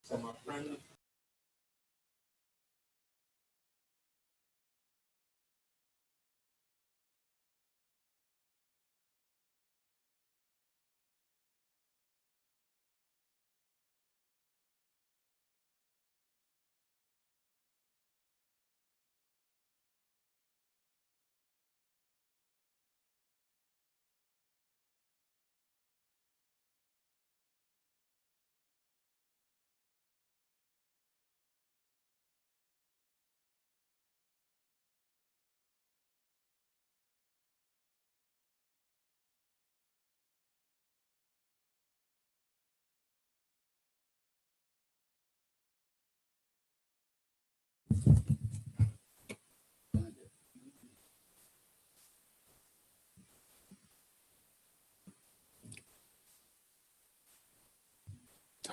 So my friend.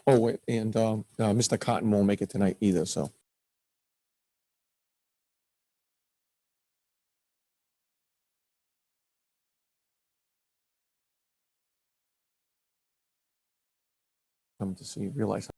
Oh, wait, and Mr. Cotton won't make it tonight either, so. Come to see, realize.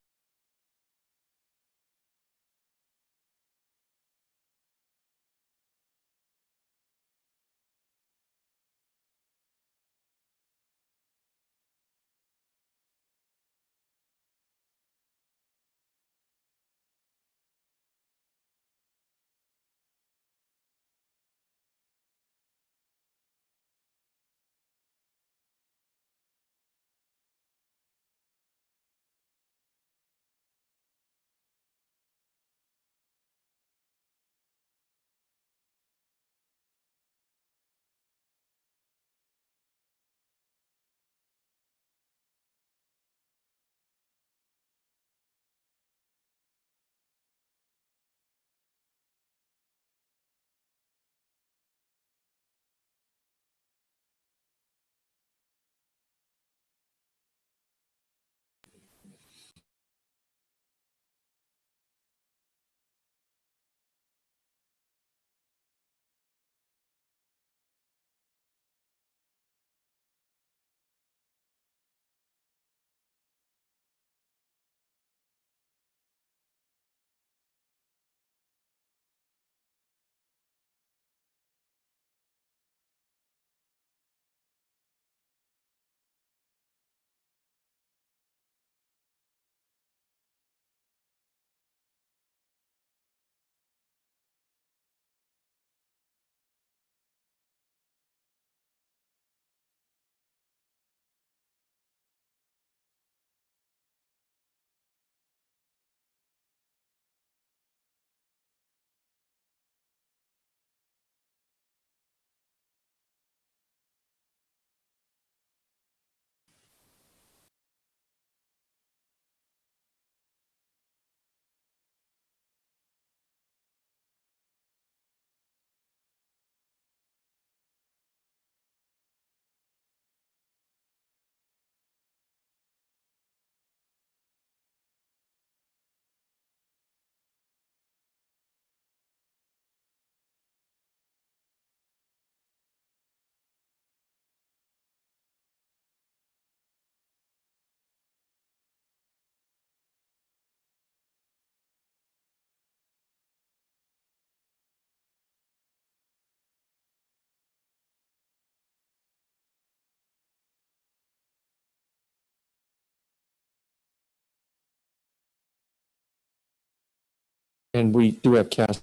And we do have Cass.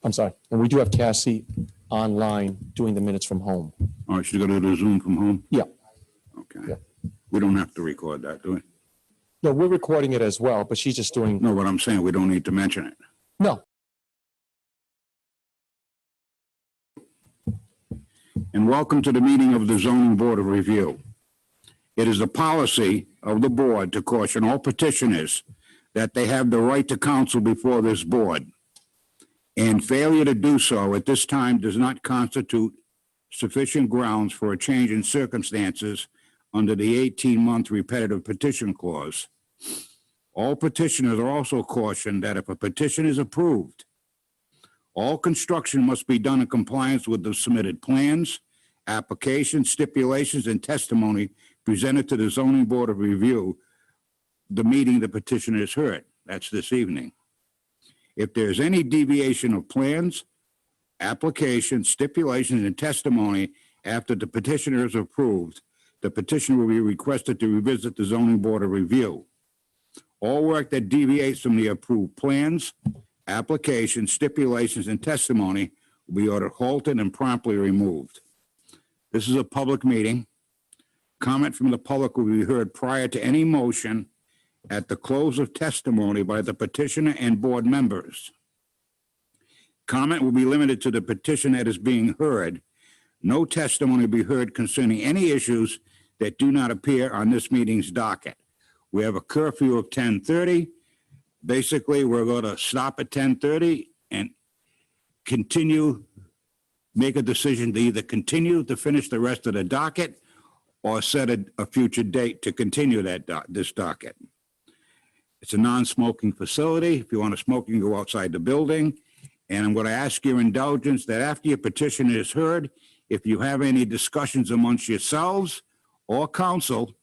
I'm sorry, and we do have Cassie online doing the minutes from home. Oh, she's got to do Zoom from home? Yeah. Okay. Yeah. We don't have to record that, do we? No, we're recording it as well, but she's just doing, No, but I'm saying we don't need to mention it. no. And welcome to the meeting of the Zoning Board of Review. It is the policy of the board to caution all petitioners that they have the right to counsel before this board. And failure to do so at this time does not constitute sufficient grounds for a change in circumstances under the 18-month repetitive petition clause. All petitioners are also cautioned that if a petition is approved, all construction must be done in compliance with the submitted plans, applications, stipulations, and testimony presented to the Zoning Board of Review, the meeting the petitioner has heard. That's this evening. If there's any deviation of plans, applications, stipulations, and testimony after the petitioner is approved, the petitioner will be requested to revisit the Zoning Board of Review. All work that deviates from the approved plans, applications, stipulations, and testimony will be ordered halted and promptly removed. This is a public meeting. Comment from the public will be heard prior to any motion at the close of testimony by the petitioner and board members. Comment will be limited to the petition that is being heard. No testimony will be heard concerning any issues that do not appear on this meeting's docket. We have a curfew of 10:30. Basically, we're going to stop at 10:30 and continue, make a decision to either continue to finish the rest of the docket or set a future date to continue this docket. It's a non-smoking facility. If you want to smoke, you can go outside the building. And I'm going to ask your indulgence that after your petition is heard, if you have any discussions amongst yourselves or council,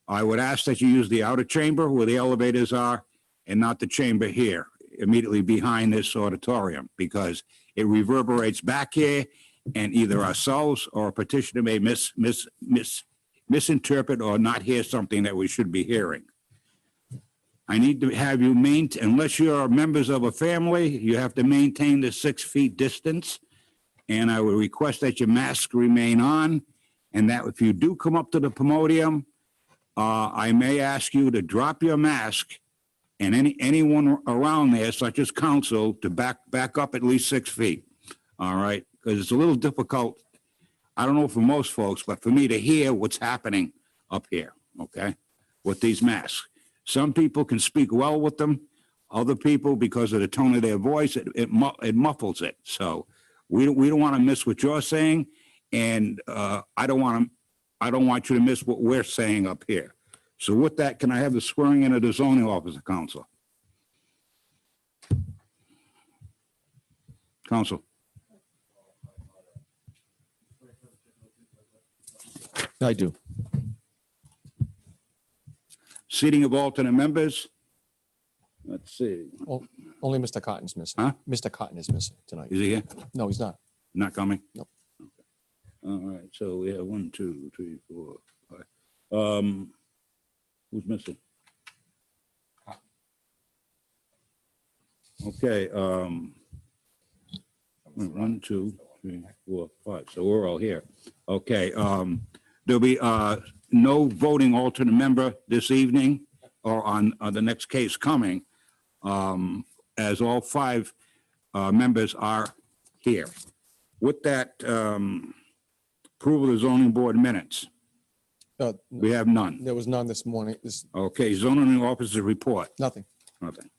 I would ask that you use the outer chamber where the elevators are and not the chamber here, immediately behind this auditorium, because it reverberates back here and either ourselves or a petitioner may misinterpret or not hear something that we should be hearing. I need to have you maintain, unless you're members of a family, you have to maintain the 6 feet distance. And I would request that your mask remain on, and that if you do come up to the podium, I may ask you to drop your mask and anyone around there, such as council, to back up at least 6 feet. All right, because it's a little difficult. I don't know for most folks, but for me to hear what's happening up here, okay, with these masks. Some people can speak well with them. Other people, because of the tone of their voice, it muffles it. So we don't want to miss what you're saying, and I don't want you to miss what we're saying up here. So with that, can I have the swearing in of the zoning officer, council? Council. I do. Seating of alternate members. Let's see. Only Mr. Cotton's missing. Huh? Mr. Cotton is missing tonight. Is he here? No, he's not. Not coming? Nope. Okay. All right, so we have 1, 2, 3, 4, 5. Who's missing? Okay, 1, 2, 3, 4, 5. So we're all here. Okay, there'll be no voting alternate member this evening or on the next case coming, as all 5 members are here. With that, approval of zoning board minutes. We have none. There was none this morning. Okay, zoning officer report. Nothing. Nothing.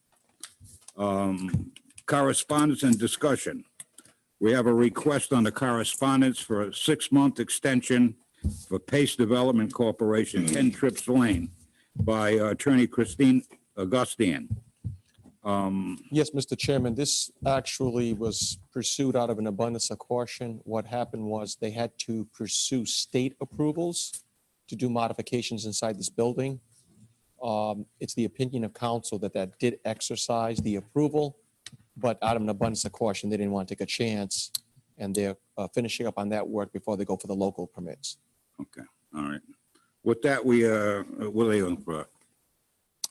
Correspondence and discussion. We have a request on the correspondence for a 6-month extension for Pace Development Corporation, 10 Trips Lane, by Attorney Christine Augustine. Yes, Mr. Chairman, this actually was pursued out of an abundance of caution. What happened was they had to pursue state approvals to do modifications inside this building. It's the opinion of council that did exercise the approval, but out of an abundance of caution, they didn't want to take a chance, and they're finishing up on that work before they go for the local permits. Okay, all right. With that, what are they looking for?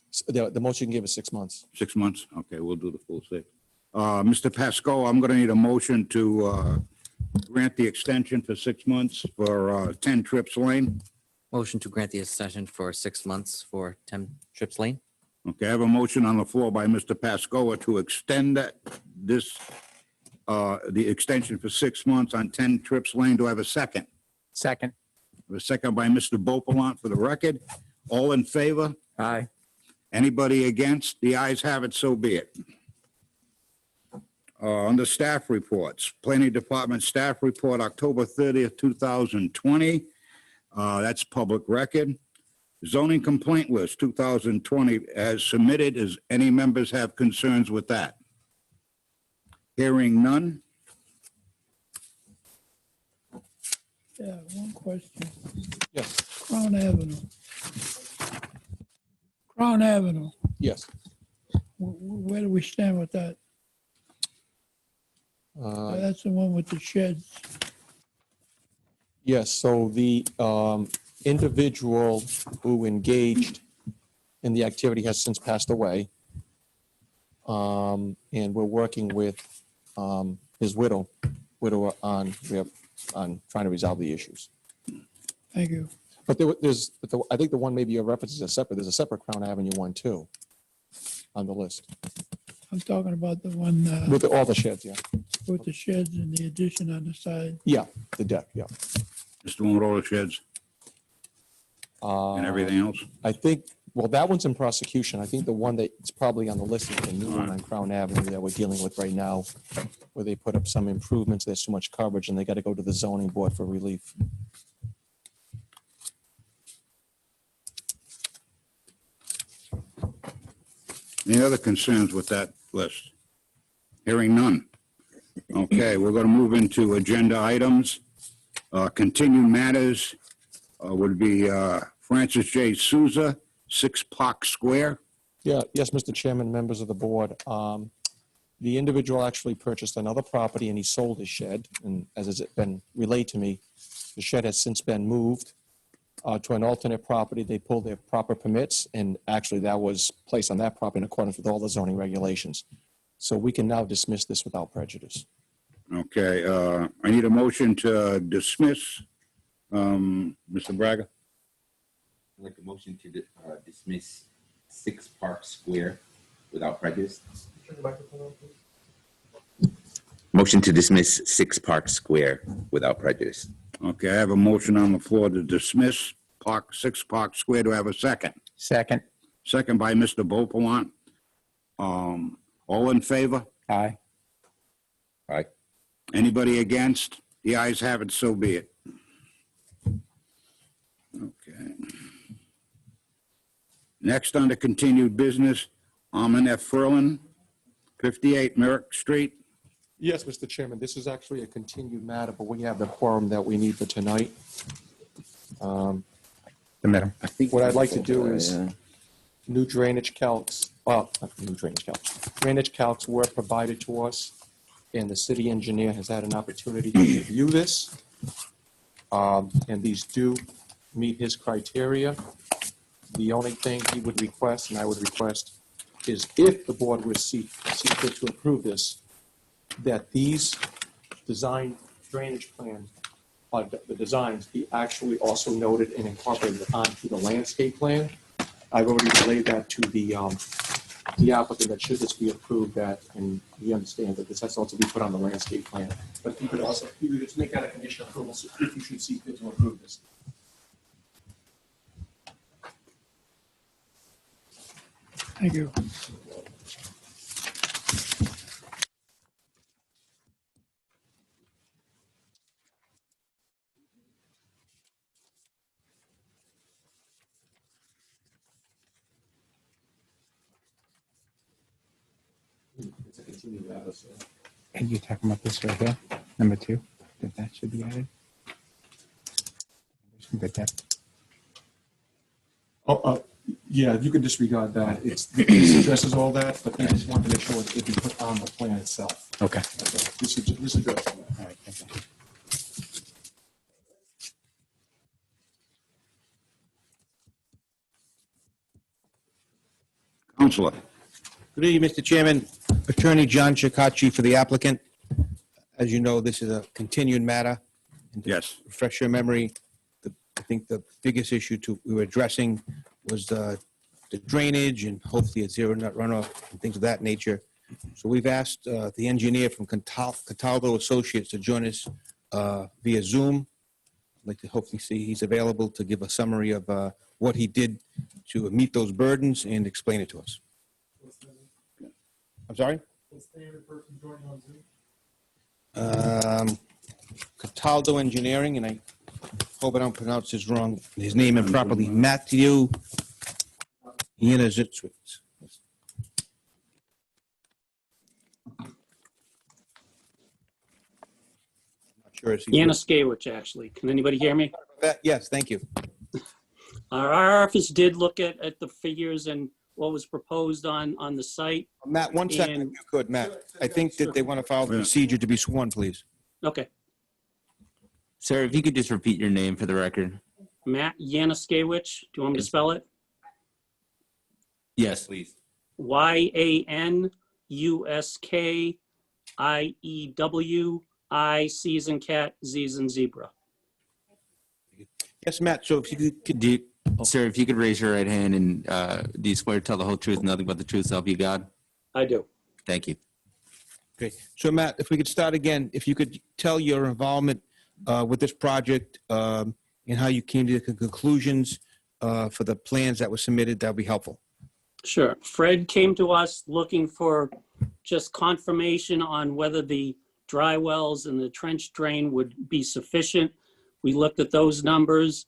So the most you can give is 6 months. 6 months? Okay, we'll do the full 6. Mr. Pasco, I'm going to need a motion to grant the extension for 6 months for 10 Trips Lane. Motion to grant the extension for 6 months for 10 Trips Lane. Okay, I have a motion on the floor by Mr. Pascoa to extend this, the extension for 6 months on 10 Trips Lane. Do I have a second? Second. A second by Mr. Bopalant for the record. All in favor? Aye. Anybody against? The ayes have it, so be it. Under staff reports, Planning Department Staff Report, October 30th, 2020. That's public record. Zoning Complaint List 2020 as submitted. Does any members have concerns with that? Hearing none. Yeah, one question. Yes, Crown Avenue. Crown Avenue, yes. where do we stand with that? That's the one with the sheds. Yes, so the individual who engaged in the activity has since passed away. And we're working with his widow on trying to resolve the issues. Thank you. But I think the one maybe your references are separate. There's a separate Crown Avenue one too on the list I'm talking about the one with all the sheds, yeah. with the sheds and the addition on the side. Yeah, the deck, yeah. Just the one with all the sheds and everything else? I think, well, that one's in prosecution. I think the one that's probably on the list is the new one on Crown Avenue that we're dealing with right now, where they put up some improvements. There's too much coverage and they got to go to the zoning board for relief. Any other concerns with that list? Hearing none. Okay, we're going to move into agenda items. Continued matters would be Francis J. Souza, 6 Park Square. Yeah, yes, Mr. Chairman, members of the board. The individual actually purchased another property and he sold his shed. And as has been relayed to me, the shed has since been moved to an alternate property. They pulled their proper permits and actually that was placed on that property in accordance with all the zoning regulations. So we can now dismiss this without prejudice. Okay, I need a motion to dismiss. Mr. Braga? I'd like a motion to dismiss 6 Park Square without prejudice. Motion to dismiss 6 Park Square without prejudice. Okay, I have a motion on the floor to dismiss 6 Park Square. Do I have a second? Second. Second by Mr. Bopalant. All in favor? Aye. Aye. Anybody against? The ayes have it, so be it. Okay. Next, under continued business, Armin F. Furlan, 58 Merrick Street. Yes, Mr. Chairman, this is actually a continued matter, but we have the quorum that we need for tonight. The middle. I think what I'd like to do is new drainage calcs, not new drainage calcs. Drainage calcs were provided to us, and the city engineer has had an opportunity to review this. And these do meet his criteria. The only thing he would request, and I would request, is if the board would see fit to approve this, that these design drainage plans, the designs, be actually also noted and incorporated onto the landscape plan. I've already relayed that to the applicant that should this be approved, that, and he understands that this has to also be put on the landscape plan. But he could also, he could just make that a condition of approval, so if you should see fit to approve this. Thank you. It's a continued matter, so. Are you talking about this right here? Number 2, that should be added? Good, that. Yeah, you can disregard that. This addresses all that, but they just wanted to make sure it be put on the plan itself. Okay. That's all. This addresses that. All right, thank you. Counselor. Good evening, Mr. Chairman. Attorney John Chicacci for the applicant. As you know, this is a continued matter. And to Yes. refresh your memory, the think the biggest issue we were addressing was the drainage and hopefully a zero net runoff and things of that nature. So we've asked the engineer from Cataldo Associates to join us via Zoom. I'd like to hopefully see he's available to give a summary of what he did to meet those burdens and explain it to us. I'm sorry? Cataldo Engineering, and I hope I don't pronounce his name improperly. Matthew Yanazitswitz. Sure as he Yanuskewicz, actually. Can anybody hear me? Yes, thank you. Our office did look at the figures and what was proposed on the site. Matt, one second, if you could, Matt. I think that they want to follow the procedure to be sworn, please. Okay. Sir, if you could just repeat your name for the record. Matt Yanuskewicz. Do you want me to spell it? Yes. Please. Yanuskiewi, C as in cat, Z as in zebra. Yes, Matt, so if you could Sir, if you could raise your right hand and do you swear to tell the whole truth and nothing but the truth, so help you God? I do. Thank you. Okay, so Matt, if we could start again, if you could tell your involvement with this project and how you came to the conclusions for the plans that were submitted, that would be helpful. Sure. Fred came to us looking for just confirmation on whether the dry wells and the trench drain would be sufficient. We looked at those numbers.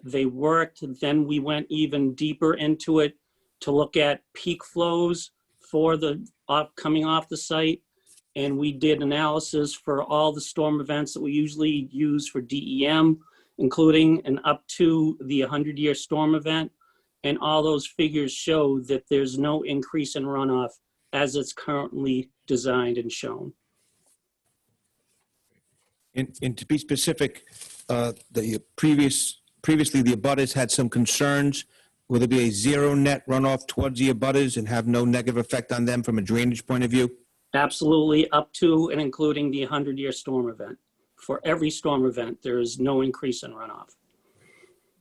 They worked. Then we went even deeper into it to look at peak flows for the coming off the site. And we did analysis for all the storm events that we usually use for DEM, including and up to the 100-year storm event. And all those figures show that there's no increase in runoff as it's currently designed and shown. And to be specific, previously the abutters had some concerns. Will there be a zero net runoff towards the abutters and have no negative effect on them from a drainage point of view? Absolutely, up to and including the 100-year storm event. For every storm event, there is no increase in runoff.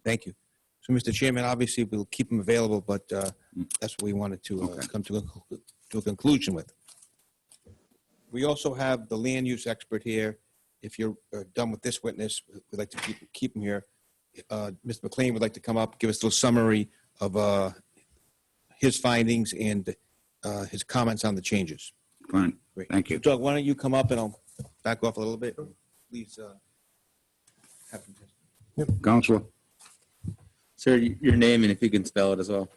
Thank you. So, Mr. Chairman, obviously we'll keep them available, but that's what we wanted to come to a conclusion with. We also have the land use expert here. If you're done with this witness, we'd like to keep him here. Mr. McLean would like to come up, give us a little summary of his findings and his comments on the changes. Fine, Great. thank you. Doug, why don't you come up and I'll back off a little bit. Please. Counselor? Sir, your name and if you can spell it as well.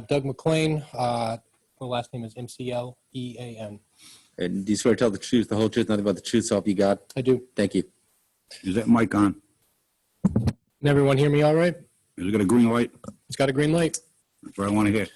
Doug McLean. My last name is McLean. And do you swear to tell the truth, the whole truth, nothing but the truth, so help you God? I do. Thank you. Is that mic on? Can everyone hear me all right? Has it got a green light? It's got a green light. That's what I want to hear.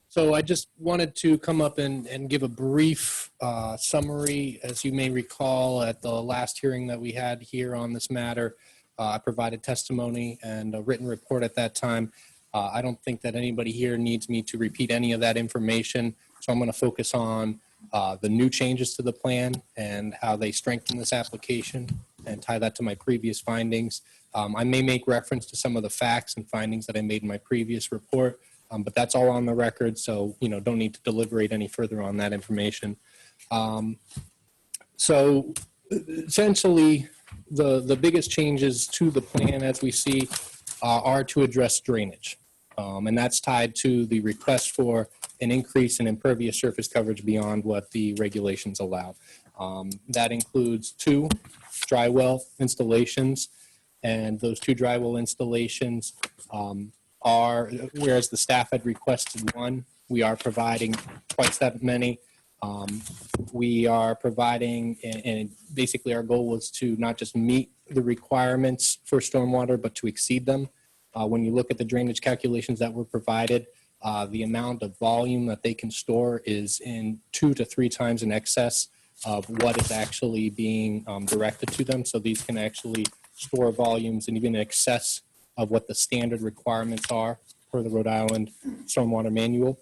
So I just wanted to come up and give a brief summary. As you may recall, at the last hearing that we had here on this matter, I provided testimony and a written report at that time. I don't think that anybody here needs me to repeat any of that information. So I'm going to focus on the new changes to the plan and how they strengthen this application and tie that to my previous findings. I may make reference to some of the facts and findings that I made in my previous report, but that's all on the record. So, don't need to deliberate any further on that information. So essentially, the biggest changes to the plan as we see are to address drainage. And that's tied to the request for an increase in impervious surface coverage beyond what the regulations allow. That includes 2 dry well installations, and those 2 dry well installations are, whereas the staff had requested 1, we are providing twice that many. We are providing, and basically our goal was to not just meet the requirements for stormwater, but to exceed them. When you look at the drainage calculations that were provided, the amount of volume that they can store is in 2 to 3 times in excess of what is actually being directed to them. So these can actually store volumes and even in excess of what the standard requirements are per the Rhode Island Stormwater Manual.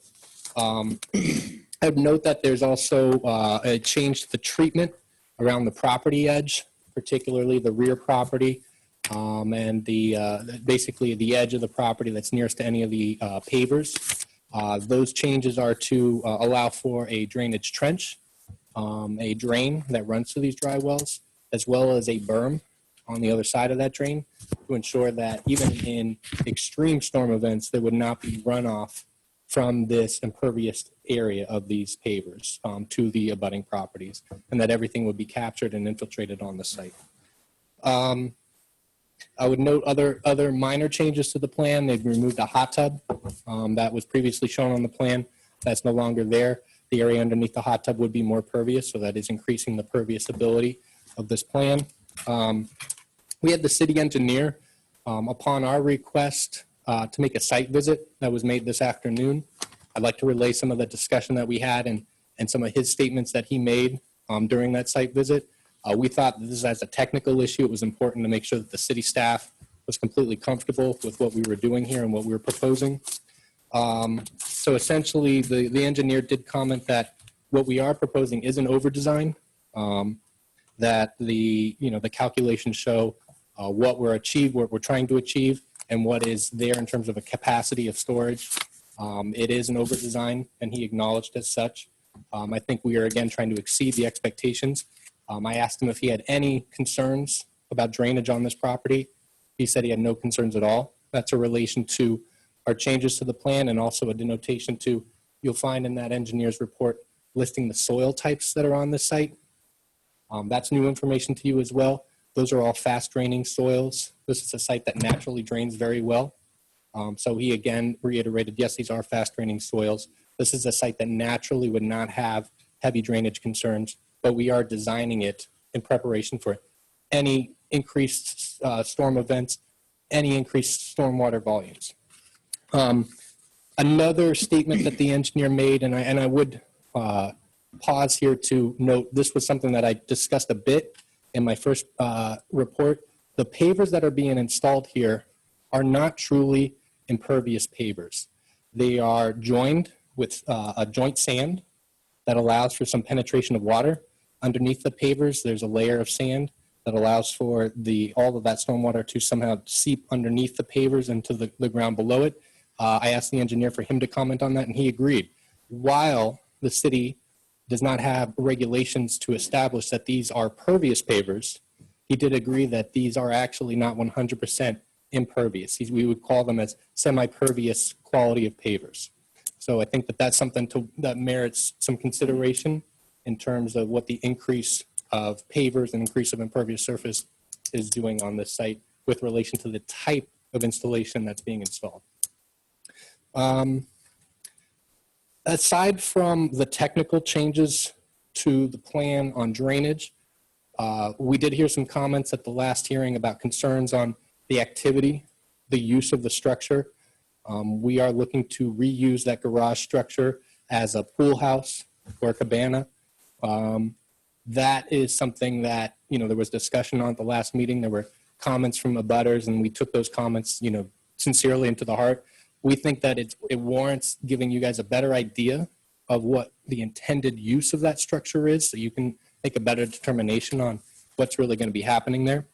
I would note that there's also a change to the treatment around the property edge particularly the rear property and basically the edge of the property that's nearest to any of the pavers. Those changes are to allow for a drainage trench, a drain that runs through these dry wells, as well as a berm on the other side of that drain to ensure that even in extreme storm events, there would not be runoff from this impervious area of these pavers to the abutting properties, and that everything would be captured and infiltrated on the site. I would note other minor changes to the plan. They've removed a hot tub that was previously shown on the plan. That's no longer there. The area underneath the hot tub would be more pervious, so that is increasing the pervious ability of this plan. We had the city engineer, upon our request to make a site visit that was made this afternoon. I'd like to relay some of the discussion that we had and some of his statements that he made during that site visit. We thought that this, as a technical issue, it was important to make sure that the city staff was completely comfortable with what we were doing here and what we were proposing. So essentially, the engineer did comment that what we are proposing is an over-design, that the calculations show what we're trying to achieve, and what is there in terms of a capacity of storage. It is an over-design, and he acknowledged as such. I think we are, again, trying to exceed the expectations. I asked him if he had any concerns about drainage on this property. He said he had no concerns at all. That's a relation to our changes to the plan, and also a denotation to, you'll find in that engineer's report, listing the soil types that are on the site. That's new information to you as well. Those are all fast draining soils. This is a site that naturally drains very well. So he again reiterated, yes, these are fast draining soils. This is a site that naturally would not have heavy drainage concerns, but we are designing it in preparation for any increased storm events, any increased stormwater volumes. Another statement that the engineer made, and I would pause here to note, this was something that I discussed a bit in my first report. The pavers that are being installed here are not truly impervious pavers. They are joined with a joint sand that allows for some penetration of water. Underneath the pavers, there's a layer of sand that allows for all of that stormwater to somehow seep underneath the pavers into the ground below it. I asked the engineer for him to comment on that, and he agreed. While the city does not have regulations to establish that these are pervious pavers, he did agree that these are actually not 100% impervious. We would call them as semi-pervious quality of pavers. So I think that that's something that merits some consideration in terms of what the increase of pavers and increase of impervious surface is doing on this site with relation to the type of installation that's being installed. Aside from the technical changes to the plan on drainage, we did hear some comments at the last hearing about concerns on the activity, the use of the structure. We are looking to reuse that garage structure as a pool house or a cabana. That is something that, there was discussion on at the last meeting. There were comments from abutters, and we took those comments, sincerely into the heart. We think that it warrants giving you guys a better idea of what the intended use of that structure is, so you can make a better determination on what's really going to be happening there.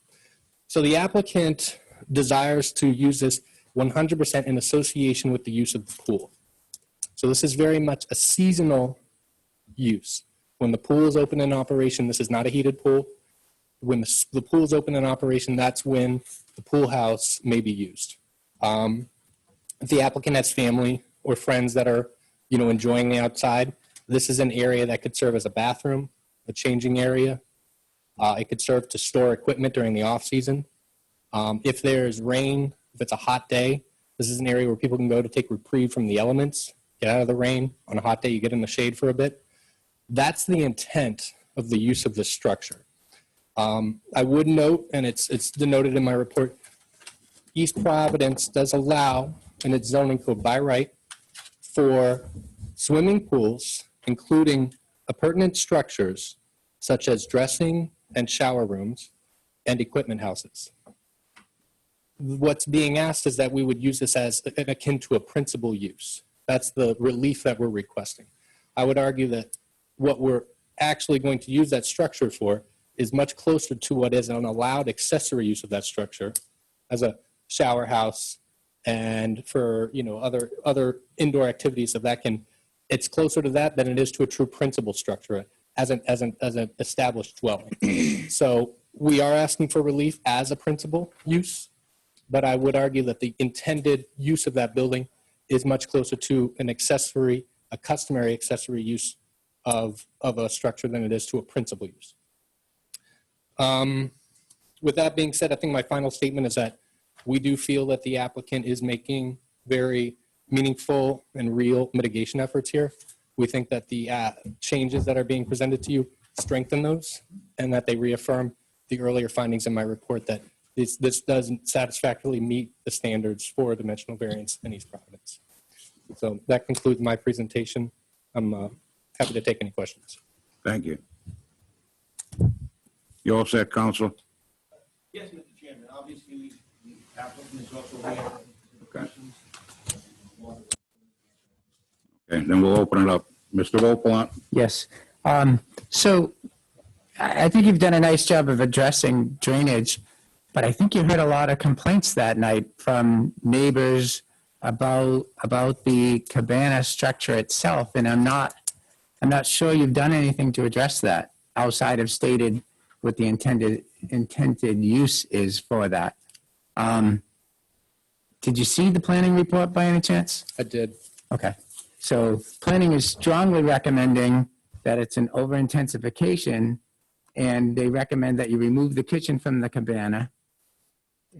So the applicant desires to use this 100% in association with the use of the pool. So this is very much a seasonal use. When the pool is open in operation, this is not a heated pool. When the pool is open in operation, that's when the pool house may be used. If the applicant has family or friends that are, enjoying the outside, this is an area that could serve as a bathroom, a changing area. It could serve to store equipment during the off season. If there's rain, if it's a hot day, this is an area where people can go to take reprieve from the elements, get out of the rain. On a hot day, you get in the shade for a bit. That's the intent of the use of this structure. I would note, and it's denoted in my report, East Providence does allow in its zoning code by right for swimming pools, including appurtenant structures such as dressing and shower rooms and equipment houses. What's being asked is that we would use this as akin to a principal use. That's the relief that we're requesting. I would argue that what we're actually going to use that structure for is much closer to what is an allowed accessory use of that structure as a shower house and for, other indoor activities of that it's closer to that than it is to a true principal structure as an established dwelling. So we are asking for relief as a principal use, but I would argue that the intended use of that building is much closer to an accessory, a customary accessory use of a structure than it is to a principal use. With that being said, I think my final statement is that we do feel that the applicant is making very meaningful and real mitigation efforts here. We think that the changes that are being presented to you strengthen those and that they reaffirm the earlier findings in my report that this doesn't satisfactorily meet the standards for dimensional variance in East Providence. So that concludes my presentation. I'm happy to take any questions. Thank you. You all set, Counsel? Yes, Mr. Chairman. Obviously, the applicant is also here. Questions? Okay, then we'll open it up. Mr. Vopalant? Yes. So I think you've done a nice job of addressing drainage, but I think you heard a lot of complaints that night from neighbors about the cabana structure itself, and I'm not sure you've done anything to address that outside of stated what the intended use is for that. Did you see the planning report by any chance? I did. Okay. So planning is strongly recommending that it's an over-intensification, and they recommend that you remove the kitchen from the cabana.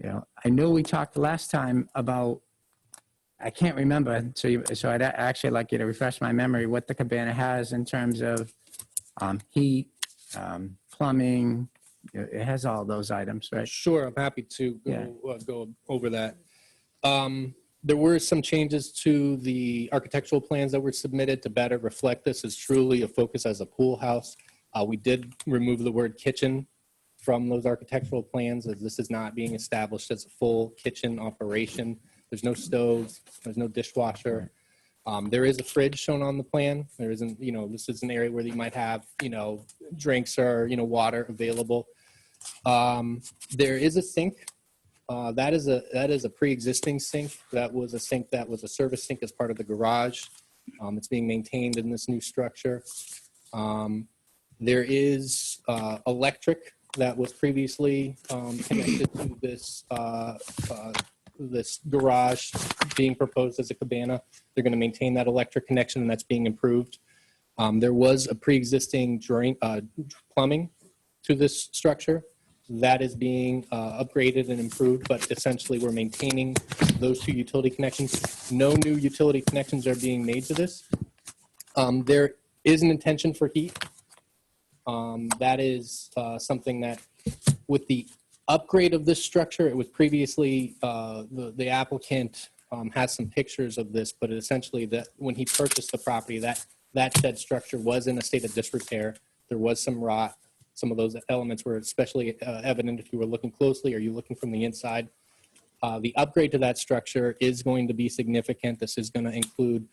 I know we talked last time about, I can't remember, so I'd actually like you to refresh my memory what the cabana has in terms of heat, plumbing. It has all those items, right? Sure, I'm happy to go over that. There were some changes to the architectural plans that were submitted to better reflect this as truly a focus as a pool house. We did remove the word kitchen from those architectural plans, as this is not being established as a full kitchen operation. There's no stoves, there's no dishwasher. There is a fridge shown on the plan. There isn't, this is an area where you might have, drinks or, water available. There is a sink. That is a pre-existing sink. That was a sink that was a service sink as part of the garage. It's being maintained in this new structure. There is electric that was previously connected to this garage being proposed as a cabana. They're going to maintain that electric connection, and that's being improved. There was a pre-existing plumbing to this structure. That is being upgraded and improved, but essentially we're maintaining those two utility connections. No new utility connections are being made to this. There is an intention for heat. That is something that with the upgrade of this structure, it was previously, the applicant has some pictures of this, but essentially that when he purchased the property, that said structure was in a state of disrepair. There was some rot. Some of those elements were especially evident if you were looking closely or you looking from the inside. The upgrade to that structure is going to be significant. This is going to include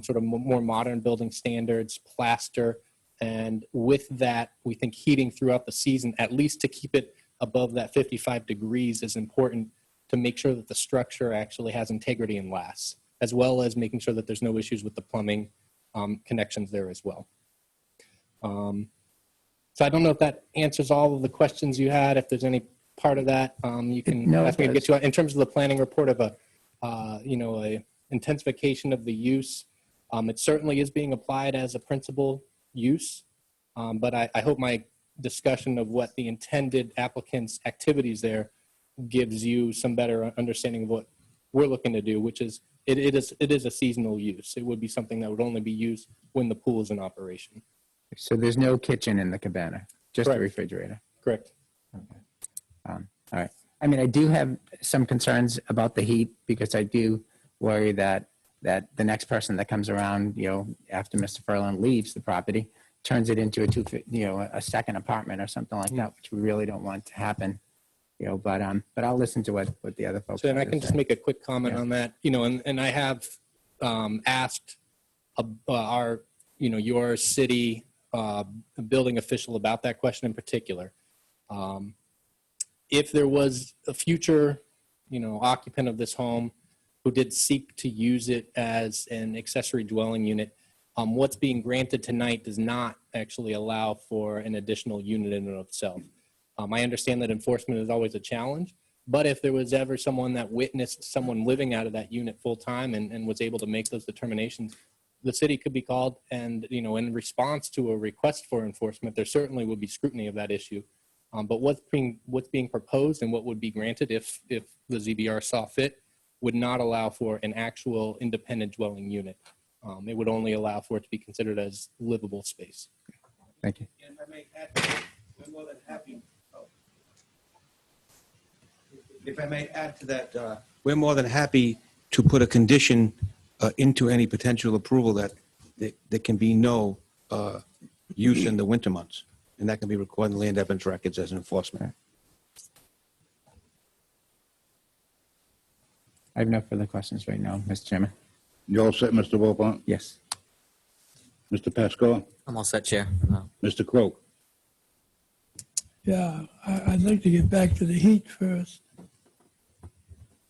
sort of more modern building standards, plaster, and with that, we think heating throughout the season, at least to keep it above that 55 degrees, is important to make sure that the structure actually has integrity and lasts, as well as making sure that there's no issues with the plumbing connections there as well. So I don't know if that answers all of the questions you had. If there's any part of that, you can ask me to get you out. In terms of the planning report of a intensification of the use, it certainly is being applied as a principal use. But I hope my discussion of what the intended applicant's activities there gives you some better understanding of what we're looking to do, which is it is a seasonal use. It would be something that would only be used when the pool is in operation. So there's no kitchen in the cabana, just a refrigerator. Correct. Okay. All right. I mean, I do have some concerns about the heat because I do worry that the next person that comes around, after Mr. Furlan leaves the property, turns it into a second apartment or something like that, which we really don't want to happen. But I'll listen to what the other folks. So, and I can just make a quick comment on that. And I have asked our your city building official about that question in particular. If there was a future, occupant of this home who did seek to use it as an accessory dwelling unit, what's being granted tonight does not actually allow for an additional unit in and of itself. I understand that enforcement is always a challenge, but if there was ever someone that witnessed someone living out of that unit full time and was able to make those determinations, the city could be called, and in response to a request for enforcement, there certainly would be scrutiny of that issue. But what's being proposed and what would be granted if the ZBR saw fit would not allow for an actual independent dwelling unit. It would only allow for it to be considered as livable space. Thank you. And if I may add, we're more than happy. If I may add to that, we're more than happy to put a condition into any potential approval that there can be no use in the winter months, and that can be recorded in the land evidence records as enforcement. I have no further questions right now, Mr. Chairman. You all set, Mr. Wilpont? Yes. Mr. Pascal? I'm all set, Chair. Mr. Croak? Yeah, I'd like to get back to the heat first.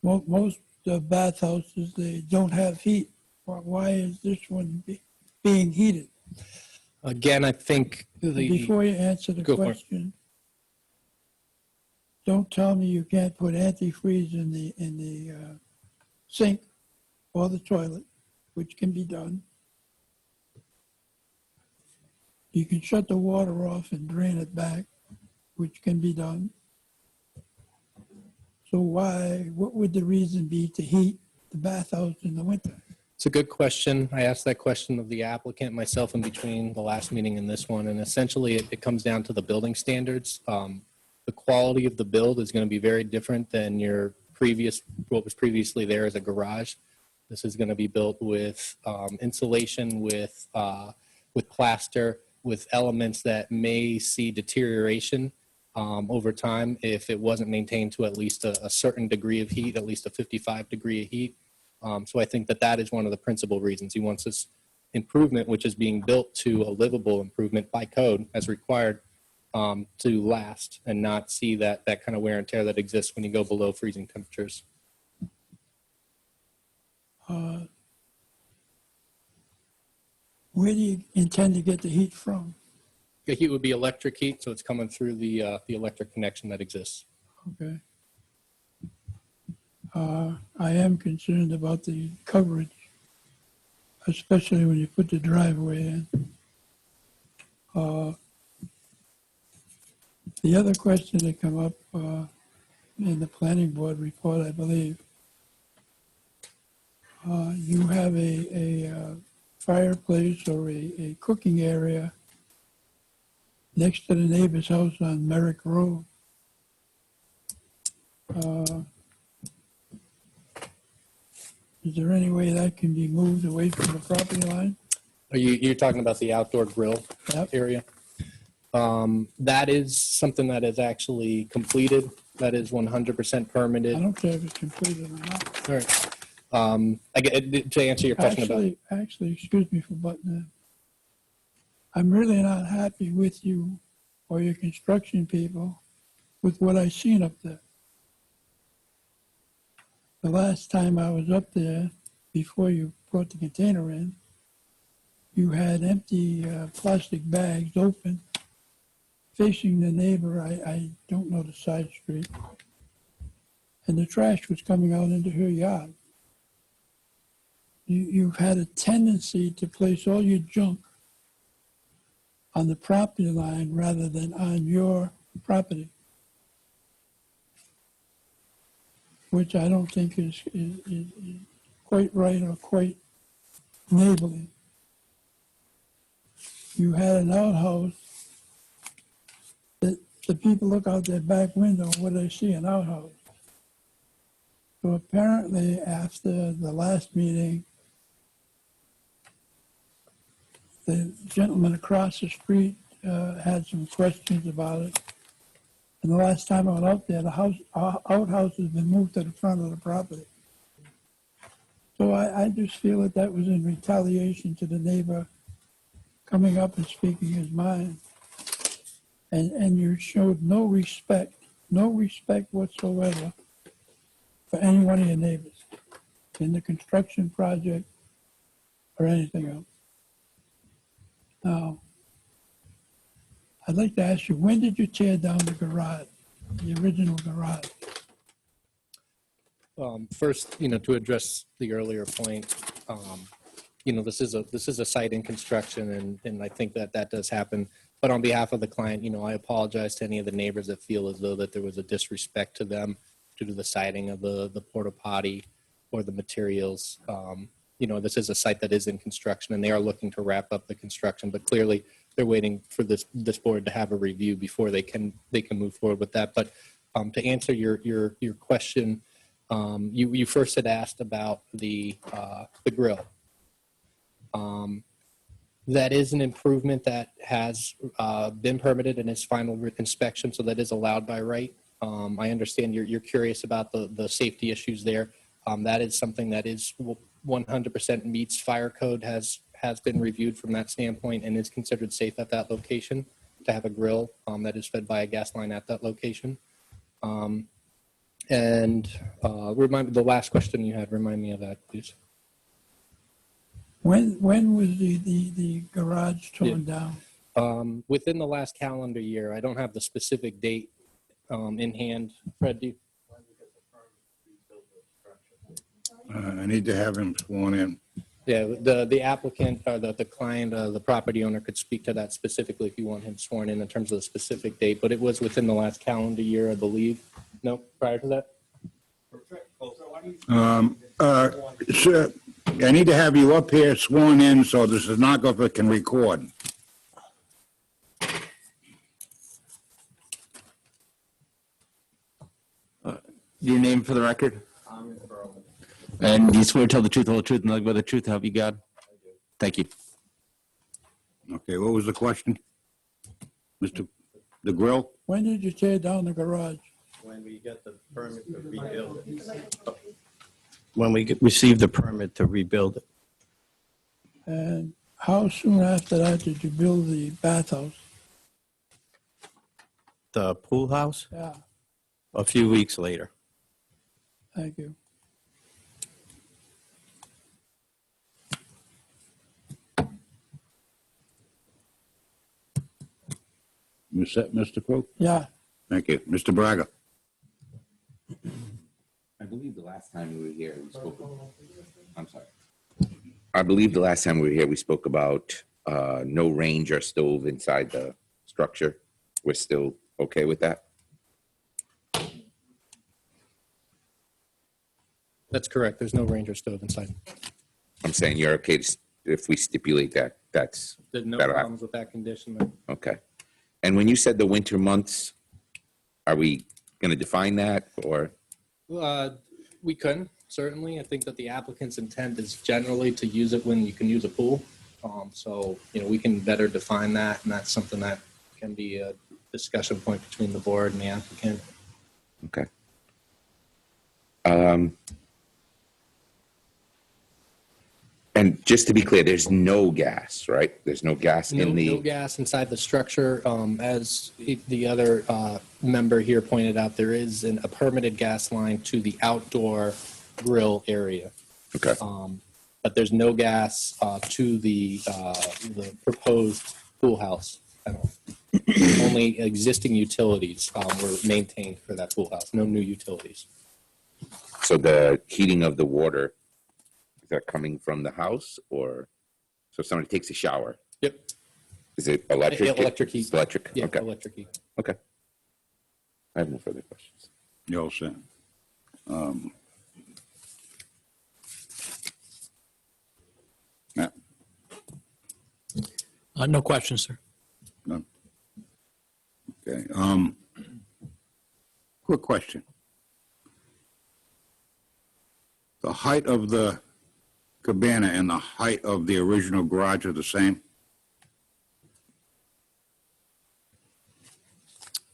Most bathhouses, they don't have heat. Why is this one being heated? Again, I think Before you answer the Go for it. question, don't tell me you can't put antifreeze in the sink or the toilet, which can be done. You can shut the water off and drain it back, which can be done. So what would the reason be to heat the bathhouse in the winter? It's a good question. I asked that question of the applicant myself in between the last meeting and this one, and essentially it comes down to the building standards. The quality of the build is going to be very different than what was previously there as a garage. This is going to be built with insulation, with plaster, with elements that may see deterioration over time if it wasn't maintained to at least a certain degree of heat, at least a 55 degree of heat. So I think that is one of the principal reasons. He wants this improvement, which is being built to a livable improvement by code as required, to last and not see that kind of wear and tear that exists when you go below freezing temperatures. Where do you intend to get the heat from? The heat would be electric heat, so it's coming through the electric connection that exists. Okay. I am concerned about the coverage, especially when you put the driveway in. The other question that come up in the planning board report, I believe, you have a fireplace or a cooking area next to the neighbor's house on Merrick Road. Is there any way that can be moved away from the property line? You're talking about the outdoor grill Yep. area? That is something that is actually completed. That is 100% permitted. I don't care if it's completed or not. All right. To answer your question about. Actually, excuse me for butting in. I'm really not happy with you or your construction people with what I seen up there. The last time I was up there, before you brought the container in, you had empty plastic bags open, facing the neighbor. I don't know the side street. And the trash was coming out into her yard. You've had a tendency to place all your junk on the property line rather than on your property, which I don't think is quite right or quite neighborly. You had an outhouse that the people look out their back window, what do they see? An outhouse. So apparently after the last meeting, the gentleman across the street had some questions about it. And the last time I went out there, the outhouse has been moved to the front of the property. So I just feel that was in retaliation to the neighbor coming up and speaking his mind. and you showed no respect whatsoever for any one of your neighbors in the construction project or anything else. Now, I'd like to ask you, when did you tear down the garage, the original garage? First, to address the earlier point, this is a site in construction, and I think that does happen. But on behalf of the client, I apologize to any of the neighbors that feel as though that there was a disrespect to them due to the siding of the porta potty or the materials. This is a site that is in construction, and they are looking to wrap up the construction. But clearly, they're waiting for this board to have a review before they can move forward with that. But to answer your question, you first had asked about the grill. That is an improvement that has been permitted in its final inspection, so that is allowed by right. I understand you're curious about the safety issues there. That is something that is 100% meets fire code, has been reviewed from that standpoint, and is considered safe at that location to have a grill that is fed by a gas line at that location. And remind me, the last question you had, remind me of that, please. When was the garage torn down? Within the last calendar year. I don't have the specific date in hand. Fred, do you? I need to have him sworn in. Yeah, the applicant or the client, the property owner could speak to that specifically if you want him sworn in terms of the specific date, but it was within the last calendar year, I believe. No, prior to that? Sir, I need to have you up here sworn in so the stenographer can record. Your name for the record? And do you swear to tell the truth, the whole truth, and nothing but the truth to help you God? Thank you. Okay, what was the question? Mr. The grill? When did you tear down the garage? When we get the permit to rebuild it. When we received the permit to rebuild it. And how soon after that did you build the bathhouse? The pool house, Yeah, a few weeks later. thank you. You set, Mr. Crowe? Yeah, Thank you. Mr. Braga? I believe the last time we were here, we spoke. I'm sorry. I believe the last time we were here, we spoke about no range or stove inside the structure. We're still okay with that? That's correct. There's no Ranger stove inside. I'm saying you're okay if we stipulate that. That's There's no that'll problems with that condition. okay. And when you said the winter months, are we going to define that or? We can, certainly. I think that the applicant's intent is generally to use it when you can use a pool. So, we can better define that, and that's something that can be a discussion point between the board and the applicant. Okay. And just to be clear, there's no gas, right? There's no gas in the. No gas inside the structure. As the other member here pointed out, there is a permitted gas line to the outdoor grill area. Okay. But there's no gas to the proposed pool house at all. Only existing utilities were maintained for that pool house. No new utilities. So the heating of the water, is that coming from the house or so somebody takes a shower? Yep. Is it electric? Electric heat. It's electric. Yeah, Okay. electric heat. Okay. I have no further questions. You all set? Matt? No questions, sir. No. Okay. Quick question. The height of the cabana and the height of the original garage are the same?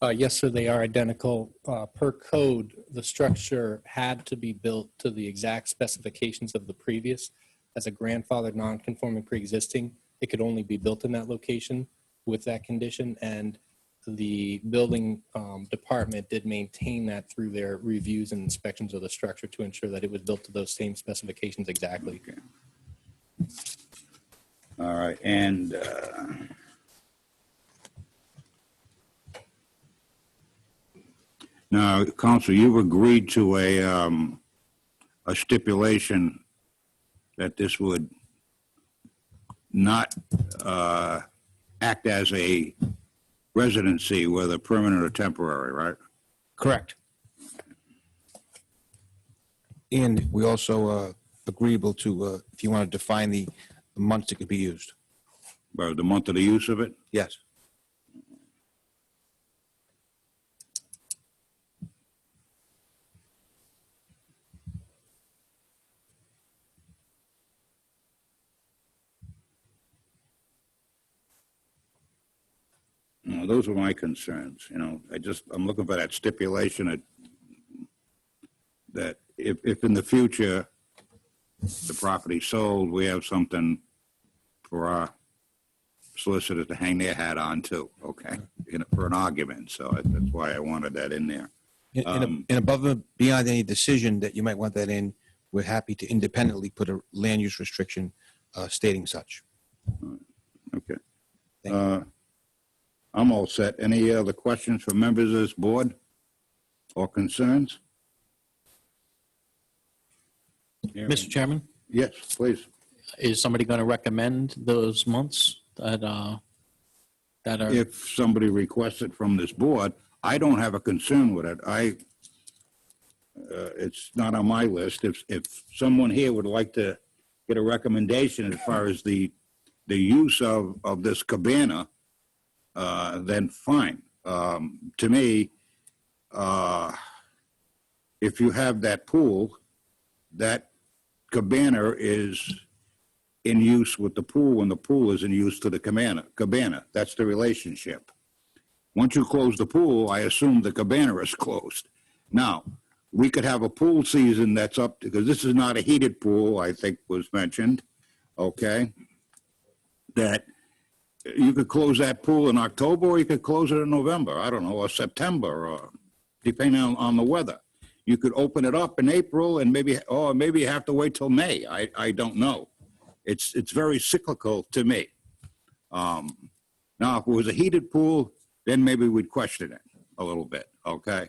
Yes, sir, they are identical. Per code, the structure had to be built to the exact specifications of the previous. As a grandfathered non-conforming pre-existing, it could only be built in that location with that condition. And the building department did maintain that through their reviews and inspections of the structure to ensure that it was built to those same specifications exactly. Okay. All right, and now, Counsel, you've agreed to a stipulation that this would not act as a residency, whether permanent or temporary, right? Correct. And we also agreeable to, if you want to define the months it could be used. Or the month of the use of it? Yes. No, those were my concerns, I'm looking for that stipulation that if in the future the property's sold, we have something for our solicitors to hang their hat on too, okay? For an argument, so that's why I wanted that in there. And above and beyond any decision that you might want that in, we're happy to independently put a land use restriction stating such. Okay. Thank you. I'm all set. Any other questions from members of this board or concerns? Mr. Chairman, Yes, please. is somebody going to recommend those months that are? If somebody requests it from this board, I don't have a concern with it. It's not on my list. If someone here would like to get a recommendation as far as the use of this cabana, then fine. To me, if you have that pool, that cabana is in use with the pool and the pool is in use to the cabana. That's the relationship. Once you close the pool, I assume the cabana is closed. Now, we could have a pool season that's up, because this is not a heated pool, I think was mentioned, okay? That you could close that pool in October, or you could close it in November, I don't know, or September, or depending on the weather. You could open it up in April and maybe you have to wait till May. I don't know. It's very cyclical to me. Now, if it was a heated pool, then maybe we'd question it a little bit, okay?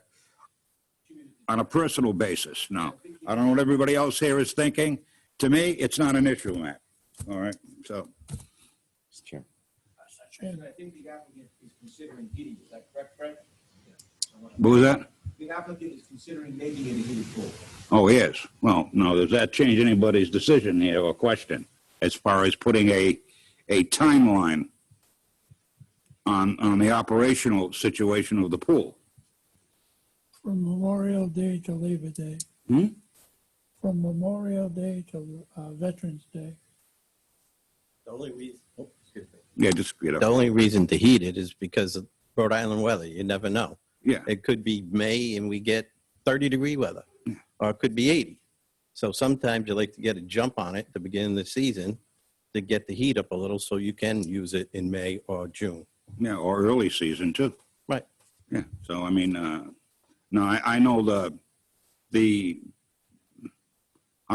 On a personal basis, no. I don't know what everybody else here is thinking. To me, it's not an issue, Matt. All right, so. Mr. Chairman. I think the applicant is considering heating, is that correct, Fred? What was that? The applicant is considering making it a heated pool. Oh, yes. Well, no, does that change anybody's decision here or question as far as putting a timeline on the operational situation of the pool? From Memorial Day to Labor Day. From Memorial Day to Veterans Day. The only reason, excuse me. Yeah, just, The only reason to heat it is because of Rhode Island weather. You never know. Yeah. It could be May and we get 30-degree weather, or it could be 80. So sometimes you like to get a jump on it at the beginning of the season to get the heat up a little so you can use it in May or June. Yeah, or early season too. Right. Yeah, so I mean, no, I know I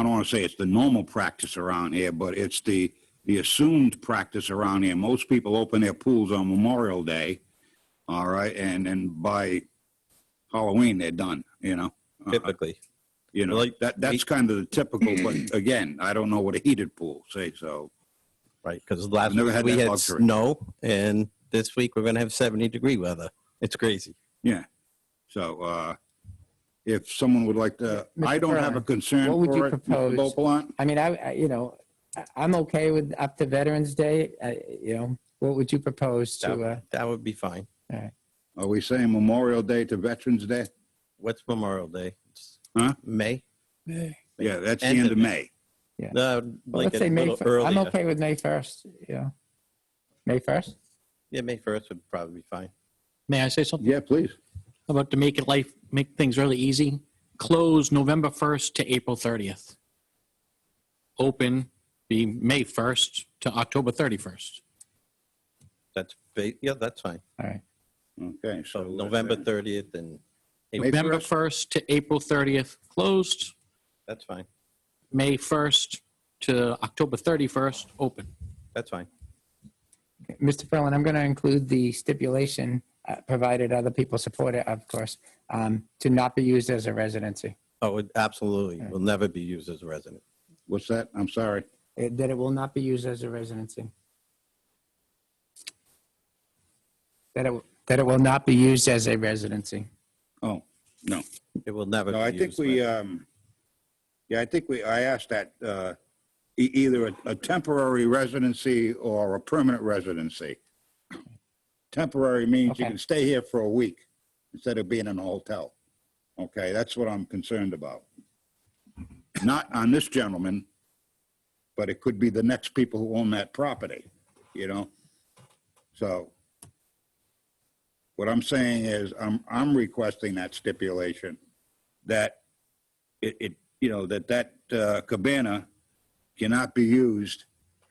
don't want to say it's the normal practice around here, but it's the assumed practice around here. Most people open their pools on Memorial Day, all right, and by Halloween they're done, Typically. Like, that's kind of the typical, but again, I don't know what a heated pool, say so. Right, because last never week had we that had luxury. snow, and this week we're going to have 70-degree weather. It's crazy. Yeah, so if someone would like to, Mr. I don't have a Ferland, concern what would you for it, Mr. propose? Beauplan. I mean, I'm okay with up to Veterans Day. What would you propose to? That would be fine. All right. Are we saying Memorial Day to Veterans Day? What's Memorial Day? It's Huh? May? May. Yeah, that's the End end of of May. Yeah. No, Well, like let's a say May. little 1st. earlier. I'm okay with May 1st. May 1st. Yeah, May 1st would probably be fine. May I say something? Yeah, please. How about to make things really easy? Close November 1st to April 30th. Open be May 1st to October 31st. That's fine. All right. Okay, So so. November 30th and April, November 1st? 1st to April 30th closed, that's fine. May 1st to October 31st open. That's fine. Mr. Ferlin, I'm going to include the stipulation, provided other people support it, of course, to not be used as a residency. Oh, it absolutely will never be used as a resident. What's that? I'm sorry. That it will not be used as a residency. That it will not be used as a residency. Oh, no. It will never No, be I used. think we, yeah, I think I asked that, either a temporary residency or a permanent residency. Temporary means you Okay. can stay here for a week instead of being in a hotel. Okay, that's what I'm concerned about. Not on this gentleman, but it could be the next people who own that property, you know? So what I'm saying is I'm requesting that stipulation that that cabana cannot be used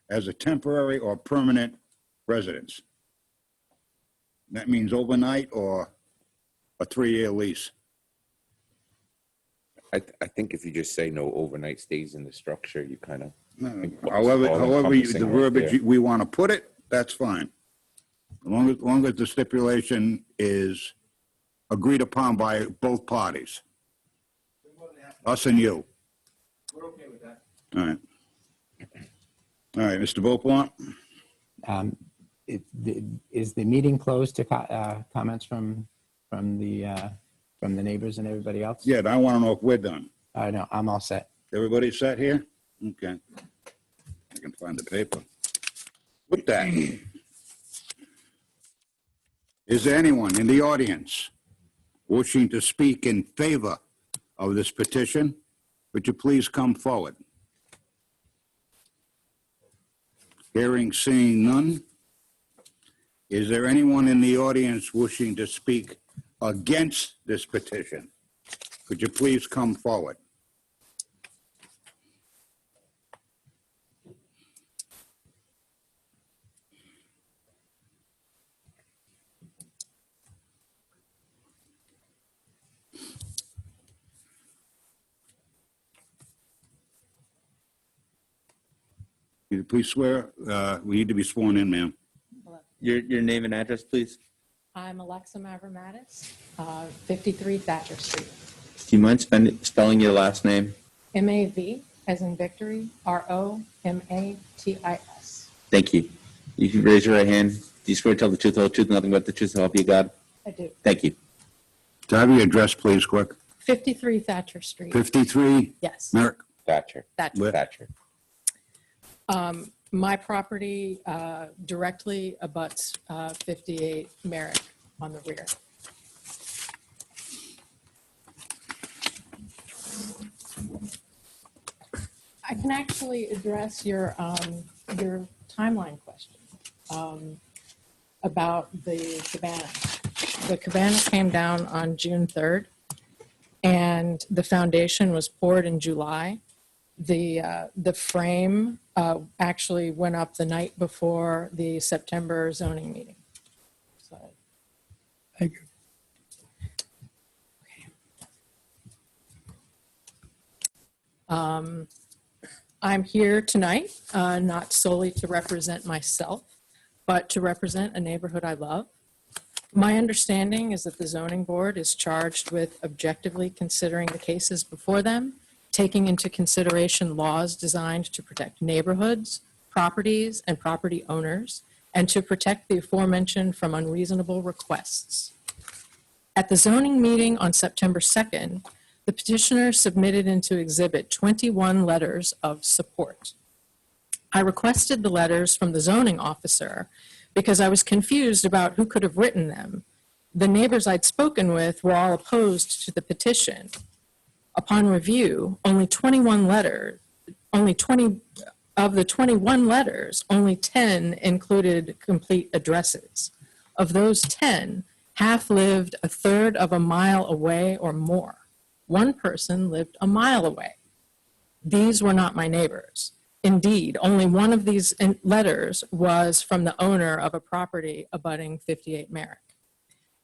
as a temporary or permanent residence. That means overnight or a 3-year lease. I think if you just say no overnight stays in the structure, you kind of. However, all-encompassing the right verbiage there. we want to put it, that's fine. As long as the stipulation is agreed upon by both parties, us and you. We're okay with that. All right. All right, Mr. Beaupont? Is the meeting closed to comments from the neighbors and everybody else? Yeah, I want to know if we're done. No, I'm all set. Everybody set here? Okay. I can find the paper. With that, is there anyone in the audience wishing to speak in favor of this petition? Would you please come forward? Hearing, seeing none. Is there anyone in the audience wishing to speak against this petition? Could you please come forward? Could you please swear? We need to be sworn in, ma'am. Your name and address, please. I'm Alexa Mavromatis, 53 Thatcher Street. Do you mind spelling your last name? MAV, as in victory, ROMATIS. Thank you. You can raise your right hand. Do you swear to tell the truth, the whole truth, and nothing but the truth, so help you God? I do. Thank you. To have your address, please, quick. 53 Thatcher Street. 53 Yes, Merrick. Thatcher. Thatcher. Thatcher. My property directly abuts 58 Merrick on the rear. I can actually address your timeline question about the cabana. The cabana came down on June 3rd, and the foundation was poured in July. The frame actually went up the night before the September zoning meeting. So, Thank you. I'm here tonight, not solely to represent myself, but to represent a neighborhood I love. My understanding is that the zoning board is charged with objectively considering the cases before them, taking into consideration laws designed to protect neighborhoods, properties, and property owners, and to protect the aforementioned from unreasonable requests. At the zoning meeting on September 2nd, the petitioner submitted into exhibit 21 letters of support. I requested the letters from the zoning officer because I was confused about who could have written them. The neighbors I'd spoken with were all opposed to the petition. Upon review, only 20 of the 21 letters, only 10 included complete addresses. Of those 10, half lived a third of a mile away or more. One person lived a mile away. These were not my neighbors. Indeed, only one of these letters was from the owner of a property abutting 58 Merrick.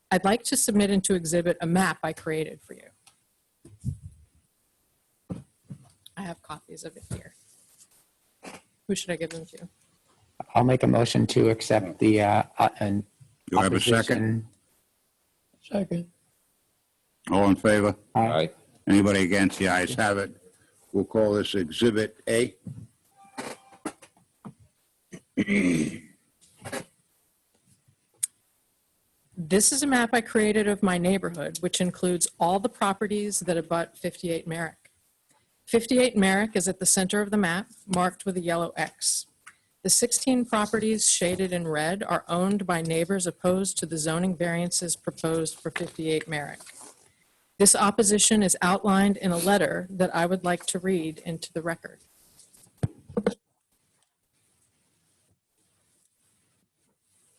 I'd like to submit into exhibit a map I created for you. I have copies of it here. Who should I give them to? I'll make a motion to accept the, an You have a second? opposition. Second. All in favor? Aye. Anybody against? The ayes have it. We'll call this Exhibit A. This is a map I created of my neighborhood, which includes all the properties that abut 58 Merrick. 58 Merrick is at the center of the map, marked with a yellow X. The 16 properties shaded in red are owned by neighbors opposed to the zoning variances proposed for 58 Merrick. This opposition is outlined in a letter that I would like to read into the record.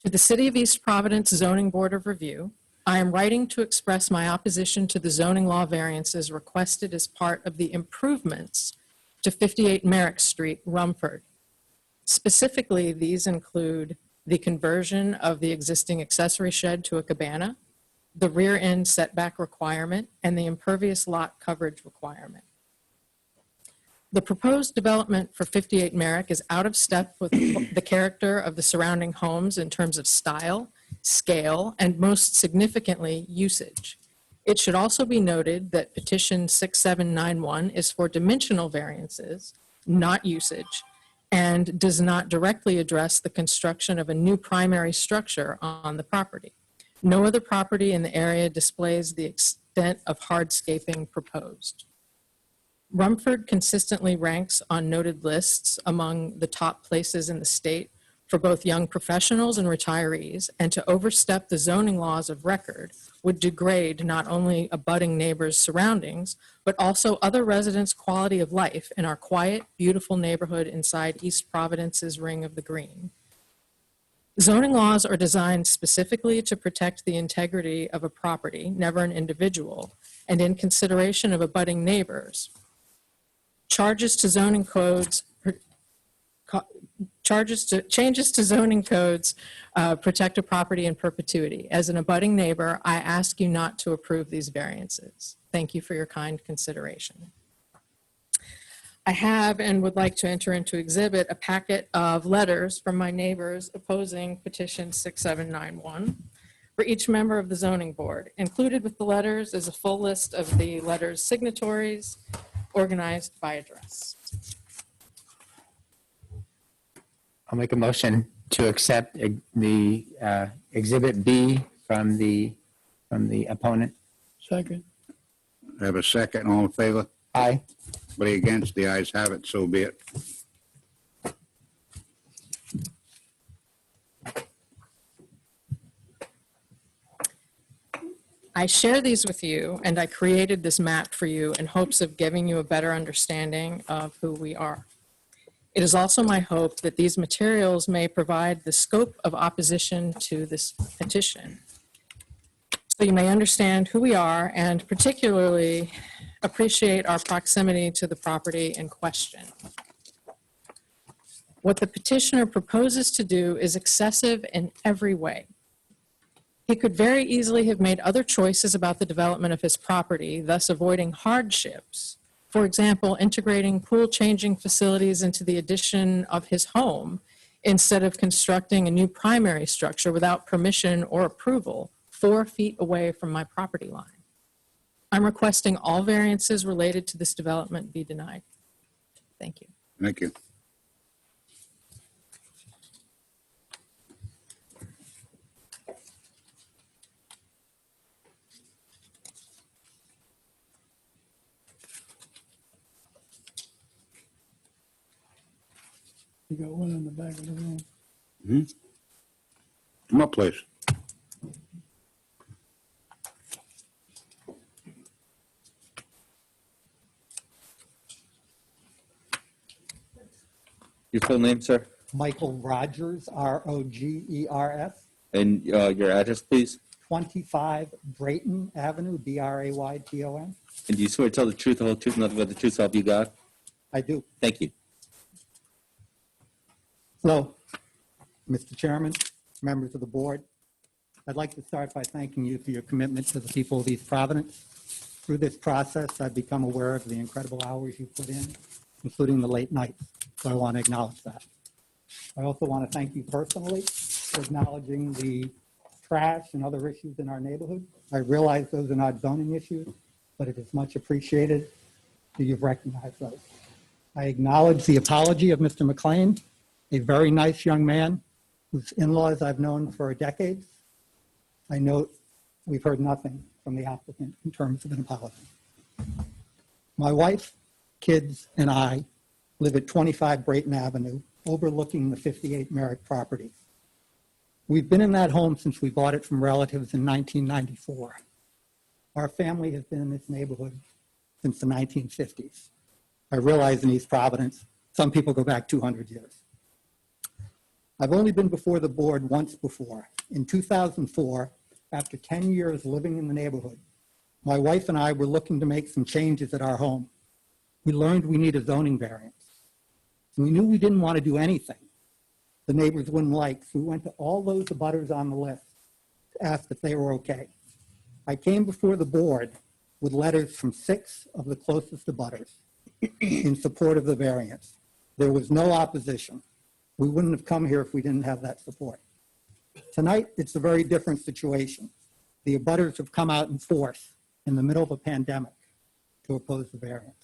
To the City of East Providence Zoning Board of Review, I am writing to express my opposition to the zoning law variances requested as part of the improvements to 58 Merrick Street, Rumford. Specifically, these include the conversion of the existing accessory shed to a cabana, the rear end setback requirement, and the impervious lot coverage requirement. The proposed development for 58 Merrick is out of step with the character of the surrounding homes in terms of style, scale, and most significantly, usage. It should also be noted that petition 6791 is for dimensional variances, not usage, and does not directly address the construction of a new primary structure on the property. No other property in the area displays the extent of hardscaping proposed. Rumford consistently ranks on noted lists among the top places in the state for both young professionals and retirees, and to overstep the zoning laws of record would degrade not only abutting neighbors' surroundings, but also other residents' quality of life in our quiet, beautiful neighborhood inside East Providence's Ring of the Green. Zoning laws are designed specifically to protect the integrity of a property, never an individual, and in consideration of abutting neighbors. Changes to zoning codes protect a property in perpetuity. As an abutting neighbor, I ask you not to approve these variances. Thank you for your kind consideration. I have and would like to enter into exhibit a packet of letters from my neighbors opposing petition 6791 for each member of the zoning board. Included with the letters is a full list of the letters' signatories, organized by address. I'll make a motion to accept the Exhibit B from the opponent. Second. I have a second. All in favor? Aye. Anybody against? The ayes have it. So be it. I share these with you, and I created this map for you in hopes of giving you a better understanding of who we are. It is also my hope that these materials may provide the scope of opposition to this petition, so you may understand who we are and particularly appreciate our proximity to the property in question. What the petitioner proposes to do is excessive in every way. He could very easily have made other choices about the development of his property, thus avoiding hardships. For example, integrating pool changing facilities into the addition of his home instead of constructing a new primary structure without permission or approval 4 feet away from my property line. I'm requesting all variances related to this development be denied. Thank you. Thank you. You got one in the back of the room. Hmm? Come up, please. Your full name, sir, Michael Rogers, Rogers, and your address, please. 25 Brayton Avenue, Brayton. And do you swear to tell the truth, the whole truth, nothing but the truth, so help you God? I do. Thank you. Hello, Mr. Chairman, members of the board. I'd like to start by thanking you for your commitment to the people of East Providence. Through this process, I've become aware of the incredible hours you put in, including the late nights, so I want to acknowledge that. I also want to thank you personally for acknowledging the trash and other issues in our neighborhood. I realize those are not zoning issues, but it is much appreciated that you've recognized those. I acknowledge the apology of Mr. McLean, a very nice young man whose in-laws I've known for decades. I note we've heard nothing from the applicant in terms of an apology. My wife, kids, and I live at 25 Brayton Avenue, overlooking the 58 Merrick property. We've been in that home since we bought it from relatives in 1994. Our family has been in this neighborhood since the 1950s. I realize in East Providence, some people go back 200 years. I've only been before the board once before. In 2004, after 10 years living in the neighborhood, my wife and I were looking to make some changes at our home. We learned we need a zoning variance. We knew we didn't want to do anything the neighbors wouldn't like, so we went to all those abutters on the list to ask if they were okay. I came before the board with letters from 6 of the closest abutters in support of the variance. There was no opposition. We wouldn't have come here if we didn't have that support. Tonight, it's a very different situation. The abutters have come out in force in the middle of a pandemic to oppose the variance.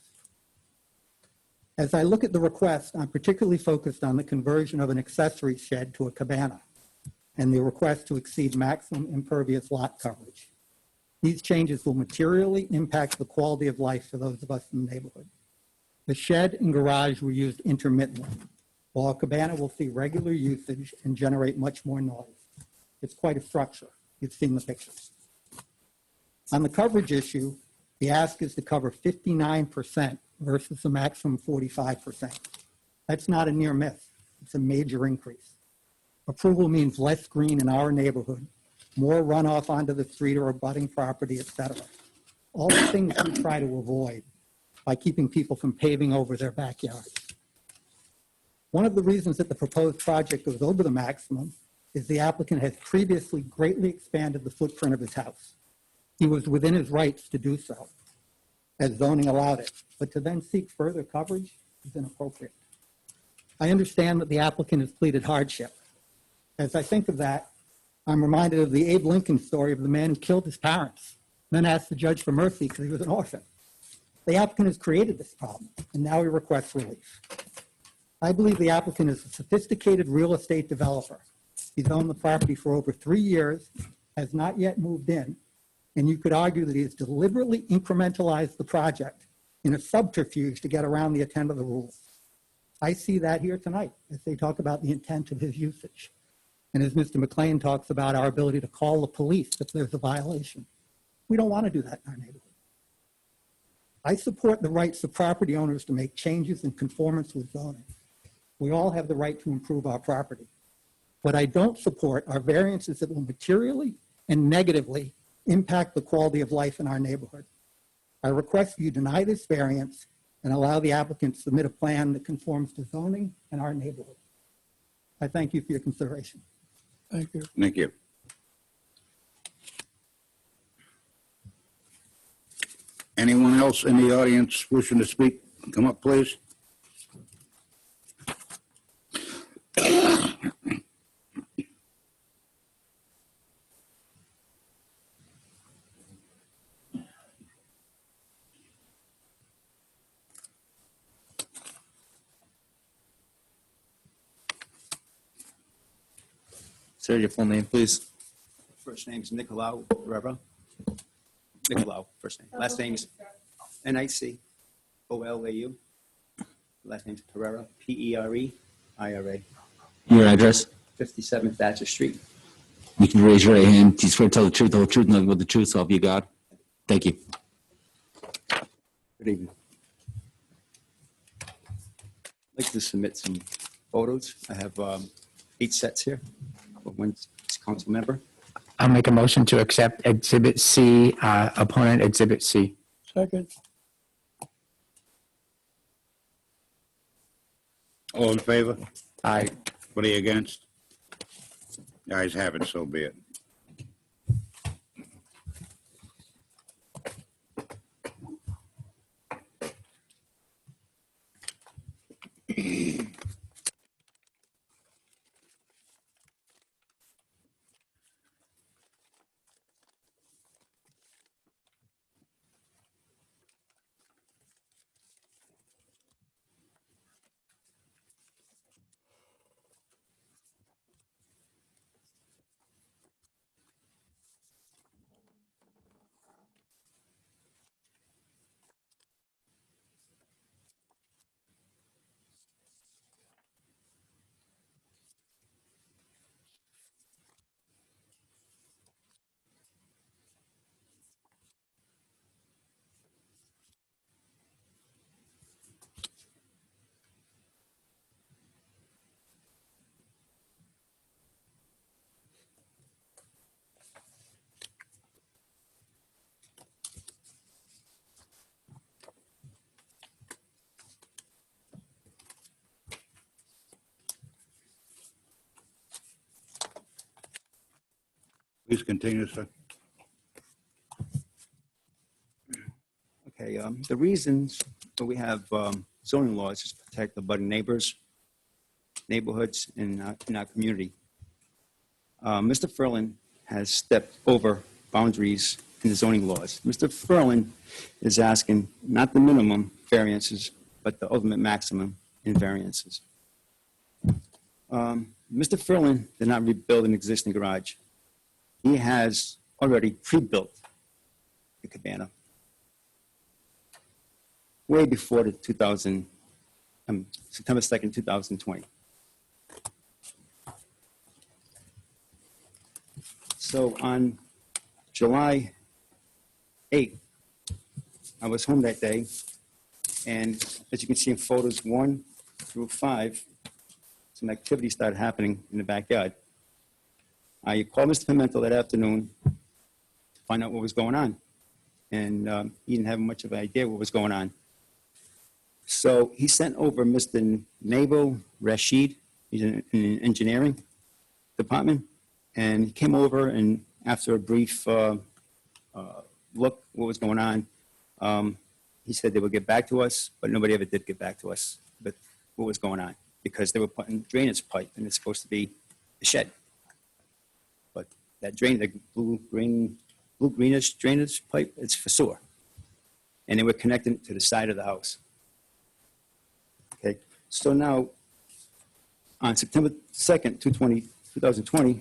As I look at the request, I'm particularly focused on the conversion of an accessory shed to a cabana and the request to exceed maximum impervious lot coverage. These changes will materially impact the quality of life for those of us in the neighborhood. The shed and garage were used intermittently, while a cabana will see regular usage and generate much more noise. It's quite a structure. You've seen the pictures. On the coverage issue, the ask is to cover 59% versus the maximum 45%. That's not a near miss. It's a major increase. Approval means less green in our neighborhood, more runoff onto the street or abutting property, etc. All the things we try to avoid by keeping people from paving over their backyards. One of the reasons that the proposed project goes over the maximum is the applicant has previously greatly expanded the footprint of his house. He was within his rights to do so, as zoning allowed it, but to then seek further coverage is inappropriate. I understand that the applicant has pleaded hardship. As I think of that, I'm reminded of the Abe Lincoln story of the man who killed his parents, then asked the judge for mercy because he was an orphan. The applicant has created this problem, and now he requests relief. I believe the applicant is a sophisticated real estate developer. He's owned the property for over 3 years, has not yet moved in, and you could argue that he has deliberately incrementalized the project in a subterfuge to get around the intent of the rules. I see that here tonight as they talk about the intent of his usage. And as Mr. McLean talks about our ability to call the police if there's a violation. We don't want to do that in our neighborhood. I support the rights of property owners to make changes in conformance with zoning. We all have the right to improve our property. What I don't support are variances that will materially and negatively impact the quality of life in our neighborhood. I request you deny this variance and allow the applicant to submit a plan that conforms to zoning and our neighborhood. I thank you for your consideration. Thank you. Thank you. Anyone else in the audience wishing to speak? Come up, please. Sir, your full name, please. First name's Nicolau Pereira. Nicolau, first name. Last name's Nicoulau. Last name's Pereira, Pereira. Your address? 57 Thatcher Street. You can raise your right hand. Do you swear to tell the truth, the whole truth, and nothing but the truth, so help you God? Thank you. Good evening. I'd like to submit some photos. I have 8 sets here. One council member. I'll make a motion to accept Exhibit C, opponent Exhibit C. Second. All in favor? Aye. What are you against? The ayes have it, so be it. Please continue, sir. Okay, the reasons that we have zoning laws is to protect the budding neighbors, neighborhoods in our community. Mr. Ferlin has stepped over boundaries in the zoning laws. Mr. Ferlin is asking not the minimum variances, but the ultimate maximum in variances. Mr. Ferlin did not rebuild an existing garage. He has already pre-built the cabana way before the September 2nd, 2020. So on July 8th, I was home that day, and as you can see in photos 1 through 5, some activity started happening in the backyard. I called Mr. Pimentel that afternoon to find out what was going on, and he didn't have much of an idea what was going on. So he sent over Mr. Nabil Rashid, he's in engineering department, and he came over, and after a brief look what was going on, he said they would get back to us, but nobody ever did get back to us with what was going on, because they were putting drainage pipe, and it's supposed to be a shed. But that drain, the blue-greenish drainage pipe, it's for sewer. And they were connecting it to the side of the house. Okay, so now, on September 2nd, 2020,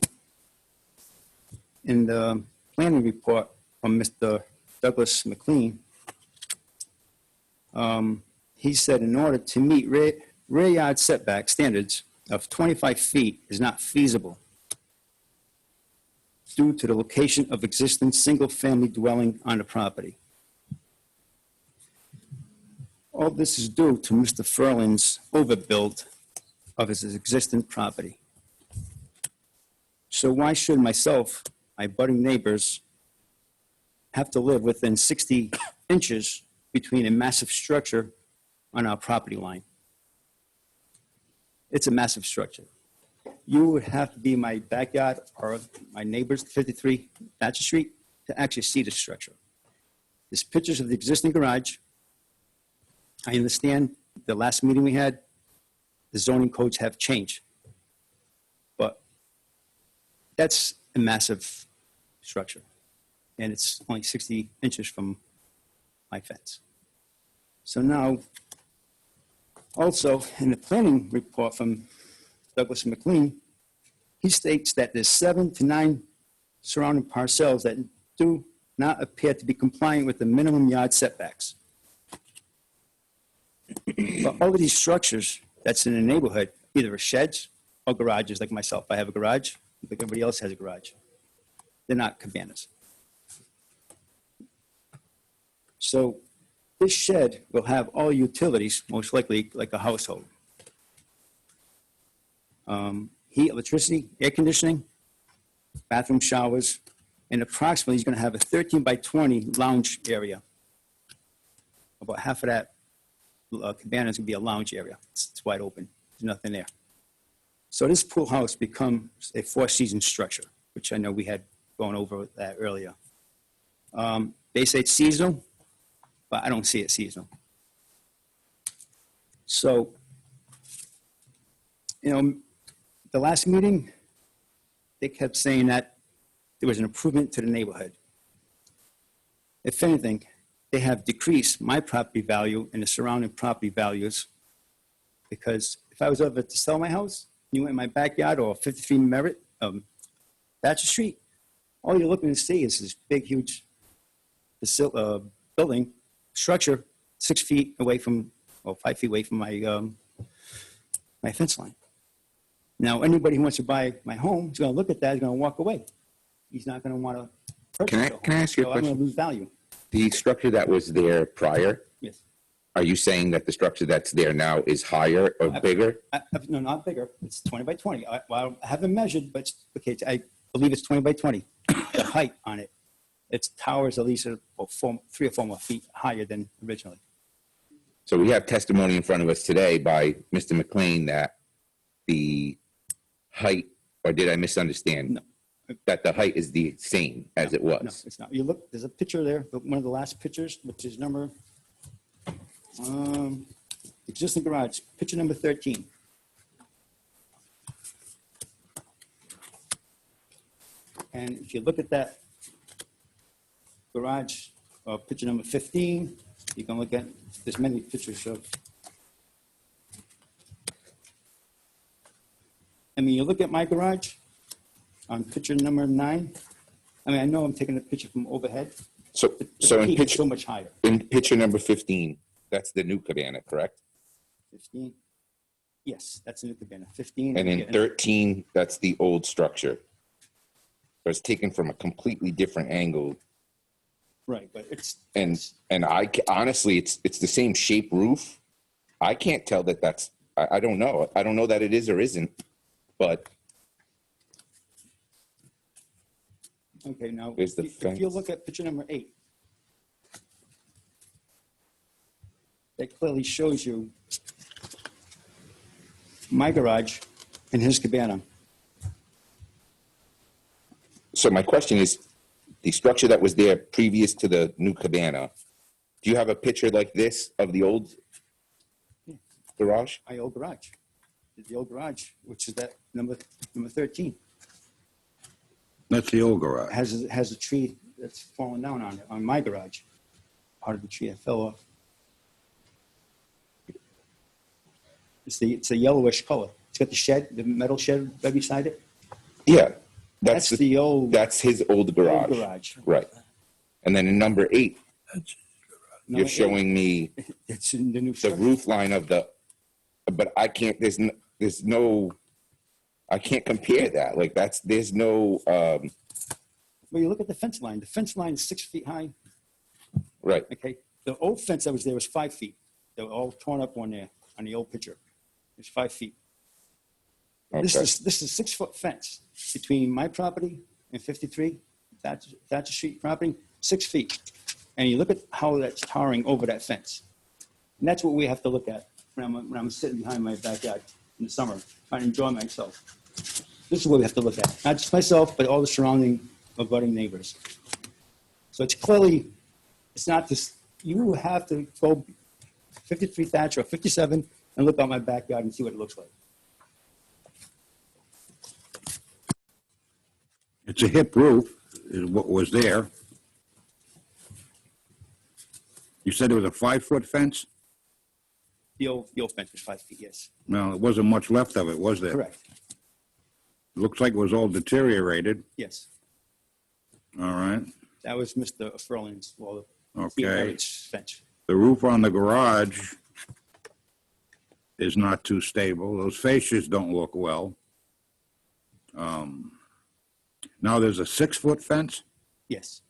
in the planning report from Mr. Douglas McLean, he said in order to meet rear yard setback standards of 25 feet is not feasible due to the location of existing single-family dwelling on the property. All this is due to Mr. Ferlin's overbuild of his existing property. So why should myself, my budding neighbors, have to live within 60 inches between a massive structure on our property line? It's a massive structure. You would have to be in my backyard or my neighbor's 53 Thatcher Street to actually see the structure. There's pictures of the existing garage. I understand the last meeting we had, the zoning codes have changed. But that's a massive structure. And it's only 60 inches from my fence. So now, also in the planning report from Douglas McLean, he states that there's 7 to 9 surrounding parcels that do not appear to be compliant with the minimum yard setbacks. But all of these structures that's in the neighborhood, either are sheds or garages, like myself. I have a garage, like everybody else has a garage. They're not cabanas. So this shed will have all utilities, most likely like a household. Heat, electricity, air conditioning, bathroom showers, and approximately he's going to have a 13 by 20 lounge area. About half of that cabana is going to be a lounge area. It's wide open. There's nothing there. So this pool house becomes a 4-season structure, which I know we had gone over that earlier. They say it's seasonal, but I don't see it seasonal. So, the last meeting, they kept saying that there was an improvement to the neighborhood. If anything, they have decreased my property value and the surrounding property values, because if I was ever to sell my house, you went in my backyard or 53 Merritt, Thatcher Street, all you're looking to see is this big, huge building structure 6 feet away from, or 5 feet away from my my fence line. Now, anybody who wants to buy my home is going to look at that, is going to walk away. He's not going to want to purchase it. Can I ask you a So I'm question? going to lose value. The structure that was there prior, Yes. are you saying that the structure that's there now is higher or bigger? No, not bigger. It's 20 by 20. Well, I haven't measured, but okay, I believe it's 20 by 20. The height on it, its towers at least 3 or 4 more feet higher than originally. So we have testimony in front of us today by Mr. McLean that the height, or did I misunderstand? No. that the height is the same as it No, was. it's not. You look, there's a picture there, one of the last pictures, which is number, existing garage, picture number 13. And if you look at that garage, picture number 15, you can look at, there's many pictures of. I mean, you look at my garage on picture number 9. I mean, I know I'm taking a picture from overhead. So, but so the in peak is picture, so much higher. in picture number 15, that's the new cabana, correct? 15. Yes, that's a new cabana. 15. And in yeah, 13, that's the old structure. But it's taken from a completely different angle. Right, but it's. And honestly, it's the same shape roof. I can't tell that that's, I don't know. I don't know that it is or isn't, but Okay, now, There's the if you fence. look at picture number 8, that clearly shows you my garage and his cabana. so my question is, the structure that was there previous to the new cabana, do you have a picture like this of the old garage? My old garage, the old garage, which is that number 13, That's the old garage. has a tree that's fallen down on it, on my garage. Part of the tree that fell off. It's a yellowish color. It's got the shed, the metal shed right beside it. Yeah, That's the old. that's his old garage. Old garage. Right. And then in number 8, you're Number 8, showing me It's in the new the structure. roof line of the, but I can't, there's no, I can't compare that. Like there's no, Well, you look at the fence line. The fence line is 6 feet high. right. Okay. The old fence that was there was 5 feet. They were all torn up on there on the old picture. It's 5 feet. This Okay. is 6-foot fence between my property and 53 Thatcher Street property, 6 feet. And you look at how that's towering over that fence. And that's what we have to look at when I'm sitting behind my backyard in the summer, trying to enjoy myself. This is what we have to look at. Not just myself, but all the surrounding abutting neighbors. So it's clearly, it's not this, you have to go 53 Thatcher or 57 and look out my backyard and see what it looks like. It's a hip roof, is what was there. You said it was a 5-foot fence? The old fence was 5 feet, yes. No, there wasn't much left of it, was there? Correct, Looks like it was all deteriorated. yes. All right. That was Mr. Furling's, well, Okay. fence. The roof on the garage is not too stable. Those fascias don't look well. Now there's a 6-foot fence? Yes,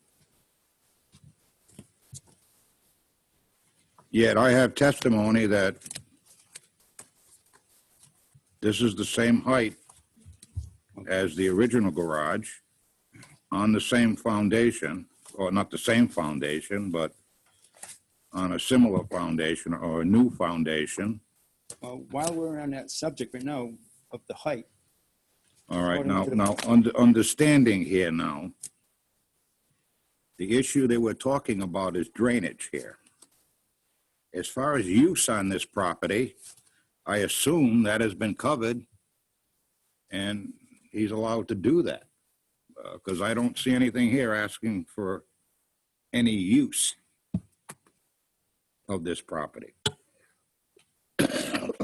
Yet I have testimony that this is the same height as the original garage on the same foundation, or not the same foundation, but on a similar foundation or a new foundation. well, while we're on that subject right now of the height, All right, According now, to the- understanding here now, the issue that we're talking about is drainage here. As far as use on this property, I assume that has been covered and he's allowed to do that. Because I don't see anything here asking for any use of this property.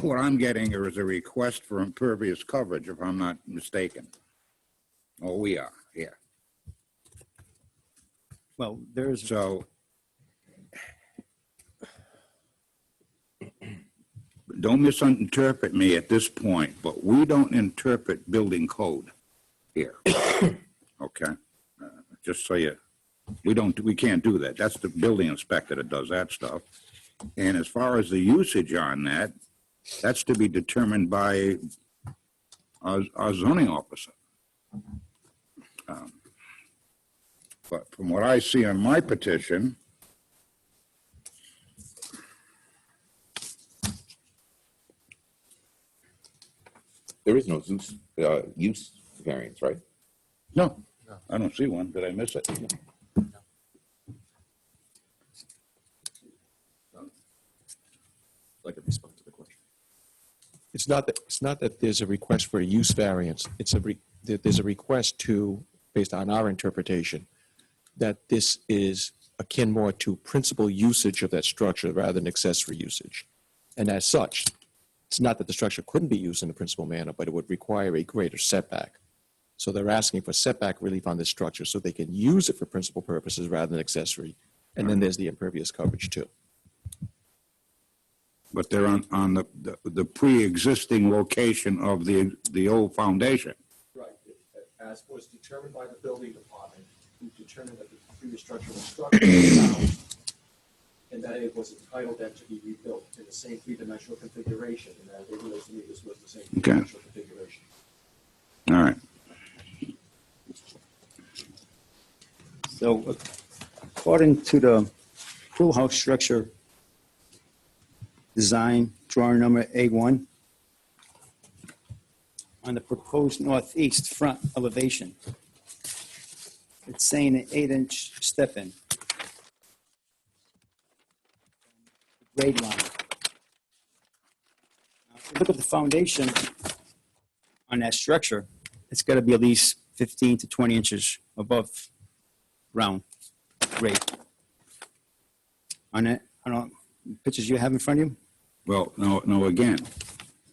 What I'm getting is a request for impervious coverage, if I'm not mistaken. Oh, we are, here. well, there's, So don't misinterpret me at this point, but we don't interpret building code here. Okay? Just so you, we can't do that. That's the building inspector that does that stuff. And as far as the usage on that, that's to be determined by our zoning officer. But from what I see on my petition, There is no use variance, right? no, I don't see one. Did I miss it? Like a response to the question. It's not that there's a request for a use variance. There's a request to, based on our interpretation, that this is akin more to principal usage of that structure rather than accessory usage. And as such, it's not that the structure couldn't be used in a principal manner, but it would require a greater setback. So they're asking for setback relief on this structure so they can use it for principal purposes rather than accessory. And then there's the impervious coverage too. But they're on the pre-existing location of the old foundation. Right. As was determined by the building department, who determined that the previous structure was structurally sound and that it was entitled then to be rebuilt in the same three-dimensional configuration, and that they realized to me this was the same three-dimensional configuration. All right. So according to the pool house structure design, drawing number A1, on the proposed northeast front elevation, it's saying an 8-inch step-in. Grade line. Now, if you look at the foundation on that structure, it's got to be at least 15 to 20 inches above ground grade. On it, I don't know, pictures you have in front of you? Well, no, again,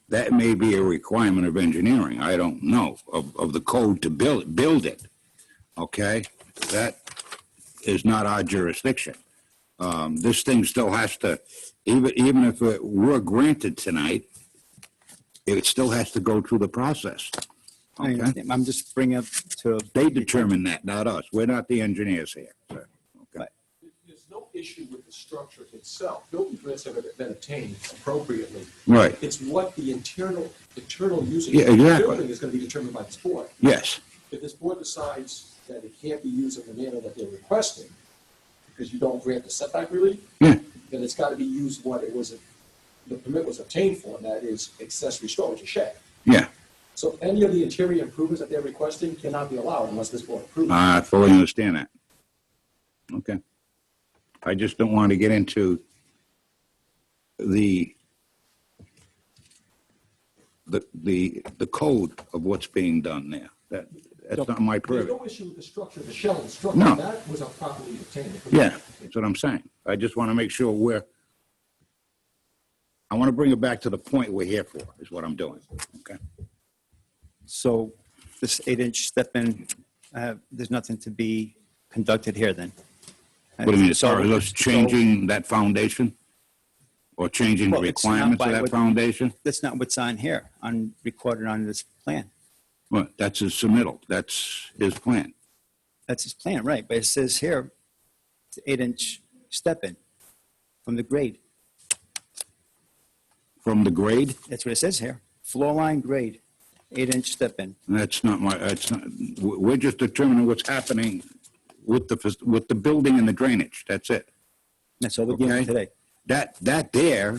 that may be a requirement of engineering. I don't know, of the code to build it. Okay? That is not our jurisdiction. This thing still has to, even if it were granted tonight, it still has to go through the process. Okay? I'm just bringing up to... They determine that, not us. We're not the engineers here, sir. Okay. There's no issue with the structure itself. Building permits have been obtained appropriately. Right. It's what the internal usage Yeah, of the exactly. building is going to be determined by this board. Yes. If this board decides that it can't be used in the manner that they're requesting, because you don't grant the setback relief, Yeah. then it's got to be used what it was, the permit was obtained for, and that is accessory storage, a shed. Yeah. So any of the interior improvements that they're requesting cannot be allowed unless this board approves. I fully understand that. Okay. I just don't want to get into the code of what's being done there. That's not my There's purview. no issue with the structure, the shell of the structure. No. That was improperly obtained. Yeah, that's what I'm saying. I just want to make sure I want to bring it back to the point we're here for, is what I'm doing. Okay. So this 8-inch step-in, there's nothing to be conducted here then? What do you mean, as So- far as us changing that foundation? Or changing the Well, it's not requirements by of that what- foundation? That's not what's on here, recorded on this plan. Well, that's his submittal. That's his plan. That's his plan, right, but it says here, it's 8-inch step-in from the grade. From the grade? That's what it says here. Floor line grade, 8-inch step-in. That's not we're just determining what's happening with the building and the drainage. That's it. That's all we're dealing with today. That there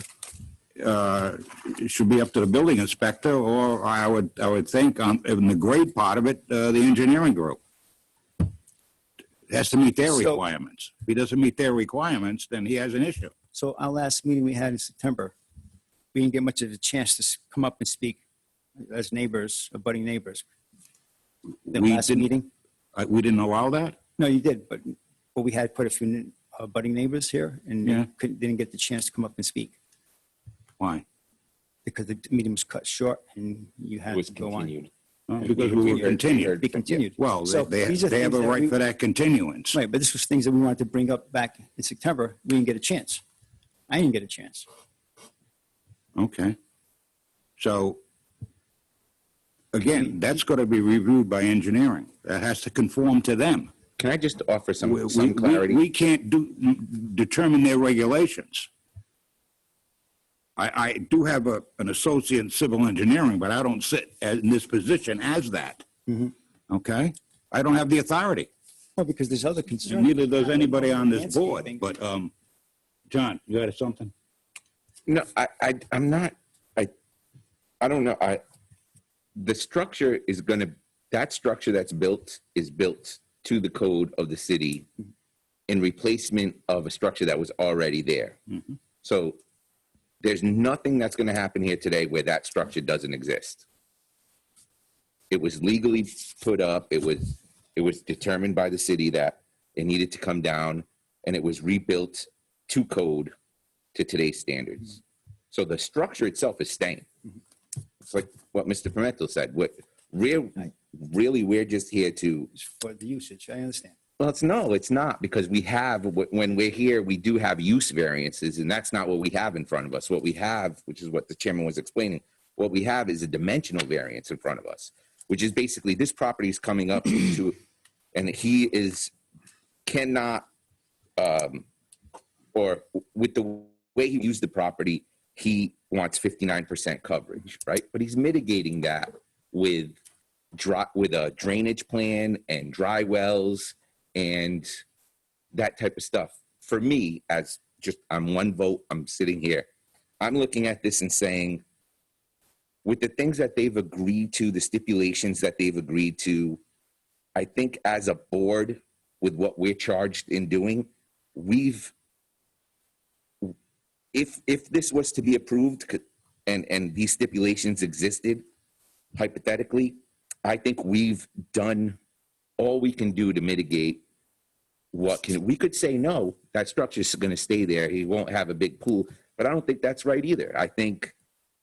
should be up to the building inspector, or I would think in the grade part of it, the engineering group. It has to meet their So- requirements. If he doesn't meet their requirements, then he has an issue. So our last meeting we had in September, we didn't get much of a chance to come up and speak as neighbors, abutting neighbors. The We last didn't- meeting? We didn't allow that? No, you did, but we had quite a few abutting neighbors here and Yeah. they didn't get the chance to come up and speak Why? because the meeting was cut short and you It had was to go continued. Well, because we were continued. Be continued. Well, So they these are have things a that right we- for that continuance. Right, but this was things that we wanted to bring up back in September. We didn't get a chance. I didn't get a chance. Okay. So, again, that's got to be reviewed by engineering. That has to conform to them. Can I just offer some We- clarity? We can't determine their regulations. I do have an associate in civil engineering, but I don't sit in this position as that. Mhm. Okay? I don't have the authority. Well, because there's other And concerns. neither does anybody on this board. Landscaping. But, John, you had something? No, I'm not, I don't know. The structure is going to that structure that's built is built to the code of the city in replacement of a structure that was already there. So there's nothing that's going to happen here today where that structure doesn't exist. It was legally put up. It was determined by the city that it needed to come down, and it was rebuilt to code to today's standards. So the structure itself is staying. It's like what Mr. Pimentel said. We're just here to. For the usage, I understand. Well, it's not, because we have, when we're here, we do have use variances, and that's not what we have in front of us. What we have, which is what the chairman was explaining, what we have is a dimensional variance in front of us, which is basically this property is coming up to, and cannot, or with the way he used the property, he wants 59% coverage, right? But he's mitigating that with a drainage plan and dry wells and that type of stuff. For me, I'm one vote, I'm sitting here, I'm looking at this and saying, with the things that they've agreed to, the stipulations that they've agreed to, I think as a board, with what we're charged in doing, if this was to be approved and these stipulations existed, hypothetically, I think we've done all we can do to mitigate we could say, no, that structure is going to stay there. He won't have a big pool, but I don't think that's right either. I think,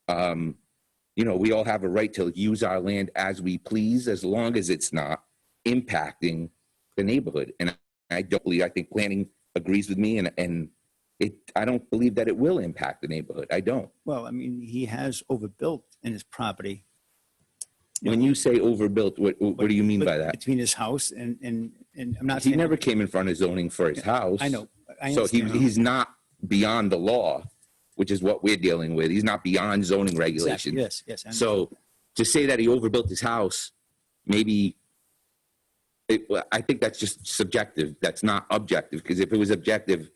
we all have a right to use our land as we please, as long as it's not impacting the neighborhood. And I think planning agrees with me, and I don't believe that it will impact the neighborhood. I don't. Well, I mean, he has overbuilt in his property. When you say overbuilt, what do you mean by that? Between his house and I'm not He saying. never came in front of zoning for his house. I know. So he's not beyond the law, which is what we're dealing with. He's not beyond zoning regulations. Exactly. Yes. So to say that he overbuilt his house, maybe, I think that's just subjective. That's not objective, because if it was objective,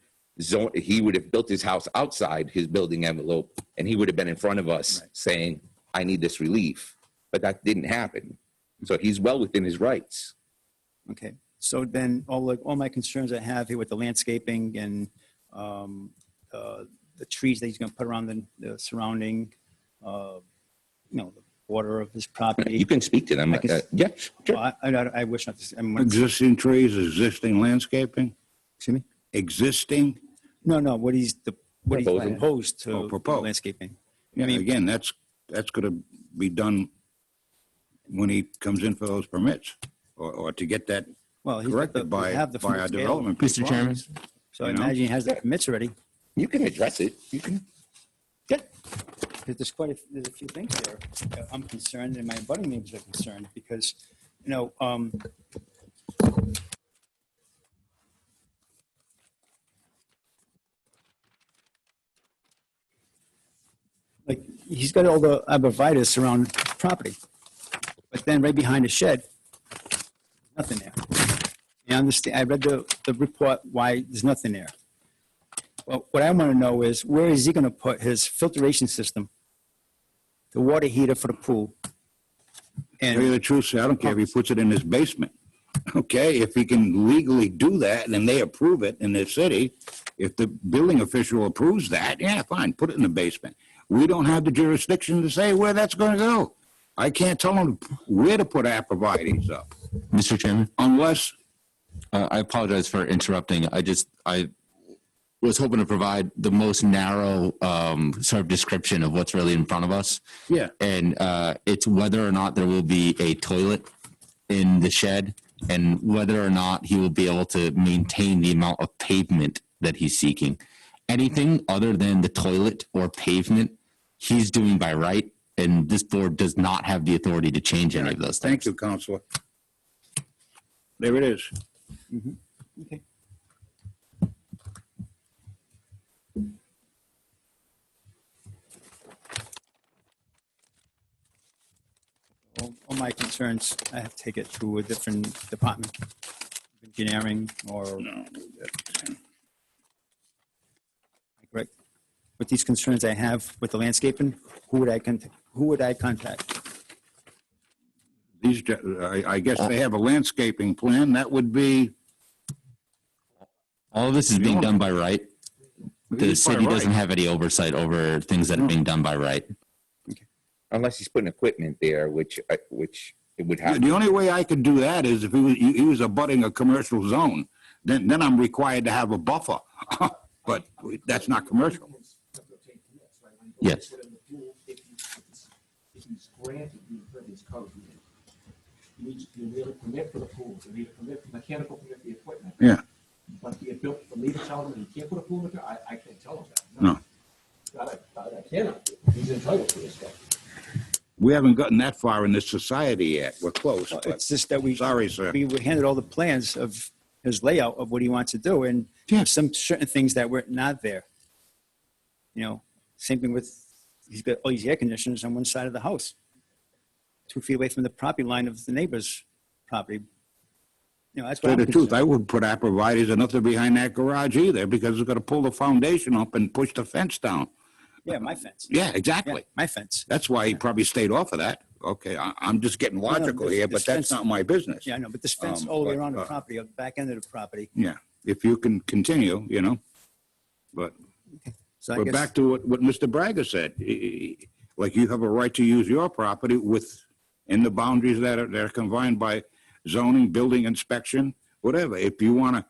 he would have built his house outside his building envelope, and he would have been in front of us saying, I need this relief. But that didn't happen. So he's well within his rights. Okay. So then all my concerns I have here with the landscaping and the trees that he's going to put around the surrounding, the border of his property. You can speak to them. Yeah, sure. Well, I wish not to. Existing trees, existing landscaping? Excuse me? Existing? No. What he's proposed to proposed. landscaping. Yeah, again, that's going to be done when he comes in for those permits, or to get that corrected by our development. Mr. Chairman. So I imagine he has the permits already. You can address it. You can. There's there's a few things there. I'm concerned, and my abutting neighbors are concerned, because, like, he's got all the arborvitae around the property, but then right behind the shed, nothing there. I understand. I read the report why there's nothing there. Well, what I want to know is, where is he going to put his filtration system, the water heater for the pool? And tell you the truth, I don't care if he puts it in his basement. Okay, if he can legally do that and they approve it in the city, if the building official approves that, yeah, fine, put it in the basement. We don't have the jurisdiction to say where that's going to go. I can't tell him where to put arborvitae up. Mr. Chairman? Unless... I apologize for interrupting. I was hoping to provide the most narrow sort of description of what's really in front of us. Yeah. And it's whether or not there will be a toilet in the shed, and whether or not he will be able to maintain the amount of pavement that he's seeking. Anything other than the toilet or pavement, he's doing by right, and this board does not have the authority to change any of those things. Thank you, Counselor. There it is. Mm-hmm. Okay. All my concerns, I have to take it to a different department, engineering or. Correct. With these concerns I have with the landscaping, who would I contact? These, I guess they have a landscaping plan. That would be, All of this is being done by right. The city doesn't have any oversight over things that are being done by right. Unless he's putting equipment there, which it would have. The only way I could do that is if he was abutting a commercial zone, then I'm required to have a buffer. But that's not commercial. Yes. If he's granted the impervious coverage, you need a permit for the pool, you need a permit for mechanical permit for the equipment. Yeah. But the ability for me to tell him he can't put a pool in there, I can't tell him that. No. I cannot. He's entitled to this stuff. We haven't gotten that far in this society yet. We're close. but- It's just that Sorry, sir. we were handed all the plans of his layout of what he wants to do, and there's some certain things that were not there. You know, same thing with, he's got all these air conditioners on one side of the house, 2 feet away from the property line of the neighbor's property. You know, that's what Tell I'm the truth, concerned. I wouldn't put arborvitae's or nothing behind that garage either because it's gonna pull the foundation up and push the fence down. Yeah, my fence. Yeah, exactly. My fence. That's why he probably stayed off of that. Okay, I'm just getting logical this- here, this but that's fence- not my business. Yeah, I know, but this fence all the way but, around the property, on the back end of the property. Yeah, if you can continue, you know, but So I but guess, back to what Mr. Braga said. Like you have a right to use your property in the boundaries that are confined by zoning, building inspection, whatever. If you want to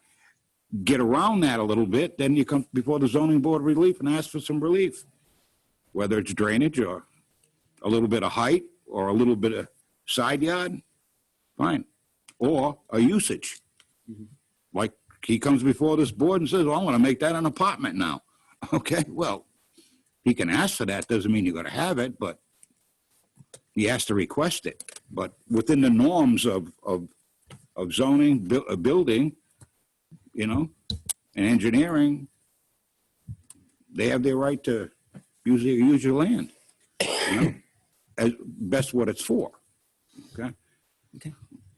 get around that a little bit, then you come before the zoning board of relief and ask for some relief. Whether it's drainage or a little bit of height or a little bit of side yard, fine. Or a usage. Like he comes before this board and says, well, I want to make that an apartment now. Okay, well, he can ask for that. Doesn't mean you're going to have it, but he has to request it. But within the norms of zoning, building, you know, and engineering, they have their right to use your land, you know, as best what it's for. Okay. Okay.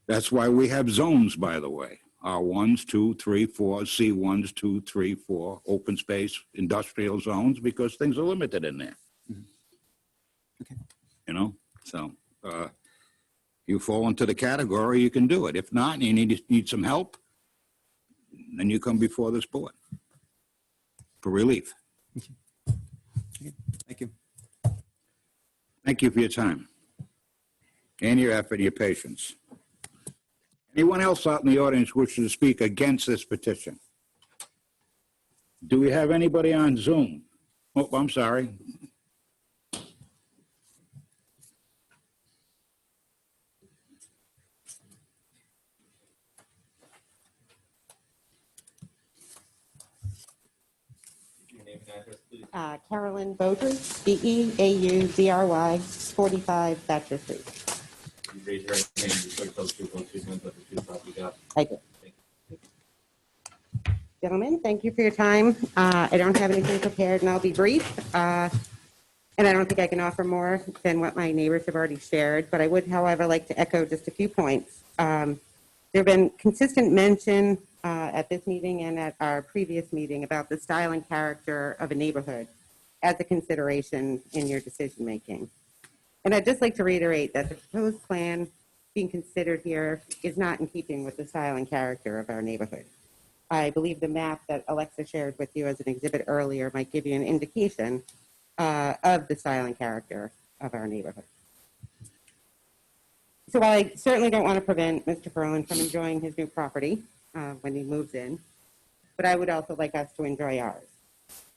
That's why we have zones, by the way. R1s, 2, 3, 4, C1s, 2, 3, 4, open space, industrial zones, because things are limited in there. Okay. You know, so you fall into the category, you can do it. If not, and you need some help, then you come before this board for relief. thank you. Thank you for your time and your effort and your patience. Anyone else out in the audience wishes to speak against this petition? Do we have anybody on Zoom? Oh, I'm sorry. Carolyn Beaudry, Beaudry, 45 Thatcher Street. You raise your hand, you sort of tell the truth, but the truth probably got. I do. Gentlemen, thank you for your time. I don't have anything prepared, and I'll be brief. And I don't think I can offer more than what my neighbors have already shared, but I would, however, like to echo just a few points. There have been consistent mention at this meeting and at our previous meeting about the style and character of a neighborhood as a consideration in your decision-making. And I'd just like to reiterate that the proposed plan being considered here is not in keeping with the style and character of our neighborhood. I believe the map that Alexa shared with you as an exhibit earlier might give you an indication of the style and character of our neighborhood. So while I certainly don't want to prevent Mr. Ferland from enjoying his new property when he moves in, but I would also like us to enjoy ours.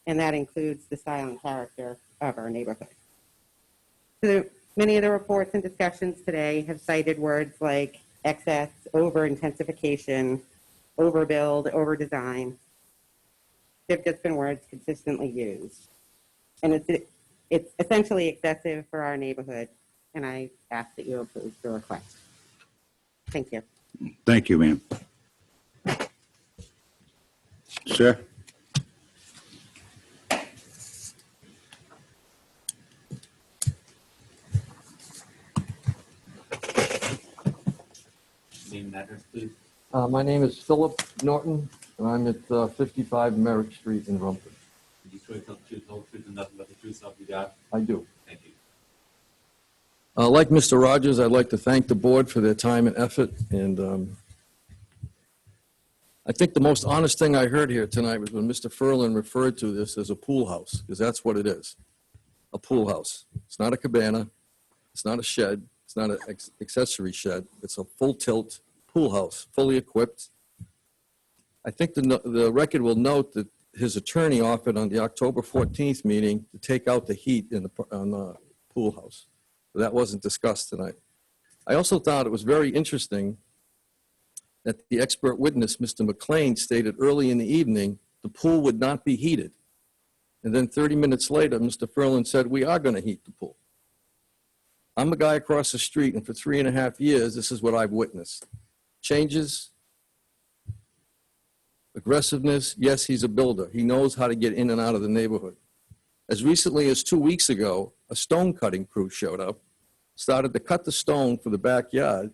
And that includes the style and character of our neighborhood. So many of the reports and discussions today have cited words like excess, over-intensification, overbuild, over-design. They've just been words consistently used. And it's essentially excessive for our neighborhood, and I ask that you approve the request. Thank you. Thank you, ma'am. Sir? Name and address, please. My name is Philip Norton, and I'm at 55 Merrick Street in Rumford. Did you swear to tell the truth, whole truth, and nothing but the truth, so help you God? I do. Thank you. Like Mr. Rogers, I'd like to thank the board for their time and effort. And I think the most honest thing I heard here tonight was when Mr. Furlan referred to this as a pool house, because that's what it is, a pool house. It's not a cabana. It's not a shed. It's not an accessory shed. It's a full tilt pool house, fully equipped. I think the record will note that his attorney offered on the October 14th meeting to take out the heat on the pool house. That wasn't discussed tonight. I also thought it was very interesting that the expert witness, Mr. McLean, stated early in the evening the pool would not be heated. And then 30 minutes later, Mr. Furlan said, we are going to heat the pool. I'm a guy across the street, and for 3.5 years, this is what I've witnessed. Changes, aggressiveness. Yes, he's a builder. He knows how to get in and out of the neighborhood. As recently as 2 weeks ago, a stone cutting crew showed up, started to cut the stone for the backyard,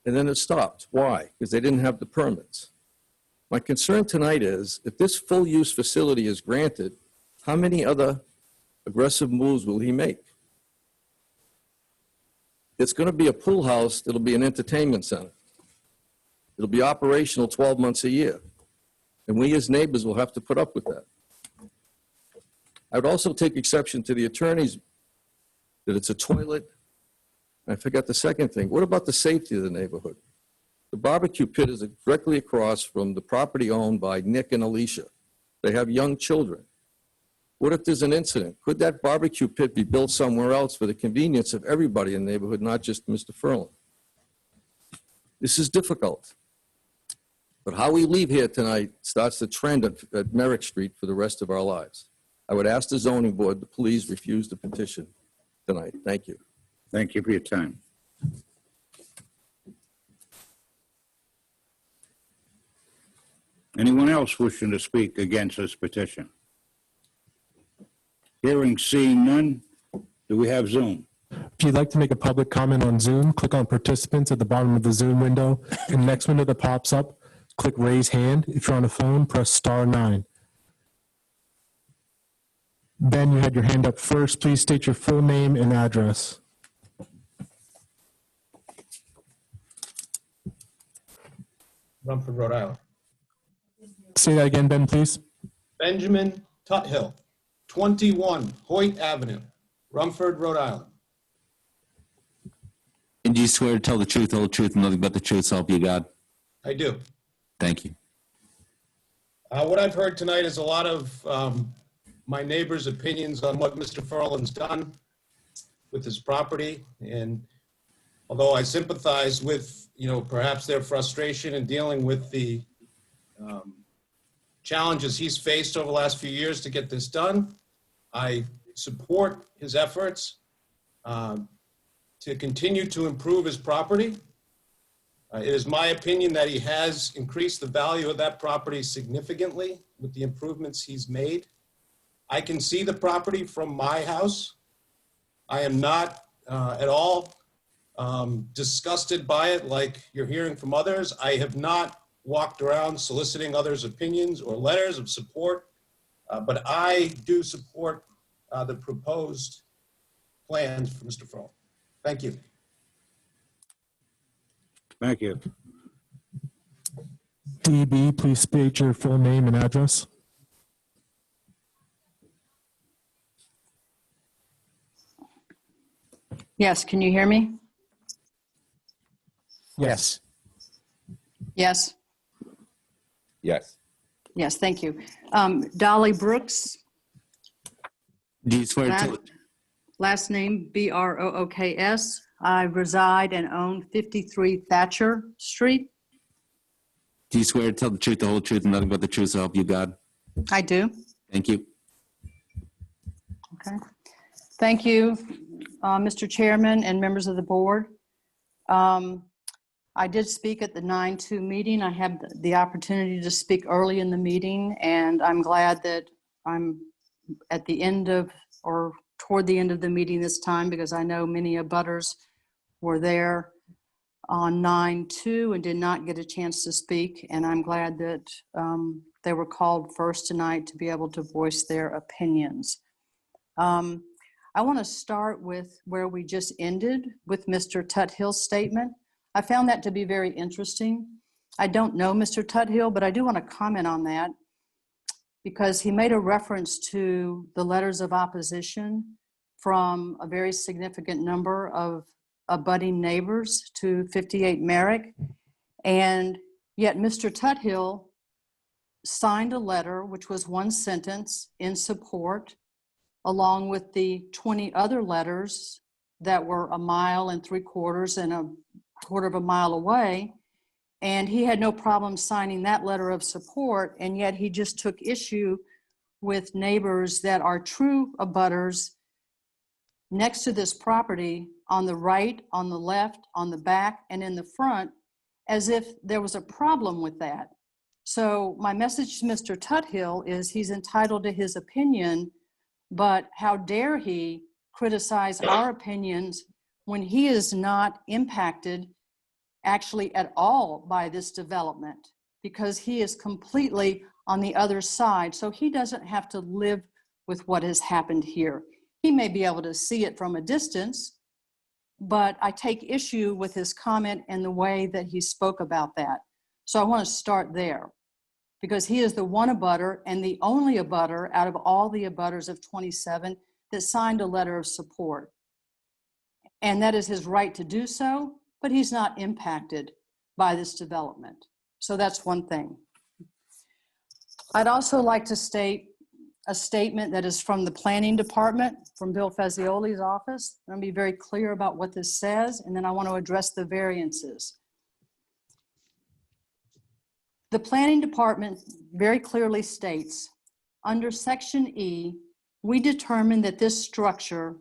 and then it stopped. Why? Because they didn't have the permits. My concern tonight is, if this full use facility is granted, how many other aggressive moves will he make? It's going to be a pool house that'll be an entertainment center. It'll be operational 12 months a year. And we as neighbors will have to put up with that. I would also take exception to the attorneys that it's a toilet. I forgot the second thing. What about the safety of the neighborhood? The barbecue pit is directly across from the property owned by Nick and Alicia. They have young children. What if there's an incident? Could that barbecue pit be built somewhere else for the convenience of everybody in the neighborhood, not just Mr. Furlan? This is difficult. But how we leave here tonight starts the trend at Merrick Street for the rest of our lives. I would ask the zoning board to please refuse the petition tonight. Thank you. Thank you for your time. Anyone else wishing to speak against this petition? Hearing, seeing none, do we have Zoom? If you'd like to make a public comment on Zoom, click on participants at the bottom of the Zoom window. In the next window that pops up, click raise hand. If you're on a phone, press *9. Ben, you had your hand up first. Please state your full name and address. Rumford, Rhode Island. Say that again, Ben, please. Benjamin Tuthill, 21 Hoyt Avenue, Rumford, Rhode Island. And do you swear to tell the truth, the whole truth, and nothing but the truth, so help you God? I do. Thank you. What I've heard tonight is a lot of my neighbors' opinions on what Mr. Furlan's done with his property. And although I sympathize with, perhaps their frustration in dealing with the challenges he's faced over the last few years to get this done, I support his efforts to continue to improve his property. It is my opinion that he has increased the value of that property significantly with the improvements he's made. I can see the property from my house. I am not at all disgusted by it like you're hearing from others. I have not walked around soliciting others' opinions or letters of support, but I do support the proposed plans for Mr. Furlan. Thank you. Thank you. DB, please state your full name and address. Yes, can you hear me? Yes. Yes. Yes. Yes, thank you. Dolly Brooks. Do you swear to tell? Last name Brooks. I reside and own 53 Thatcher Street. Do you swear to tell the truth, the whole truth, and nothing but the truth, so help you God? I do. Thank you. Okay. Thank you, Mr. Chairman and members of the board. I did speak at the 9/2 meeting. I had the opportunity to speak early in the meeting, and I'm glad that I'm at the end of, or toward the end of the meeting this time, because I know many abutters were there on 9/2 and did not get a chance to speak. And I'm glad that they were called first tonight to be able to voice their opinions. I want to start with where we just ended with Mr. Tuthill's statement. I found that to be very interesting. I don't know Mr. Tuthill, but I do want to comment on that because he made a reference to the letters of opposition from a very significant number of abutting neighbors to 58 Merrick. And yet Mr. Tuthill signed a letter, which was one sentence in support, along with the 20 other letters that were 1.75 miles and 1/4 of a mile away. And he had no problem signing that letter of support. And yet he just took issue with neighbors that are true abutters next to this property on the right, on the left, on the back, and in the front, as if there was a problem with that. So my message to Mr. Tuthill is he's entitled to his opinion, but how dare he criticize our opinions when he is not impacted actually at all by this development, because he is completely on the other side. So he doesn't have to live with what has happened here. He may be able to see it from a distance, but I take issue with his comment and the way that he spoke about that. So I want to start there, because he is the one abutter and the only abutter out of all the abutters of 27 that signed a letter of support. And that is his right to do so, but he's not impacted by this development. So that's one thing. I'd also like to state a statement that is from the planning department, from Bill Fazioli's office. I'm going to be very clear about what this says, and then I want to address the variances. The planning department very clearly states, under section E, we determine that this structure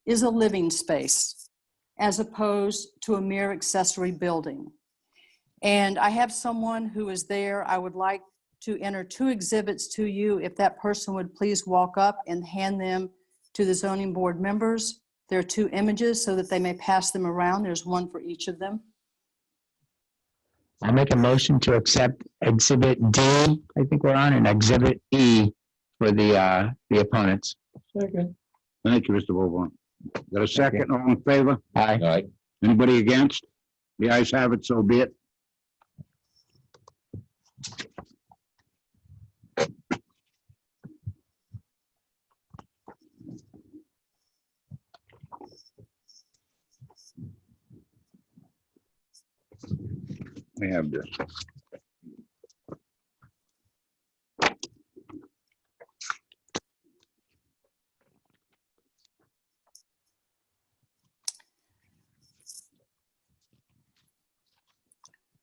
is a living space as opposed to a mere accessory building. And I have someone who is there. I would like to enter 2 exhibits to you. If that person would please walk up and hand them to the zoning board members. There are 2 images so that they may pass them around. There's one for each of them. I'll make a motion to accept Exhibit D, I think we're on, and Exhibit E for the opponents. Second. Thank you, Mr. Bovon. Got a second? All in favor? Aye. All right. Anybody against? The ayes have it, so be it. We have this.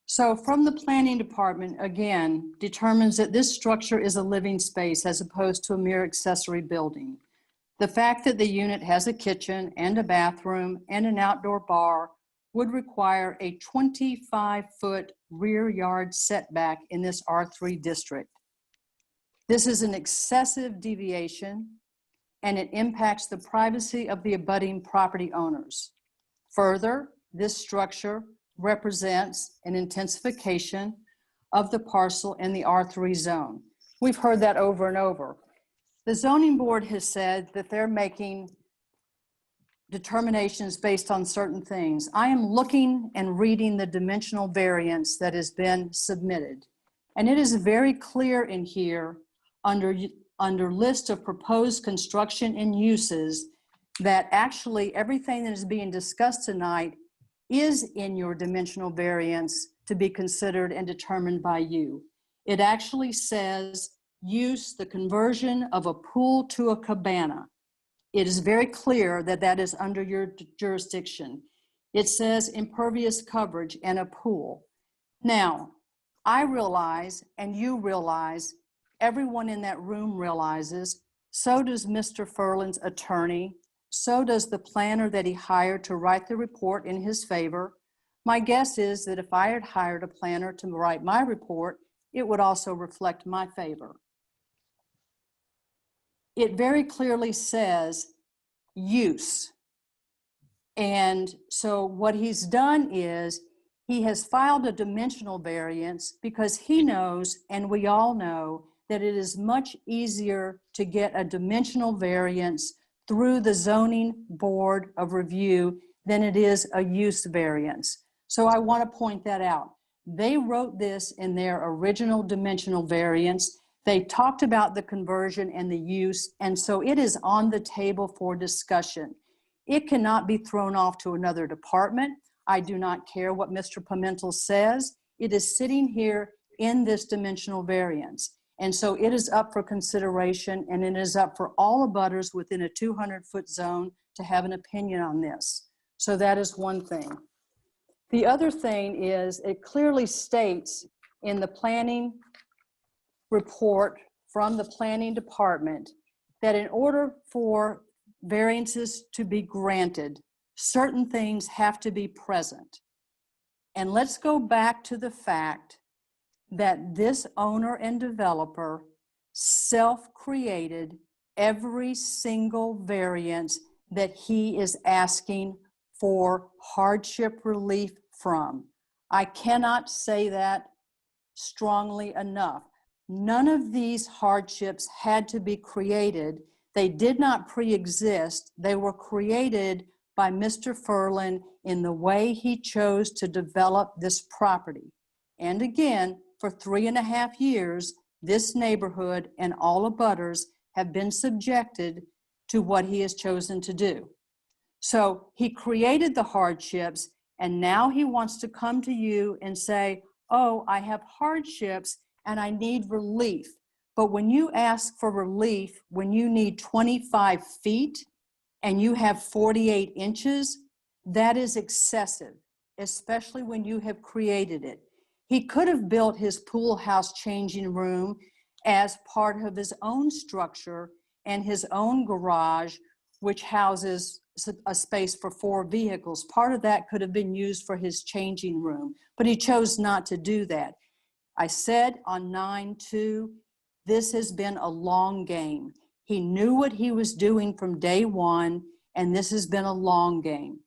So from the planning department, again, determines that this structure is a living space as opposed to a mere accessory building. The fact that the unit has a kitchen and a bathroom and an outdoor bar would require a 25-foot rear yard setback in this R3 district. This is an excessive deviation, and it impacts the privacy of the abutting property owners. Further, this structure represents an intensification of the parcel in the R3 zone. We've heard that over and over. The zoning board has said that they're making determinations based on certain things. I am looking and reading the dimensional variance that has been submitted. And it is very clear in here under list of proposed construction and uses that actually everything that is being discussed tonight is in your dimensional variance to be considered and determined by you. It actually says use the conversion of a pool to a cabana. It is very clear that that is under your jurisdiction. It says impervious coverage and a pool. Now, I realize, and you realize, everyone in that room realizes, so does Mr. Furlan's attorney, so does the planner that he hired to write the report in his favor. My guess is that if I had hired a planner to write my report, it would also reflect my favor. It very clearly says use. And so what he's done is he has filed a dimensional variance because he knows, and we all know, that it is much easier to get a dimensional variance through the zoning board of review than it is a use variance. So I want to point that out. They wrote this in their original dimensional variance. They talked about the conversion and the use, and so it is on the table for discussion. It cannot be thrown off to another department. I do not care what Mr. Pimentel says. It is sitting here in this dimensional variance. And so it is up for consideration, and it is up for all abutters within a 200-foot zone to have an opinion on this. So that is one thing. The other thing is it clearly states in the planning report from the planning department that in order for variances to be granted, certain things have to be present. And let's go back to the fact that this owner and developer self-created every single variance that he is asking for hardship relief from. I cannot say that strongly enough. None of these hardships had to be created. They did not pre-exist. They were created by Mr. Furlan in the way he chose to develop this property. And again, for 3.5 years, this neighborhood and all abutters have been subjected to what he has chosen to do. So he created the hardships, and now he wants to come to you and say, oh, I have hardships and I need relief. But when you ask for relief, when you need 25 feet and you have 48 inches, that is excessive, especially when you have created it. He could have built his pool house changing room as part of his own structure and his own garage, which houses a space for 4 vehicles. Part of that could have been used for his changing room, but he chose not to do that. I said on 9/2, this has been a long game. He knew what he was doing from day one, and this has been a long game.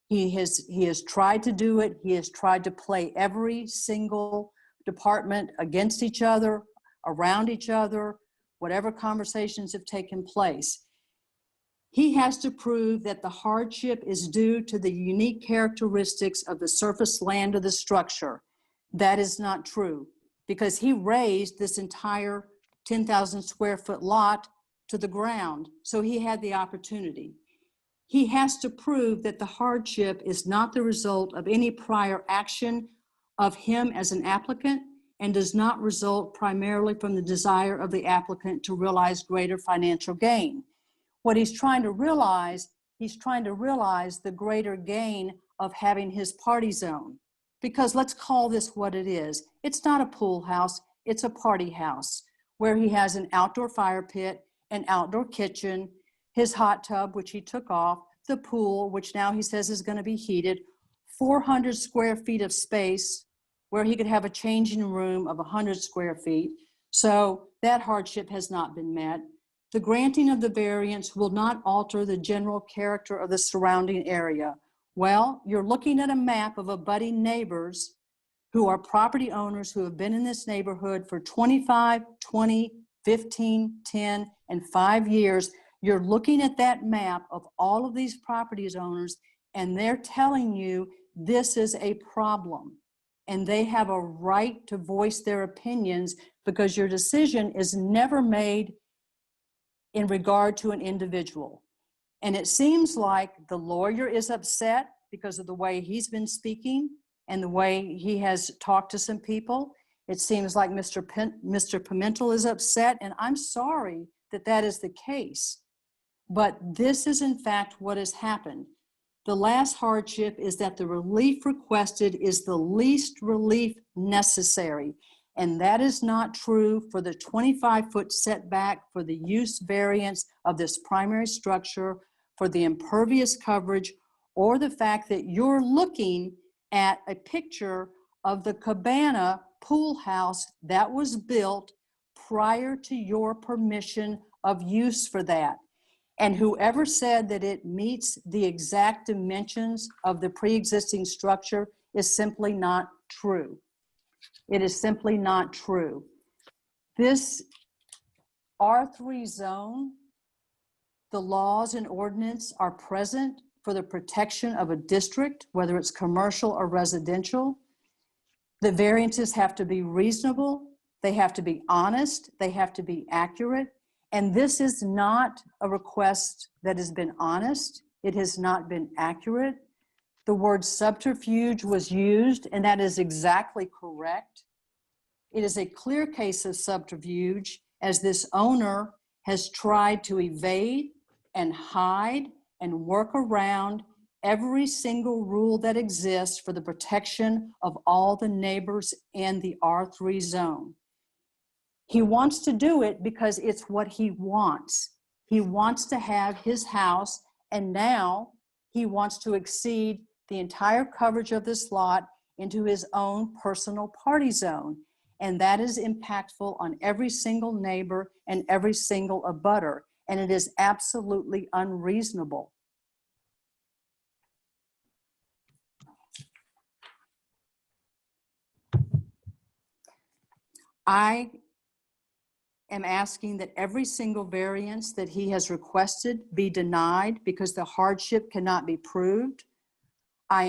He has tried to do it. He has tried to play every single department against each other, around each other, whatever conversations have taken place. He has to prove that the hardship is due to the unique characteristics of the surface land of the structure. That is not true, because he raised this entire 10,000 square foot lot to the ground, so he had the opportunity. He has to prove that the hardship is not the result of any prior action of him as an applicant and does not result primarily from the desire of the applicant to realize greater financial gain. What he's trying to realize the greater gain of having his party zone. Because let's call this what it is. It's not a pool house, it's a party house where he has an outdoor fire pit, an outdoor kitchen, his hot tub, which he took off, the pool, which now he says is going to be heated, 400 square feet of space where he could have a changing room of 100 square feet. So that hardship has not been met. The granting of the variance will not alter the general character of the surrounding area. Well, you're looking at a map of abutting neighbors who are property owners who have been in this neighborhood for 25, 20, 15, 10, and 5 years. You're looking at that map of all of these property owners, and they're telling you this is a problem. And they have a right to voice their opinions because your decision is never made in regard to an individual. And it seems like the lawyer is upset because of the way he's been speaking and the way he has talked to some people. It seems like Mr. Pimentel is upset, and I'm sorry that that is the case. But this is in fact what has happened. The last hardship is that the relief requested is the least relief necessary. And that is not true for the 25-foot setback for the use variance of this primary structure, for the impervious coverage, or the fact that you're looking at a picture of the cabana pool house that was built prior to your permission of use for that. And whoever said that it meets the exact dimensions of the pre-existing structure is simply not true. It is simply not true. This R3 zone, the laws and ordinance are present for the protection of a district, whether it's commercial or residential. The variances have to be reasonable, they have to be honest, they have to be accurate. And this is not a request that has been honest. It has not been accurate. The word subterfuge was used, and that is exactly correct. It is a clear case of subterfuge, as this owner has tried to evade and hide and work around every single rule that exists for the protection of all the neighbors in the R3 zone. He wants to do it because it's what he wants. He wants to have his house, and now he wants to exceed the entire coverage of this lot into his own personal party zone. And that is impactful on every single neighbor and every single abutter. And it is absolutely unreasonable. I am asking that every single variance that he has requested be denied because the hardship cannot be proved. I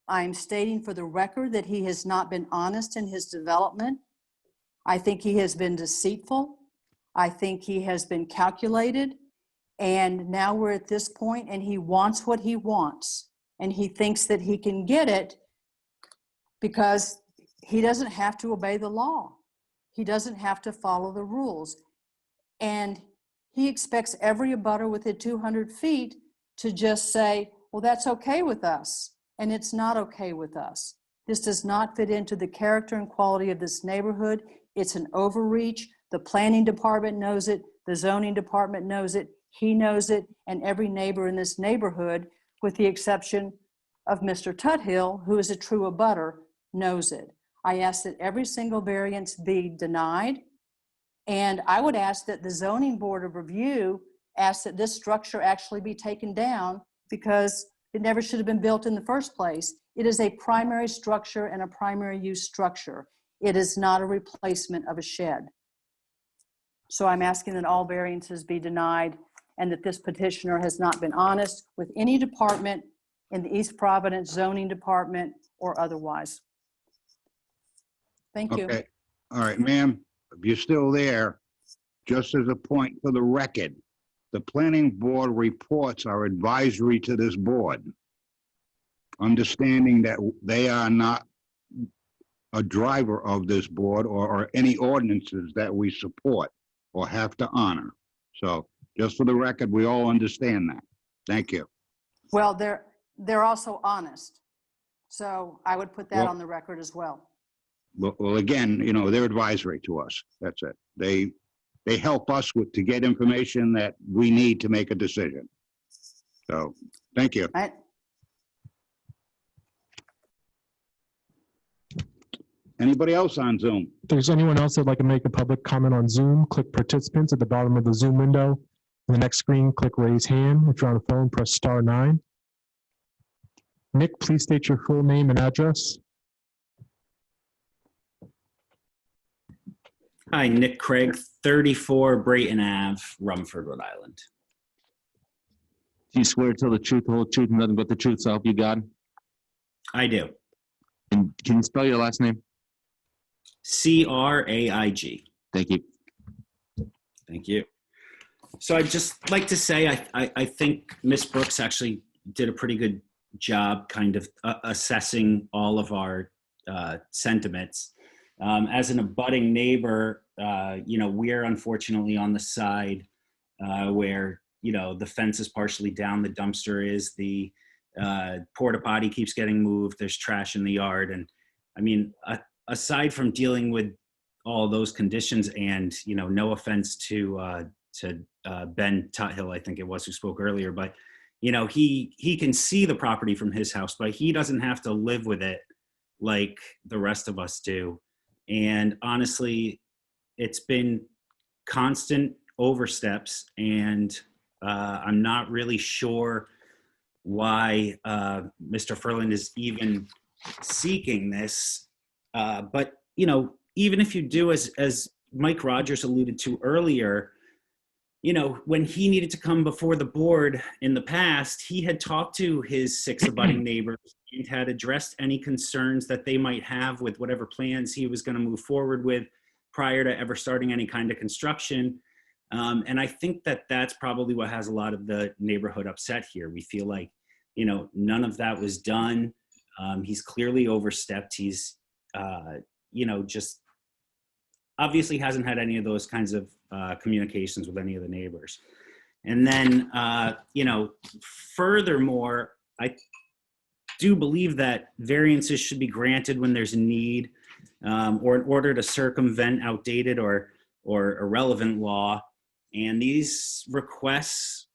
am stating for the record that he has not been honest in his development. I think he has been deceitful. I think he has been calculated. And now we're at this point and he wants what he wants. And he thinks that he can get it because he doesn't have to obey the law. He doesn't have to follow the rules. And he expects every abutter within 200 feet to just say, well, that's okay with us. And it's not okay with us. This does not fit into the character and quality of this neighborhood. It's an overreach. The planning department knows it. The zoning department knows it. He knows it. And every neighbor in this neighborhood, with the exception of Mr. Tuthill, who is a true abutter, knows it. I ask that every single variance be denied. And I would ask that the zoning board of review ask that this structure actually be taken down because it never should have been built in the first place. It is a primary structure and a primary use structure. It is not a replacement of a shed. So I'm asking that all variances be denied and that this petitioner has not been honest with any department in the East Providence zoning department or otherwise. Thank you. Okay. All right, ma'am, if you're still there, just as a point for the record, the planning board reports are advisory to this board, understanding that they are not a driver of this board or any ordinances that we support or have to honor. So just for the record, we all understand that. Thank you. Well, they're also honest. So I would put that Well- on the record as well. Well, again, you know, they're advisory to us. That's it. They help us to get information that we need to make a decision. So, thank you. Anybody else on Zoom? If there's anyone else that'd like to make a public comment on Zoom, click participants at the bottom of the Zoom window. On the next screen, click raise hand. If you're on a phone, press *9. Nick, please state your full name and address. Hi, Nick Craig, 34 Brayton Ave, Rumford, Rhode Island. Do you swear to tell the truth, the whole truth, and nothing but the truth, so help you God? I do. And can you spell your last name? Craig. Thank you. Thank you. So I'd just like to say I think Ms. Brooks actually did a pretty good job kind of assessing all of our sentiments. As an abutting neighbor, we're unfortunately on the side where, the fence is partially down, the dumpster is, the porta potty keeps getting moved, there's trash in the yard. And I mean, aside from dealing with all those conditions and, no offense to Ben Tuthill, I think it was, who spoke earlier, but, he can see the property from his house, but he doesn't have to live with it like the rest of us do. And honestly, it's been constant oversteps, and I'm not really sure why Mr. Ferland is even seeking this. But, even if you do, as Mike Rogers alluded to earlier, you know, when he needed to come before the board in the past, he had talked to his 6 abutting neighbors and had addressed any concerns that they might have with whatever plans he was going to move forward with prior to ever starting any kind of construction. And I think that that's probably what has a lot of the neighborhood upset here. We feel like, you know, none of that was done. He's clearly overstepped. He's, you know, just obviously hasn't had any of those kinds of communications with any of the neighbors. And then, you know, furthermore, I do believe that variances should be granted when there's a need or in order to circumvent outdated or irrelevant law. And these requests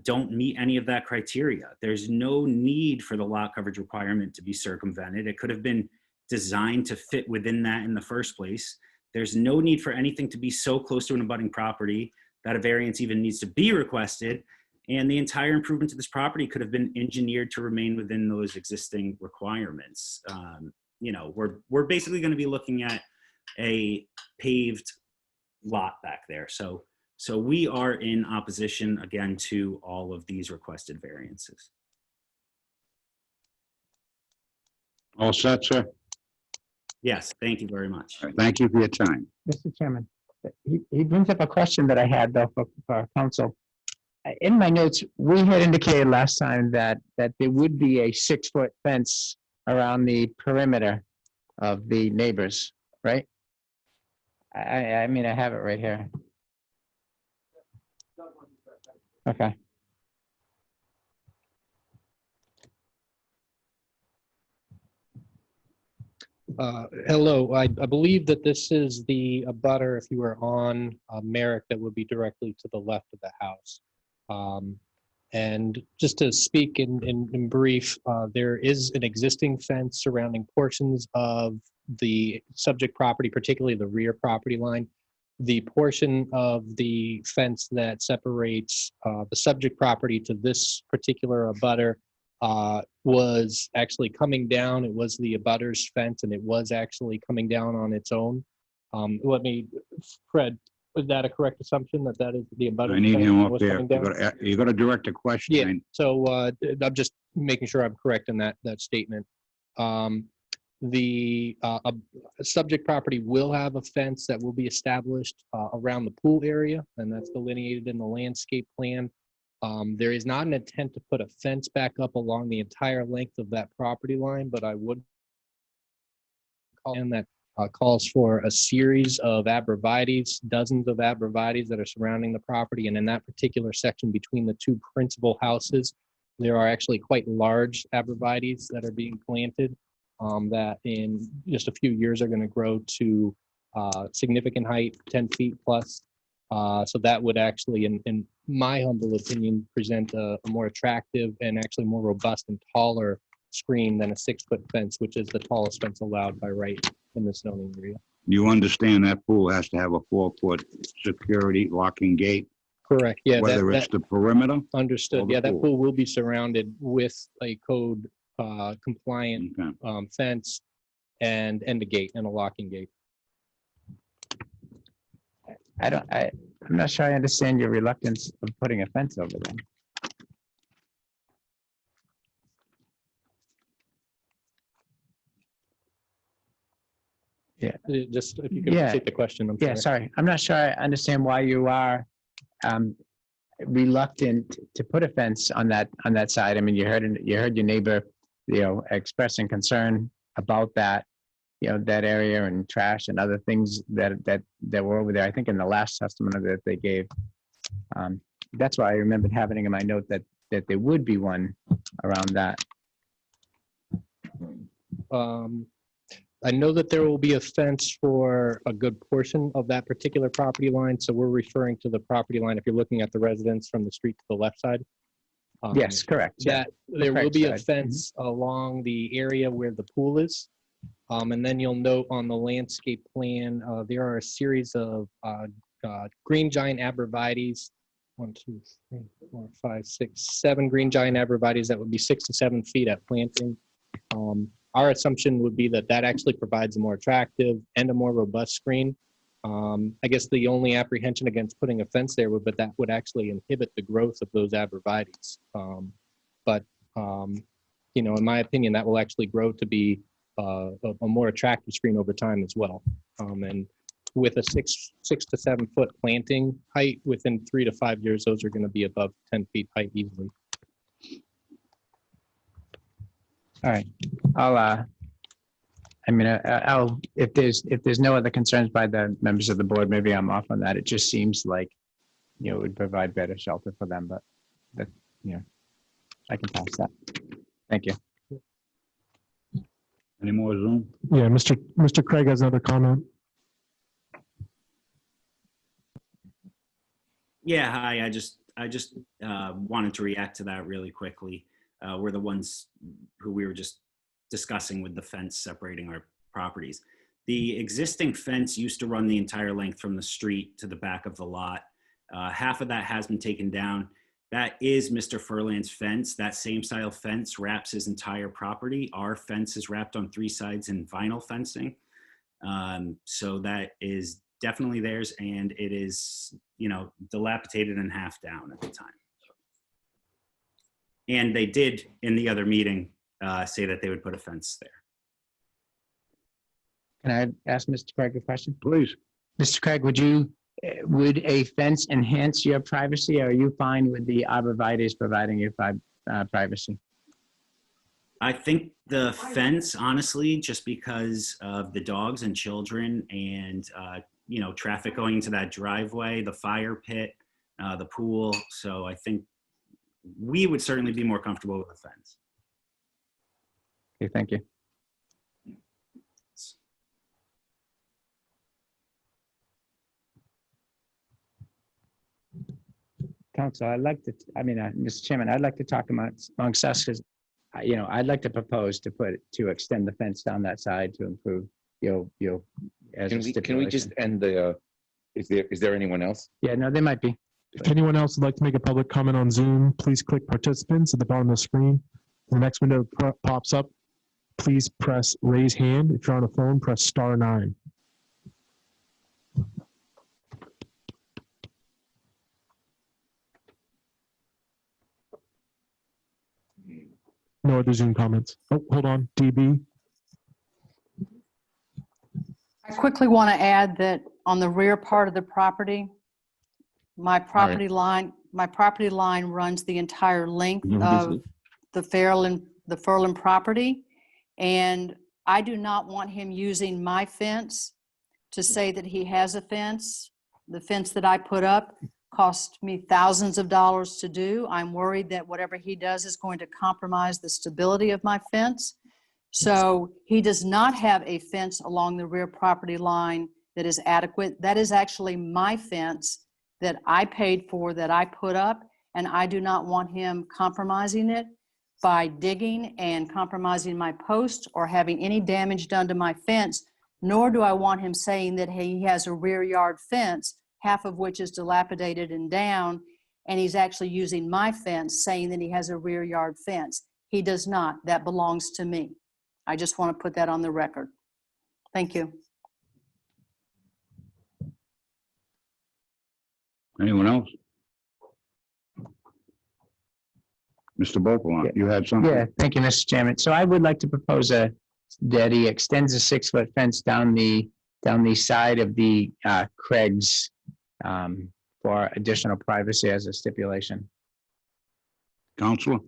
don't meet any of that criteria. There's no need for the lot coverage requirement to be circumvented. It could have been designed to fit within that in the first place. There's no need for anything to be so close to an abutting property that a variance even needs to be requested. And the entire improvement to this property could have been engineered to remain within those existing requirements. You know, we're basically going to be looking at a paved lot back there. So we are in opposition, again, to all of these requested variances. All set, sir? Yes, thank you very much. All right, thank you for your time. Mr. Chairman, he brings up a question that I had though for our council. In my notes, we had indicated last time that there would be a 6-foot fence around the perimeter of the neighbors, right? I mean, I have it right here. Okay. Hello, I believe that this is the abutter, if you were on Merrick, that would be directly to the left of the house. And just to speak in brief, there is an existing fence surrounding portions of the subject property, particularly the rear property line. The portion of the fence that separates the subject property to this particular abutter was actually coming down. It was the abutter's fence, and it was actually coming down on its own. Fred, is that a correct assumption that that is the abutter's I need fence him up was there. coming down? You got to direct a question. Yeah, so I'm just making sure I'm correct in that statement. The subject property will have a fence that will be established around the pool area, and that's delineated in the landscape plan. There is not an intent to put a fence back up along the entire length of that property line, but I would call in that calls for a series of abrevieties, dozens of abrevieties that are surrounding the property. And in that particular section between the 2 principal houses, there are actually quite large abrevieties that are being planted that in just a few years are going to grow to significant height, 10 feet plus. So that would actually, in my humble opinion, present a more attractive and actually more robust and taller screen than a 6-foot fence, which is the tallest fence allowed by right in the zoning area. You understand that pool has to have a 4-foot security locking gate? Correct, yeah. Whether it's the perimeter? Understood, yeah, that pool will be surrounded with a code compliant fence and a gate and a locking gate. I'm not sure I understand your reluctance of putting a fence over there. Yeah. Just if you could Yeah. repeat the question. I'm Yeah, sorry. I'm not sure I understand why you are reluctant to put a fence on that side. I mean, you heard your neighbor, expressing concern about that, that area and trash and other things that were over there. I think in the last testimony that they gave, that's why I remembered having in my note that there would be one around that. I know that there will be a fence for a good portion of that particular property line. So we're referring to the property line, if you're looking at the residence from the street to the left side. Yes, correct. Yeah. There will Correct be a side. fence along the area where the pool is. And then you'll note on the landscape plan, there are a series of green giant abrevieties. 1, 2, 3, 4, 5, 6, 7 green giant abrevieties that would be 6 to 7 feet at planting. Our assumption would be that that actually provides a more attractive and a more robust screen. I guess the only apprehension against putting a fence there would, but that would actually inhibit the growth of those arborvitaes. But, you know, in my opinion, that will actually grow to be a more attractive screen over time as well. And with a 6 to 7 foot planting height, within 3 to 5 years, those are going to be above 10 feet height easily. All right. I'll, if there's no other concerns by the members of the board, maybe I'm off on that. It just seems like, you know, it would provide better shelter for them, but that, you know, I can pass that. Thank you. Any more Zoom? Yeah, Mr. Craig has another comment. Yeah, hi. I just wanted to react to that really quickly. We're the ones who we were just discussing with the fence separating our properties. The existing fence used to run the entire length from the street to the back of the lot. Half of that has been taken down. That is Mr. Furland's fence. That same style fence wraps his entire property. Our fence is wrapped on 3 sides in vinyl fencing. So that is definitely theirs, and it is, you know, dilapidated and half down at the time. And they did, in the other meeting, say that they would put a fence there. Can I ask Mr. Craig a question? Please. Mr. Craig, would a fence enhance your privacy, or are you fine with the arborvitae's providing your privacy? I think the fence, honestly, just because of the dogs and children and, you know, traffic going into that driveway, the fire pit, the pool. So I think we would certainly be more comfortable with a fence. Okay, thank you. Council, Mr. Chairman, I'd like to talk amongst us because, you know, I'd like to propose to extend the fence down that side to improve as a Can we just end the, is there anyone else? Yeah, no, there might be. If anyone else would like to make a public comment on Zoom, please click participants at the bottom of the screen. The next window pops up. Please press raise hand. If you're on a phone, press *9. No other Zoom comments. Oh, hold on, DB. I quickly want to add that on the rear part of the property, my property line runs the entire length of the Furland property. And I do not want him using my fence to say that he has a fence. The fence that I put up cost me thousands of dollars to do. I'm worried that whatever he does is going to compromise the stability of my fence. So he does not have a fence along the rear property line that is adequate. That is actually my fence that I paid for, that I put up, and I do not want him compromising it by digging and compromising my post or having any damage done to my fence, nor do I want him saying that he has a rear yard fence, half of which is dilapidated and down, and he's actually using my fence saying that he has a rear yard fence. He does not. That belongs to me. I just want to put that on the record. Thank you. Anyone else? Mr. Bopalon, you had something? Yeah, thank you, Mr. Chairman. So I would like to propose that he extends a 6-foot fence down the side of the Craig's for additional privacy as a stipulation. Counselor?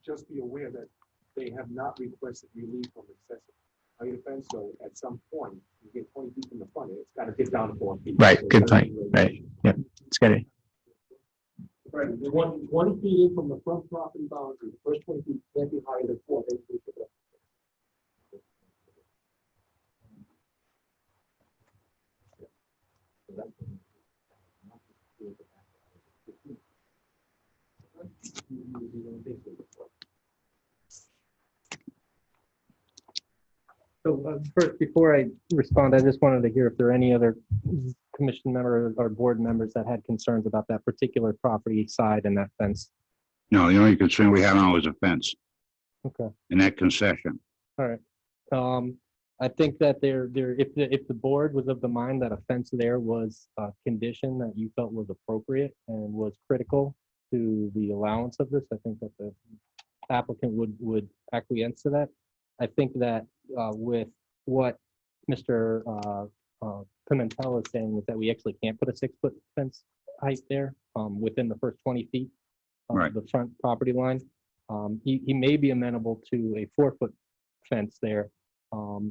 Just be aware that they have not requested relief from excessive height of fence, so at some point, you get 20 feet from the front, it's got to get down to 4 feet. Right, So good it's gotta point. be Right, yep, it's good. Right, 20 feet in from the front property boundary, the first 20 feet can't be higher than 4 feet. So first, before I respond, I just wanted to hear if there are any other commission members or board members that had concerns about that particular property side and that fence. No, the only concern we have now is a fence Okay, and that concession. all right. I think that if the board was of the mind that a fence there was a condition that you felt was appropriate and was critical to the allowance of this, I think that the applicant would acquiesce to that. I think that with what Mr. Pimentel is saying is that we actually can't put a 6-foot fence height there within the first 20 feet of Right. the front property line. He may be amenable to a 4-foot fence there.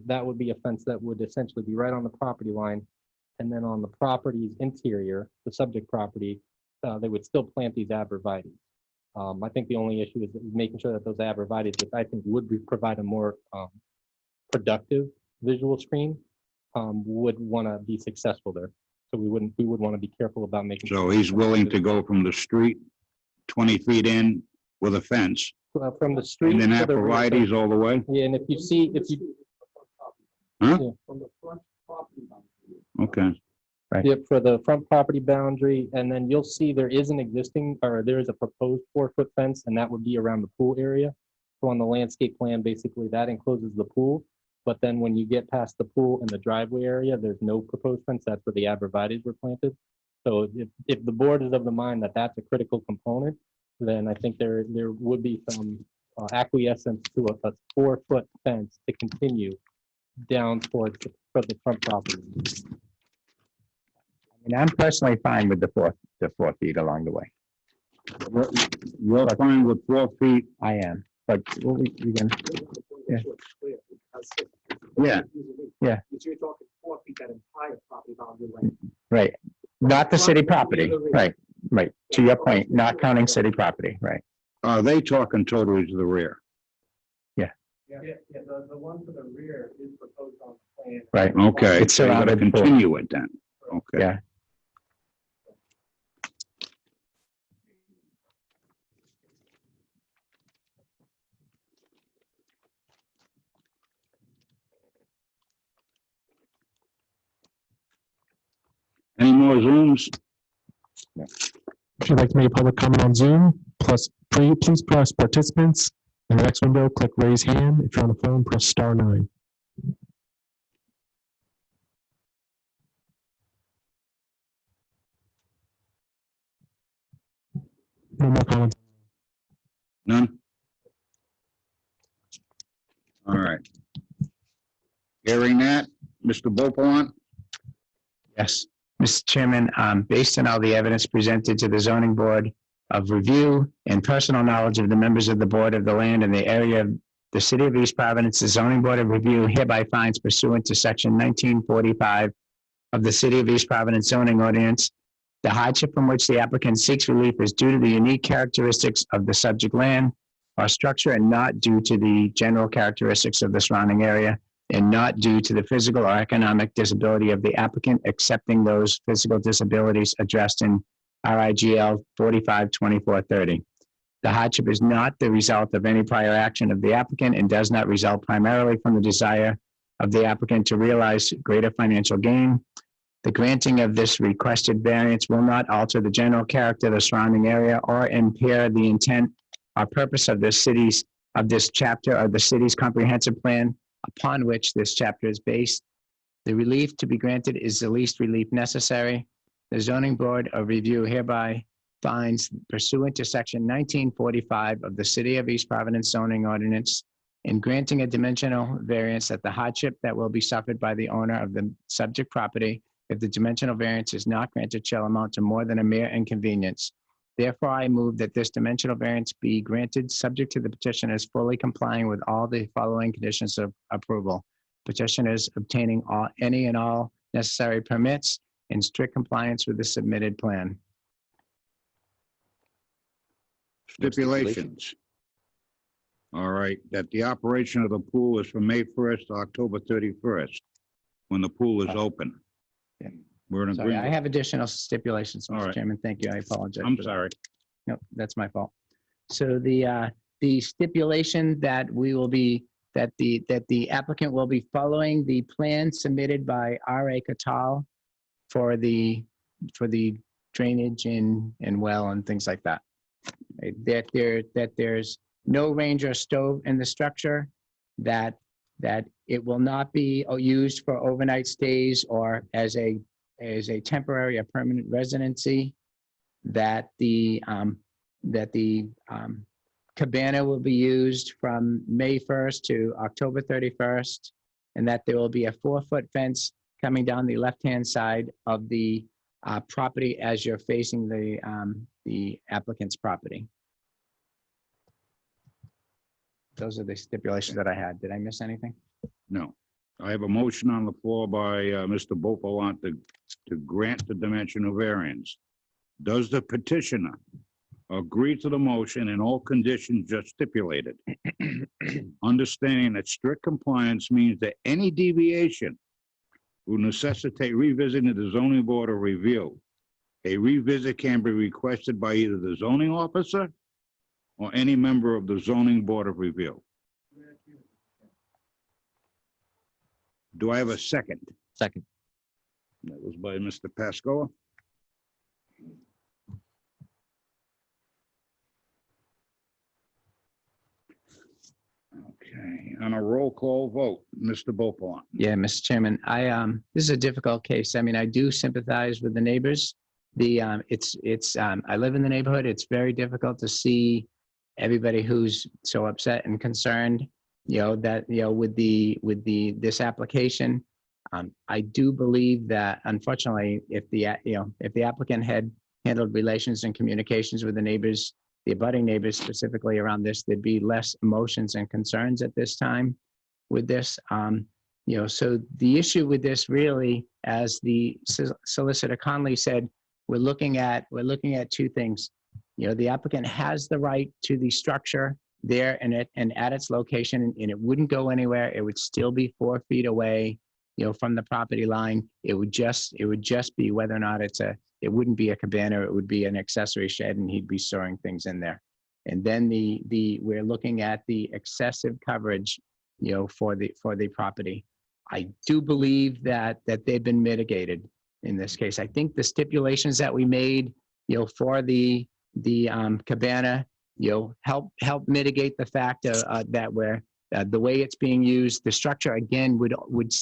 That would be a fence that would essentially be right on the property line. And then on the property's interior, the subject property, they would still plant these arborvitaes. I think the only issue is making sure that those arborvitaes, which I think provide a more productive visual screen, would want to be successful there. So we would want to be careful about making. So he's willing to go from the street 20 feet in with a fence, from the street. and then to the rear. arborvitae's all the way? Yeah, and if you Huh? yeah. From the front property line. Okay. Yep, for the front property boundary, and then you'll see there is an existing, or there is a proposed 4-foot fence, and that would be around the pool area. So on the landscape plan, basically that encloses the pool, but then when you get past the pool and the driveway area, there's no proposed fence. That's where the arborvitaes were planted. So if the board is of the mind that that's a critical component, then I think there would be some acquiescence to a 4-foot fence to continue down towards the front property. I mean, I'm personally fine with the 4 feet along the way. You're fine with 4 feet? I am, but we can, yeah. Yeah. Yeah. So you're talking 4 feet that entire property boundary length. Right. Not the city property. Right. Right. To your point, not counting city property. Right. Are they talking totally to the rear? Yeah, the one to the rear is proposed on the plan. Right. Okay, It's so you gotta surrounded pool. continue it then. Okay. Yeah. Any more Zooms? If you'd like to make a public comment on Zoom, please press participants. In the next window, click raise hand. If you're on the phone, press *9. No more comments. None? All right. Hearing that, Mr. Beaupont? Yes. Mr. Chairman, based on all the evidence presented to the zoning board of review and personal knowledge of the members of the board of the land in the area of the city of East Providence, the zoning board of review hereby finds pursuant to section 1945 of the city of East Providence zoning ordinance, the hardship from which the applicant seeks relief is due to the unique characteristics of the subject land or structure and not due to the general characteristics of the surrounding area, and not due to the physical or economic disability of the applicant, accepting those physical disabilities addressed in RIGL 452430. The hardship is not the result of any prior action of the applicant and does not result primarily from the desire of the applicant to realize greater financial gain. The granting of this requested variance will not alter the general character of the surrounding area or impair the intent or purpose of this chapter of the city's comprehensive plan upon which this chapter is based. The relief to be granted is the least relief necessary. The zoning board of review hereby finds pursuant to section 1945 of the city of East Providence zoning ordinance in granting a dimensional variance that the hardship that will be suffered by the owner of the subject property if the dimensional variance is not granted shall amount to more than a mere inconvenience. Therefore, I move that this dimensional variance be granted subject to the petitioners fully complying with all the following conditions of approval. Petitioners obtaining any and all necessary permits in strict compliance with the submitted plan. Stipulations. All right, that the operation of the pool is from May 1st to October 31st, when the pool is open. Yeah. We're in Sorry, I agreement. have additional stipulations, All Mr. right. Chairman. Thank you. I apologize. I'm for that. sorry. No, that's my fault. So the stipulation that we will be, that the applicant will be following the plan submitted by R.A. Catal for the drainage and well and things like that. That there's no range or stove in the structure, that that it will not be used for overnight stays or as a temporary or permanent residency, that the cabana will be used from May 1st to October 31st, and that there will be a 4-foot fence coming down the left-hand side of the property as you're facing the applicant's property. Those are the stipulations that I had. Did I miss anything? No. I have a motion on the floor by Mr. Beauplan to grant the dimensional variance. Does the petitioner agree to the motion and all conditions just stipulated? Understanding that strict compliance means that any deviation will necessitate revisiting the zoning board of review. A revisit can be requested by either the zoning officer or any member of the zoning board of review. Do I have a second? Second. That was by Mr. Pascoe. Okay, on a roll call vote, Mr. Beauplan. Yeah, Mr. Chairman, this is a difficult case. I mean, I do sympathize with the neighbors. I live in the neighborhood. It's very difficult to see everybody who's so upset and concerned, with this application. I do believe that unfortunately, if the applicant had handled relations and communications with the neighbors, the abutting neighbors specifically around this, there'd be less emotions and concerns at this time with this. So the issue with this really, as the Solicitor Conley said, we're looking at two things. The applicant has the right to the structure there and at its location, and it wouldn't go anywhere. It would still be 4 feet away, from the property line. It would just be whether or not it wouldn't be a cabana, it would be an accessory shed, and he'd be storing things in there. And then we're looking at the excessive coverage, for the property. I do believe that they've been mitigated in this case. I think the stipulations that we made, for the cabana, help mitigate the fact that we're the way it's being used. The structure again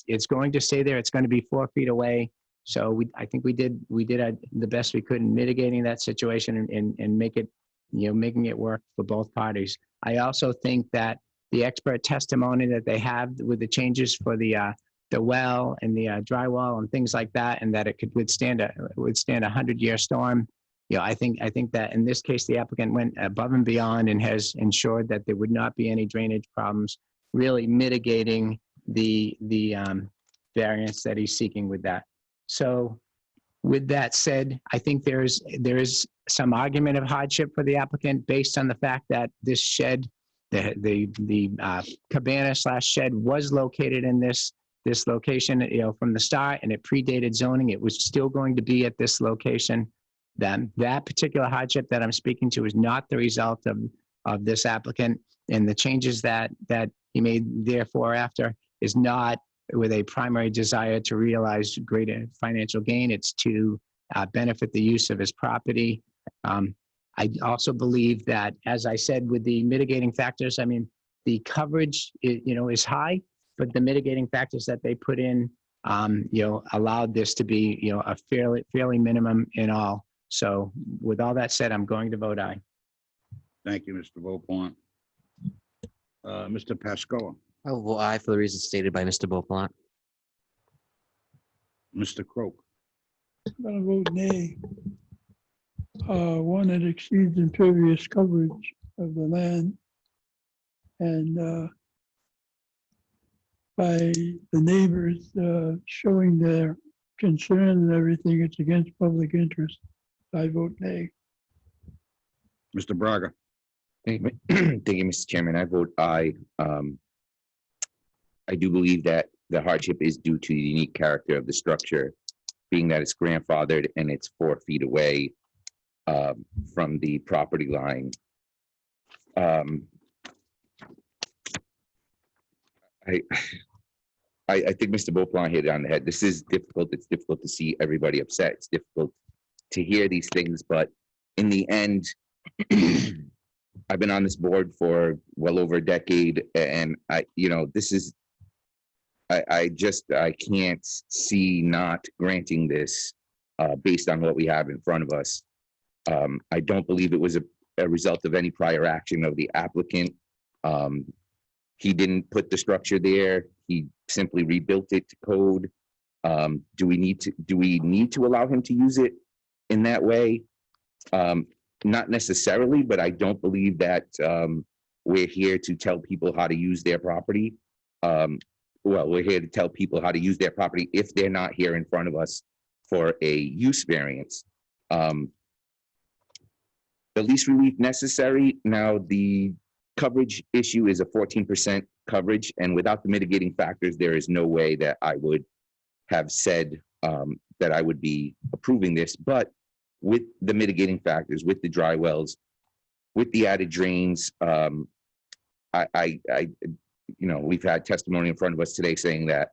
it's going to stay there. It's going to be 4 feet away. So I think we did the best we could in mitigating that situation and make it, making it work for both parties. I also think that the expert testimony that they have with the changes for the well and the drywall and things like that, and that it could withstand a 100-year storm. I think that in this case, the applicant went above and beyond and has ensured that there would not be any drainage problems, really mitigating the variance that he's seeking with that. So with that said, I think there is some argument of hardship for the applicant based on the fact that this shed, the cabana / shed was located in this location, from the start, and it predated zoning. It was still going to be at this location. That particular hardship that I'm speaking to is not the result of this applicant, and the changes that he made therefore after is not with a primary desire to realize greater financial gain. It's to benefit the use of his property. I also believe that, as I said, with the mitigating factors, I mean, the coverage, is high, but the mitigating factors that they put in, allowed this to be, a fairly minimum in all. So with all that said, I'm going to vote aye. Thank you, Mr. Beauplan. Mr. Pascoe. I will vote aye for the reasons stated by Mr. Beauplan. Mr. Croak. I'm going to vote nay. One, it exceeds impervious coverage of the land. And by the neighbors showing their concern and everything, it's against public interest. I vote nay. Mr. Braga. Thank you, Mr. Chairman. I vote aye. I do believe that the hardship is due to the unique character of the structure, being that it's grandfathered and it's 4 feet away from the property line. I think Mr. Beauplan hit it on the head. This is difficult. It's difficult to see everybody upset. It's difficult to hear these things, but in the end, I've been on this board for well over a decade, and this is I can't see not granting this based on what we have in front of us. I don't believe it was a result of any prior action of the applicant. He didn't put the structure there. He simply rebuilt it to code. Do we need to allow him to use it in that way? Not necessarily, but I don't believe that we're here to tell people how to use their property. Well, we're here to tell people how to use their property if they're not here in front of us for a use variance. The least relief necessary. Now, the coverage issue is a 14% coverage, and without the mitigating factors, there is no way that I would have said that I would be approving this. But with the mitigating factors, with the dry wells, with the added drains, we've had testimony in front of us today saying that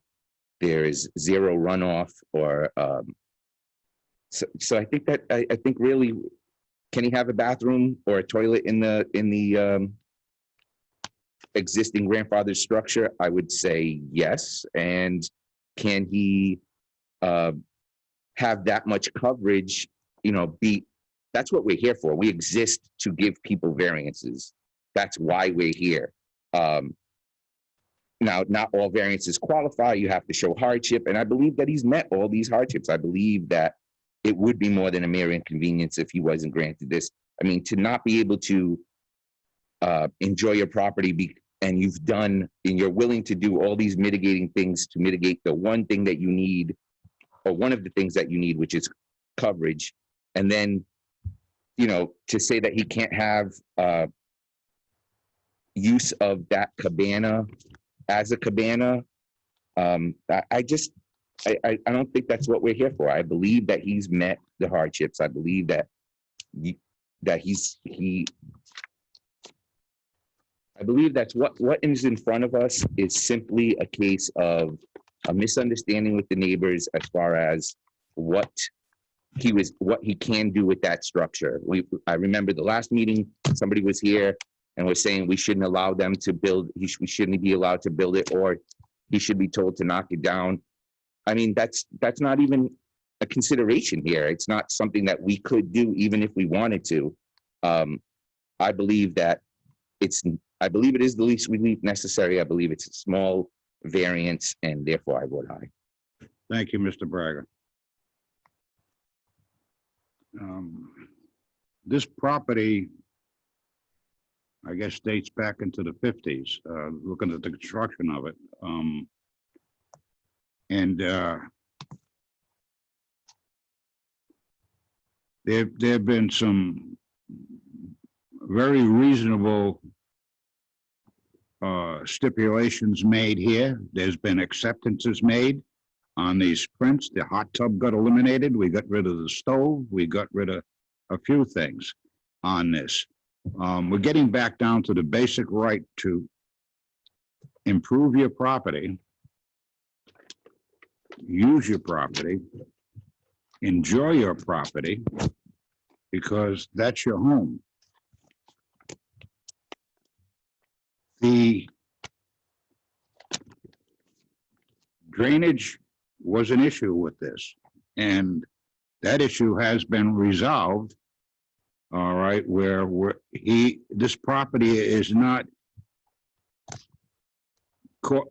there is zero runoff, or so I think that I think really, can he have a bathroom or a toilet in the existing grandfather's structure? I would say yes. And can he have that much coverage? That's what we're here for. We exist to give people variances. That's why we're here. Now, not all variances qualify. You have to show hardship, and I believe that he's met all these hardships. I believe that it would be more than a mere inconvenience if he wasn't granted this. I mean, to not be able to enjoy your property and you're willing to do all these mitigating things to mitigate the one thing that you need, or one of the things that you need, which is coverage. And then, to say that he can't have use of that cabana as a cabana, I don't think that's what we're here for. I believe that he's met the hardships. I believe that I believe that's what is in front of us is simply a case of a misunderstanding with the neighbors as far as what he can do with that structure. I remember the last meeting, somebody was here and was saying we shouldn't allow them to build, we shouldn't be allowed to build it, or he should be told to knock it down. I mean, that's not even a consideration here. It's not something that we could do even if we wanted to. I believe it is the least relief necessary. I believe it's a small variance, and therefore I vote aye. Thank you, Mr. Braga. This property, I guess, dates back into the 50s, looking at the construction of it. There have been some very reasonable stipulations made here. There's been acceptances made on these prints. The hot tub got eliminated. We got rid of the stove. We got rid of a few things on this. We're getting back down to the basic right to improve your property, use your property, enjoy your property, because that's your home. The drainage was an issue with this, and that issue has been resolved. All right, where this property is not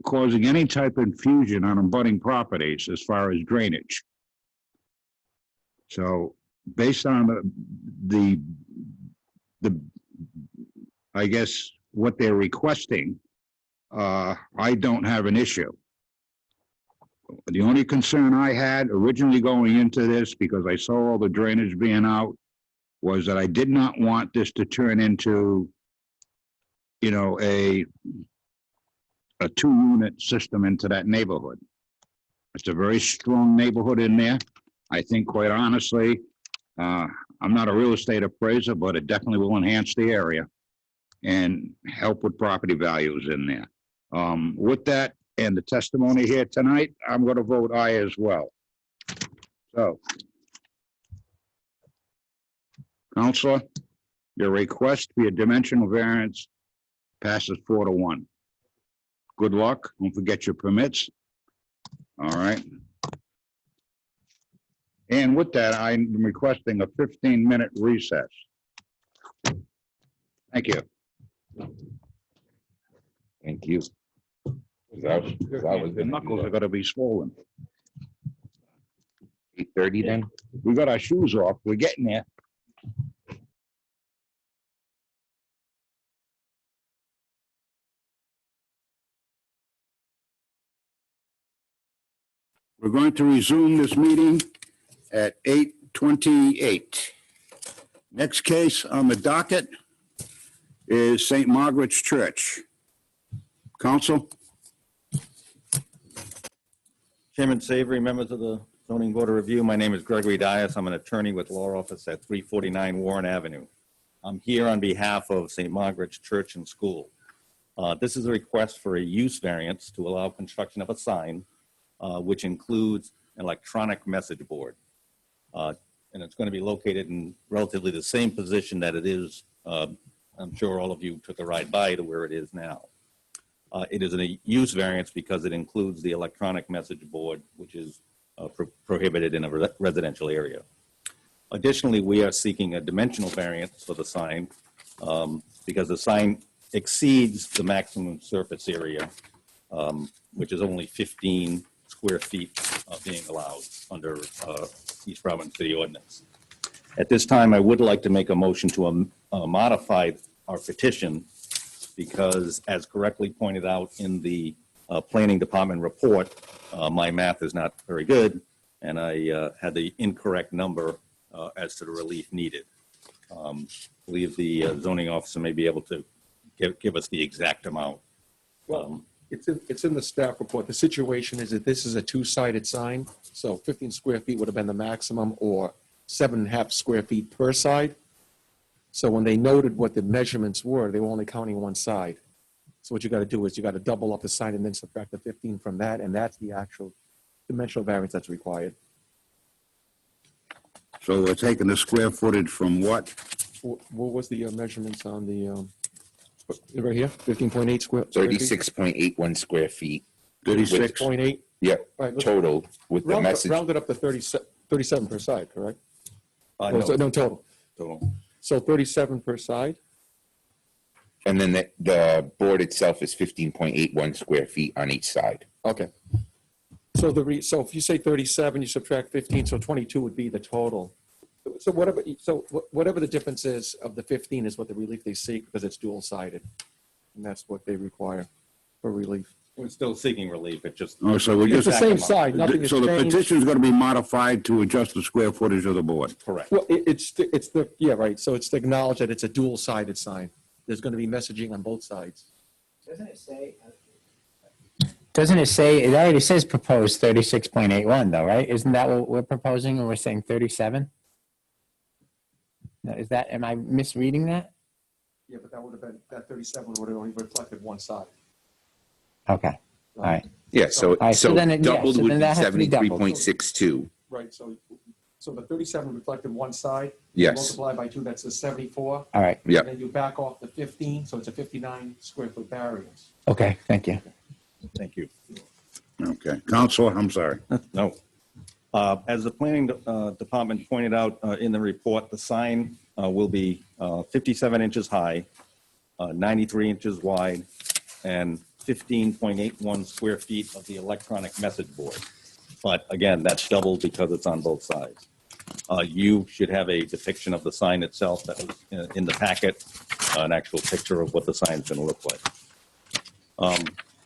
causing any type of infusion on abutting properties as far as drainage. So based on the I guess what they're requesting, I don't have an issue. The only concern I had originally going into this, because I saw all the drainage being out, was that I did not want this to turn into, a two-unit system into that neighborhood. It's a very strong neighborhood in there. I think, quite honestly, I'm not a real estate appraiser, but it definitely will enhance the area and help with property values in there. With that and the testimony here tonight, I'm going to vote aye as well. So, Counselor, your request for your dimensional variance passes 4-1. Good luck. Don't forget your permits. All right. And with that, I'm requesting a 15-minute recess. Thank you. Thank you. The knuckles are gonna be swollen. 8:30 then? We got our shoes off. We're getting there. We're going to resume this meeting at 8:28. Next case on the docket is St. Margaret's Church. Counsel? Chairman Savory, members of the Zoning Board of Review, my name is Gregory Dias. I'm an attorney with law office at 349 Warren Avenue. I'm here on behalf of St. Margaret's Church and School. This is a request for a use variance to allow construction of a sign, which includes an electronic message board. And it's going to be located in relatively the same position that it is. I'm sure all of you took a ride by to where it is now. It is a use variance because it includes the electronic message board, which is prohibited in a residential area. Additionally, we are seeking a dimensional variance for the sign because the sign exceeds the maximum surface area, which is only 15 square feet being allowed under East Providence City Ordinance. At this time, I would like to make a motion to modify our petition because, as correctly pointed out in the Planning Department report, my math is not very good, and I had the incorrect number as to the relief needed. I believe the zoning officer may be able to give us the exact amount. Well, it's in the staff report. The situation is that this is a two-sided sign, so 15 square feet would have been the maximum, or 7.5 square feet per side. So when they noted what the measurements were, they were only counting one side. So what you got to do is you got to double up the sign and then subtract the 15 from that, and that's the actual dimensional variance that's required. So we're taking the square footage from what? What was the measurements on the, right here, 15.8 square? 36.81 square feet. 36? 0.8? Yeah, Right, total with the message. Rounded up to 37 per side, correct? No, No, total. Total. So 37 per side? And then the board itself is 15.81 square feet on each side. Okay. So so if you say 37, you subtract 15, so 22 would be the total. So whatever the difference is of the 15 is what the relief they seek because it's dual-sided. And that's what they require for relief. We're still seeking relief. It just Oh, so we're just. It's the same side, nothing has So the changed. petition is going to be modified to adjust the square footage of the board. Correct. Well, yeah, right. So it's to acknowledge that it's a dual-sided sign. There's going to be messaging on both sides. Doesn't it say, it already says proposed 36.81 though, right? Isn't that what we're proposing, or we're saying 37? Is that, am I misreading that? Yeah, but that would have been, that 37 would have only reflected one side. Okay, all right. Yeah, so, All right, so then doubled so would then be that has to be doubled. 73.62. Right, so the 37 reflected one side. Yes. Multiply by 2, that's a 74. All right. Yep. And then you back off the 15, so it's a 59 square foot variance. Okay, thank you. Thank you. Okay. Counselor, I'm sorry. No. As the planning department pointed out in the report, the sign will be 57 inches high, 93 inches wide, and 15.81 square feet of the electronic message board. But again, that's doubled because it's on both sides. You should have a depiction of the sign itself that was in the packet, an actual picture of what the sign's going to look like.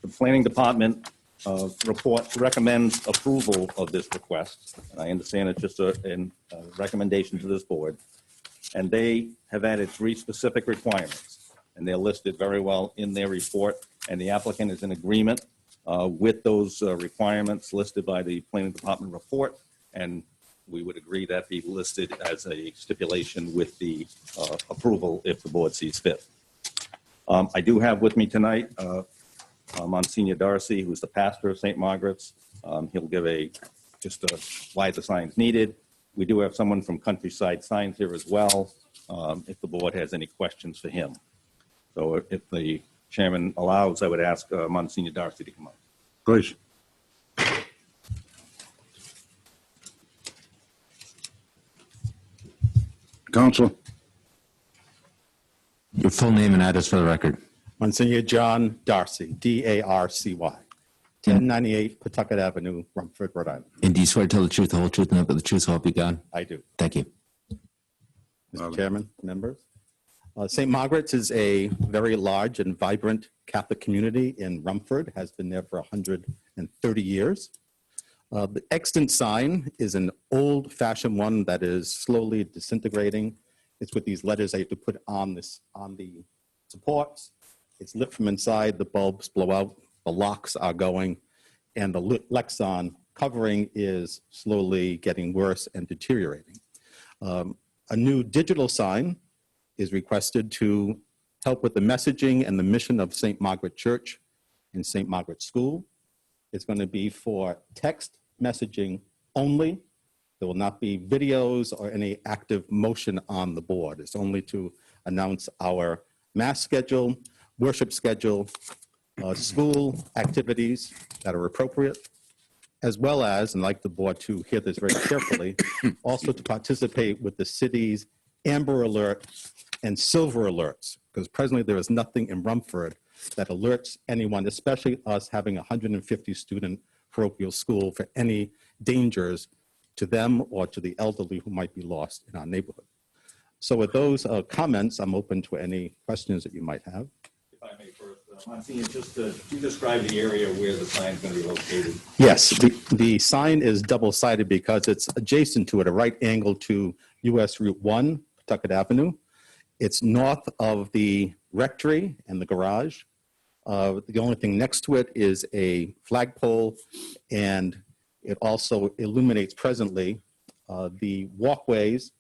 The planning department report recommends approval of this request. And I understand it's just a recommendation to this board. And they have added 3 specific requirements, and they're listed very well in their report. And the applicant is in agreement with those requirements listed by the planning department report. And we would agree that be listed as a stipulation with the approval if the board sees fit. I do have with me tonight Monsignor Darcy, who's the pastor of St. Margaret's. He'll give just why the sign's needed. We do have someone from Countryside Signs here as well, if the board has any questions for him. So if the chairman allows, I would ask Monsignor Darcy to come up. Please. Counsel? Your full name and address for the record. Monsignor John Darcy, Darcy, 1098 Pawtucket Avenue, Rumford, Rhode Island. And do you swear to tell the truth, the whole truth, and nothing but the truth, so help you God? I do. Thank you. Mr. Chairman, members. St. Margaret's is a very large and vibrant Catholic community in Rumford, has been there for 130 years. The extant sign is an old-fashioned one that is slowly disintegrating. It's with these letters that you have to put on the supports. It's lit from inside, the bulbs blow out, the locks are going, and the Lexon covering is slowly getting worse and deteriorating. A new digital sign is requested to help with the messaging and the mission of St. Margaret Church and St. Margaret School. It's going to be for text messaging only. There will not be videos or any active motion on the board. It's only to announce our mass schedule, worship schedule, school activities that are appropriate, as well as, and I'd like the board to hear this very carefully, also to participate with the city's Amber Alert and Silver Alerts, because presently there is nothing in Rumford that alerts anyone, especially us having a 150 student parochial school, for any dangers to them or to the elderly who might be lost in our neighborhood. So with those comments, I'm open to any questions that you might have. If I may first, Monsignor, just you describe the area where the sign is going to be located. Yes, the sign is double-sided because it's adjacent to it, a right angle to US Route 1, Pawtucket Avenue. It's north of the rectory and the garage. The only thing next to it is a flagpole, and it also illuminates presently the walkways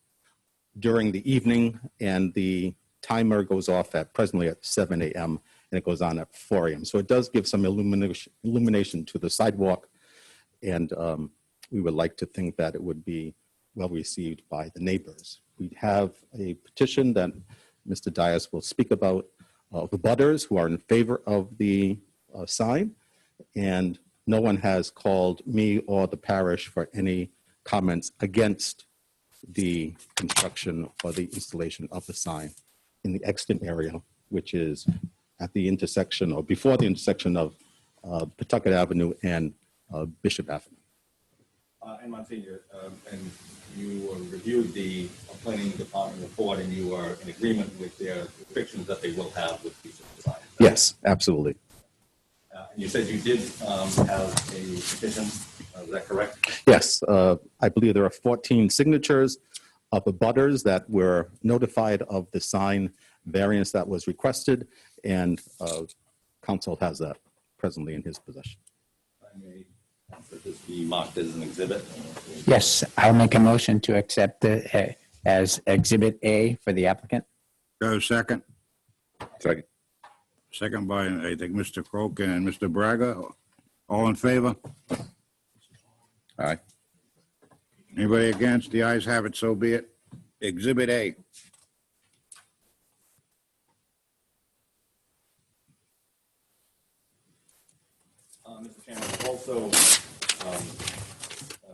during the evening, and the timer goes off presently at 7 a.m. and it goes on at 4 a.m. So it does give some illumination to the sidewalk, and we would like to think that it would be well received by the neighbors. We have a petition that Mr. Dias will speak about the butters who are in favor of the sign, and no one has called me or the parish for any comments against the construction or the installation of the sign in the extant area, which is at the intersection or before the intersection of Pawtucket Avenue and Bishop Avenue. And Monsignor, and you reviewed the planning department report, and you are in agreement with their restrictions that they will have with these designs. Yes, absolutely. And you said you did have a petition, is that correct? Yes, I believe there are 14 signatures of the butters that were notified of the sign variance that was requested, and council has that presently in his possession. I may ask that this be marked as an exhibit. Yes, I'll make a motion to accept it as Exhibit A for the applicant. Go second. Second. Second by, I think, Mr. Crokin and Mr. Braga. All in favor? Aye. Anybody against? The ayes have it, so be it. Exhibit A. Mr. Chairman, also, I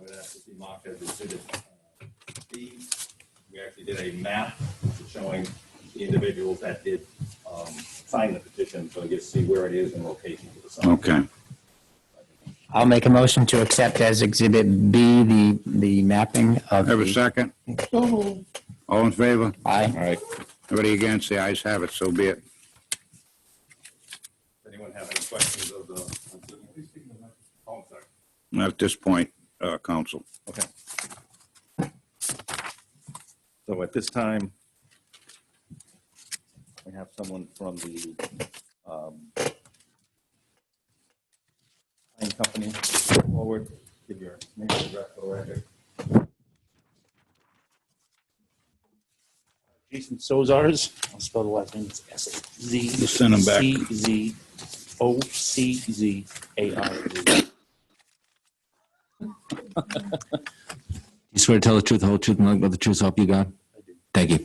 would ask to be marked as exhibit B. We actually did a map showing the individuals that did sign the petition, so I get to see where it is in location for the sign. Okay. I'll make a motion to accept as Exhibit B the mapping of. Have a second? All in favor? Aye. All right. Anybody against? The ayes have it, so be it. Does anyone have any questions of the? Oh, I'm sorry. Not at this point, council. Okay. So at this time, we have someone from the sign company forward. Give your name and address for the record. Jason Sozars, I'll spell the last name, it's S-Z. Send him back. C-Z-O-C-Z-A-R-Z. You swear to tell the truth, the whole truth, and nothing but the truth, so help you God? Thank you.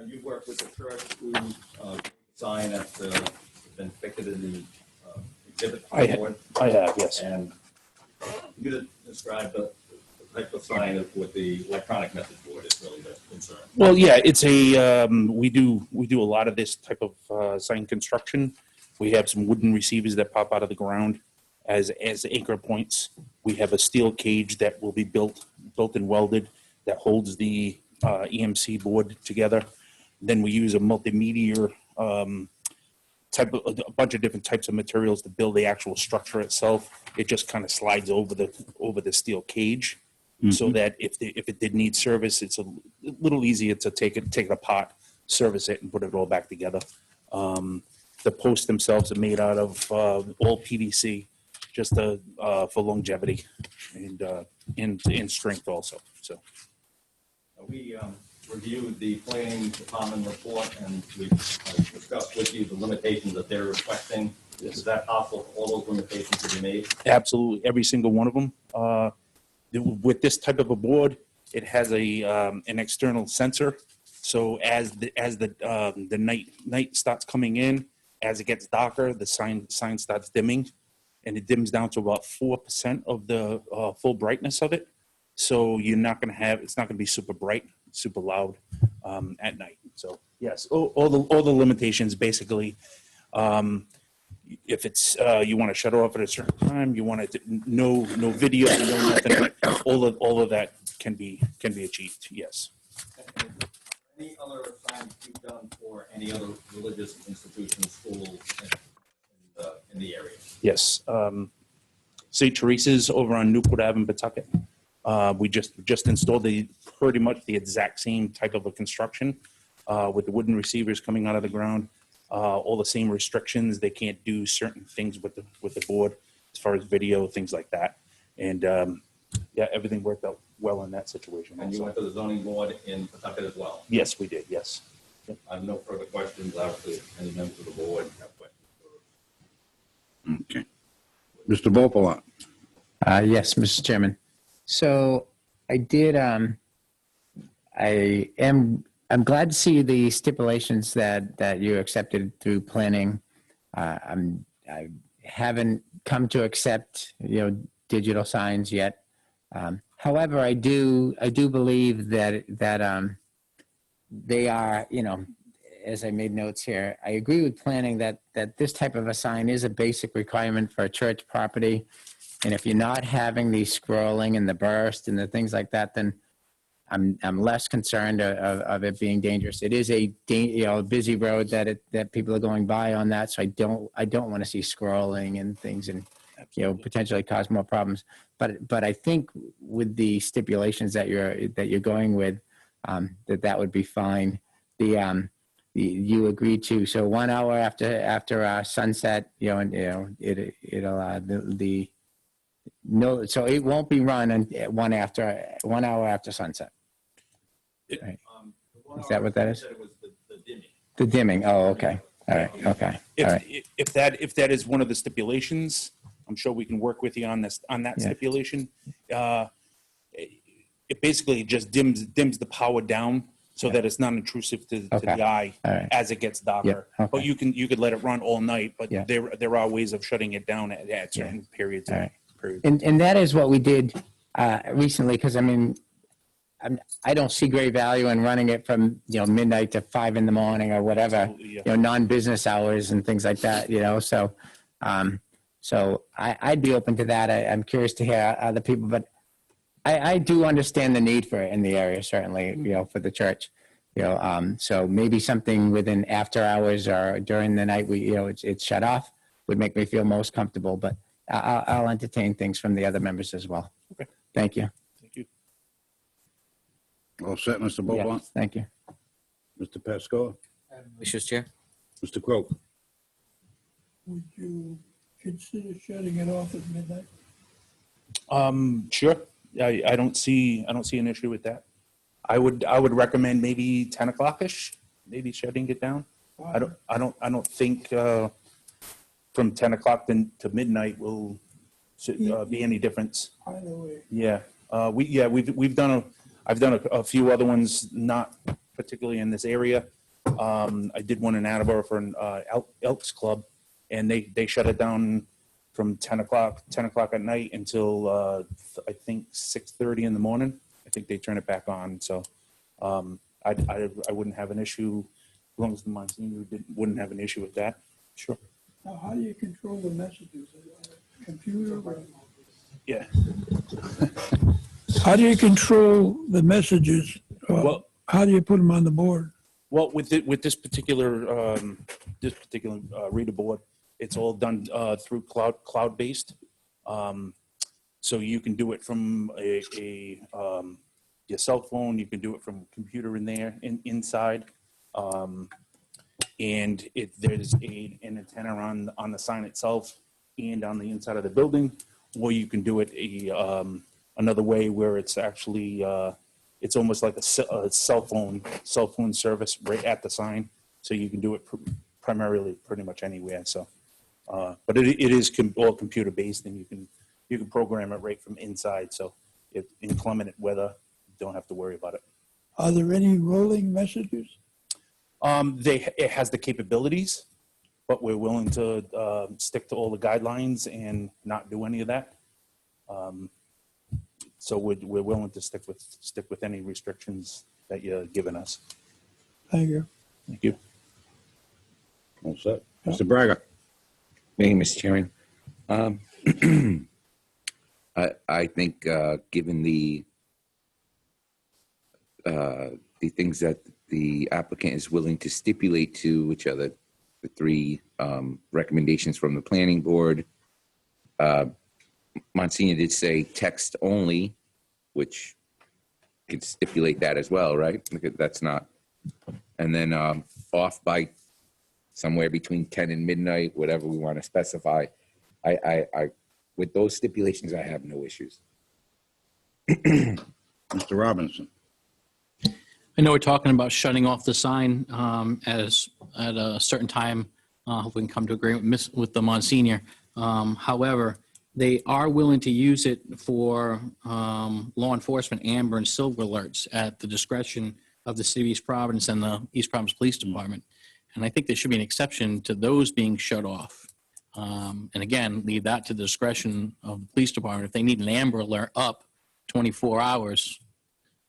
You've worked with the church to sign that's been depicted in the exhibit. I have, yes. And you describe the type of sign with the electronic message board is really the concern. Well, yeah, it's a, we do a lot of this type of sign construction. We have some wooden receivers that pop out of the ground as anchor points. We have a steel cage that will be built and welded that holds the EMC board together. Then we use a multimedia a bunch of different types of materials to build the actual structure itself. It just kind of slides over the steel cage, so that if it did need service, it's a little easier to take it apart, service it, and put it all back together. The posts themselves are made out of all PVC, just for longevity and strength also. So We reviewed the planning department report, and we discussed with you the limitations that they're requesting. Is that possible for all those limitations to be made? absolutely, every single one of them. With this type of a board, it has an external sensor. So as the night starts coming in, as it gets darker, the sign starts dimming, and it dims down to about 4% of the full brightness of it. So you're not going to have, it's not going to be super bright, super loud at night. So yes, all the limitations basically. If it's you want to shut off at a certain time, you want it to, no video, no nothing. All of that can be achieved. Yes. Any other signs you've done for any other religious institutions, schools in the area? Yes. St. Teresa's over on Newport Ave in Pawtucket. We just installed pretty much the exact same type of a construction with the wooden receivers coming out of the ground. All the same restrictions. They can't do certain things with the board as far as video, things like that. And yeah, everything worked out well in that situation. And you went to the zoning board in Pawtucket as well? Yes, we did. Yes. I have no further questions. Obviously, if any members of the board have questions. Okay. Mr. Bopalat. Yes, Mr. Chairman. So I'm glad to see the stipulations that you accepted through planning. I haven't come to accept, digital signs yet. However, I do believe that they are, as I made notes here, I agree with planning that this type of a sign is a basic requirement for a church property. And if you're not having the scrolling and the burst and the things like that, then I'm less concerned of it being dangerous. It is a busy road that people are going by on that, so I don't want to see scrolling and things and potentially cause more problems. But I think with the stipulations that you're going with, that would be fine. You agreed to, so 1 hour after sunset, so it won't be run 1 hour after sunset. Right. Is that what that is? The dimming. Oh, okay. All right. Okay. All right. If that is one of the stipulations, I'm sure we can work with you on that stipulation. It basically just dims the power down so that it's not intrusive to the eye as it gets darker. Yeah. Okay. But you could let it run all night, but there are ways of shutting it down at certain periods. All right. And that is what we did recently, because I don't see great value in running it from midnight to 5 a.m. or whatever, non-business hours and things like that. So I'd be open to that. I'm curious to hear other people, but I do understand the need for it in the area, certainly, for the church. So maybe something within after hours or during the night, it's shut off would make me feel most comfortable. But I'll entertain things from the other members as well. Okay. Thank you. Thank you. All set, Mr. Bopalat? Yes, thank you. Mr. Pascoe? Mr. Chair. Mr. Croak? Would you consider shutting it off at midnight? Sure. I don't see an issue with that. I would recommend maybe 10 o'clock-ish, maybe shutting it down. I don't think from 10 o'clock to midnight will be any difference. Either way. Yeah. I've done a few other ones, not particularly in this area. I did one in Attleboro for an Elks Club, and they shut it down from 10 o'clock at night until I think 6:30 in the morning. I think they turn it back on. So I wouldn't have an issue as long as the Monsignor wouldn't have an issue with that. Sure. Now, how do you control the messages? Computer? Or? Yeah. How do you control the messages? How do you put them on the board? Well, with this particular reader board, it's all done through cloud-based. So you can do it from your cell phone. You can do it from a computer in there inside, and there's an antenna on the sign itself and on the inside of the building. Or you can do it another way where it's actually it's almost like a cell phone service right at the sign. So you can do it primarily pretty much anywhere. So, but it is all computer based, and you can program it right from inside. So if in inclement weather, you don't have to worry about it. Are there any rolling messages? It has the capabilities, but we're willing to stick to all the guidelines and not do any of that. So we're willing to stick with any restrictions that you're giving us. Thank you. Thank you. All set. Mr. Braga. Thank you, Mr. Chairman. I think given the things that the applicant is willing to stipulate to, which are the three recommendations from the planning board, Monsignor did say text only, which could stipulate that as well, right? Because that's not, and then off by somewhere between 10 and midnight, whatever we want to specify. I with those stipulations, I have no issues. Mr. Robinson. I know we're talking about shutting off the sign as at a certain time. Hope we can come to agreement with the Monsignor. However, they are willing to use it for law enforcement, amber and silver alerts at the discretion of the city of East Providence and the East Providence Police Department. And I think there should be an exception to those being shut off. And again, leave that to the discretion of the police department. If they need an amber alert up 24 hours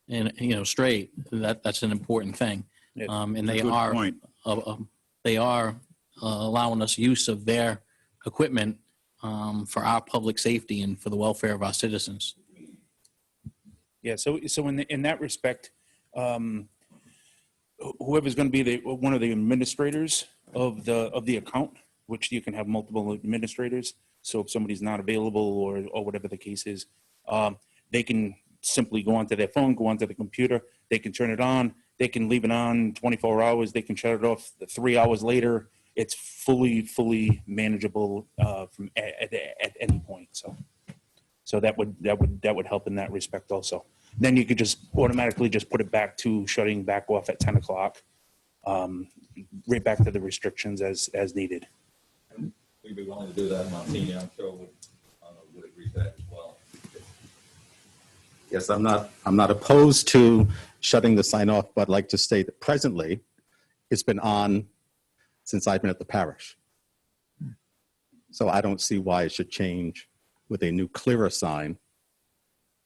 and straight, that's an important thing. And they are allowing us use of their equipment for our public safety and for the welfare of our citizens. Yeah. So in that respect, whoever's going to be one of the administrators of the account, which you can have multiple administrators. So if somebody's not available or whatever the case is, they can simply go onto their phone, go onto the computer. They can turn it on. They can leave it on 24 hours. They can shut it off 3 hours later. It's fully manageable from at any point. So that would help in that respect also. Then you could just automatically just put it back to shutting back off at 10 o'clock, right back to the restrictions as needed. We'd be willing to do that, Monsignor. I'm sure would agree to that as well. Yes, I'm not opposed to shutting the sign off, but I'd like to state that presently it's been on since I've been at the parish. So I don't see why it should change with a new clearer sign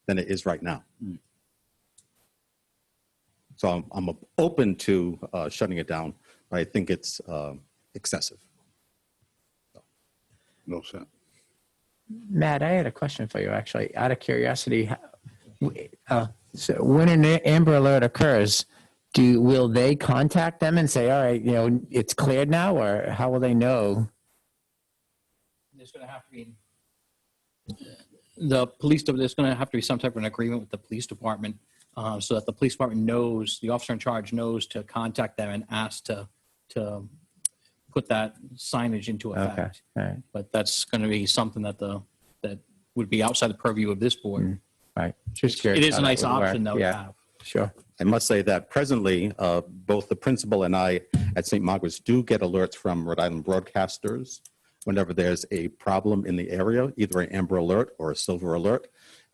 than it is right now. So I'm open to shutting it down, but I think it's excessive. No, sir. Matt, I had a question for you, actually, out of curiosity. So when an Amber Alert occurs, will they contact them and say, all right, it's cleared now, or how will they know? There's going to have to be there's going to have to be some type of an agreement with the police department so that the police department knows, the officer in charge knows to contact them and ask to put that signage into effect. Okay. All right. But that's going to be something that would be outside the purview of this board. Right. Just curious. It is a nice option though to have. Sure. I must say that presently, both the principal and I at St. Margaret's do get alerts from Rhode Island broadcasters whenever there's a problem in the area, either an Amber Alert or a Silver Alert.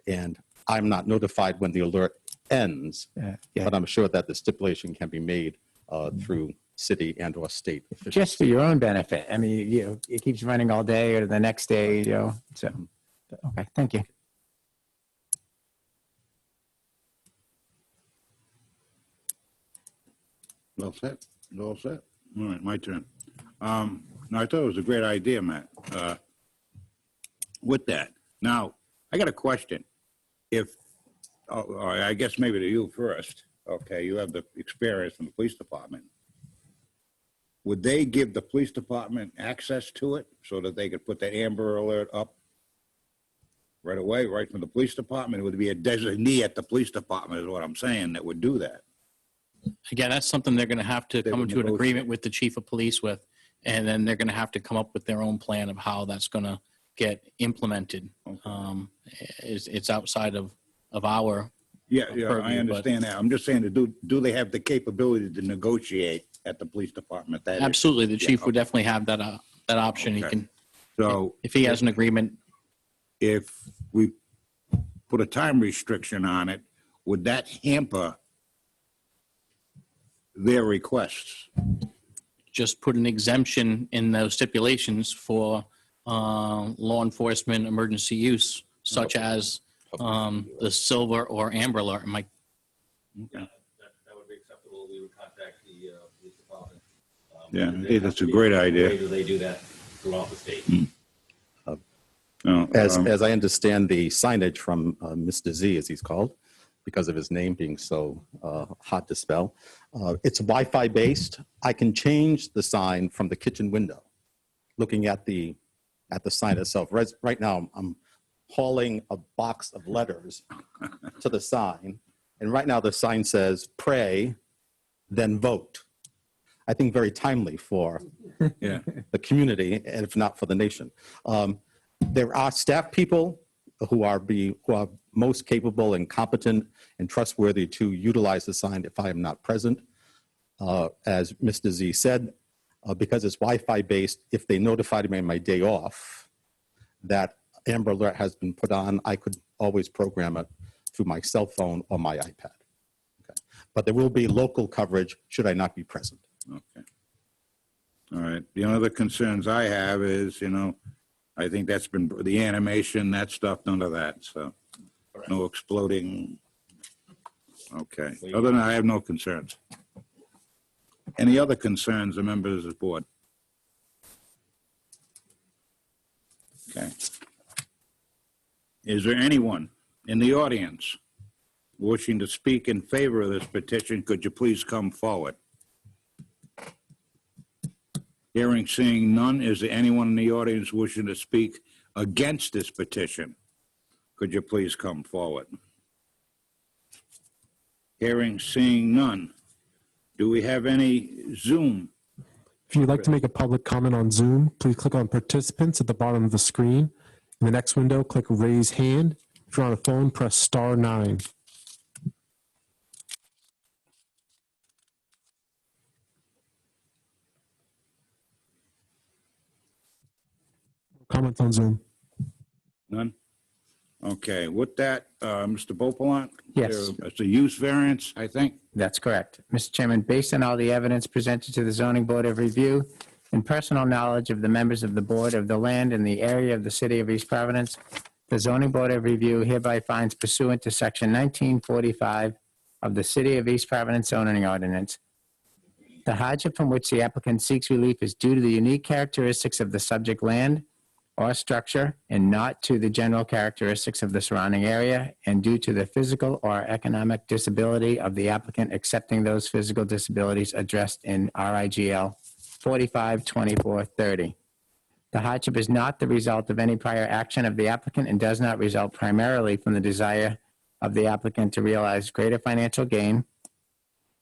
And I'm not notified when the alert ends, but I'm sure that the stipulation can be made through city and or state officials. Just for your own benefit. I mean, you know, it keeps running all day or the next day, you know, so, okay, thank you. All set? All set? All right, my turn. No, I thought it was a great idea, Matt, with that. Now, I got a question. If, I guess maybe to you first, okay, you have the experience from the police department. Would they give the police department access to it so that they could put the Amber Alert up right away, right from the police department? It would be a designee at the police department is what I'm saying that would do that. Again, that's something they're going to have to come to an agreement with the chief of police with, and then they're going to have to come up with their own plan of how that's going to get implemented. It's outside of our Yeah, I purview, but- understand that. I'm just saying, do they have the capability to negotiate at the police department? That is- Absolutely, the chief Yeah, would definitely have that option. He Okay. can, So if he has an agreement. if we put a time restriction on it, would that hamper their requests? Just put an exemption in those stipulations for law enforcement emergency use, such as the silver or amber alert. Mike, Okay. That would be acceptable. We would contact the police department. Yeah, I think that's a great idea. Way do they do that throughout the state? As I understand the signage from Mr. Z, as he's called, because of his name being so hard to spell, it's Wi-Fi based. I can change the sign from the kitchen window, looking at the sign itself. Right now, I'm hauling a box of letters to the sign, and right now the sign says "Pray, then vote." I think very timely for the community, and if not for the nation. There are staff people who are most capable and competent and trustworthy to utilize the sign if I am not present. As Mr. Z said, because it's Wi-Fi based, if they notified me on my day off that Amber Alert has been put on, I could always program it through my cell phone or my iPad. Okay. But there will be local coverage should I not be present. Okay. All right. The other concerns I have is, you know, I think that's been the animation, that stuff, none of that. So no exploding. Okay. Other than that, I have no concerns. Any other concerns of members of the board? Okay. Is there anyone in the audience wishing to speak in favor of this petition? Could you please come forward? Hearing, seeing none, is there anyone in the audience wishing to speak against this petition? Could you please come forward? Hearing, seeing none. Do we have any Zoom? If you'd like to make a public comment on Zoom, please click on participants at the bottom of the screen. In the next window, click raise hand. If you're on a phone, press *9. Comments on Zoom? None? Okay, with that, Mr. Beauplan? Yes. It's a use variance, I think. That's correct. Mr. Chairman, based on all the evidence presented to the Zoning Board of Review and personal knowledge of the members of the board of the land in the area of the city of East Providence, the Zoning Board of Review hereby finds pursuant to Section 1945 of the City of East Providence zoning ordinance, the hardship from which the applicant seeks relief is due to the unique characteristics of the subject land or structure and not to the general characteristics of the surrounding area, and due to the physical or economic disability of the applicant, accepting those physical disabilities addressed in RIGL 452430. The hardship is not the result of any prior action of the applicant and does not result primarily from the desire of the applicant to realize greater financial gain.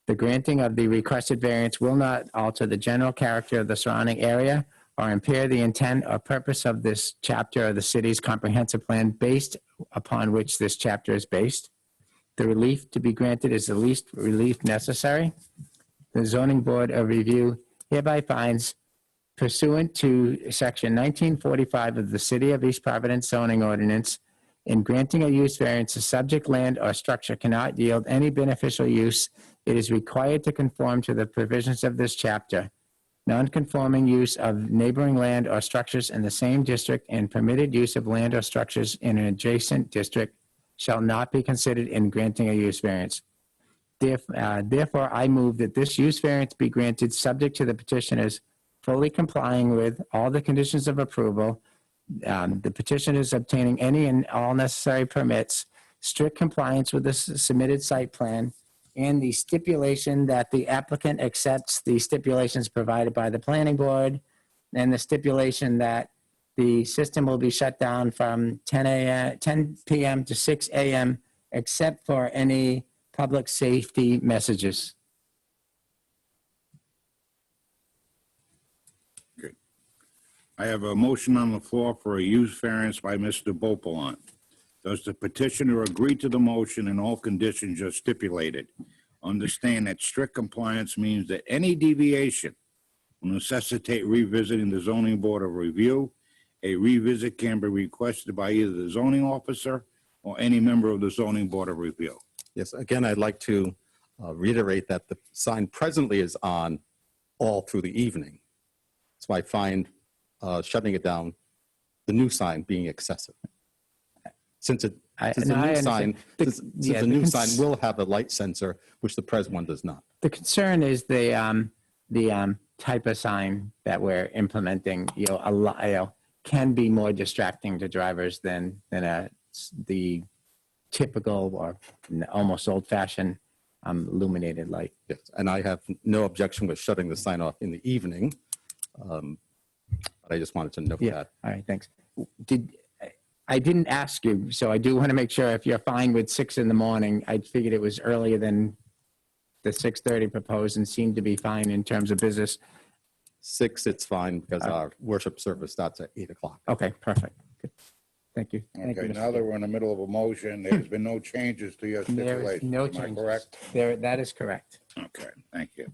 The granting of the requested variance will not alter the general character of the surrounding area or impair the intent or purpose of this chapter of the city's comprehensive plan based upon which this chapter is based. The relief to be granted is the least relief necessary. The Zoning Board of Review hereby finds pursuant to Section 1945 of the City of East Providence zoning ordinance, in granting a use variance, the subject land or structure cannot yield any beneficial use it is required to conform to the provisions of this chapter. Non-conforming use of neighboring land or structures in the same district and permitted use of land or structures in an adjacent district shall not be considered in granting a use variance. Therefore, I move that this use variance be granted subject to the petitioners fully complying with all the conditions of approval, the petitioners obtaining any and all necessary permits, strict compliance with the submitted site plan, and the stipulation that the applicant accepts the stipulations provided by the planning board, and the stipulation that the system will be shut down from 10 p.m. to 6 a.m. except for any public safety messages. I have a motion on the floor for a use variance by Mr. Beauplan. Does the petitioner agree to the motion and all conditions are stipulated? Understand that strict compliance means that any deviation will necessitate revisiting the zoning board of review. A revisit can be requested by either the zoning officer or any member of the zoning board of review. Yes, again, I'd like to reiterate that the sign presently is on all through the evening. So I find shutting it down, the new sign being excessive. Since the new sign will have a light sensor, which the present one does not. The concern is the type of sign that we're implementing, can be more distracting to drivers than the typical or almost old-fashioned illuminated light. Yes, and I have no objection with shutting the sign off in the evening. But I just wanted to note that. All right, thanks. I didn't ask you, so I do want to make sure if you're fine with 6 in the morning. I figured it was earlier than the 6:30 proposed and seemed to be fine in terms of business. 6, it's fine because our worship service starts at 8 o'clock. Okay, perfect. Good. Thank you. Thank Okay, you, now that we're in the middle of a motion, there's been no changes to your There is stipulation. no Am I changes. correct? That is correct. Okay, thank you.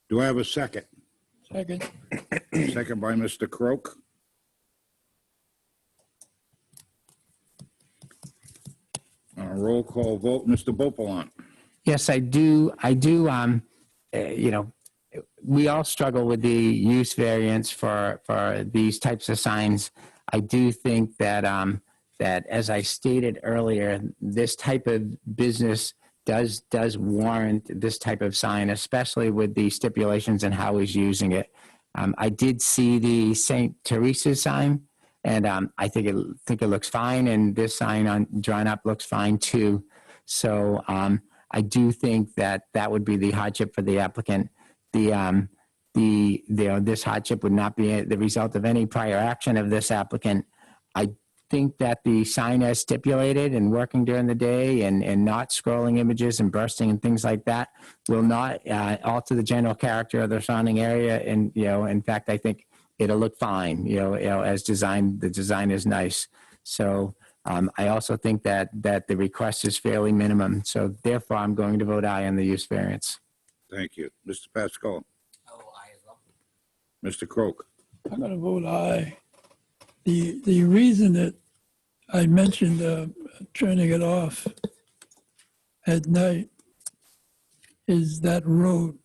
Do I have a second? Second. Second by Mr. Croak. Roll call vote, Mr. Beauplan. Yes, I do. We all struggle with the use variance for these types of signs. I do think that that, as I stated earlier, this type of business does warrant this type of sign, especially with the stipulations and how he's using it. I did see the St. Teresa's sign, and I think it looks fine, and this sign on drawn up looks fine too. So I do think that would be the hardship for the applicant. This hardship would not be the result of any prior action of this applicant. I think that the sign as stipulated and working during the day and not scrolling images and bursting and things like that will not alter the general character of the surrounding area. And, in fact, I think it'll look fine, as designed. The design is nice. So I also think that the request is fairly minimum. So therefore, I'm going to vote aye on the use variance. Thank you. Mr. Pascal. Oh, aye as well. Mr. Croak. I'm going to vote aye. The reason that I mentioned turning it off at night is that road.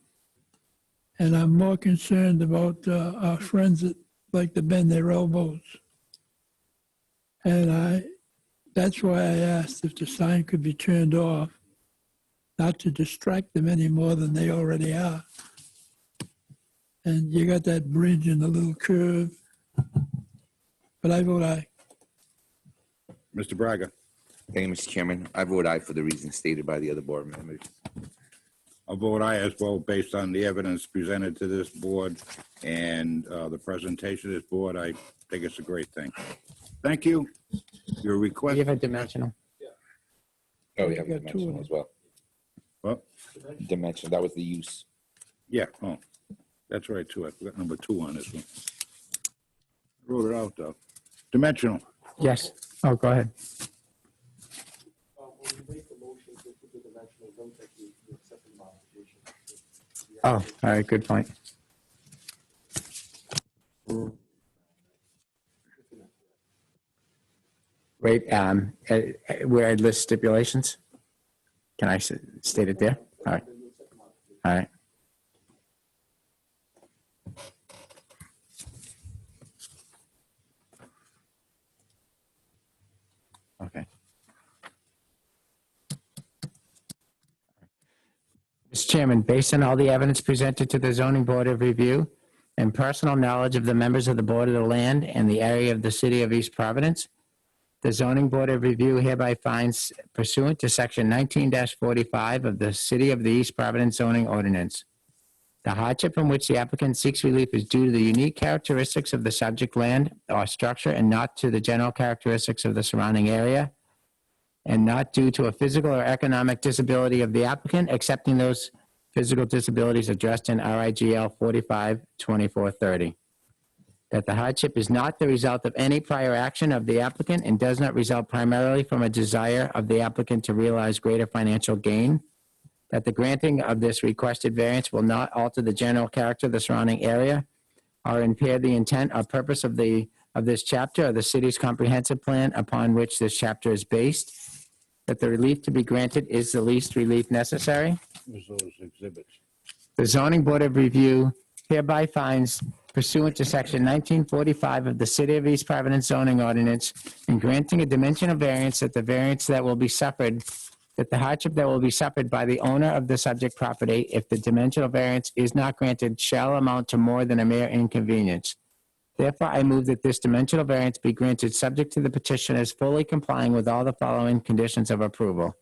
And I'm more concerned about our friends that like to bend their elbows. And that's why I asked if the sign could be turned off, not to distract them any more than they already are. And you got that bridge and the little curve. But I vote aye. Mr. Braga. Thank you, Mr. Chairman. I vote aye for the reasons stated by the other board members. I'll vote aye as well, based on the evidence presented to this board and the presentation of this board. I think it's a great thing. Thank you. Your request. You have a dimensional. Oh, we have got two dimensional of as well. What? Dimension, that was the use. Yeah, oh, that's right, too. I forgot number 2 on this one. I wrote it out, though. Dimensional. Yes. Oh, go ahead. When you make the motion to put the dimensional, don't take the accepted modification. Oh, all right. Good point. Wait, where I list stipulations? Can I state it there? All right. All right. Okay. Mr. Chairman, based on all the evidence presented to the zoning board of review and personal knowledge of the members of the board of the land and the area of the city of East Providence, the zoning board of review hereby finds pursuant to section 19-45 of the city of the East Providence zoning ordinance. The hardship from which the applicant seeks relief is due to the unique characteristics of the subject land or structure and not to the general characteristics of the surrounding area, and not due to a physical or economic disability of the applicant, excepting those physical disabilities addressed in RIGL 45-2430. That the hardship is not the result of any prior action of the applicant and does not result primarily from a desire of the applicant to realize greater financial gain. That the granting of this requested variance will not alter the general character of the surrounding area or impair the intent or purpose of this chapter or the city's comprehensive plan upon which this chapter is based. That the relief to be granted is the least relief necessary. Where's those exhibits? The zoning board of review hereby finds pursuant to section 1945 of the city of East Providence zoning ordinance in granting a dimensional variance that the variance that will be suffered, that the hardship that will be suffered by the owner of the subject property if the dimensional variance is not granted shall amount to more than a mere inconvenience. Therefore, I move that this dimensional variance be granted subject to the petitioners fully complying with all the following conditions of approval.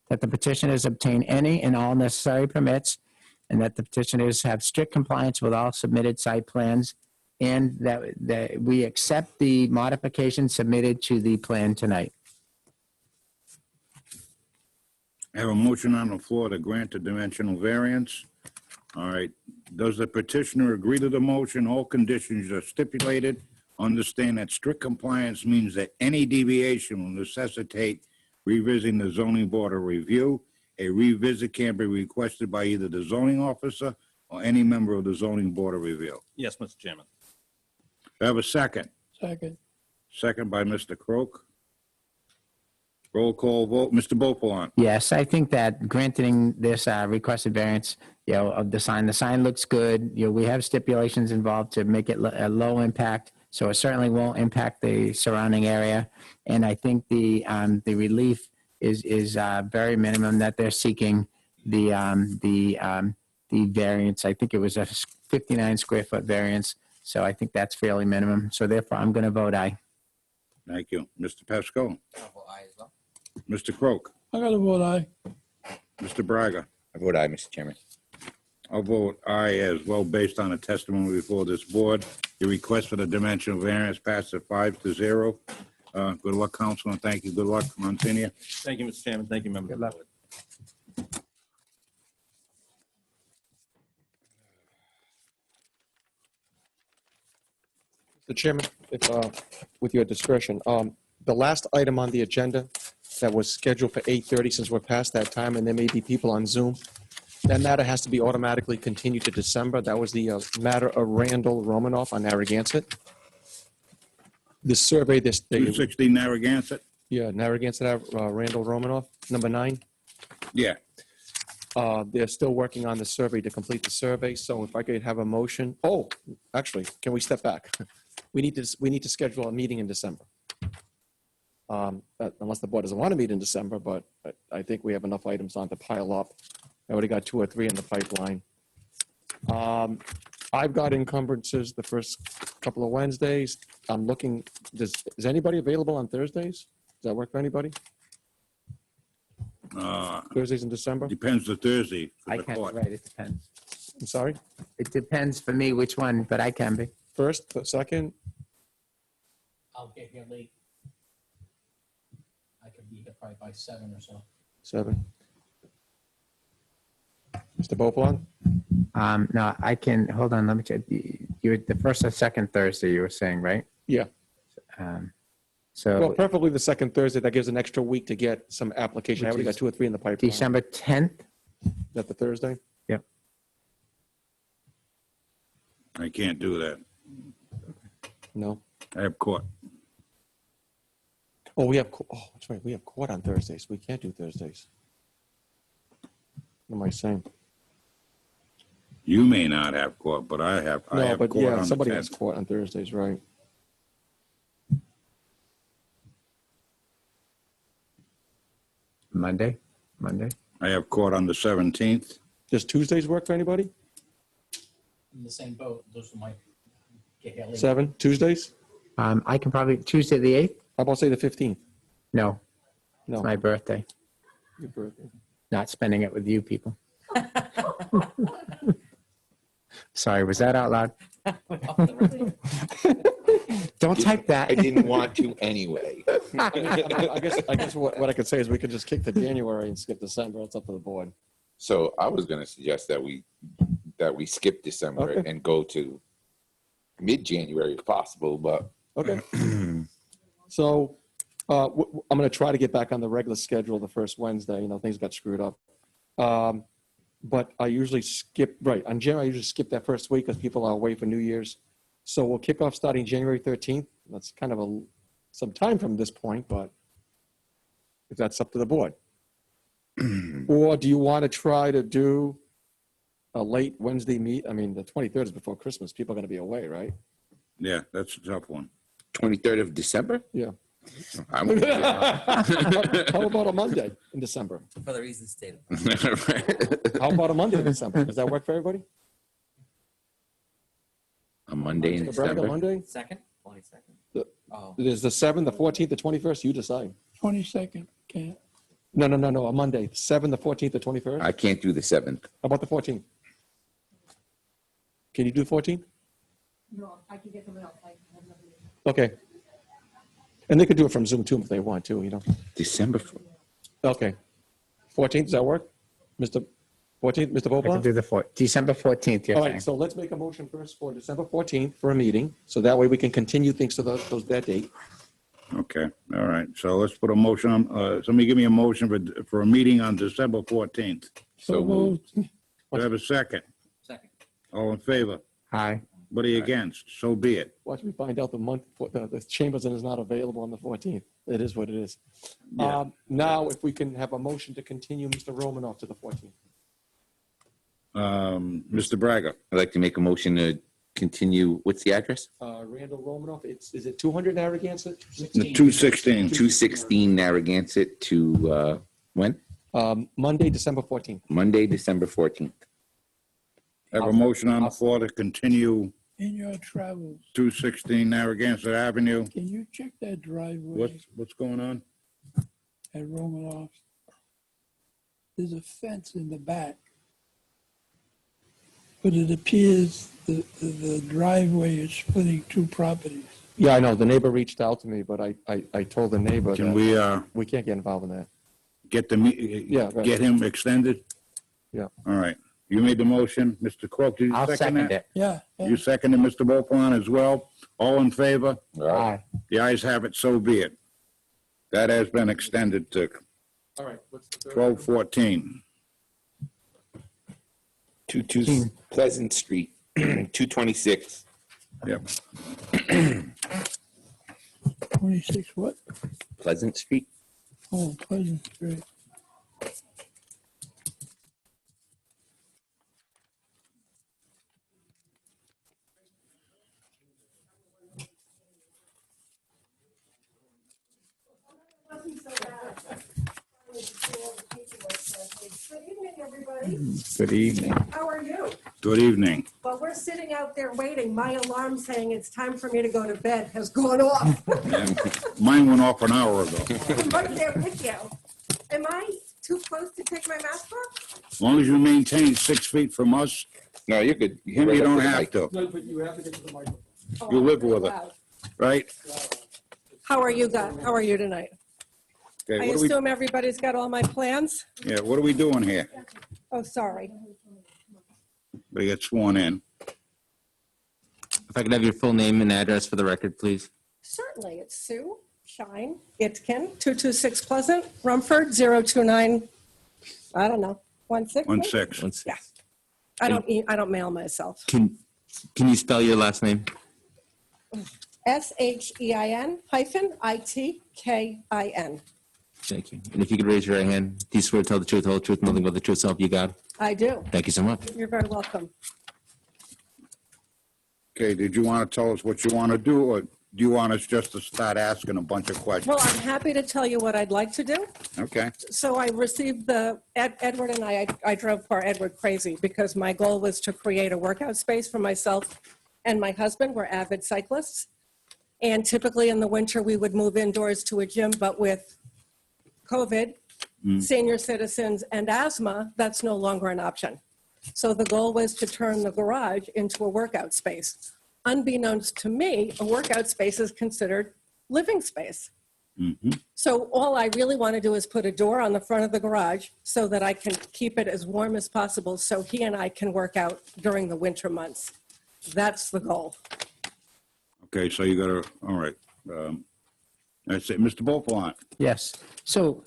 That the petitioners obtain any and all necessary permits, and that the petitioners have strict compliance with all submitted site plans, and that we accept the modifications submitted to the plan tonight. I have a motion on the floor to grant the dimensional variance. All right. Does the petitioner agree to the motion? All conditions are stipulated. Understand that strict compliance means that any deviation will necessitate revisiting the zoning board of review. A revisit can be requested by either the zoning officer or any member of the zoning board of review. Yes, Mr. Chairman. Do I have a second? Second. Second by Mr. Croak. Roll call vote. Mr. Beauplan. Yes, I think that granting this requested variance, of the sign looks good. We have stipulations involved to make it a low impact, so it certainly won't impact the surrounding area. And I think the relief is very minimum that they're seeking. The variance, I think it was a 59 square foot variance, so I think that's fairly minimum. So therefore, I'm going to vote aye. Thank you. Mr. Pesco. I'll vote aye as well. Mr. Croak. I got to vote aye. Mr. Braga. I vote aye, Mr. Chairman. I'll vote aye as well, based on the testimony before this board. Your request for the dimensional variance passes 5-0. Good luck, council, and thank you. Good luck, Monsignor. Thank you, Mr. Chairman. Thank you, members of the board. Mr. Chairman, if, with your discretion, the last item on the agenda that was scheduled for 8:30, since we're past that time and there may be people on Zoom, that matter has to be automatically continued to December. That was the matter of Randall Romanoff on Narragansett. The survey, 260 Narragansett? Yeah, Narragansett, Randall Romanoff, number 9. Yeah. They're still working on the survey to complete the survey, so if I could have a motion. Oh, actually, can we step back? We need to schedule a meeting in December. Unless the board doesn't want to meet in December, but I think we have enough items on to pile up. I already got 2 or 3 in the pipeline. I've got encumbrances the first couple of Wednesdays. I'm looking, is anybody available on Thursdays? Does that work for anybody? Thursdays in December? Depends the Thursday. I can, right, it depends. I'm sorry? It depends for me which one, but I can be. First, second? I'll get here late. I could be here probably by 7 or so. 7. Mr. Beauplan? No, I can, hold on, let me check. You're the first or second Thursday you were saying, right? Yeah. So. Well, preferably the second Thursday. That gives an extra week to get some application. I already got 2 or 3 in the pipeline. December 10th? Is that the Thursday? Yep. I can't do that. No. I have court. Oh, that's right. We have court on Thursdays. We can't do Thursdays. What am I saying? You may not have court, but I have No, but court yeah, on the somebody has 10th. court on Thursdays, right? Monday. I have court on the 17th. Does Tuesdays work for anybody? In the same boat, those who might get here later. 7, Tuesdays? I can probably, Tuesday the 8th? How about say the 15th? No, No. it's my birthday. Your birthday. Not spending it with you people. Sorry, was that out loud? Don't type that. I didn't want to anyway. I guess what I could say is we could just kick to January and skip December. It's up to the board. So I was going to suggest that we skip December Okay. and go to mid-January if possible, but Okay. So I'm going to try to get back on the regular schedule the first Wednesday. You know, things got screwed up. But I usually skip, right, on January, I usually skip that first week because people are away for New Year's. So we'll kick off starting January 13th. That's kind of some time from this point, but if that's up to the board. Or do you want to try to do a late Wednesday meet? I mean, the 23rd is before Christmas. People are going to be away, right? Yeah, that's a tough one. 23rd of December? Yeah. I'm How about a Monday in December? For the reasons stated. How about a Monday in December? Does that work for everybody? A Monday in Mr. Braga, December? Monday? 2nd? 22nd. The- Oh. There's the 7th, the 14th, the 21st. You decide. 22nd, can't. No, a Monday. 7th, the 14th, the 21st. I can't do the 7th. How about the 14th? Can you do the 14th? No, I can get someone else. I have nothing. Okay. And they could do it from Zoom too if they want to, you know. December. Okay. 14th, does that work? Mr. 14th, Mr. I can Vopla? do the December 14th, you're All saying. right, so let's make a motion first for December 14th for a meeting. So that way we can continue things to that date. Okay, all right. So let's put a motion on, somebody give me a motion for a meeting on December 14th. So moved. Do I have a second? Second. All in favor? Aye. What are you against? So be it. Watch me find out the Chamberlain is not available on the 14th. It is what it is. Yeah. Now, if we can have a motion to continue Mr. Romanoff to the 14th. Mr. Braga, I'd like to make a motion to continue, what's the address? Randall Romanoff, is it 200 Narragansett? the 216. 216 Narragansett to, when? Monday, December 14th. Monday, December 14th. Have a motion on the floor to continue In your travels, 216 Narragansett Avenue. can you check that driveway What's going on? at Romanoff's? There's a fence in the back. But it appears the driveway is splitting two properties. Yeah, I know. The neighbor reached out to me, but I told the neighbor Can that we we can't get involved in that. get Yeah, right. get him extended? Yeah. All right. You made the motion. Mr. Crook, did you I'll second second that? it. Yeah. You seconded Mr. Beauplan as well. All in favor? Aye. The ayes have it, so be it. That has been extended to All right. What's the third? 12/14. 22 Pleasant Street, 226. Yep. 26 what? Pleasant Street. Oh, Pleasant Street. Good evening, everybody. Good evening. How are you? Good evening. Well, we're sitting out there waiting. My alarm saying it's time for me to go to bed has gone off. Mine went off an hour ago. I'm right there with you. Am I too close to take my mask off? As long as you maintain 6 feet from us, No, you're good. him, you don't have to. No, but you have to get to the microphone. Oh, You I'm live pretty with it. loud. Right? How are you guys? How are you tonight? Okay, I what are we, assume everybody's got all my plans? yeah, what are we doing here? Oh, sorry. We get sworn in. If I could have your full name and address for the record, please. Certainly. It's Sue Shine Itkin, 226 Pleasant, Rumford, 029, I don't know, 16? maybe? 16. Yeah. I don't mail myself. Can you spell your last name? SHEIN-ITKIN. Thank you. And if you could raise your right hand, do you swear to tell the truth, the whole truth, nothing but the truth, so help you God? I do. Thank you so much. You're very welcome. Okay, did you want to tell us what you want to do, or do you want us just to start asking a bunch of questions? Well, I'm happy to tell you what I'd like to do. Okay. So I received Edward and I drove poor Edward crazy because my goal was to create a workout space for myself and my husband. We're avid cyclists. And typically in the winter, we would move indoors to a gym, but with COVID, senior citizens, and asthma, that's no longer an option. So the goal was to turn the garage into a workout space. Unbeknownst to me, a workout space is considered living space. So all I really want to do is put a door on the front of the garage so that I can keep it as warm as possible so he and I can work out during the winter months. That's the goal. Okay, so you got to, all right. That's it. Mr. Beaupont? Yes. So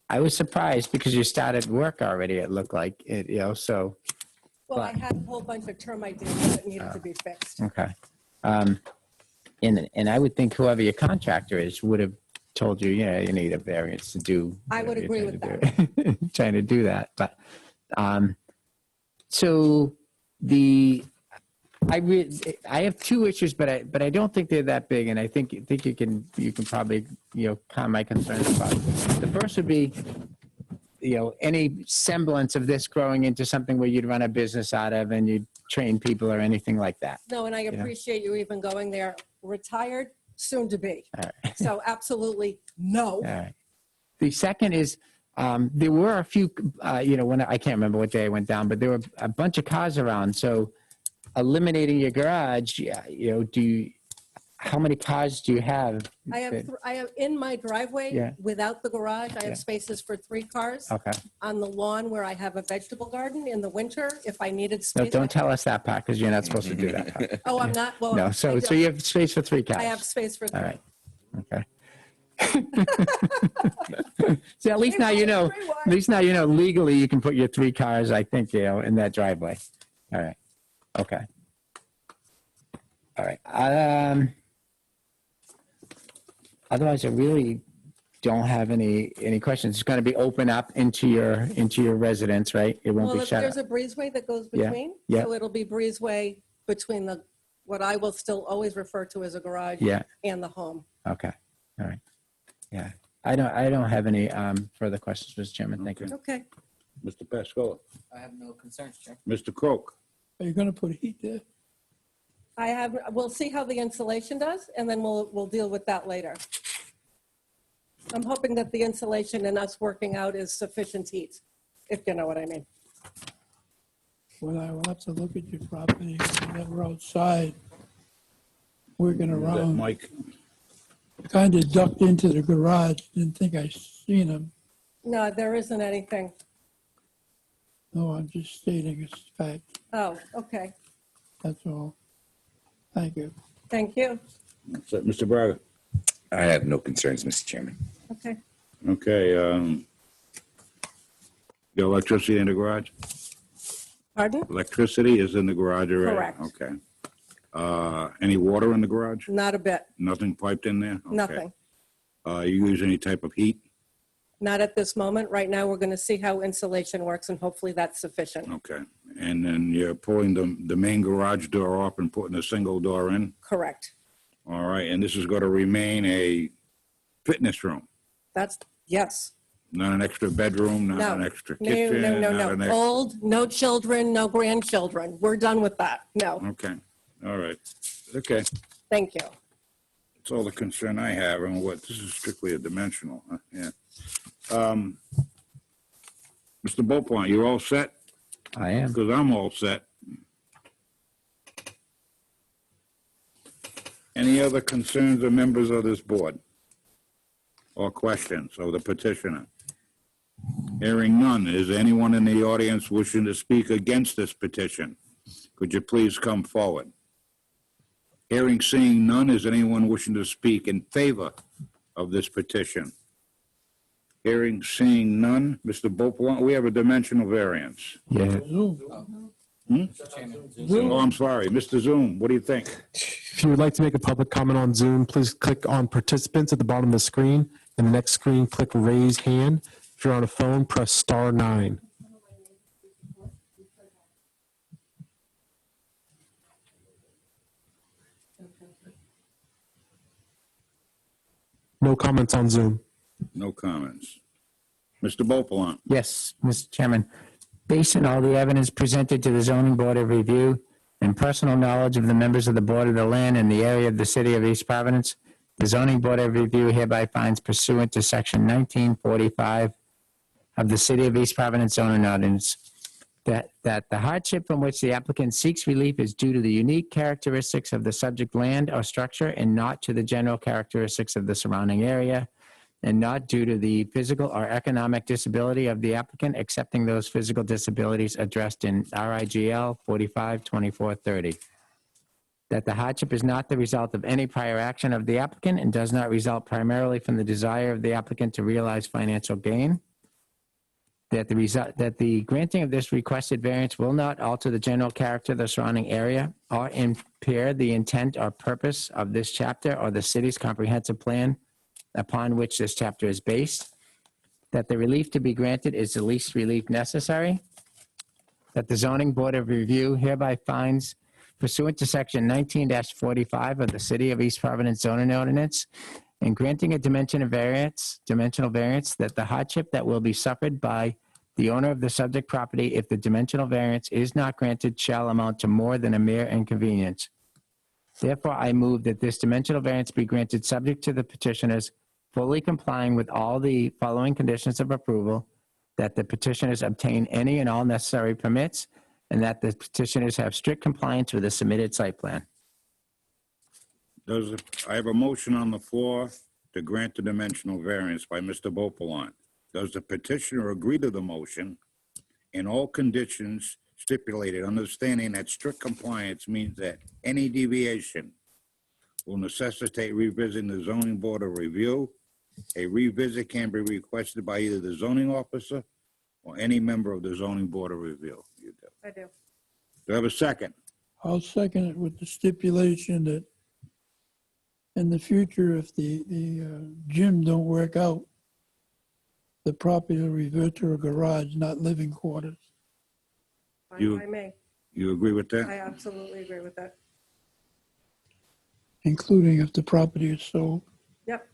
I was surprised because you started work already, it looked like, so. Well, I had a whole bunch of termite damage that needed to be fixed. Okay. And I would think whoever your contractor is would have told you, yeah, you need a variance to do. I would agree with that. Trying to do that, but, so I have two issues, but I don't think they're that big, and I think you can probably, calm my concerns about it. The first would be, any semblance of this growing into something where you'd run a business out of and you'd train people or anything like that. No, and I appreciate you even going there. Retired, soon to be. So absolutely no. All right. The second is, there were a few, when I can't remember what day I went down, but there were a bunch of cars around. So eliminating your garage, how many cars do you have? I have in my driveway, without the garage, I have spaces for 3 cars. Okay. On the lawn where I have a vegetable garden in the winter, if I needed No, space. don't tell us that part because you're not supposed to do that part. Oh, I'm not? Well, No, I so don't. you have space for 3 cars. I have space for 3. All right. Okay. So at least now you know. At least now you know legally you can put your 3 cars, I think, in that driveway. All right. Okay. All right. Otherwise, I really don't have any questions. It's going to be open up into your residence, right? It won't Well, be shut there's up. a breezeway that goes Yeah, between. yeah. So it'll be breezeway between what I will still always refer to as a garage Yeah. and the home. Okay. All right. Yeah. I don't have any further questions, Mr. Chairman. Thank you. Okay. Mr. Pascola? I have no concerns, Chair. Mr. Croak? Are you going to put heat there? We'll see how the insulation does, and then we'll deal with that later. I'm hoping that the insulation and us working out is sufficient heat, if you know what I mean. Well, I will have to look at your property. We're outside working around. Mike? Kind of ducked into the garage, didn't think I seen him. No, there isn't anything. No, I'm just stating a fact, Oh, okay. that's all. Thank you. Thank you. That's it. Mr. Braga? I have no concerns, Mr. Chairman. Okay. Okay, the electricity in the garage? Pardon? Electricity is in the garage already? Correct. Okay. Any water in the garage? Not a bit. Nothing piped in there? Okay. Nothing. You use any type of heat? Not at this moment. Right now, we're going to see how insulation works, and hopefully that's sufficient. Okay. And then you're pulling the main garage door off and putting a single door in? Correct. All right, and this is going to remain a fitness room? Yes. Not an extra bedroom, not No. an extra No, kitchen? no, no, not an no. ex- Old, no children, no grandchildren. We're done with that. No. Okay, all right. Okay, Thank you. that's all the concern I have, and this is strictly a dimensional, huh? Yeah. Mr. Beaupont, you all set? I am. Because I'm all set. Any other concerns of members of this board? Or questions of the petitioner? Hearing none, is there anyone in the audience wishing to speak against this petition? Could you please come forward? Hearing, seeing none, is anyone wishing to speak in favor of this petition? Hearing, seeing none, Mr. Beaupont, we have a dimensional variance. Yeah. Oh, I'm sorry, Mr. Zoom, what do you think? If you would like to make a public comment on Zoom, please click on participants at the bottom of the screen And the next screen, click raise hand. If you're on a phone, press star 9. No comments on Zoom. No comments. Mr. Bopalant? Yes, Mr. Chairman. Based on all the evidence presented to the zoning board of review and personal knowledge of the members of the board of the land and the area of the city of East Providence, the zoning board of review hereby finds pursuant to section 1945 of the city of East Providence zoning ordinance that the hardship from which the applicant seeks relief is due to the unique characteristics of the subject land or structure and not to the general characteristics of the surrounding area, and not due to the physical or economic disability of the applicant, excepting those physical disabilities addressed in RIGL 452430. That the hardship is not the result of any prior action of the applicant and does not result primarily from the desire of the applicant to realize financial gain. That the granting of this requested variance will not alter the general character of the surrounding area or impair the intent or purpose of this chapter or the city's comprehensive plan upon which this chapter is based. That the relief to be granted is the least relief necessary. That the zoning board of review hereby finds pursuant to section 19-45 of the city of East Providence zoning ordinance, in granting a dimensional variance, that the hardship that will be suffered by the owner of the subject property if the dimensional variance is not granted shall amount to more than a mere inconvenience. Therefore, I move that this dimensional variance be granted subject to the petitioners fully complying with all the following conditions of approval, that the petitioners obtain any and all necessary permits, and that the petitioners have strict compliance with the submitted site plan. I have a motion on the floor to grant the dimensional variance by Mr. Bopalant. Does the petitioner agree to the motion in all conditions stipulated, understanding that strict compliance means that any deviation will necessitate revisiting the zoning board of review? A revisit can be requested by either the zoning officer or any member of the zoning board of review. You do. I do. Do I have a second? I'll second it with the stipulation that in the future, if the gym don't work out, the property will revert to a garage, not living quarters. You- I may. You agree with that? I absolutely agree with that. Including if the property is sold. Yep.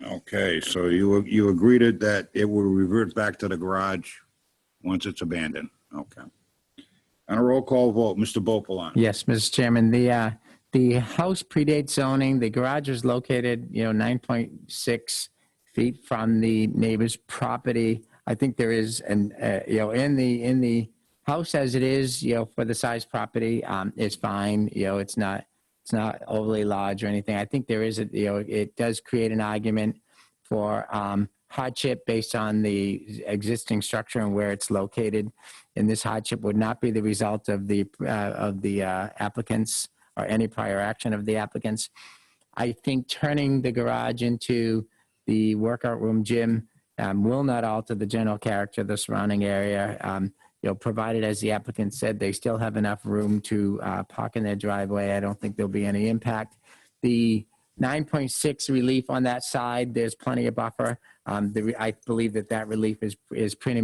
Okay, so you agreed that it will revert back to the garage once it's abandoned. Okay. On a roll call vote, Mr. Bopalant. Yes, Mr. Chairman, the house predates zoning. The garage is located, 9.6 feet from the neighbor's property. I think there is in the house as it is, for the size property, is fine. It's not overly large or anything. I think there is it does create an argument for hardship based on the existing structure and where it's located. And this hardship would not be the result of the applicants or any prior action of the applicants. I think turning the garage into the workout room gym will not alter the general character of the surrounding area. Provided, as the applicant said, they still have enough room to park in their driveway. I don't think there'll be any impact. The 9.6 relief on that side, there's plenty of buffer. I believe that relief is pretty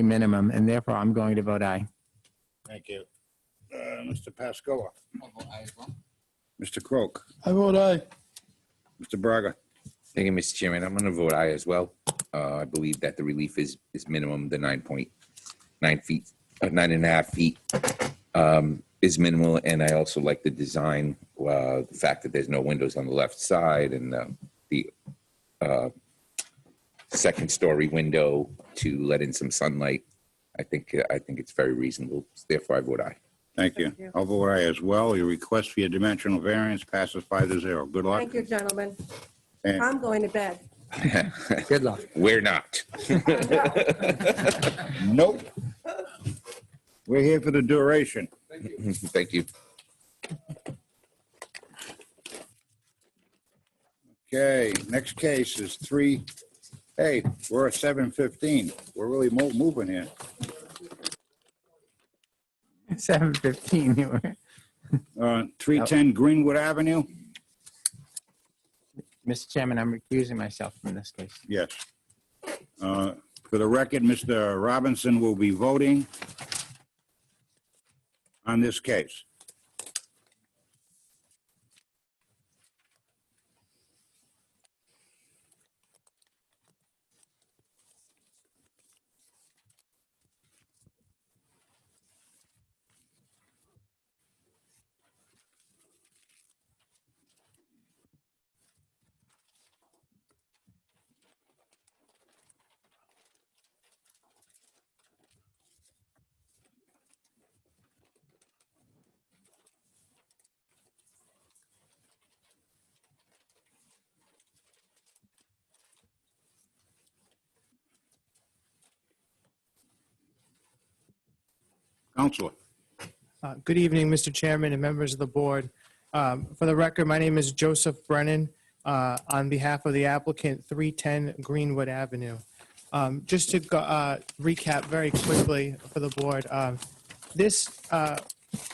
minimum, and therefore I'm going to vote aye. Thank you. Mr. Pascoa. Mr. Croak. I vote aye. Mr. Braga. Thank you, Mr. Chairman. I'm going to vote aye as well. I believe that the relief is minimum. The 9.9 feet, 9.5 feet is minimal, and I also like the design. The fact that there's no windows on the left side and the second story window to let in some sunlight. I think it's very reasonable. Therefore, I vote aye. Thank you. I'll vote aye as well. Your request for your dimensional variance passes 5-0. Good luck. Thank you, gentlemen. And- I'm going to bed. Good luck. We're not. Nope. We're here for the duration. Thank you. Okay, next case is 3. Hey, we're at 7:15. We're really moving here. 7:15. You were. 310 Greenwood Avenue? Mr. Chairman, I'm recusing myself from this case. Yes. For the record, Mr. Robinson will be voting on this case. Counselor. Good evening, Mr. Chairman and members of the board. For the record, my name is Joseph Brennan on behalf of the applicant 310 Greenwood Avenue. Just to recap very quickly for the board, this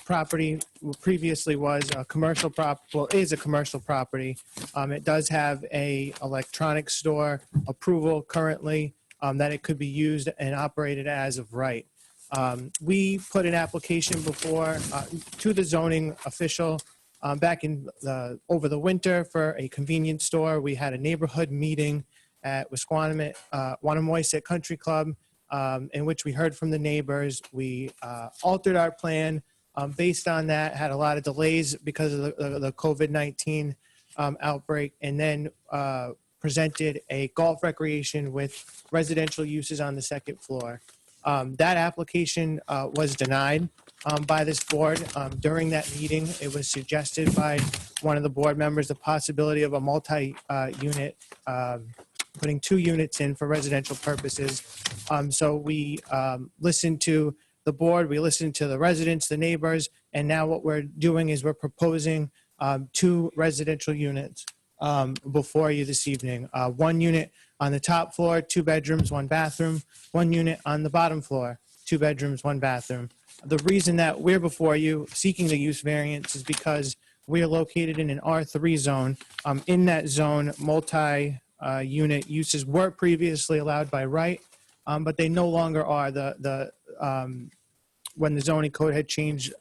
property previously was a commercial is a commercial property. It does have a electronic store approval currently that it could be used and operated as of right. We put an application before to the zoning official back in over the winter for a convenience store. We had a neighborhood meeting at Wanamoyset Country Club in which we heard from the neighbors. We altered our plan based on that, had a lot of delays because of the COVID-19 outbreak, and then presented a golf recreation with residential uses on the second floor. That application was denied by this board. During that meeting, it was suggested by one of the board members the possibility of a multi-unit, putting 2 units in for residential purposes. So we listened to the board, we listened to the residents, the neighbors, and now what we're doing is we're proposing 2 residential units before you this evening. 1 unit on the top floor, 2 bedrooms, 1 bathroom. 1 unit on the bottom floor, 2 bedrooms, 1 bathroom. The reason that we're before you seeking the use variance is because we are located in an R3 zone. In that zone, multi-unit uses were previously allowed by right, but they no longer are. When the zoning code had changed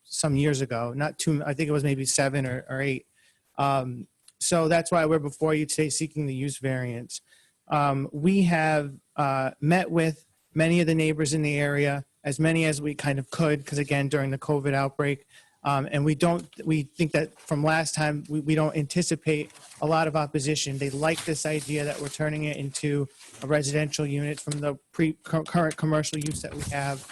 some years ago, I think it was maybe 7 or 8. So that's why we're before you today seeking the use variance. We have met with many of the neighbors in the area, as many as we kind of could, because again, during the COVID outbreak. And we think that from last time, we don't anticipate a lot of opposition. They like this idea that we're turning it into a residential unit from the current commercial use that we have.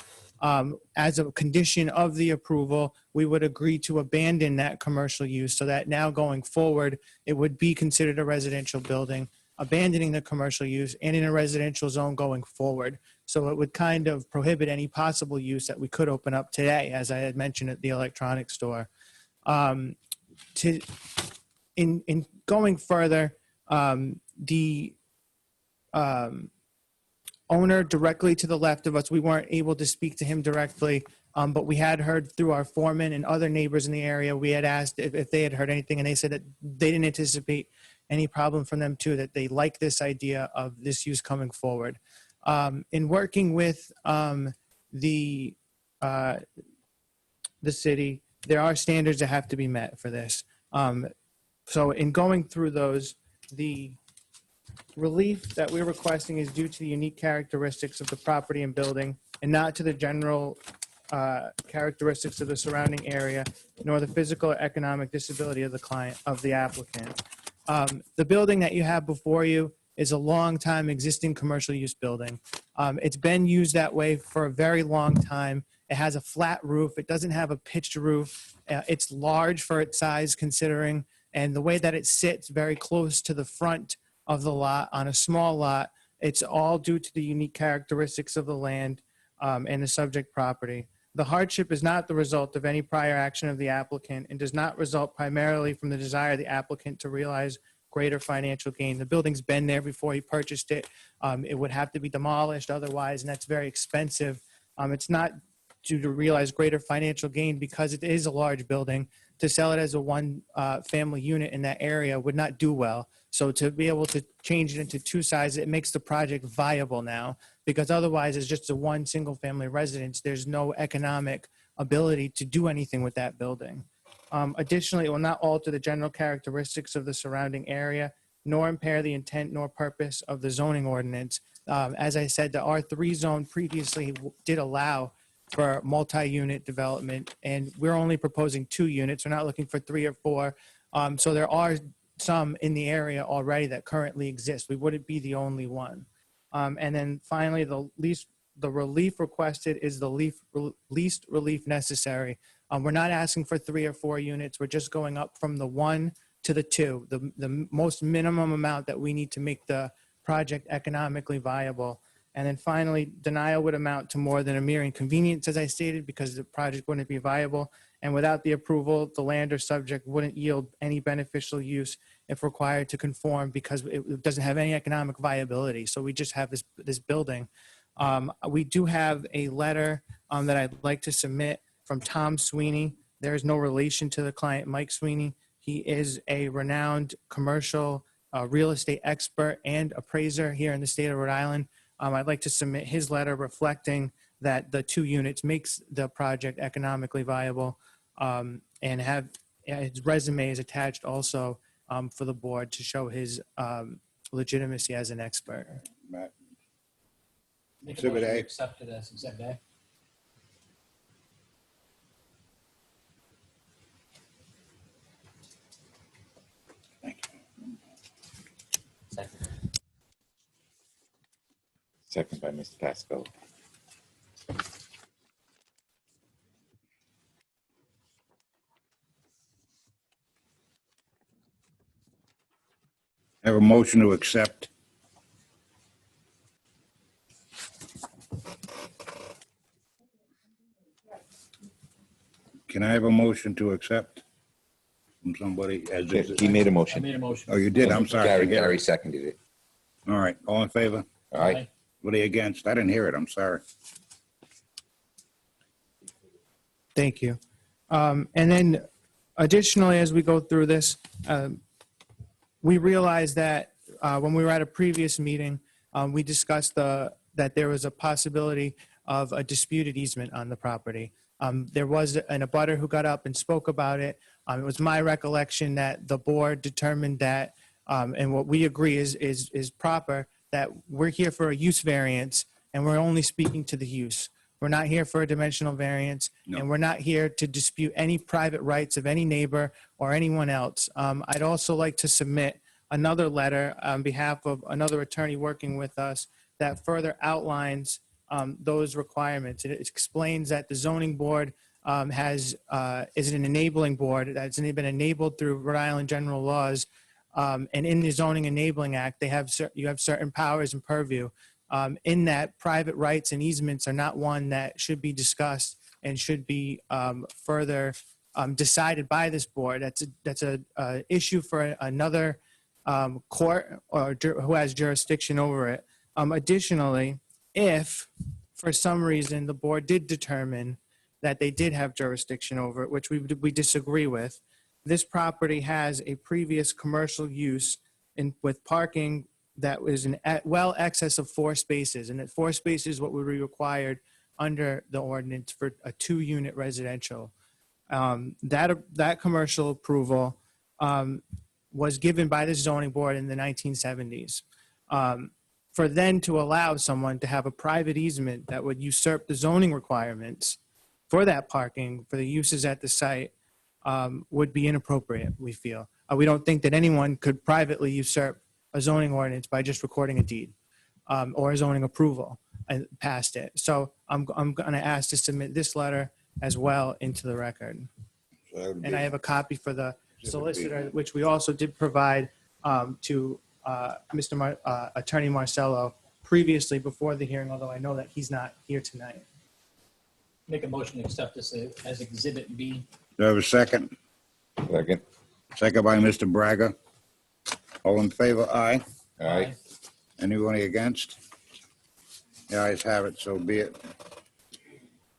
As a condition of the approval, we would agree to abandon that commercial use so that now going forward, it would be considered a residential building, abandoning the commercial use and in a residential zone going forward. So it would kind of prohibit any possible use that we could open up today, as I had mentioned at the electronics store. In going further, the owner directly to the left of us, we weren't able to speak to him directly, but we had heard through our foreman and other neighbors in the area. We had asked if they had heard anything, and they said that they didn't anticipate any problem from them too, that they like this idea of this use coming forward. In working with the city, there are standards that have to be met for this. So in going through those, the relief that we're requesting is due to the unique characteristics of the property and building and not to the general characteristics of the surrounding area, nor the physical or economic disability of the client, of the applicant. The building that you have before you is a long-time existing commercial use building. It's been used that way for a very long time. It has a flat roof. It doesn't have a pitched roof. It's large for its size considering, and the way that it sits very close to the front of the lot on a small lot, it's all due to the unique characteristics of the land and the subject property. The hardship is not the result of any prior action of the applicant and does not result primarily from the desire of the applicant to realize greater financial gain. The building's been there before he purchased it. It would have to be demolished otherwise, and that's very expensive. It's not due to realize greater financial gain because it is a large building. To sell it as a one family unit in that area would not do well. So to be able to change it into two sizes, it makes the project viable now, because otherwise it's just a one single family residence. There's no economic ability to do anything with that building. Additionally, it will not alter the general characteristics of the surrounding area, nor impair the intent nor purpose of the zoning ordinance. As I said, the R3 zone previously did allow for multi-unit development, and we're only proposing 2 units. We're not looking for 3 or 4. So there are some in the area already that currently exist. We wouldn't be the only one. And then finally, the relief requested is the least relief necessary. We're not asking for 3 or 4 units. We're just going up from the 1 to the 2, the most minimum amount that we need to make the project economically viable. And then finally, denial would amount to more than a mere inconvenience, as I stated, because the project wouldn't be viable. And without the approval, the land or subject wouldn't yield any beneficial use if required to conform, because it doesn't have any economic viability. So we just have this building. We do have a letter that I'd like to submit from Tom Sweeney. There is no relation to the client, Mike Sweeney. He is a renowned commercial real estate expert and appraiser here in the state of Rhode Island. I'd like to submit his letter reflecting that the 2 units makes the project economically viable, and have his resume is attached also for the board to show his legitimacy as an expert. Matt. Make a Exhibit motion to A. accept it as Exhibit A. Second by Mr. Pasco. Have a motion to accept. Can I have a motion to accept from somebody? He made a motion. I made a motion. Oh, you did? I'm sorry. Gary seconded it. All right, all in favor? All right. What are you against? I didn't hear it, I'm sorry. Thank you. And then additionally, as we go through this, we realized that when we were at a previous meeting, we discussed that there was a possibility of a disputed easement on the property. There was an abutter who got up and spoke about it. It was my recollection that the board determined that, and what we agree is proper, that we're here for a use variance and we're only speaking to the use. We're not here for a dimensional variance, and we're not here to dispute any private rights of any neighbor or anyone else. I'd also like to submit another letter on behalf of another attorney working with us that further outlines those requirements. It explains that the zoning board is an enabling board that's been enabled through Rhode Island general laws. And in the Zoning Enabling Act, you have certain powers and purview. In that, private rights and easements are not one that should be discussed and should be further decided by this board. That's a issue for another court or who has jurisdiction over it. Additionally, if for some reason the board did determine that they did have jurisdiction over it, which we disagree with, this property has a previous commercial use with parking that was in well excess of 4 spaces, and that 4 spaces is what would be required under the ordinance for a 2-unit residential. That commercial approval was given by the zoning board in the 1970s. For then to allow someone to have a private easement that would usurp the zoning requirements for that parking, for the uses at the site, would be inappropriate, we feel. We don't think that anyone could privately usurp a zoning ordinance by just recording a deed or a zoning approval. and passed it. So I'm going to ask to submit this letter as well into the record. And I have a copy for the solicitor, which we also did provide to Attorney Marcello previously before the hearing, although I know that he's not here tonight. Make a motion to accept this as Exhibit B. Do I have a second? Second. Second by Mr. Braga. All in favor, aye. Aye. Anyone against? The ayes have it, so be it.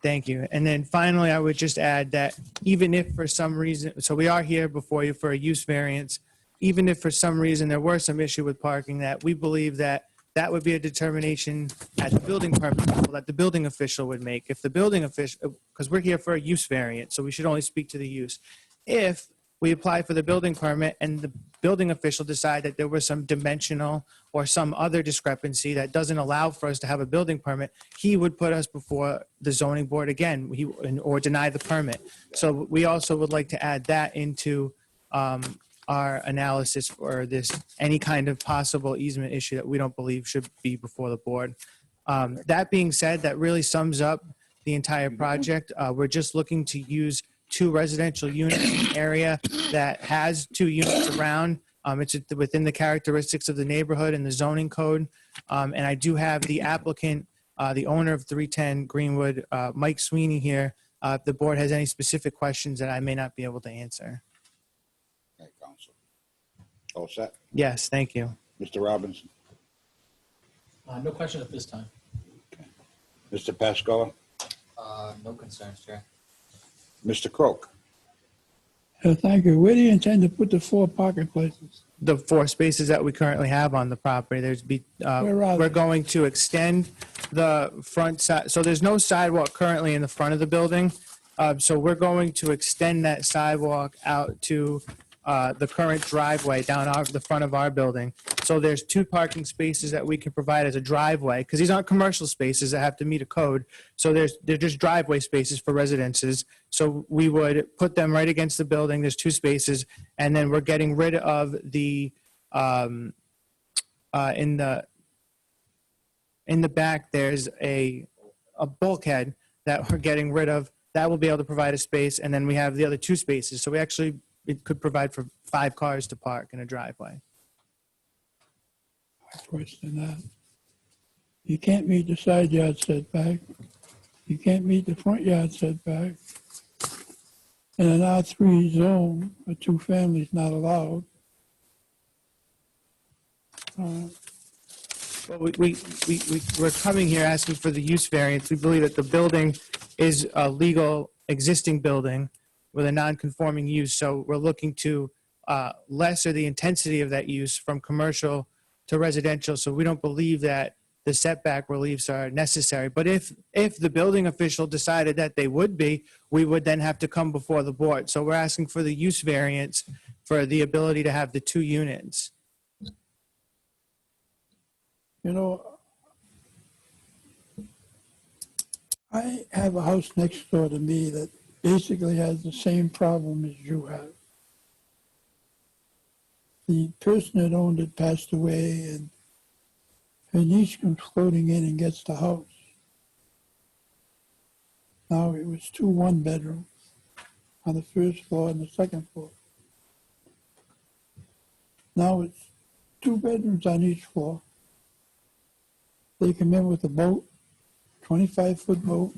Thank you. And then finally, I would just add that even if for some reason, so we are here before you for a use variance, even if for some reason there were some issue with parking, that we believe that that would be a determination at the building permit level that the building official would make. If the building official, because we're here for a use variance, so we should only speak to the use. If we apply for the building permit and the building official decide that there was some dimensional or some other discrepancy that doesn't allow for us to have a building permit, he would put us before the zoning board again, or deny the permit. So we also would like to add that into our analysis for this, any kind of possible easement issue that we don't believe should be before the board. That being said, that really sums up the entire project. We're just looking to use 2 residential units in an area that has 2 units around. It's within the characteristics of the neighborhood and the zoning code. And I do have the applicant, the owner of 310 Greenwood, Mike Sweeney here. If the board has any specific questions that I may not be able to answer. Okay, Counsel. All set? Yes, thank you. Mr. Robinson? No question at this time. Mr. Pascoe? No concerns, Chair. Mr. Croak? Thank you. Where do you intend to put the 4 parking places? The 4 spaces that we currently have on the property, Where are we're they? going to extend the front side. So there's no sidewalk currently in the front of the building. So we're going to extend that sidewalk out to the current driveway down the front of our building. So there's 2 parking spaces that we can provide as a driveway, because these aren't commercial spaces that have to meet a code. So they're just driveway spaces for residences. So we would put them right against the building. There's 2 spaces, and then we're getting rid of the in the back. There's a bulkhead that we're getting rid of. That will be able to provide a space, and then we have the other 2 spaces. So it could provide for 5 cars to park in a driveway. Question that. You can't meet the side yard setback. You can't meet the front yard setback. In an R3 zone, a 2 families not allowed. Well, we're coming here asking for the use variance. We believe that the building is a legal existing building with a non-conforming use. So we're looking to lesser the intensity of that use from commercial to residential. So we don't believe that the setback reliefs are necessary. But if the building official decided that they would be, we would then have to come before the board. So we're asking for the use variance for the ability to have the 2 units. You know, I have a house next door to me that basically has the same problem as you have. The person that owned it passed away, and her niece comes floating in and gets the house. Now, it was 2 1-bedrooms on the first floor and the second floor. Now it's 2 bedrooms on each floor. They come in with a boat, 25-foot boat,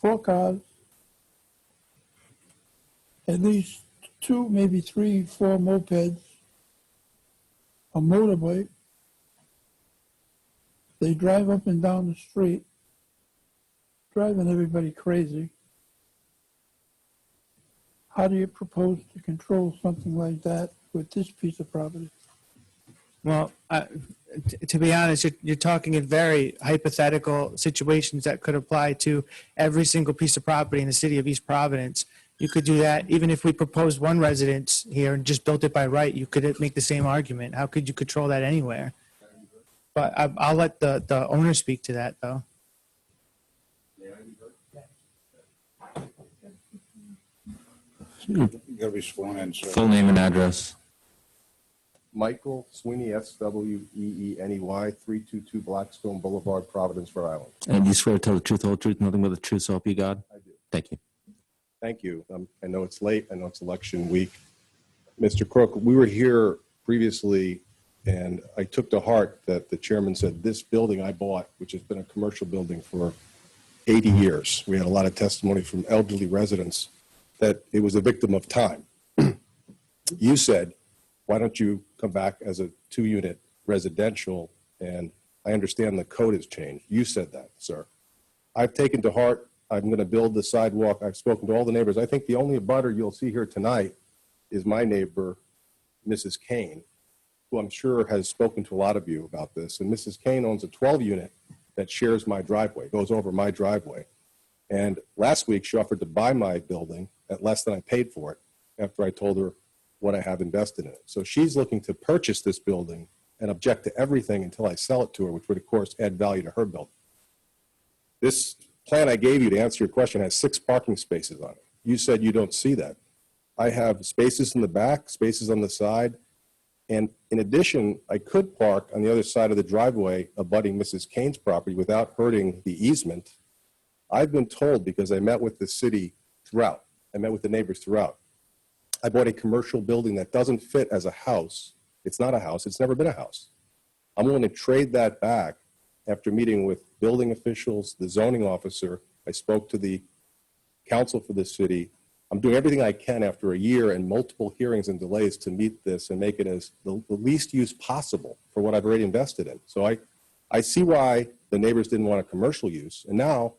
4 cars, at least 2, maybe 3, 4 mopeds, a motorbike. They drive up and down the street, driving everybody crazy. How do you propose to control something like that with this piece of property? Well, to be honest, you're talking in very hypothetical situations that could apply to every single piece of property in the city of East Providence. You could do that even if we proposed 1 residence here and just built it by right. You could make the same argument. How could you control that anywhere? But I'll let the owner speak to that, though. You gotta be sworn in, sir. Full name and address. Michael Sweeney, Sweeny, 322 Blackstone Boulevard, Providence, Rhode Island. And you swear to tell the truth, the whole truth, nothing but the truth, so help you God? I do. Thank you. Thank you. I know it's late. I know it's election week. Mr. Crook, we were here previously, and I took to heart that the chairman said this building I bought, which has been a commercial building for 80 years. We had a lot of testimony from elderly residents that it was a victim of time. You said, why don't you come back as a 2-unit residential? And I understand the code has changed. You said that, sir. I've taken to heart, I'm going to build the sidewalk. I've spoken to all the neighbors. I think the only abutter you'll see here tonight is my neighbor, Mrs. Kane, who I'm sure has spoken to a lot of you about this. And Mrs. Kane owns a 12-unit that shares my driveway, goes over my driveway. And last week, she offered to buy my building at less than I paid for it after I told her what I have invested in it. So she's looking to purchase this building and object to everything until I sell it to her, which would, of course, add value to her building. This plan I gave you to answer your question has 6 parking spaces on it. You said you don't see that. I have spaces in the back, spaces on the side, and in addition, I could park on the other side of the driveway abutting Mrs. Kane's property without hurting the easement. I've been told, because I met with the city throughout, I met with the neighbors throughout, I bought a commercial building that doesn't fit as a house. It's not a house. It's never been a house. I'm willing to trade that back after meeting with building officials, the zoning officer. I spoke to the council for the city. I'm doing everything I can after a year and multiple hearings and delays to meet this and make it as the least use possible for what I've already invested in. So I see why the neighbors didn't want a commercial use. And now,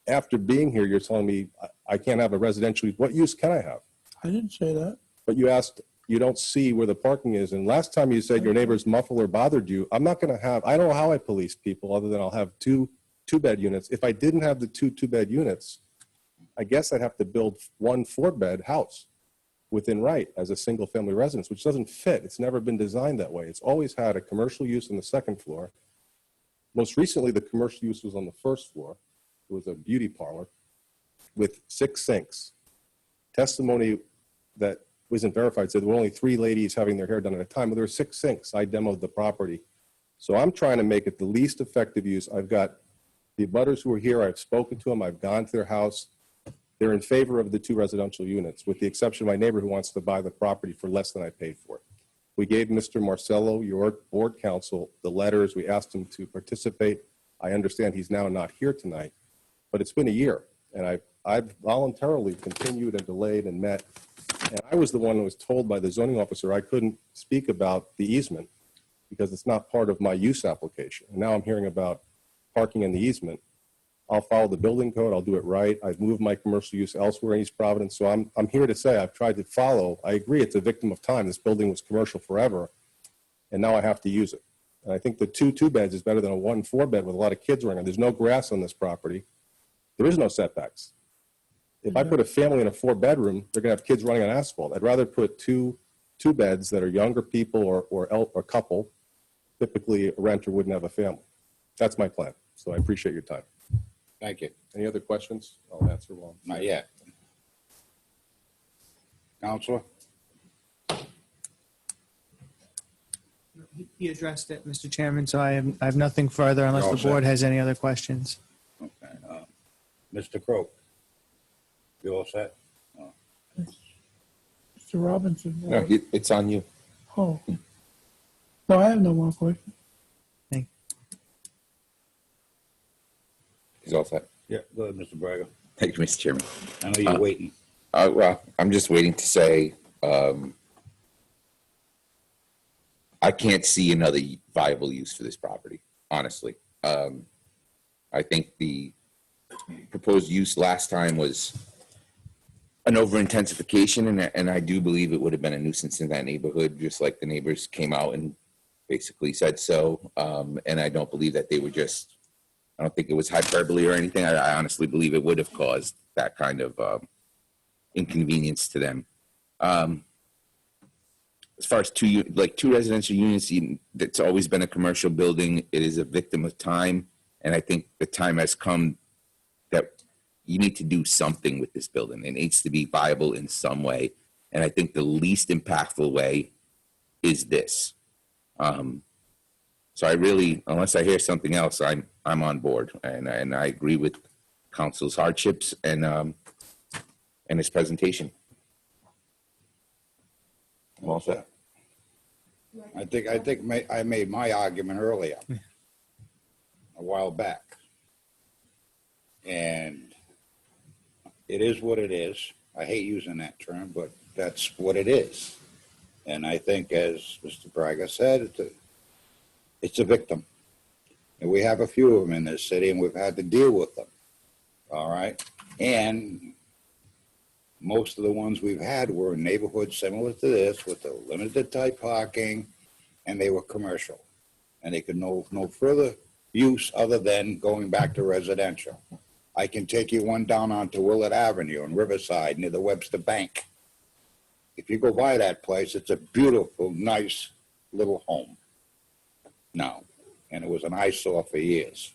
after being here, you're telling me I can't have a residential use. What use can I have? I didn't say that. But you asked, you don't see where the parking is. And last time you said your neighbor's muffler bothered you. I'm not going to have, I don't know how I police people other than I'll have two-bed units. If I didn't have the two-bed units, I guess I'd have to build 1 4-bed house within right as a single family residence, which doesn't fit. It's never been designed that way. It's always had a commercial use on the 2nd floor. Most recently, the commercial use was on the 1st floor. It was a beauty parlor with 6 sinks. Testimony that wasn't verified said there were only 3 ladies having their hair done at a time, but there were 6 sinks. I demoed the property. So I'm trying to make it the least effective use. I've got the abutters who are here. I've spoken to them. I've gone to their house. They're in favor of the 2 residential units, with the exception of my neighbor who wants to buy the property for less than I paid for it. We gave Mr. Marcello, your board counsel, the letters. We asked him to participate. I understand he's now not here tonight, but it's been a year, and I've voluntarily continued and delayed and met. And I was the one who was told by the zoning officer I couldn't speak about the easement because it's not part of my use application. And now I'm hearing about parking in the easement. I'll follow the building code. I'll do it right. I've moved my commercial use elsewhere in East Providence. So I'm here to say I've tried to follow. I agree it's a victim of time. This building was commercial forever, and now I have to use it. And I think the 2 beds is better than a 1 4-bed with a lot of kids running. There's no grass on this property. There is no setbacks. If I put a family in a 4-bedroom, they're going to have kids running on asphalt. I'd rather put two beds that are younger people or couple. Typically, a renter wouldn't have a family. That's my plan. So I appreciate your time. Thank you. Any other questions? I'll answer one. Not yet. Counselor? He addressed it, Mr. Chairman, so I have nothing further unless You're all the board set. has any other questions. Okay. Mr. Crowe? You all set? Mr. Robinson. No, it's on you. Oh. No, I have no more questions. He's all set. Yeah, go ahead, Mr. Braga. Thank you, Mr. Chairman. I know you're waiting. Well, I'm just waiting to say I can't see another viable use for this property, honestly. I think the proposed use last time was an over-intensification, and I do believe it would have been a nuisance in that neighborhood, just like the neighbors came out and basically said so. And I don't believe that they were just, I don't think it was hyperbole or anything. I honestly believe it would have caused that kind of inconvenience to them. As far as two residential units, it's always been a commercial building. It is a victim of time. And I think the time has come that you need to do something with this building. It needs to be viable in some way. And I think the least impactful way is this. So I really, unless I hear something else, I'm on board, and I agree with council's hardships and his presentation. I'm all set. I think I made my argument earlier, a while back. And it is what it is. I hate using that term, but that's what it is. And I think, as Mr. Braga said, it's a victim. And we have a few of them in this city, and we've had to deal with them. All right? And most of the ones we've had were in neighborhoods similar to this, with the limited type parking, and they were commercial. And they could no further use other than going back to residential. I can take you one down onto Willard Avenue in Riverside near the Webster Bank. If you go by that place, it's a beautiful, nice little home now. And it was an eyesore for years.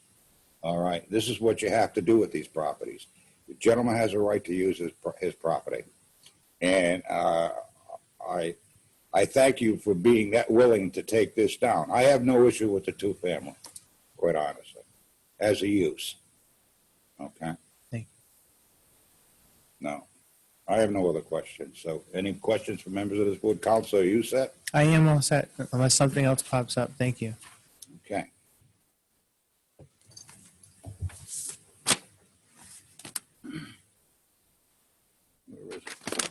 All right, this is what you have to do with these properties. The gentleman has a right to use his property. And I thank you for being that willing to take this down. I have no issue with the two-family, quite honestly, as a use. Okay? Thank you. No, I have no other questions. So any questions from members of this board? Council, are you set? I am all set, unless something else pops up. Thank you. Okay. Where is it?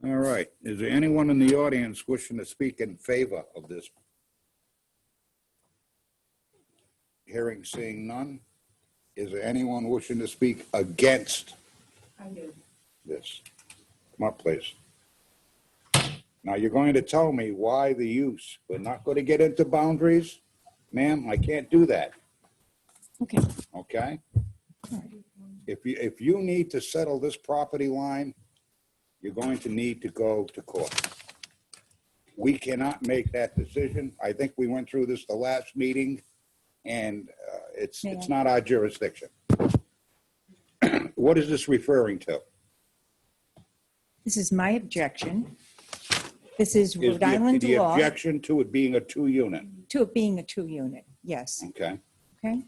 All right. Is there anyone in the audience wishing to speak in favor of this? Hearing, seeing none. Is there anyone wishing to speak against this? Come up, please. Now, you're going to tell me why the use. We're not going to get into boundaries. Ma'am, I can't do that. Okay. Okay? If you need to settle this property line, you're going to need to go to court. We cannot make that decision. I think we went through this the last meeting, and it's not our jurisdiction. What is this referring to? This is my objection. This is Rhode Island the law objection to it being a two-unit. to it being a two-unit, yes. Okay. Okay?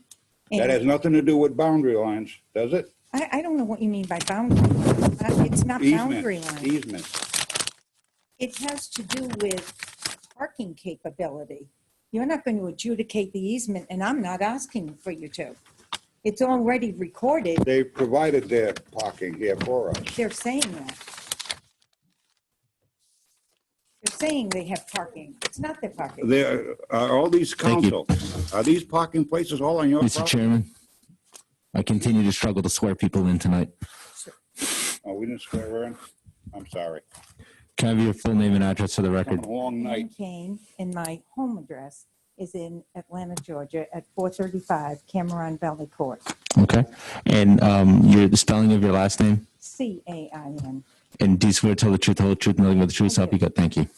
That And has nothing to do with boundary lines, does it? I don't know what you mean by boundary. It's not boundary Easement. line. Easement. It has to do with parking capability. You're not going to adjudicate the easement, and I'm not asking for you to. It's already recorded. They provided their parking here for us. They're saying that. They're saying they have parking. It's not their parking. There are all these Thank you. council. Are these parking places all on your Mr. property? Chairman, I continue to struggle to swear people in tonight. Oh, we didn't swear her in? I'm sorry. Can I have your full name and address for the record? It's been a long night. Kane, and my home address is in Atlanta, Georgia, at 435 Cameron Valley Court. Okay. And the spelling of your last name? C-A-I-N. And do you swear to tell the truth, nothing but the truth, so help you God? Thank you.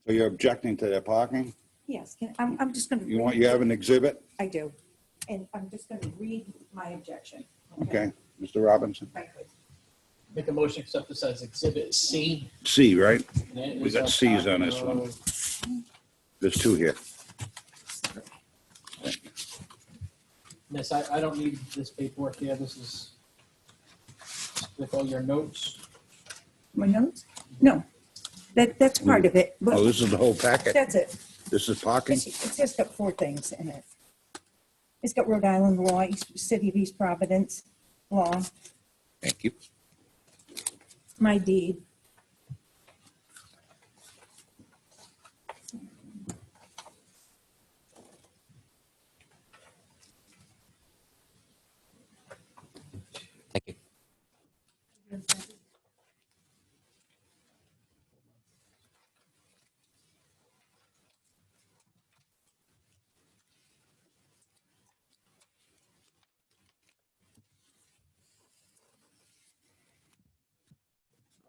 So you're objecting to their parking? Yes, I'm just going to. You have an exhibit? I do. And I'm just going to read my objection. Okay. Mr. Robinson? Make a motion to accept this as Exhibit C. C, right? And it We is got on C's top on this one. of- There's two here. Miss, I don't need this paperwork here. This is with all your notes. My notes? No, that's part of it. but Oh, this is the whole packet? That's it. This is parking? It's just got 4 things in it. It's got Rhode Island law, City of East Providence law, Thank you. my deed. Thank you.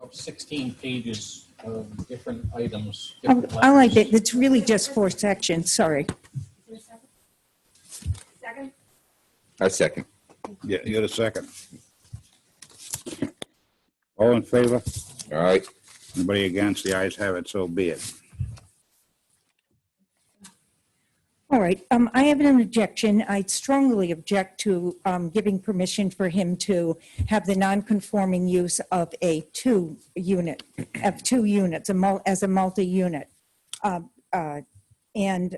Of 16 pages of different items. different I like letters. it. It's really just 4 sections, sorry. I second. Yeah, you're the second. All in favor? All right. Anybody against? The ayes have it, so be it. All right, I have an objection. I strongly object to giving permission for him to have the non-conforming use of a two units, as a multi-unit. And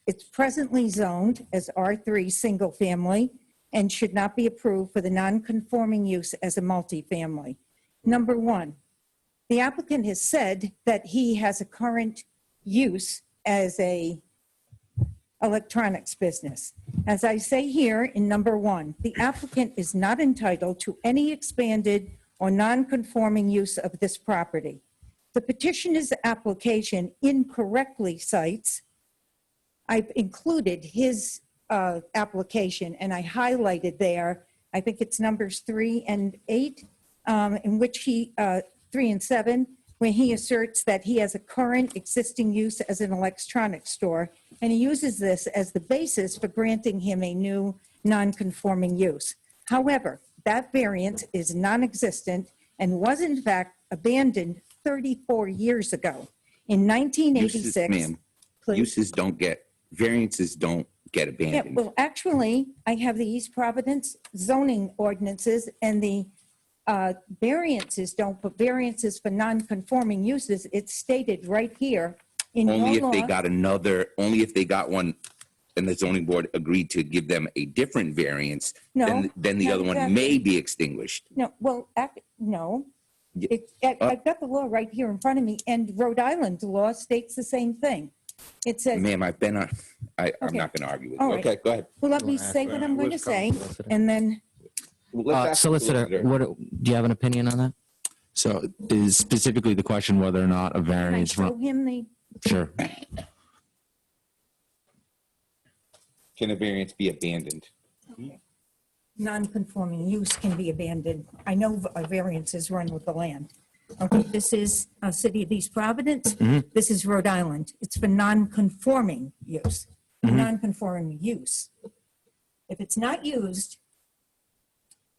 it's presently zoned as R3 single family and should not be approved for the non-conforming use as a multifamily. Number one, the applicant has said that he has a current use as a electronics business. As I say here in number one, the applicant is not entitled to any expanded or non-conforming use of this property. The petitioner's application incorrectly cites, I've included his application and I highlighted there, I think it's numbers 3 and 8, in which he, 3 and 7, where he asserts that he has a current existing use as an electronics store, and he uses this as the basis for granting him a new non-conforming use. However, that variance is non-existent and was in fact abandoned 34 years ago. In 1986, Uses, ma'am, please. variances don't get Yeah, abandoned. well, actually, I have the East Providence zoning ordinances, and the variances don't put variances for non-conforming uses. It's stated right here in Only your if they law. only if they got one and the zoning board agreed to give them a different variance, No, then the not other one exactly. may be extinguished. No, well, no. Yeah. I've got the law right here in front of me, and Rhode Island law states the same thing. It says, Ma'am, I'm Okay. not going to argue with All you. right. Okay, go ahead. well, let me say what I'm going to say, and then, Let's ask the Solicitor, do you have an opinion on that? So is specifically the question whether or not a can I variance show from, him the, sure. Can a variance be abandoned? non-conforming use can be abandoned. I know variances run with the land. Okay, this is a city of East Providence. This is Rhode Island. It's for non-conforming use. Non-conforming use. If it's not used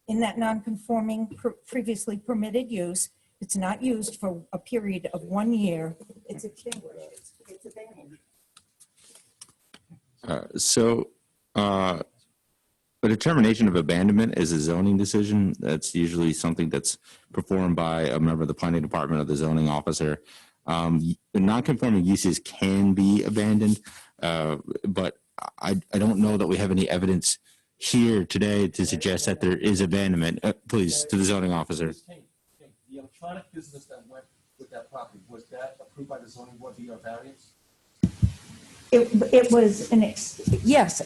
in that non-conforming previously permitted use, it's not used for a period of 1 year, it's extinguished. It's abandoned. A determination of abandonment is a zoning decision. That's usually something that's performed by a member of the planning department or the zoning officer. The non-conforming uses can be abandoned, but I don't know that we have any evidence here today to suggest that there is abandonment. Please, to the zoning officer. The electronic business that went with that property, was that approved by the zoning board via variance? It was yes,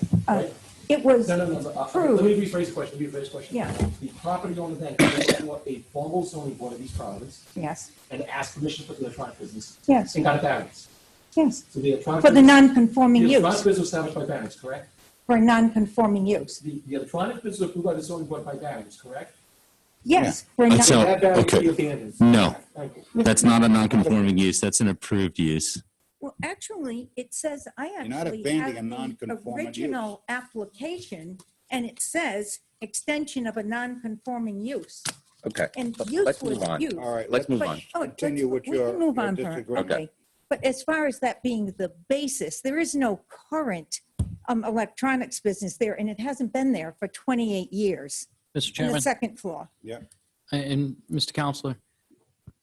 it was No. approved. Let me rephrase the question. Yeah. The property owner then went to a formal zoning board of East Providence Yes, and asked permission for the electronic business. Yes. And got a variance. yes, So the electronic for the business- non-conforming The electronic use, business was established by variance, correct? for non-conforming use. The electronic business approved by the zoning board by variance, correct? Yes, for Yeah. So- That variance okay. be abandoned. No, Thank you. that's not a non-conforming use. That's an approved use. Well, actually, it says, I You're not actually abandoning have a the non-conforming original application, and it says extension of a non-conforming use. Okay, And let's use move was on. used. All right, Let's move But- on. oh, Continue let's- with we your- can move your on, disagreement. okay. But as far as that being the basis, there is no current electronics business there, and it hasn't been there for 28 years Mr. on the Chairman second floor. Yeah. and Mr. Counselor,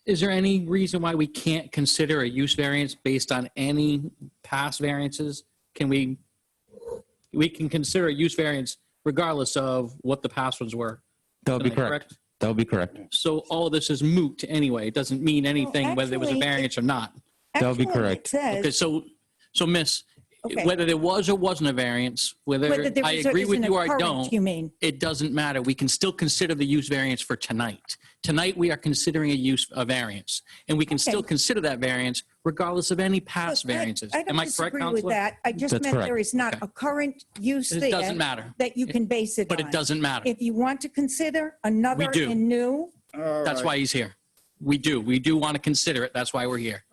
is there any reason why we can't consider a use variance based on any past variances? We can consider a use variance regardless of what the past ones were. That would be Am I correct. That would be correct. So all of this is moot anyway. It doesn't mean anything whether there was a actually, variance or not. That would be Actually, it correct. says- Okay, so Miss, Okay. whether there was or wasn't a variance, whether Whether there I is or agree with isn't you a or I current, don't, you mean? it doesn't matter. We can still consider the use variance for tonight. Tonight, we are considering a variance, and we can still Okay. consider that variance regardless of any past Look, variances. I Am don't I correct, disagree with Counselor? that. I just That's meant correct. there is not Okay. a current use It there. doesn't matter. That you can base it on. But it doesn't matter. If you want to consider another do. and new, All That's right. why he's here. We do want to consider it. That's why we're here.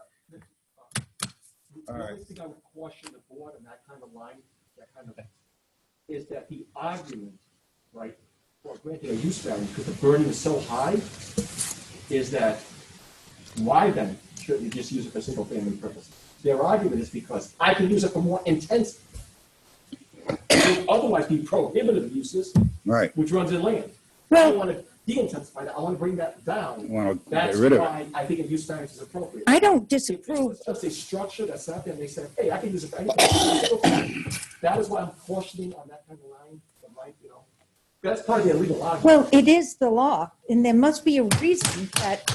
All right. The only thing I would caution the board on that kind of line, that kind of is that the argument, right, for granting a use variance because the burden is so high, is that why then shouldn't you just use it for single family purposes? Their argument is because I can use it for more intense, otherwise be prohibitive uses, Right. which runs inland. I don't want to de-intensify that. I want to bring that down. Want to That's get rid of it. why I think a use variance is appropriate. I don't disapprove. It's just a structure that's out there and they said, hey, I can use it for anything. That is why I'm cautioning on that kind of line, that's part of the illegal argument. Well, it is the law, and there must be a reason that,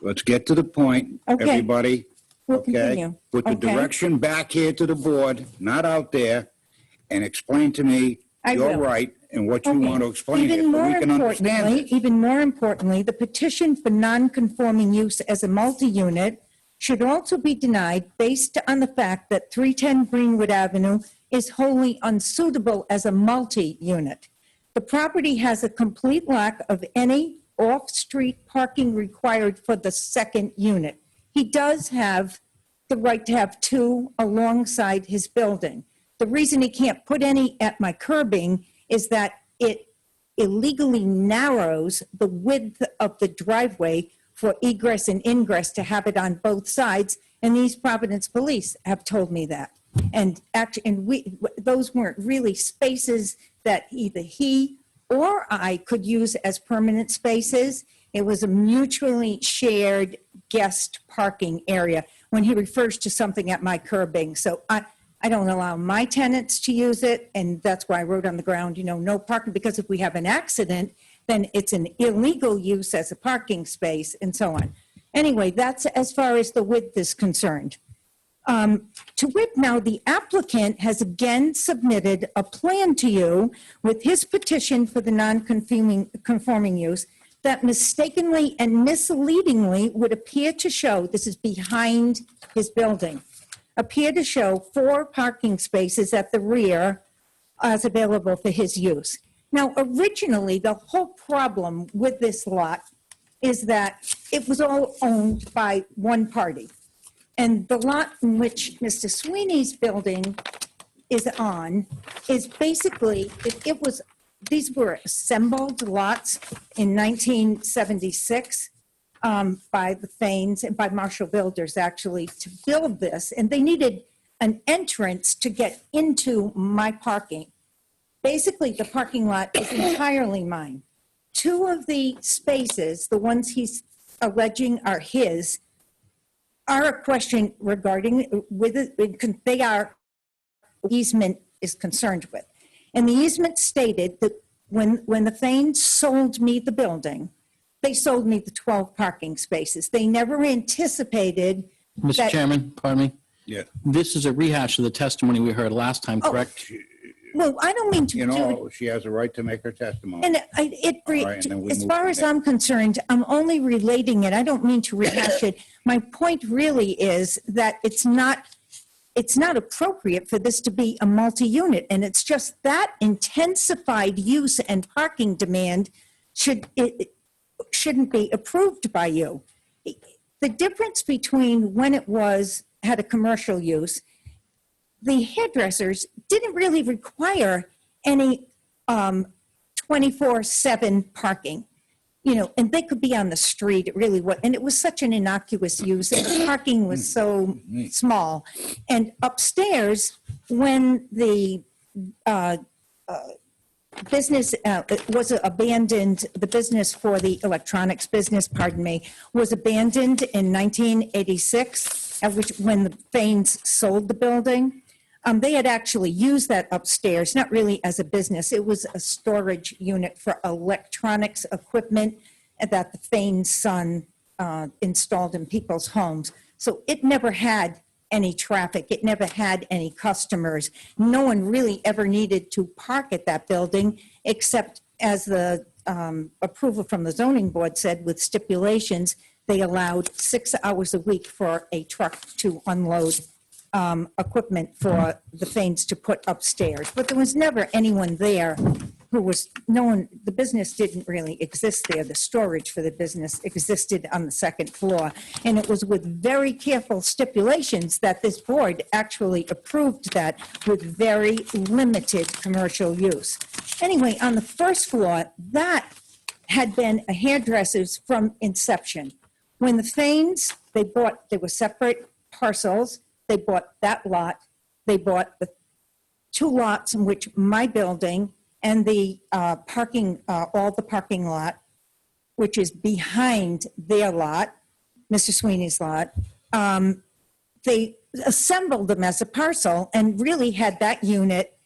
Let's get to the point, Okay. everybody. We'll Okay? continue. Put the Okay. direction back here to the board, not out there, and explain to me I your will. right and what you Okay. want to explain here, Even so more we can understand importantly, it. even more importantly, the petition for non-conforming use as a multi-unit should also be denied based on the fact that 310 Greenwood Avenue is wholly unsuitable as a multi-unit. The property has a complete lack of any off-street parking required for the second unit. He does have the right to have two alongside his building. The reason he can't put any at my curbing is that it illegally narrows the width of the driveway for egress and ingress to have it on both sides, and these Providence police have told me that. And actually, those weren't really spaces that either he or I could use as permanent spaces. It was a mutually shared guest parking area when he refers to something at my curbing. So I don't allow my tenants to use it, and that's why I wrote on the ground, no parking, because if we have an accident, then it's an illegal use as a parking space and so on. Anyway, that's as far as the width is concerned. To wit, now the applicant has again submitted a plan to you with his petition for the non-conforming use that mistakenly and misleadingly would appear to show, this is behind his building, appear to show 4 parking spaces at the rear as available for his use. Now, originally, the whole problem with this lot is that it was all owned by one party. And the lot in which Mr. Sweeney's building is on is basically, these were assembled lots in 1976 by the Thanes and by Marshall Builders, actually, to build this. And they needed an entrance to get into my parking. Basically, the parking lot is entirely mine. 2 of the spaces, the ones he's alleging are his, are a question regarding they are easement is concerned with. And the easement stated that when the Thanes sold me the building, they sold me the 12 parking spaces. They never anticipated Mr. that. Chairman, pardon me. Yeah. This is a rehash of the testimony we heard last time, correct? Well, I don't mean to She has a right to make her testimony. And right, and then we as move far from as there. I'm concerned, I'm only relating it. I don't mean to rehash it. My point really is that it's not appropriate for this to be a multi-unit, and it's just that intensified use and parking demand shouldn't be approved by you. The difference between when it had a commercial use, the hairdressers didn't really require any 24/7 parking, and they could be on the street. It really was, and it was such an innocuous use, and the parking was so small. And upstairs, when the business was abandoned, the business for the electronics business, was abandoned in 1986, when the Thanes sold the building. They had actually used that upstairs, not really as a business. It was a storage unit for electronics equipment that the Thanes' son installed in people's homes. So it never had any traffic. It never had any customers. No one really ever needed to park at that building, except as the approval from the zoning board said, with stipulations, they allowed 6 hours a week for a truck to unload equipment for the Thanes to put upstairs. But there was never anyone there who was known, the business didn't really exist there. The storage for the business existed on the second floor. And it was with very careful stipulations that this board actually approved that with very limited commercial use. Anyway, on the first floor, that had been a hairdresser's from inception. When the Faines, they were separate parcels. They bought that lot. They bought the 2 lots in which my building and the parking, all the parking lot, which is behind their lot, Mr. Sweeney's lot. They assembled them as a parcel and really had that unit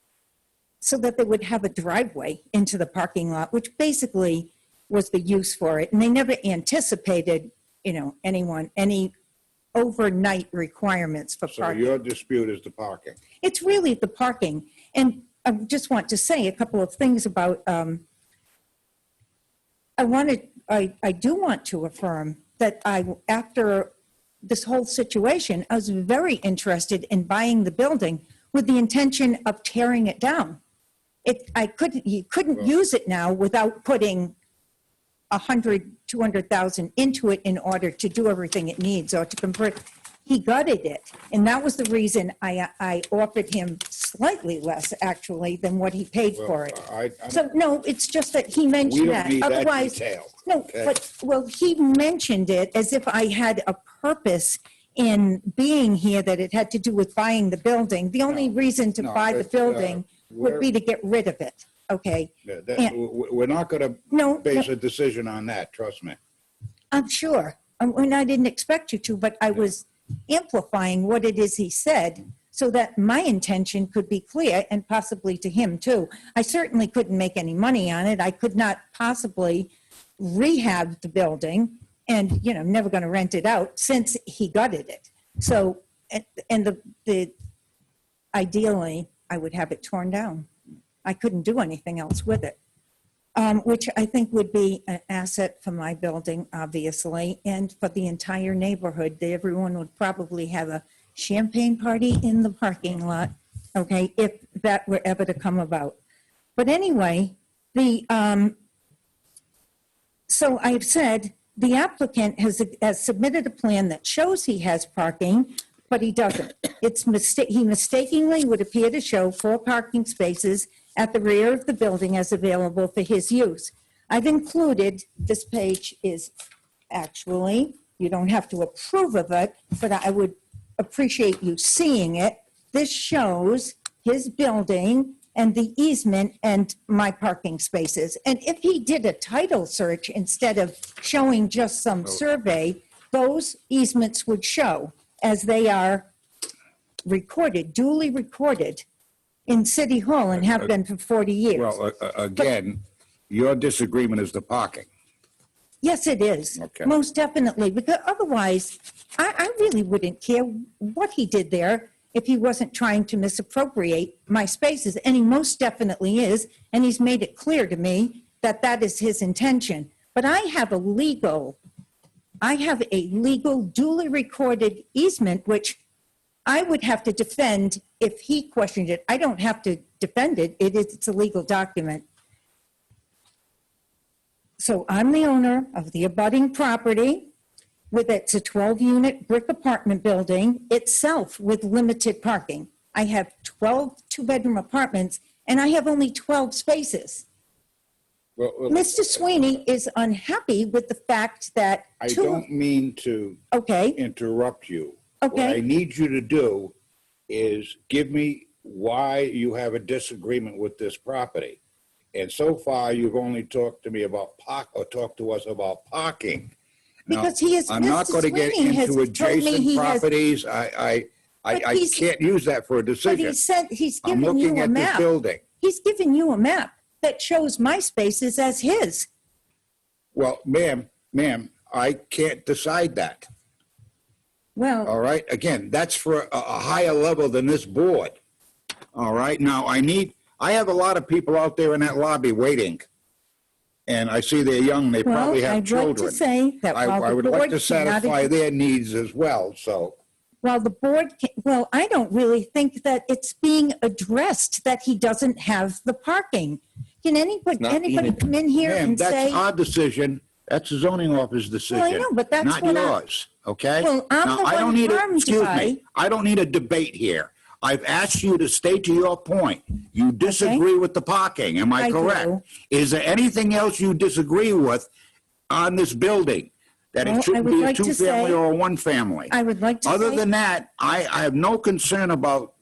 so that they would have a driveway into the parking lot, which basically was the use for it. And they never anticipated, any overnight requirements for So parking. your dispute is the parking. It's really the parking. And I just want to say a couple of things about, I do want to affirm that after this whole situation, I was very interested in buying the building with the intention of tearing it down. You couldn't use it now without putting 200,000 into it in order to do everything it needs or to convert. He gutted it. And that was the reason I offered him slightly less actually than what he paid for it. So no, it's just that he mentioned that. We don't need that Otherwise, detail. no, okay? but he mentioned it as if I had a purpose in being here, that it had to do with buying the building. The only reason to buy the building would be to get rid of it. Okay. We're not going to base a decision on that, trust me. I'm sure. And I didn't expect you to, but I was amplifying what it is he said so that my intention could be clear and possibly to him too. I certainly couldn't make any money on it. I could not possibly rehab the building and, never going to rent it out since he gutted it. So, and ideally, I would have it torn down. I couldn't do anything else with it, which I think would be an asset for my building, obviously, and for the entire neighborhood. Everyone would probably have a champagne party in the parking lot, okay, if that were ever to come about. But anyway, so I've said the applicant has submitted a plan that shows he has parking, but he doesn't. He mistakenly would appear to show 4 parking spaces at the rear of the building as available for his use. I've included, this page is actually, you don't have to approve of it, but I would appreciate you seeing it. This shows his building and the easement and my parking spaces. And if he did a title search instead of showing just some survey, those easements would show as they are recorded, duly recorded in City Hall and have been for 40 years. Well, again, your disagreement is the parking. Yes, it is. Okay. Most definitely, because otherwise, I really wouldn't care what he did there if he wasn't trying to misappropriate my spaces, and he most definitely is, and he's made it clear to me that that is his intention. But I have a legal duly recorded easement, which I would have to defend if he questioned it. I don't have to defend it. It's a legal document. So I'm the owner of the abutting property it's a 12-unit brick apartment building itself with limited parking. I have 12 2-bedroom apartments and I have only 12 spaces. Well, Mr. Sweeney is unhappy with the fact that I don't mean to interrupt you. Okay. What I need you to do is give me why you have a disagreement with this property. And so far, you've only talked to me about talked to us about parking. Now, because he is, I'm not going to get into adjacent properties. I can't use that for a decision. But he said he's I'm given you looking a at map. this building. He's given you a map that shows my spaces as his. Well, ma'am, I can't decide that. Well, all right. Again, that's for a higher level than this board. All right. Now, I have a lot of people out there in that lobby waiting. And I see they're young, they probably have children. I'd like to say that while I the would like board to satisfy their needs as well, so. Well, I don't really think that it's being addressed that he doesn't have the parking. Can anybody, not being anybody come in here Ma'am, and that's say, our decision. That's the zoning office decision. Well, I know, but that's not what yours, okay? Well, I'm Now, the I don't one need a, harmed excuse by- me, I don't need a debate here. I've asked you to state to your point. You disagree with the parking, am I I correct? do. Is there anything else you disagree with on this building? That Well, it I shouldn't would be a like to two-family say- or a one-family? I would like to Other say- than that, I have no concern about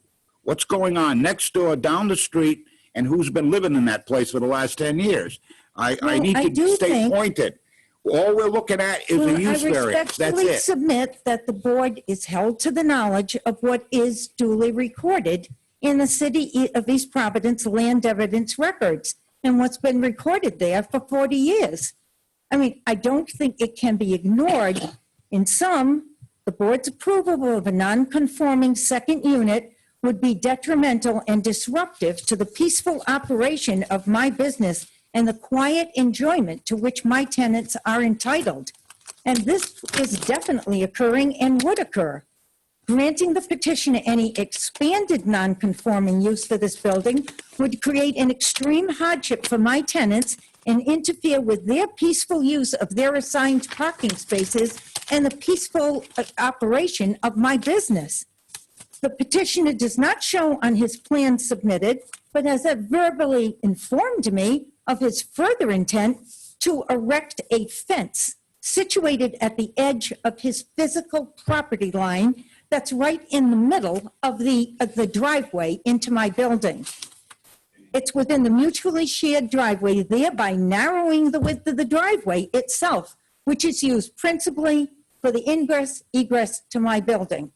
what's going on next door, down the street, and who's been living in that place for the last 10 years. I Well, need I to do stay think- pointed. All we're looking at is a use I variance. That's respectfully it. submit that the board is held to the knowledge of what is duly recorded in the city of East Providence land evidence records and what's been recorded there for 40 years. I mean, I don't think it can be ignored. In some, the board's approval of a non-conforming second unit would be detrimental and disruptive to the peaceful operation of my business and the quiet enjoyment to which my tenants are entitled. And this is definitely occurring and would occur. Granting the petitioner any expanded non-conforming use for this building would create an extreme hardship for my tenants and interfere with their peaceful use of their assigned parking spaces and the peaceful operation of my business. The petitioner does not show on his plan submitted, but has verbally informed me of his further intent to erect a fence situated at the edge of his physical property line that's right in the middle of the driveway into my building. It's within the mutually shared driveway, thereby narrowing the width of the driveway itself, which is used principally for the ingress, egress to my building.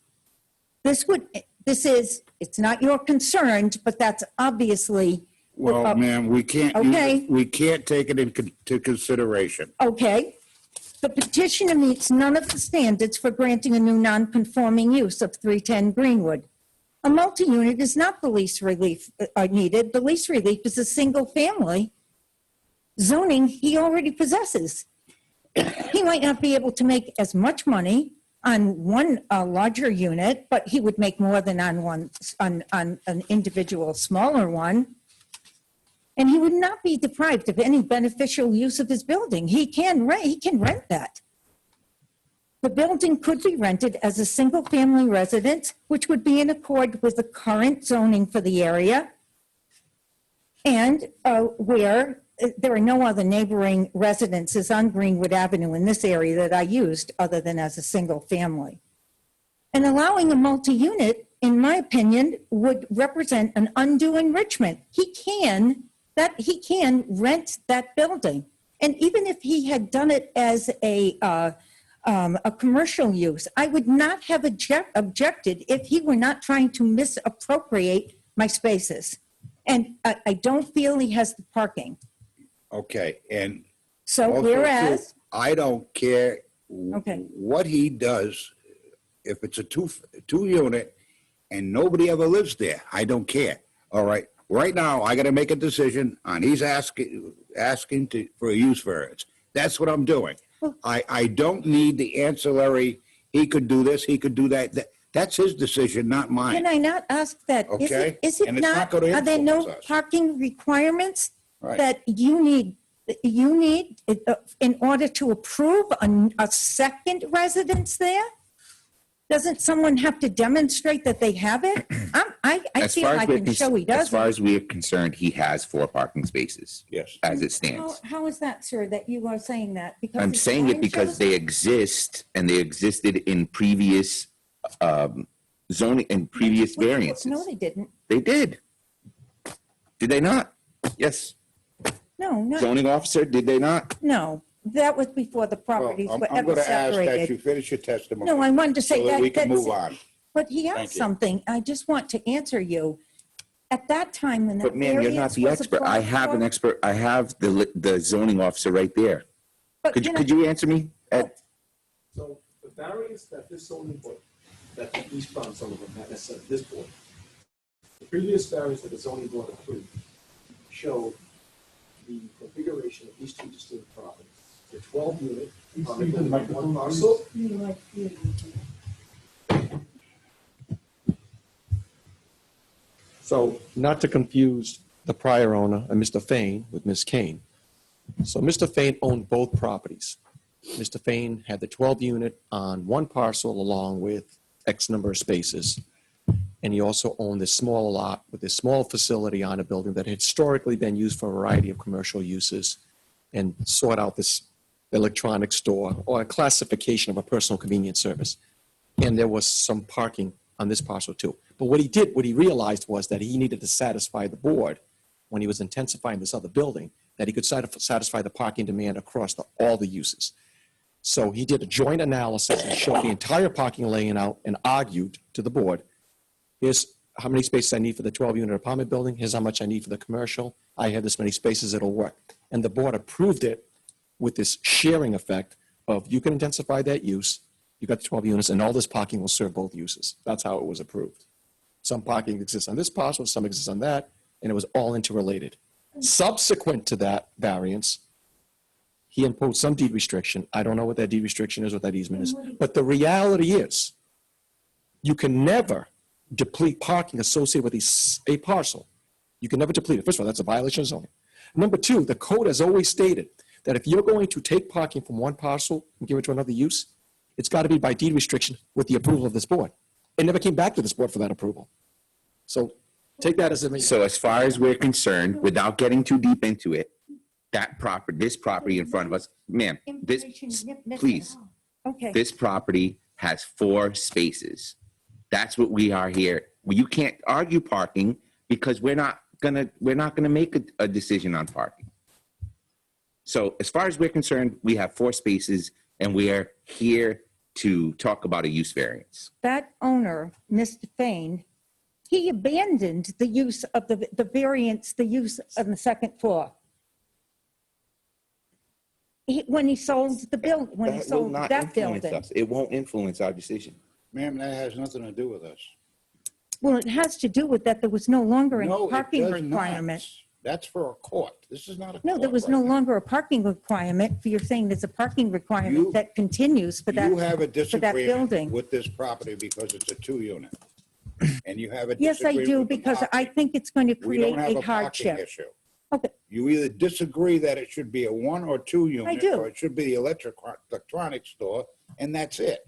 It's not your concern, but that's obviously. Well, ma'am, we can't, Okay. we can't take it into consideration. Okay. The petitioner meets none of the standards for granting a new non-conforming use of 310 Greenwood. A multi-unit is not the least relief needed. The least relief is a single family zoning he already possesses. He might not be able to make as much money on one larger unit, but he would make more than on an individual smaller one. And he would not be deprived of any beneficial use of his building. He can rent that. The building could be rented as a single-family residence, which would be in accord with the current zoning for the area, and where there are no other neighboring residences on Greenwood Avenue in this area that I used other than as a single family. And allowing a multi-unit, in my opinion, would represent an undue enrichment. He can rent that building. And even if he had done it as a commercial use, I would not have objected if he were not trying to misappropriate my spaces. And I don't feel he has the parking. Okay, and So also, whereas, too, I don't care Okay. what he does. If it's a two unit and nobody ever lives there, I don't care. All right. Right now, I got to make a decision on he's asking for a use variance. That's what I'm doing. I don't need the ancillary. He could do this. He could do that. That's his decision, not mine. can I not ask that? Okay. Is it And it's not not, gonna are there no influence us. parking requirements Right. that you need in order to approve a second residence there? Doesn't someone have to demonstrate that they have it? I feel I can show he As far doesn't. as we're concerned, he has 4 parking spaces. Yes. As it stands. How is that, sir, that you are saying that? Because I'm his saying it sign because shows- they exist and they existed in previous zoning and previous variances. No, they didn't. They did. Did they not? Yes. No, no, Zoning officer, did they not? no. That was before the Well, properties I'm were going ever to ask that you separated. finish your testimony. No, I wanted to say so that that. we can that's- move on. But he Thank asked you. something. I just want to answer you. At that time, when that But ma'am, you're not variance the was expert. I applied have an for- expert. I have the zoning officer right there. But Could can I- you answer me? Ed? So the variance that this zoning board, that the East Providence zoning board, not necessarily this board, the previous variance that the zoning board approved showed the configuration of these two distinct properties. The 12 unit on the one parcel. So not to confuse the prior owner, and Mr. Fain with Ms. Kane. So Mr. Fain owned both properties. Mr. Fain had the 12 unit on one parcel along with X number of spaces. And he also owned this small lot with this small facility on a building that had historically been used for a variety of commercial uses and sought out this electronic store or a classification of a personal convenience service. And there was some parking on this parcel too. But what he realized was that he needed to satisfy the board when he was intensifying this other building, that he could satisfy the parking demand across all the uses. So he did a joint analysis and showed the entire parking layout and argued to the board, here's how many spaces I need for the 12-unit apartment building, here's how much I need for the commercial, I have this many spaces, it'll work. And the board approved it with this sharing effect of you can intensify that use, you got the 12 units, and all this parking will serve both uses. That's how it was approved. Some parking exists on this parcel, some exists on that, and it was all interrelated. Subsequent to that variance, he imposed some deed restriction. I don't know what that deed restriction is, what that easement is. But the reality is, you can never deplete parking associated with a parcel. You can never deplete it. First of all, that's a violation of zoning. Number two, the code has always stated that if you're going to take parking from one parcel and give it to another use, it's got to be by deed restriction with the approval of this board. It never came back to this board for that approval. So take that as a... So as far as we're concerned, without getting too deep into it, this property in front of us, ma'am, please, Okay. this property has 4 spaces. That's what we are here. You can't argue parking because we're not gonna make a decision on parking. So as far as we're concerned, we have 4 spaces and we are here to talk about a use variance. That owner, Mr. Fain, he abandoned the use of the variance, the use on the second floor. When he sold the building, when he sold that building. It won't influence our decision. Ma'am, that has nothing to do with us. Well, it has to do with that there was no longer any No, it parking does not. requirement. That's for a court. This is not a court. No, there was no longer a parking requirement. You're saying there's a parking requirement that continues for that, You have a for that disagreement building. with this property because it's a 2-unit. And you have a Yes, I disagreement do, with the because I parking. think it's going to We create don't have a a parking hardship. issue. Okay. You either disagree that it should be a 1 or 2 unit, do. or it should be the electronics store, and that's it.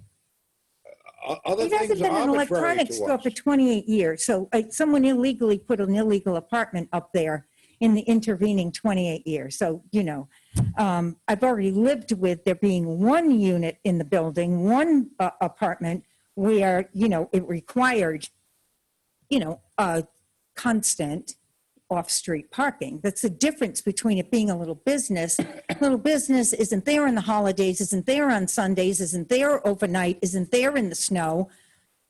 Other It hasn't things been are an arbitrary electronics to store us. for 28 years. So someone illegally put an illegal apartment up there in the intervening 28 years. So, I've already lived with there being 1 unit in the building, 1 apartment where, it required, constant off-street parking. That's the difference between it being a little business. Little business isn't there on the holidays, isn't there on Sundays, isn't there overnight, isn't there in the snow.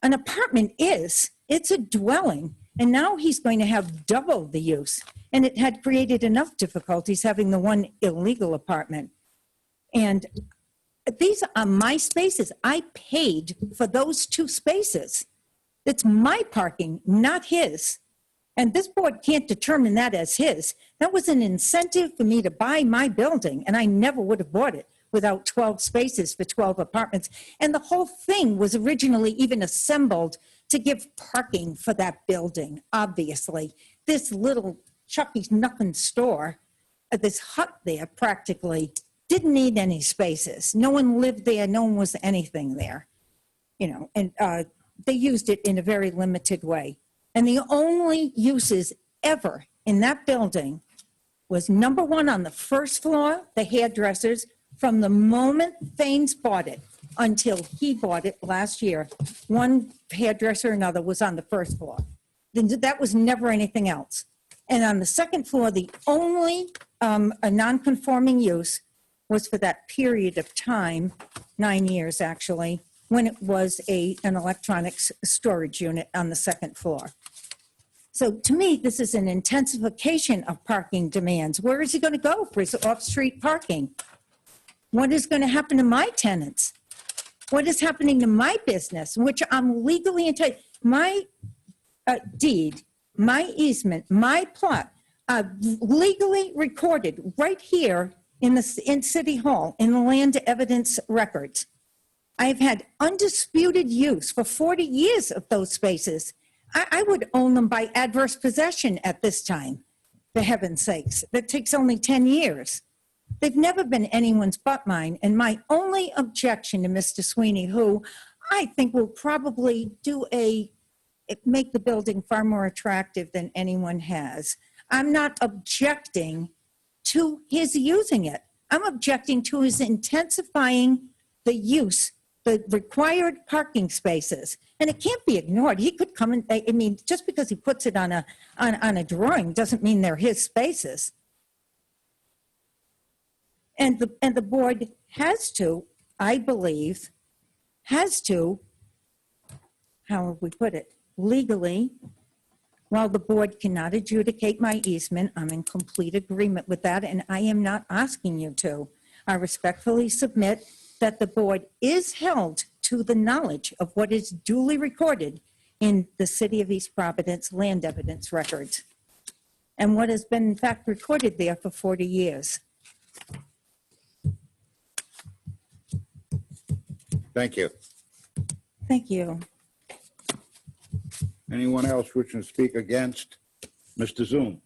An apartment is. It's a dwelling. And now he's going to have double the use. And it had created enough difficulties having the 1 illegal apartment. And these are my spaces. I paid for those 2 spaces. It's my parking, not his. And this board can't determine that as his. That was an incentive for me to buy my building, and I never would have bought it without 12 spaces for 12 apartments. And the whole thing was originally even assembled to give parking for that building, obviously. This little Chucky's Nothing store, this hut there practically, didn't need any spaces. No one lived there, no one was anything there. And they used it in a very limited way. And the only uses ever in that building was number 1 on the first floor, the hairdressers, from the moment Thames bought it until he bought it last year. 1 hairdresser, another was on the first floor. Then that was never anything else. And on the second floor, the only a non-conforming use was for that period of time, 9 years actually, when it was an electronics storage unit on the second floor. So to me, this is an intensification of parking demands. Where is he going to go for his off-street parking? What is going to happen to my tenants? What is happening to my business, which I'm legally entitled? My deed, my easement, my plot, legally recorded right here in City Hall in the land evidence records. I've had undisputed use for 40 years of those spaces. I would own them by adverse possession at this time. for heaven's sakes. That takes only 10 years. They've never been anyone's but mine. And my only objection to Mr. Sweeney, who I think will probably make the building far more attractive than anyone has. I'm not objecting to his using it. I'm objecting to his intensifying the use, the required parking spaces. And it can't be ignored. He could come and, I mean, just because he puts it on a drawing doesn't mean they're his spaces. And the board has to, I believe, has to, how have we put it, legally, while the board cannot adjudicate my easement, I'm in complete agreement with that, and I am not asking you to. I respectfully submit that the board is held to the knowledge of what is duly recorded in the City of East Providence land evidence records, and what has been in fact recorded there for 40 years. Thank you. Thank you. Anyone else wishing to speak against Mr. Zoom?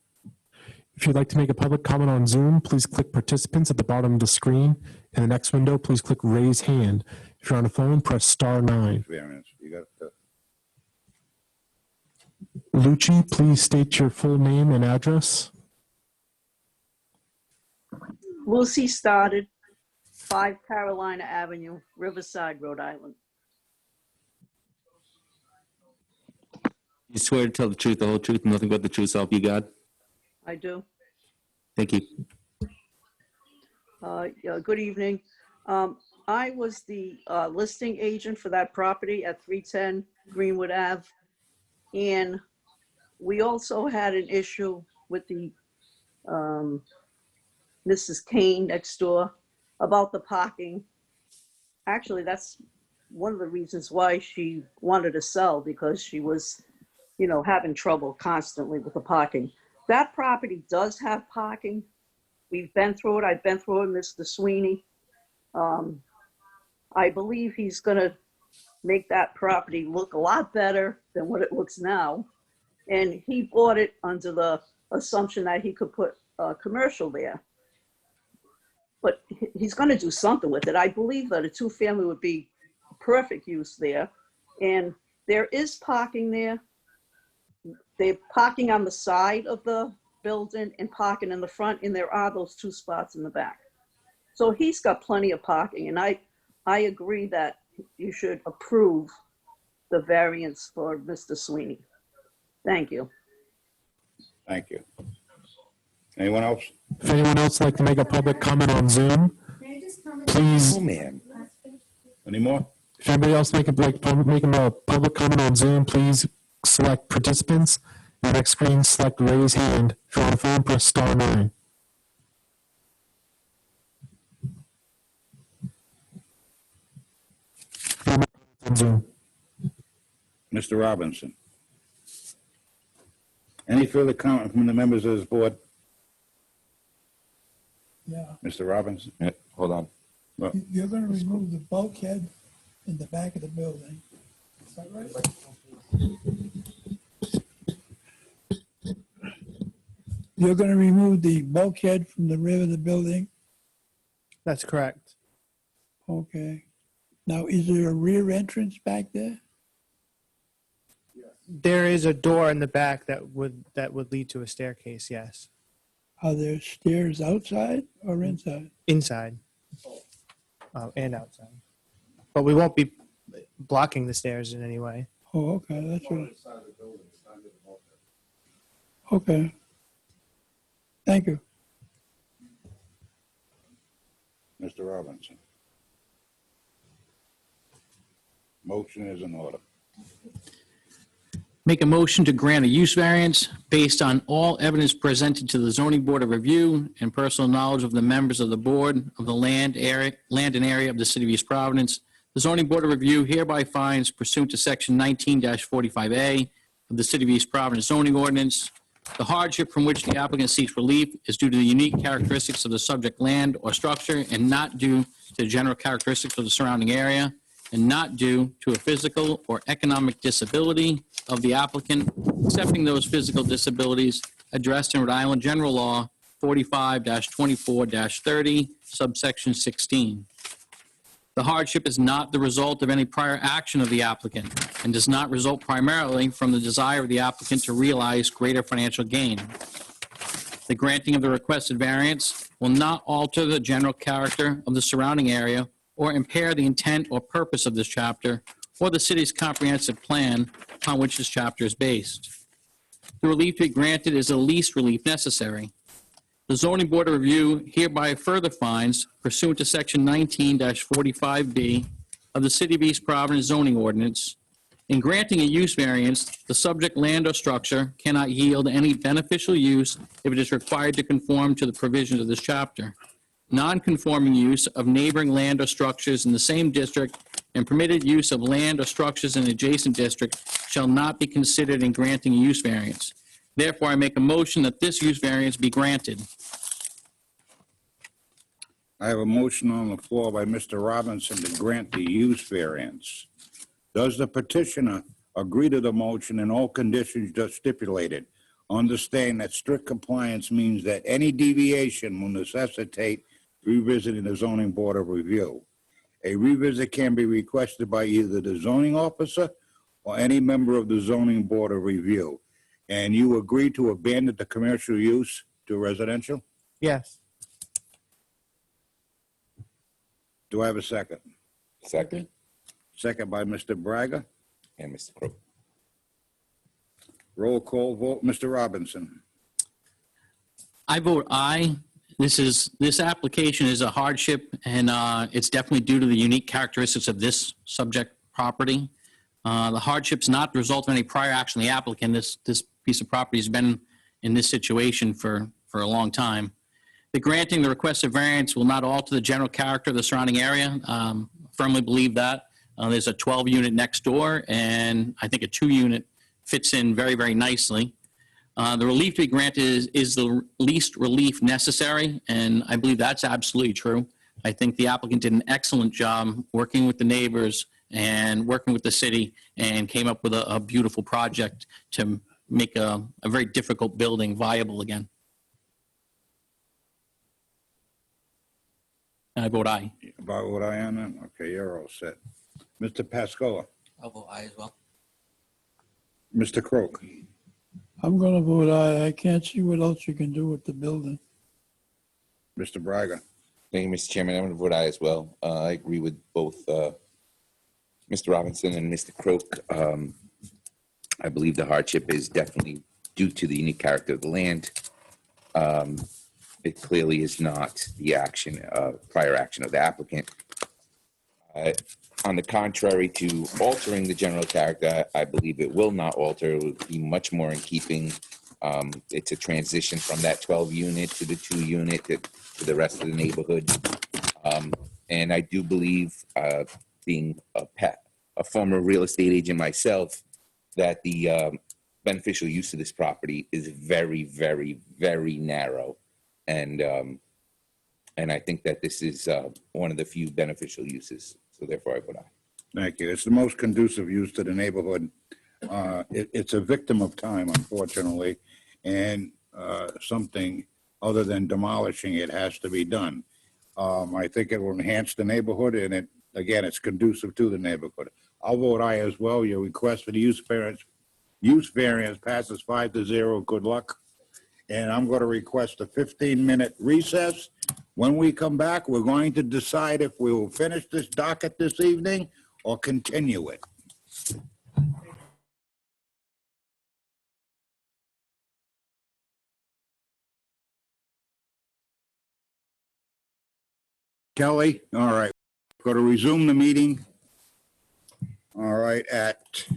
If you'd like to make a public comment on Zoom, please click participants at the bottom of the screen. In the next window, please click raise hand. If you're on a phone, press *9. Variance, you got Lucci, please state your full name and address. Lucy started 5 Carolina Avenue, Riverside, Rhode Island. You swear to tell the truth, the whole truth, and nothing but the truth, so help you God? I do. Thank you. Yeah, good evening. I was the listing agent for that property at 310 Greenwood Ave. And we also had an issue with the Mrs. Kane next door about the parking. Actually, that's one of the reasons why she wanted to sell, because she was, you know, having trouble constantly with the parking. That property does have parking. We've been through it. I've been through it, Mr. Sweeney. I believe he's going to make that property look a lot better than what it looks now. And he bought it under the assumption that he could put a commercial there. But he's going to do something with it. I believe that a 2-family would be perfect use there. And there is parking there. They're parking on the side of the building and parking in the front, and there are those 2 spots in the back. So he's got plenty of parking, and I agree that you should approve the variance for Mr. Sweeney. Thank you. Thank you. Anyone else? If anyone else would like to make a public comment on Zoom, please. Oh, man. Any more? If anybody else making a public comment on Zoom, please select participants. The next screen, select raise hand. If you're on the phone, press *9. On Zoom. Mr. Robinson. Any further comment from the members of this board? Yeah. Mr. Robinson? Hold on. You're going to remove the bulkhead in the back of the building. Is that right? You're going to remove the bulkhead from the rear of the building? That's correct. Okay. Now, is there a rear entrance back there? There is a door in the back that would lead to a staircase, yes. Are there stairs outside or inside? Inside. And outside. But we won't be blocking the stairs in any way. Oh, okay, that's what. Okay. Thank you. Mr. Robinson. Motion is in order. Make a motion to grant a use variance based on all evidence presented to the Zoning Board of Review and personal knowledge of the members of the board of the land and area of the City of East Providence. The Zoning Board of Review hereby finds, pursuant to Section 19-45A of the City of East Providence zoning ordinance, the hardship from which the applicant seeks relief is due to the unique characteristics of the subject land or structure and not due to the general characteristics of the surrounding area, and not due to a physical or economic disability of the applicant, excepting those physical disabilities addressed in Rhode Island General Law 45-24-30, subsection 16. The hardship is not the result of any prior action of the applicant and does not result primarily from the desire of the applicant to realize greater financial gain. The granting of the requested variance will not alter the general character of the surrounding area or impair the intent or purpose of this chapter or the city's comprehensive plan upon which this chapter is based. The relief to be granted is the least relief necessary. The Zoning Board of Review hereby further finds, pursuant to Section 19-45B of the City of East Providence zoning ordinance, in granting a use variance, the subject land or structure cannot yield any beneficial use if it is required to conform to the provisions of this chapter. Non-conforming use of neighboring land or structures in the same district and permitted use of land or structures in an adjacent district shall not be considered in granting a use variance. Therefore, I make a motion that this use variance be granted. I have a motion on the floor by Mr. Robinson to grant the use variance. Does the petitioner agree to the motion in all conditions just stipulated? Understand that strict compliance means that any deviation will necessitate revisiting the Zoning Board of Review. A revisit can be requested by either the zoning officer or any member of the Zoning Board of Review. And you agree to abandon the commercial use to residential? Yes. Do I have a second? Second. Second by Mr. Braga. And Mr. Crowe. Roll call vote, Mr. Robinson. I vote aye. This application is a hardship, and it's definitely due to the unique characteristics of this subject property. The hardship's not the result of any prior action of the applicant. This piece of property has been in this situation for a long time. The granting the requested variance will not alter the general character of the surrounding area. Firmly believe that. There's a 12-unit next door, and I think a 2-unit fits in very, very nicely. The relief to be granted is the least relief necessary, and I believe that's absolutely true. I think the applicant did an excellent job working with the neighbors and working with the city and came up with a beautiful project to make a very difficult building viable again. And I vote aye. About what I am then? Okay, you're all set. Mr. Pascola. I'll vote aye as well. Mr. Croak. I'm gonna vote aye. I can't see what else you can do with the building. Mr. Braga. Thank you, Mr. Chairman. I'm going to vote aye as well. I agree with both Mr. Robinson and Mr. Croak. I believe the hardship is definitely due to the unique character of the land. It clearly is not the prior action of the applicant. On the contrary to altering the general character, I believe it will not alter. It will be much more in keeping. It's a transition from that 12-unit to the 2-unit to the rest of the neighborhood. And I do believe, being a former real estate agent myself, that the beneficial use of this property is very, very, very narrow. And I think that this is one of the few beneficial uses. So therefore, I vote aye. Thank you. It's the most conducive use to the neighborhood. It's a victim of time, unfortunately, and something other than demolishing it has to be done. I think it will enhance the neighborhood, and it's conducive to the neighborhood. I'll vote aye as well. Your request for the use variance passes 5-0. Good luck. And I'm going to request a 15-minute recess. When we come back, we're going to decide if we will finish this docket this evening or continue it. Kelly, all right. Going to resume the meeting. All right, at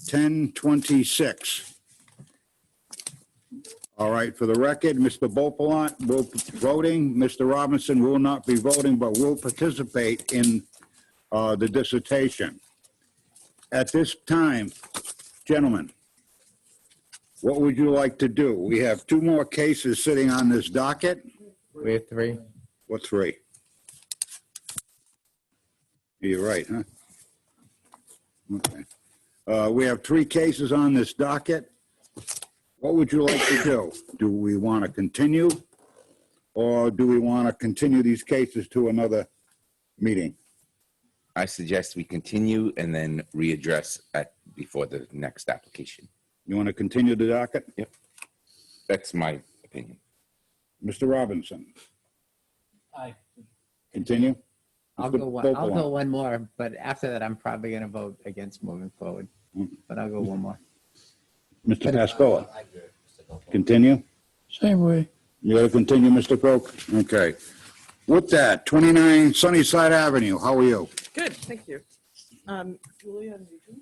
10:26. All right, for the record, Mr. Beaupont will be voting. Mr. Robinson will not be voting, but will participate in the dissertation. At this time, gentlemen, what would you like to do? We have 2 more cases sitting on this docket. We have 3. What 3? You're right, huh? Okay. We have 3 cases on this docket. What would you like to do? Do we want to continue? Or do we want to continue these cases to another meeting? I suggest we continue and then readdress before the next application. You want to continue the docket? Yep. That's my opinion. Mr. Robinson, Aye. continue? I'll Mr. go one, I'll go Popola. one more, but after that, I'm probably going to vote against moving forward. But I'll go one more. Mr. Pascoa, continue? Same way. You got to continue, Mr. Croak? Okay. With that, 29 Sunnyside Avenue, how are you? Good, thank you. Julia and Eugene?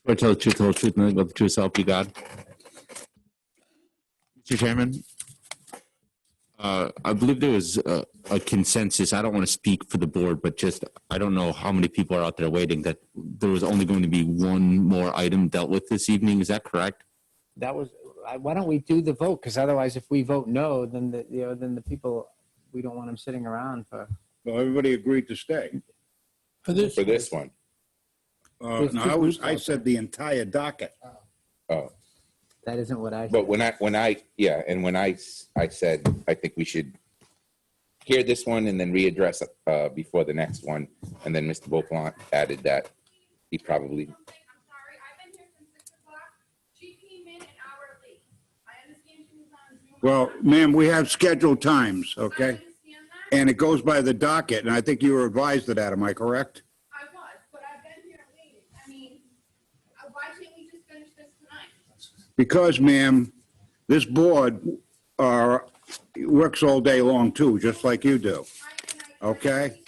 Or tell the truth, the whole truth, nothing but the truth, so help you God. Mr. Chairman, I believe there was a consensus. I don't want to speak for the board, but just, I don't know how many people are out there waiting, that there was only going to be one more item dealt with this evening. Is that correct? That was, why don't we do the vote? Because otherwise, if we vote no, then then the people, we don't want them sitting around for. Well, everybody agreed to stay. For this, For this one. No, I said the entire docket. Oh, That isn't what I. but when I said, I think we should hear this one and then readdress before the next one. And then Mr. Beaupont added that he probably, Well, ma'am, we have scheduled times, okay? And it goes by the docket, and I think you were advised of that, am I correct? I was, but I've been here waiting. I mean, why can't we just finish this tonight? Because, ma'am, this board works all day long too, just like you do, okay?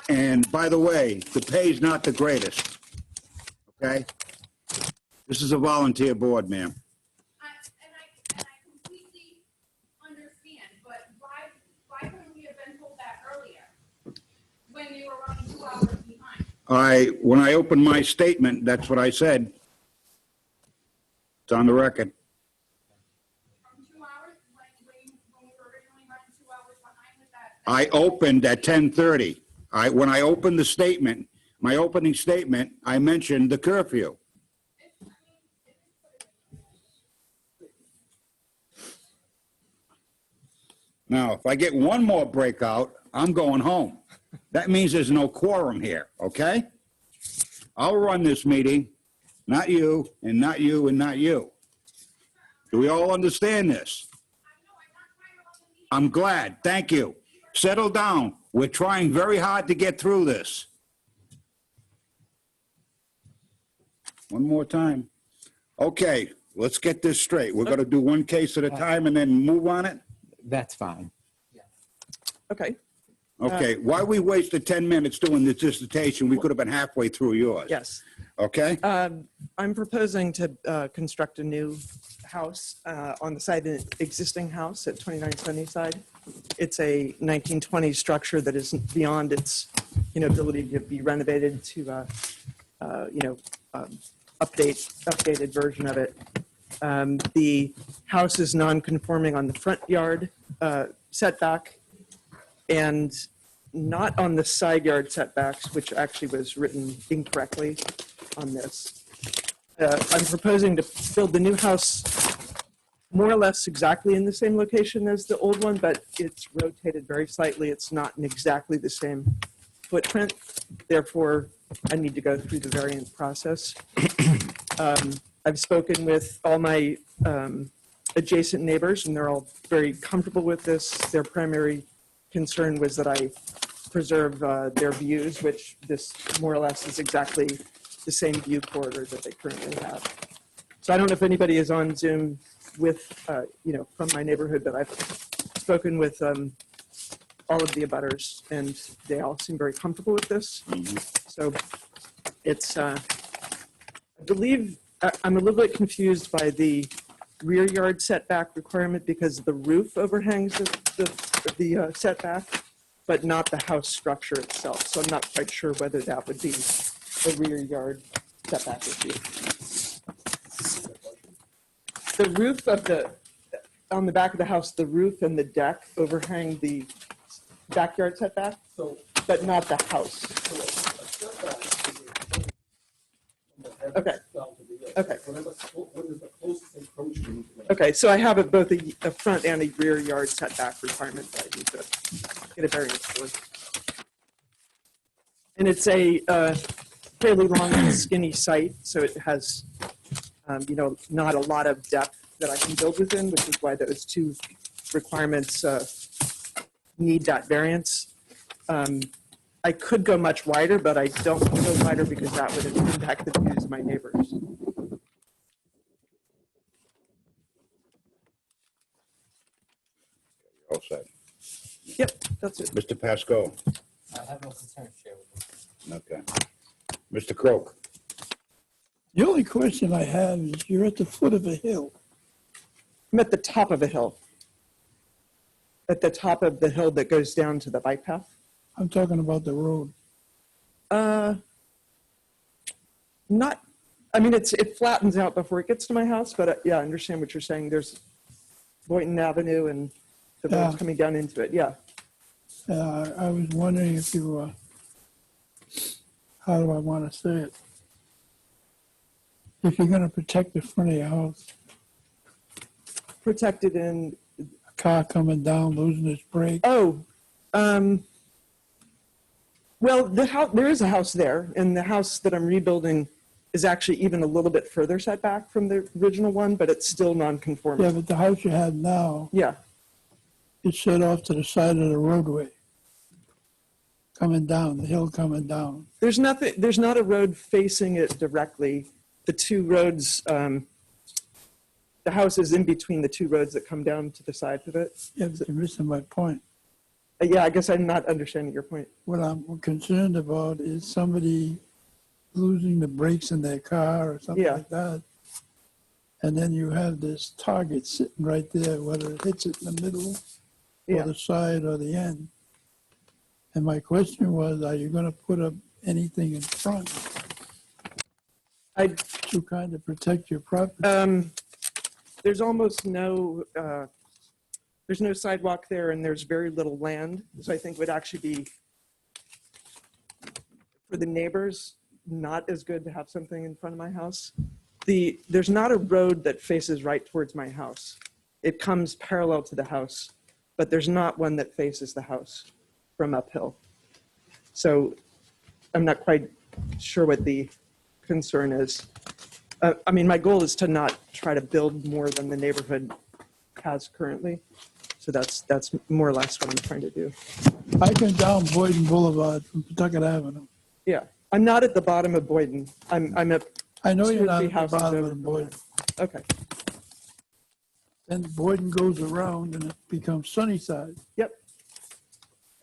And by the way, the pay's not the greatest, okay? This is a volunteer board, ma'am. And I completely understand, but why couldn't we have been told that earlier? When they were running 2 hours behind? When I opened my statement, that's what I said. It's on the record. From 2 hours, when we were originally running 2 hours behind with that? I opened at 10:30. When I opened the statement, my opening statement, I mentioned the curfew. Now, if I get one more breakout, I'm going home. That means there's no quorum here, okay? I'll run this meeting, not you, and not you, and not you. Do we all understand this? I'm glad. Thank you. Settle down. We're trying very hard to get through this. One more time. Okay, let's get this straight. We're going to do one case at a time and then move on it? That's fine. Okay. Okay, why we wasted 10 minutes doing this dissertation? We could have been halfway through yours. Yes. Okay? I'm proposing to construct a new house on the site of an existing house at 29 Sunnyside. It's a 1920s structure that is beyond its, ability to be renovated to, updated version of it. The house is non-conforming on the front yard setback and not on the side yard setbacks, which actually was written incorrectly on this. I'm proposing to build the new house more or less exactly in the same location as the old one, but it's rotated very slightly. It's not in exactly the same footprint. Therefore, I need to go through the variant process. I've spoken with all my adjacent neighbors, and they're all very comfortable with this. Their primary concern was that I preserve their views, which this more or less is exactly the same view corridor that they currently have. So I don't know if anybody is on Zoom with, from my neighborhood, but I've spoken with all of the abutters, and they all seem very comfortable with this. So it's, I believe, I'm a little bit confused by the rear yard setback requirement because the roof overhangs the setback, but not the house structure itself. So I'm not quite sure whether that would be a rear yard setback issue. The roof on the back of the house, the roof and the deck overhang the backyard setback, but not the house. Okay. Okay. What is the closest encroachment? Okay, so I have both a front and a rear yard setback requirement that I need to get a variance for. And it's a fairly long and skinny site, so it has, not a lot of depth that I can build within, which is why those two requirements need that variance. I could go much wider, but I don't want to go wider because that would impact the views of my neighbors. All set. Yep, that's it. Mr. Pasco? I have no concerns, Chair. Okay. Mr. Croak? The only question I have is you're at the foot of a hill. I'm at the top of a hill. At the top of the hill that goes down to the bike path. I'm talking about the road. Not, I mean, it flattens out before it gets to my house, but yeah, I understand what you're saying. There's Boynton Avenue and the road's coming down into it, yeah. I was wondering if you, how do I want to say it? If you're going to protect the front of your house. Protected in? A car coming down, losing its brake. Oh, well, there is a house there, and the house that I'm rebuilding is actually even a little bit further set back from the original one, but it's still non-conforming. Yeah, but the house you have now. Yeah. It's set off to the side of the roadway. Coming down, the hill coming down. There's not a road facing it directly. The two roads, the house is in between the two roads that come down to the side of it. Yeah, but you're missing my point. Yeah, I guess I'm not understanding your point. What I'm concerned about is somebody losing the brakes in their car or something like that. And then you have this target sitting right there, whether it hits it in the middle or the side or the end. And my question was, are you going to put up anything in front to kind of protect your property? There's almost no, there's no sidewalk there, and there's very little land. So I think it would actually be, for the neighbors, not as good to have something in front of my house. There's not a road that faces right towards my house. It comes parallel to the house, but there's not one that faces the house from uphill. So I'm not quite sure what the concern is. I mean, my goal is to not try to build more than the neighborhood has currently. So that's more or less what I'm trying to do. I come down Boynton Boulevard from Pawtucket Avenue. Yeah, I'm not at the bottom of Boynton. I'm at. I know you're not at at the bottom of Boynton. Okay. Then Boynton goes around and it becomes Sunnyside. Yep.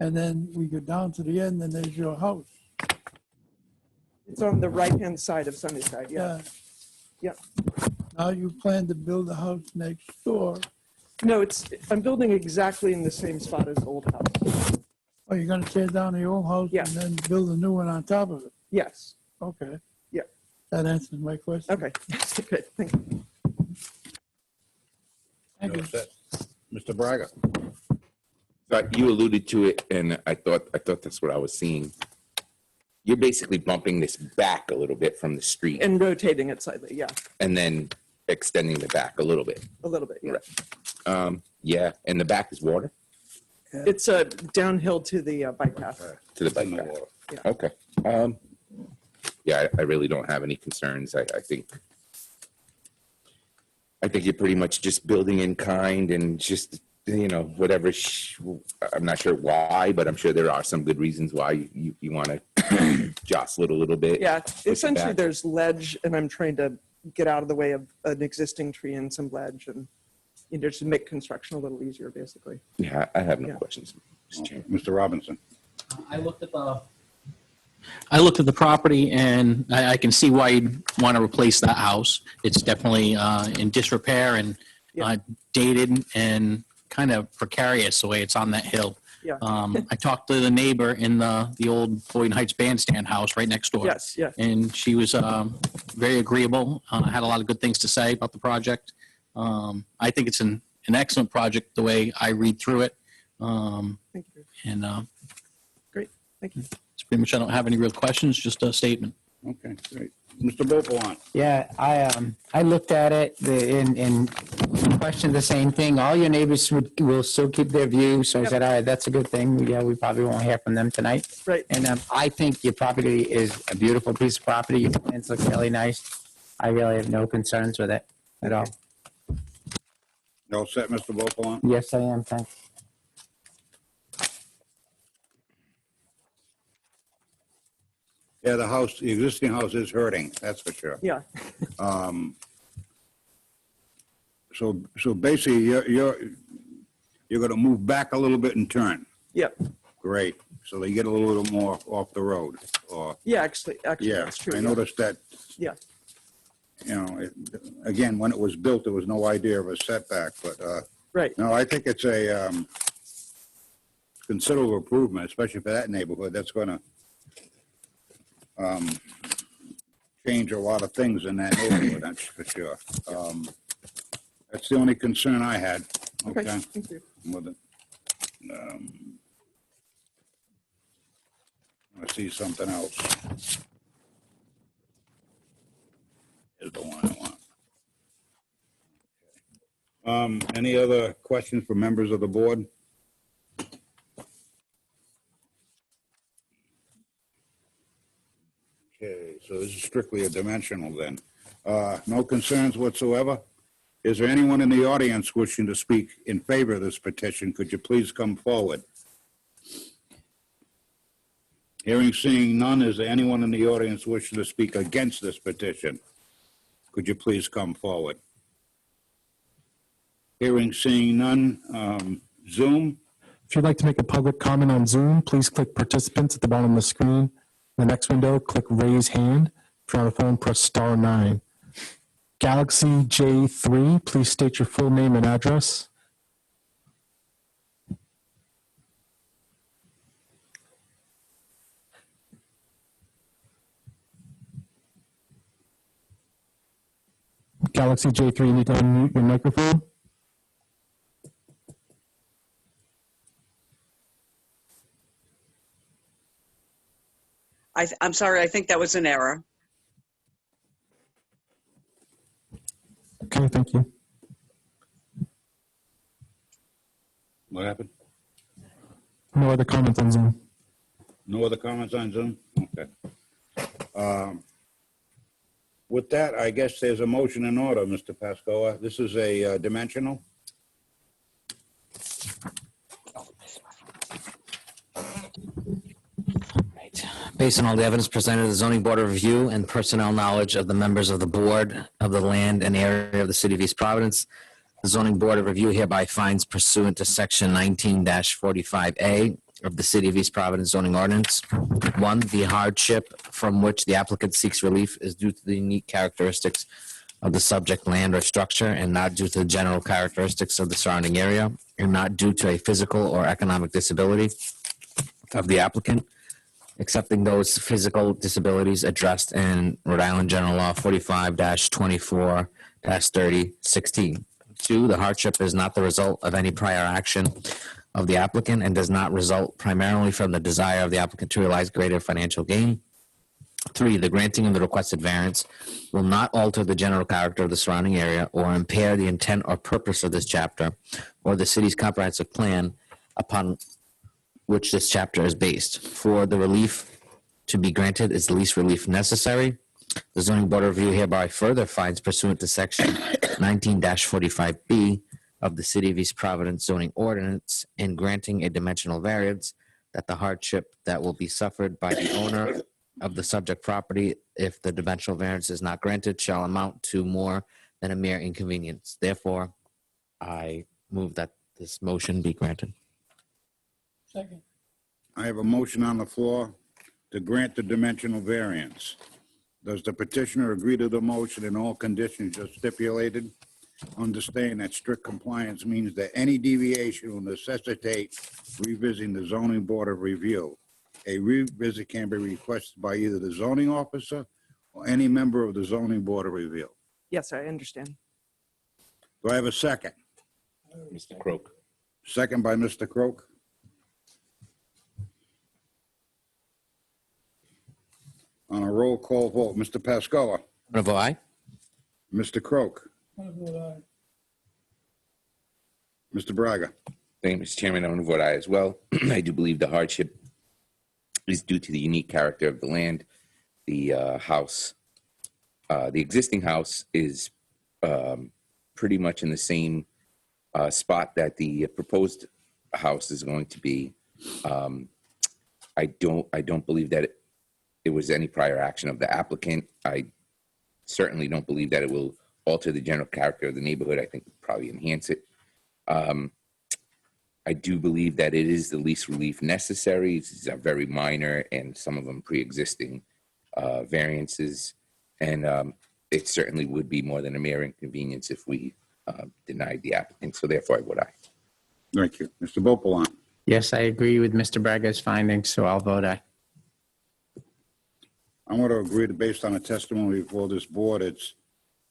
And then we go down to the end and there's your house. It's on the right-hand side of Sunnyside, yeah. Yep. Now you plan to build a house next door. No, I'm building exactly in the same spot as the old house. Oh, you're gonna tear down the old house and then build a new one on top of it? Yes. Okay. Yeah. That answers my question. Okay, good, thank you. No set. Mr. Braga? But you alluded to it, and I thought that's what I was seeing. You're basically bumping this back a little bit from the street. And rotating it slightly, yeah. And then extending the back a little bit. A little bit, yeah. Right. Yeah, and the back is water? It's downhill to the bike path. To the bike path. Yeah. Okay. Yeah, I really don't have any concerns. I think you're pretty much just building in kind and just, whatever. I'm not sure why, but I'm sure there are some good reasons why you want to jostle it a little bit. Yeah, essentially there's ledge, and I'm trying to get out of the way of an existing tree and some ledge, and just make construction a little easier, basically. Yeah, I have no questions, Mr. Chairman. Mr. Robinson? I looked at the property, and I can see why you'd want to replace that house. It's definitely in disrepair and dated and kind of precarious the way it's on that hill. Yeah. I talked to the neighbor in the old Boynton Heights bandstand house right next door. Yes. And she was very agreeable. Had a lot of good things to say about the project. I think it's an excellent project the way I read through it. Thank you. And Great, thank you. it's pretty much, I don't have any real questions, just a statement. Okay, great. Mr. Bopalan? Yeah, I looked at it and questioned the same thing. All your neighbors will still keep their view. So I said, all right, that's a good thing. Yeah, we probably won't hear from them tonight. Right. And I think your property is a beautiful piece of property. Your plants look really nice. I really have no concerns with it at all. You all set, Mr. Bopalan? Yes, I am. Thanks. Yeah, the existing house is hurting, that's for sure. Yeah. So basically, you're gonna move back a little bit and turn. Yep. Great. So they get a little bit more off the road, or, Yeah, actually, yeah, that's true. I yeah. noticed that, Yeah. you know, again, when it was built, there was no idea of a setback, but, Right. no, I think it's a, considerable improvement, especially for that neighborhood. That's gonna, change a lot of things in that neighborhood, that's for sure. That's the only concern I had. Okay. Okay. Thank you. With it. I see something else. Is the one I want. Any other questions for members of the board? Okay, so this is strictly a dimensional then. No concerns whatsoever? Is there anyone in the audience wishing to speak in favor of this petition? Could you please come forward? Hearing, seeing none, is there anyone in the audience wishing to speak against this petition? Could you please come forward? Hearing, seeing none, Zoom? If you'd like to make a public comment on Zoom, please click participants at the bottom of the screen. The next window, click raise hand. If you're on the phone, press star 9. Galaxy J3, please state your full name and address. Galaxy J3, you need to unmute your microphone. I'm sorry, I think that was an error. Okay, thank you. What happened? No other comments on Zoom. No other comments on Zoom? Okay. With that, I guess there's a motion in order, Mr. Pascoa. This is a dimensional? Based on all the evidence presented, the zoning board of review and personnel knowledge of the members of the board of the land and area of the city of East Providence, the zoning board of review hereby finds pursuant to section 19-45A of the city of East Providence zoning ordinance. 1, the hardship from which the applicant seeks relief is due to the unique characteristics of the subject land or structure and not due to the general characteristics of the surrounding area, and not due to a physical or economic disability of the applicant, accepting those physical disabilities addressed in Rhode Island General Law 45-24-30-16. 2, the hardship is not the result of any prior action of the applicant and does not result primarily from the desire of the applicant to realize greater financial gain. 3, the granting of the requested variance will not alter the general character of the surrounding area or impair the intent or purpose of this chapter or the city's comprehensive plan upon which this chapter is based. 4, the relief to be granted is the least relief necessary. The zoning board of review hereby further finds pursuant to section 19-45B of the city of East Providence zoning ordinance in granting a dimensional variance that the hardship that will be suffered by the owner of the subject property if the dimensional variance is not granted shall amount to more than a mere inconvenience. Therefore, I move that this motion be granted. Second. I have a motion on the floor to grant the dimensional variance. Does the petitioner agree to the motion in all conditions as stipulated? Understand that strict compliance means that any deviation will necessitate revisiting the zoning board of review. A revisit can be requested by either the zoning officer or any member of the zoning board of review. Yes, I understand. Do I have a second? Mr. Croak. Second by Mr. Croak. On a roll call vote, Mr. Pascoa, I'm going to vote aye. Mr. Croak, I vote aye. Mr. Braga. Thank you, Mr. Chairman. I'm going to vote aye as well. I do believe the hardship is due to the unique character of the land. The the existing house is pretty much in the same spot that the proposed house is going to be. I don't believe that it was any prior action of the applicant. I certainly don't believe that it will alter the general character of the neighborhood. I think it'll probably enhance it. I do believe that it is the least relief necessary. These are very minor and some of them pre-existing variances. And it certainly would be more than a mere inconvenience if we denied the applicant. So therefore I vote aye. Thank you. Mr. Bopalan. Yes, I agree with Mr. Braga's findings, so I'll vote aye. I'm going to agree that based on the testimony before this board, it's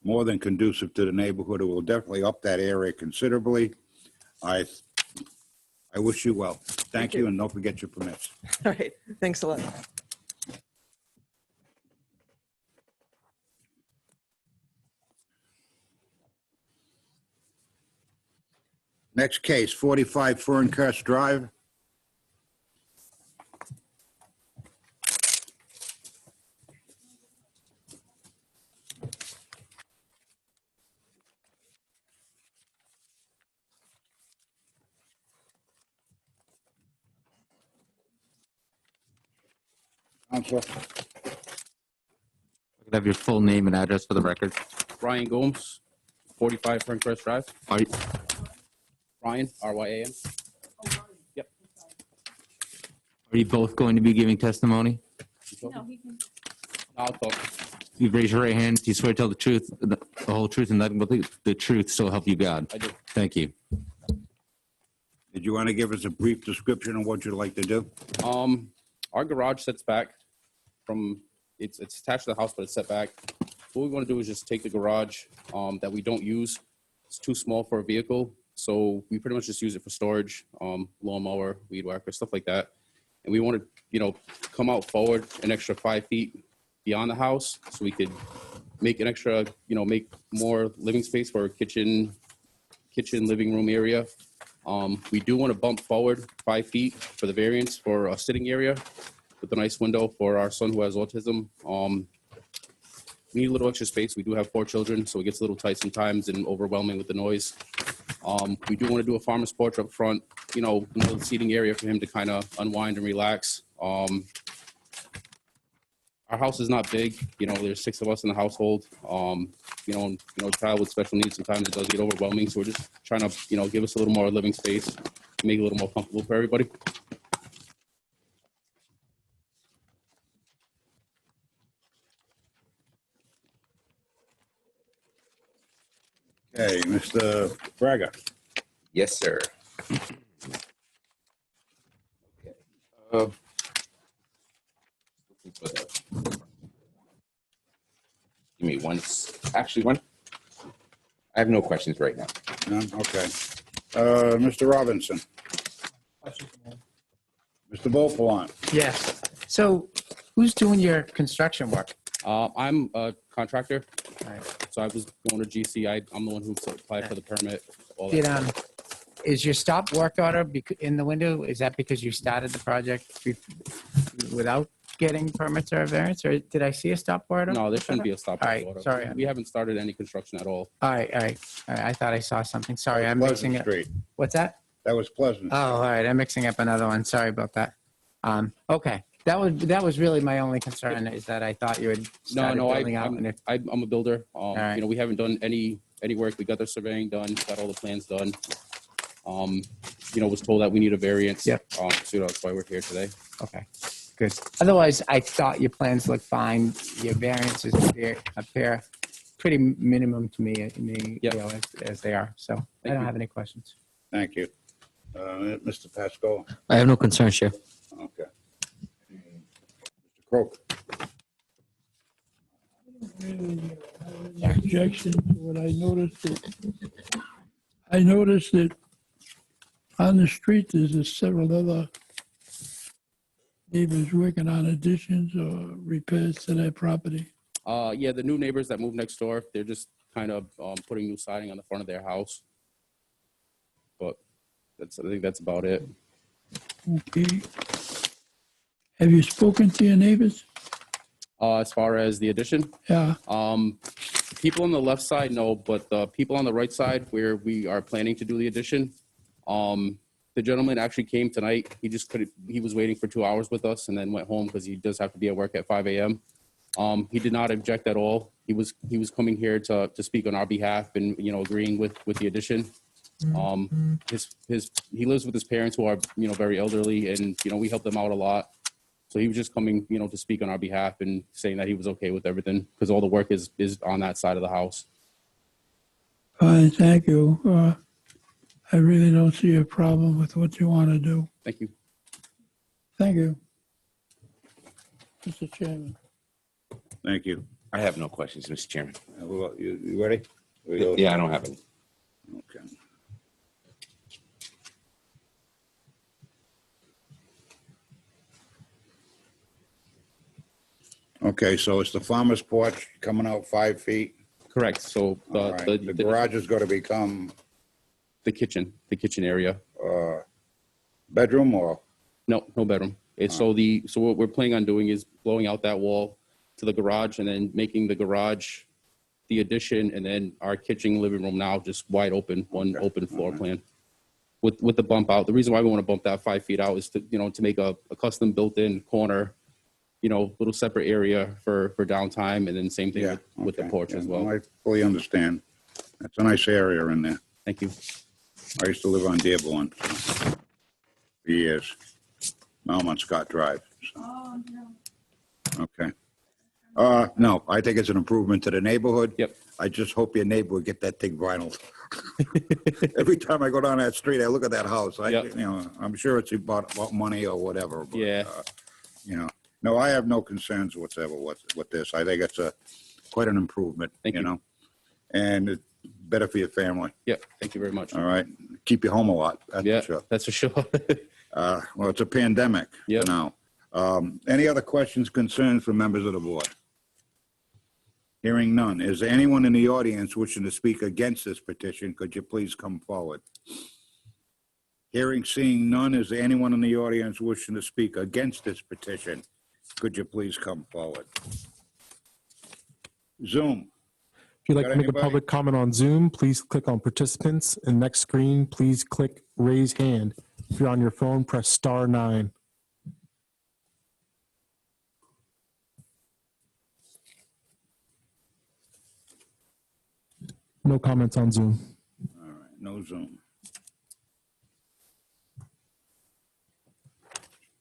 more than conducive to the neighborhood. It will definitely up that area considerably. I wish you well. Thank you, and don't forget your permits. All right, thanks a lot. Next case, 45 Ferncrest Drive. Counselor. Could I have your full name and address for the record? Ryan Gomes, 45 Ferncrest Drive. Are you, Ryan, R-Y-A-N. Yep. are you both going to be giving testimony? I'll talk. You raise your right hand. Do you swear to tell the truth, the whole truth, and nothing but the truth, so help you God? I do. Thank you. Did you want to give us a brief description of what you'd like to do? Our garage sets back from, it's attached to the house, but it's set back. What we want to do is just take the garage that we don't use. It's too small for a vehicle, so we pretty much just use it for storage, lawnmower, weed whacker, stuff like that. And we want to, come out forward an extra 5 feet beyond the house, so we could make an extra, make more living space for a kitchen, living room area. We do want to bump forward 5 feet for the variance for a sitting area with a nice window for our son who has autism. We need a little extra space. We do have 4 children, so it gets a little tight sometimes and overwhelming with the noise. We do want to do a farmer's porch up front, another seating area for him to kind of unwind and relax. Our house is not big, there's 6 of us in the household. A child with special needs, sometimes it does get overwhelming. So we're just trying to, give us a little more living space, make it a little more comfortable for everybody. Okay, Mr. Braga. Yes, sir. Okay. Give me one. Actually, one. I have no questions right now. None? Okay. Mr. Robinson. Mr. Bopalan. Yes. So who's doing your construction work? I'm a contractor, Right. so I was going to GC. I'm the one who applied for the permit. All Did, that. is your stop work order in the window? Is that because you started the project without getting permits or a variance, or did I see a stop order? No, there shouldn't be a stop All right, order. sorry. We haven't started any construction at all. All right. I thought I saw something. Sorry, I'm Pleasant mixing it. Street. What's that? That was Pleasant. Oh, all right. I'm mixing up another one. Sorry about that. Okay. That was really my only concern, is that I thought you had started building out. and I'm a builder. right. We haven't done any work. We got the surveying done, got all the plans done. Was told that we need a variance. Yep. So that's why we're here today. Okay, good. Otherwise, I thought your plans looked fine. Your variances appear pretty minimum to me, as they are. So I don't have any questions. Thank you. Mr. Pascoe. I have no concern, Chair. Okay. Mr. Croak. Really have any objection to what I noticed that on the street there's several other neighbors working on additions or repairs to their property? Yeah, the new neighbors that moved next door, they're just kind of putting new siding on the front of their house. But I think that's about it. Okay. Have you spoken to your neighbors? As far as the addition, Yeah. people on the left side, no, but the people on the right side where we are planning to do the addition, the gentleman actually came tonight. He just couldn't, he was waiting for 2 hours with us and then went home because he does have to be at work at 5 a.m. He did not object at all. He was coming here to speak on our behalf and, you know, agreeing with the addition. He lives with his parents who are, you know, very elderly, and, you know, we help them out a lot. So he was just coming, you know, to speak on our behalf and saying that he was okay with everything because all the work is on that side of the house. Fine, thank you. I really don't see a problem with what you want to do. Thank you. Thank you. Mr. Chairman. Thank you. I have no questions, Mr. Chairman. You ready? Yeah, I don't have any. Okay. Okay, so it's the farmer's porch coming out 5 feet. Correct. So All right. The garage is going to become the kitchen area. Bedroom or? No bedroom. It's so what we're planning on doing is blowing out that wall to the garage and then making the garage the addition, and then our kitchen living room now just wide open, one open floor plan with the bump out. The reason why we want to bump that 5 feet out is to, you know, to make a custom built-in corner, you know, little separate area for downtime, and then same thing with the porch as well. I fully understand. That's a nice area in there. Thank you. I used to live on Dearborn for years. Now I'm on Scott Drive. So. Oh, no. Okay. No, I think it's an improvement to the neighborhood. Yep. I just hope your neighbor will get that thing vinyl. Every time I go down that street, I look at that house. You know, I'm sure it's about money or whatever. But, you know, no, I have no concerns whatsoever with this. I think it's quite an improvement. Thank you. Know, and it's better for your family. Yeah. Thank you very much. All right. Keep you home a lot. That's for sure. That's for sure. Well, it's a pandemic now. Any other questions, concerns from members of the board? Hearing none. Is there anyone in the audience wishing to speak against this petition? Could you please come forward? Seeing none, is there anyone in the audience wishing to speak against this petition? Could you please come forward? Zoom. If you'd like Got to make anybody? a public comment on Zoom, please click on participants, and next screen, please click raise hand. If you're on your phone, press *9. No comments on Zoom. All right, no Zoom.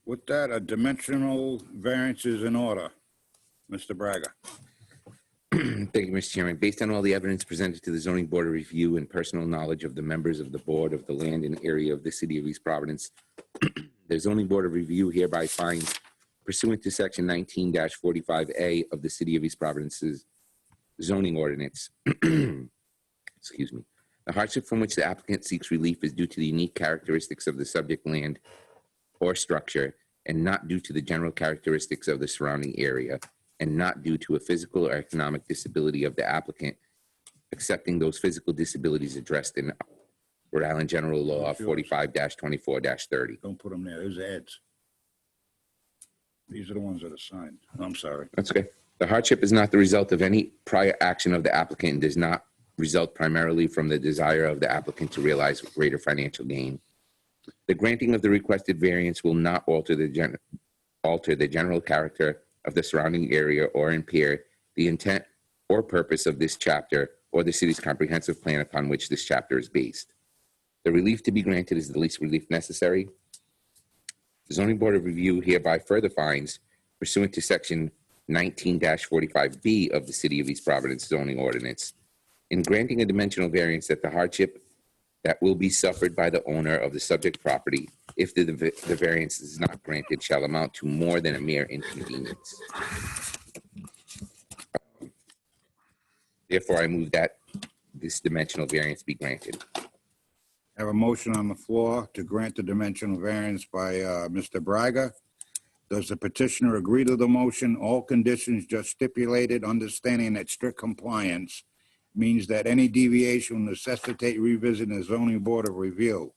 With that, a dimensional variance is in order. Mr. Braga. Thank you, Mr. Chairman. Based on all the evidence presented to the zoning board of review and personal knowledge of the members of the board of the land and area of the city of East Providence, the zoning board of review hereby finds, pursuant to section 19-45A of the city of East Providence's zoning ordinance, excuse me, the hardship from which the applicant seeks relief is due to the unique characteristics of the subject land or structure, and not due to the general characteristics of the surrounding area, and not due to a physical or economic disability of the applicant, accepting those physical disabilities addressed in Rhode Island General Law 45-24-30. Don't put them there. There's Ed's. These are the ones that are signed. I'm sorry. That's okay. The hardship is not the result of any prior action of the applicant and does not result primarily from the desire of the applicant to realize greater financial gain. The granting of the requested variance will not alter the general character of the surrounding area or impair the intent or purpose of this chapter or the city's comprehensive plan upon which this chapter is based. The relief to be granted is the least relief necessary. The zoning board of review hereby further finds, pursuant to section 19-45B of the city of East Providence zoning ordinance, in granting a dimensional variance, that the hardship that will be suffered by the owner of the subject property, if the variance is not granted, shall amount to more than a mere inconvenience. Therefore, I move that this dimensional variance be granted. Have a motion on the floor to grant the dimensional variance by Mr. Braga Does the petitioner agree to the motion? All conditions just stipulated, understanding that strict compliance means that any deviation will necessitate revisiting the zoning board of review.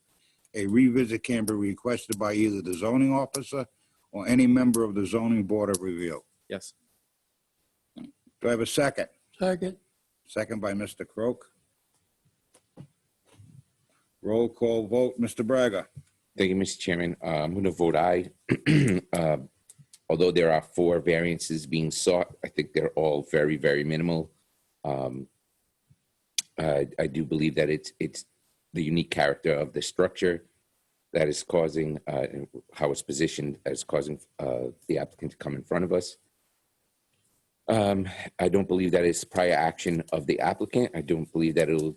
A revisit can be requested by either the zoning officer or any member of the zoning board of review. Yes. Do I have a second? Second. Second by Mr. Croak. Roll call vote, Mr. Braga. Thank you, Mr. Chairman. I'm going to vote aye. Although there are 4 variances being sought, I think they're all very, very minimal. I do believe that it's the unique character of the structure that is causing, how it's positioned as causing the applicant to come in front of us. I don't believe that it's prior action of the applicant. I don't believe that it'll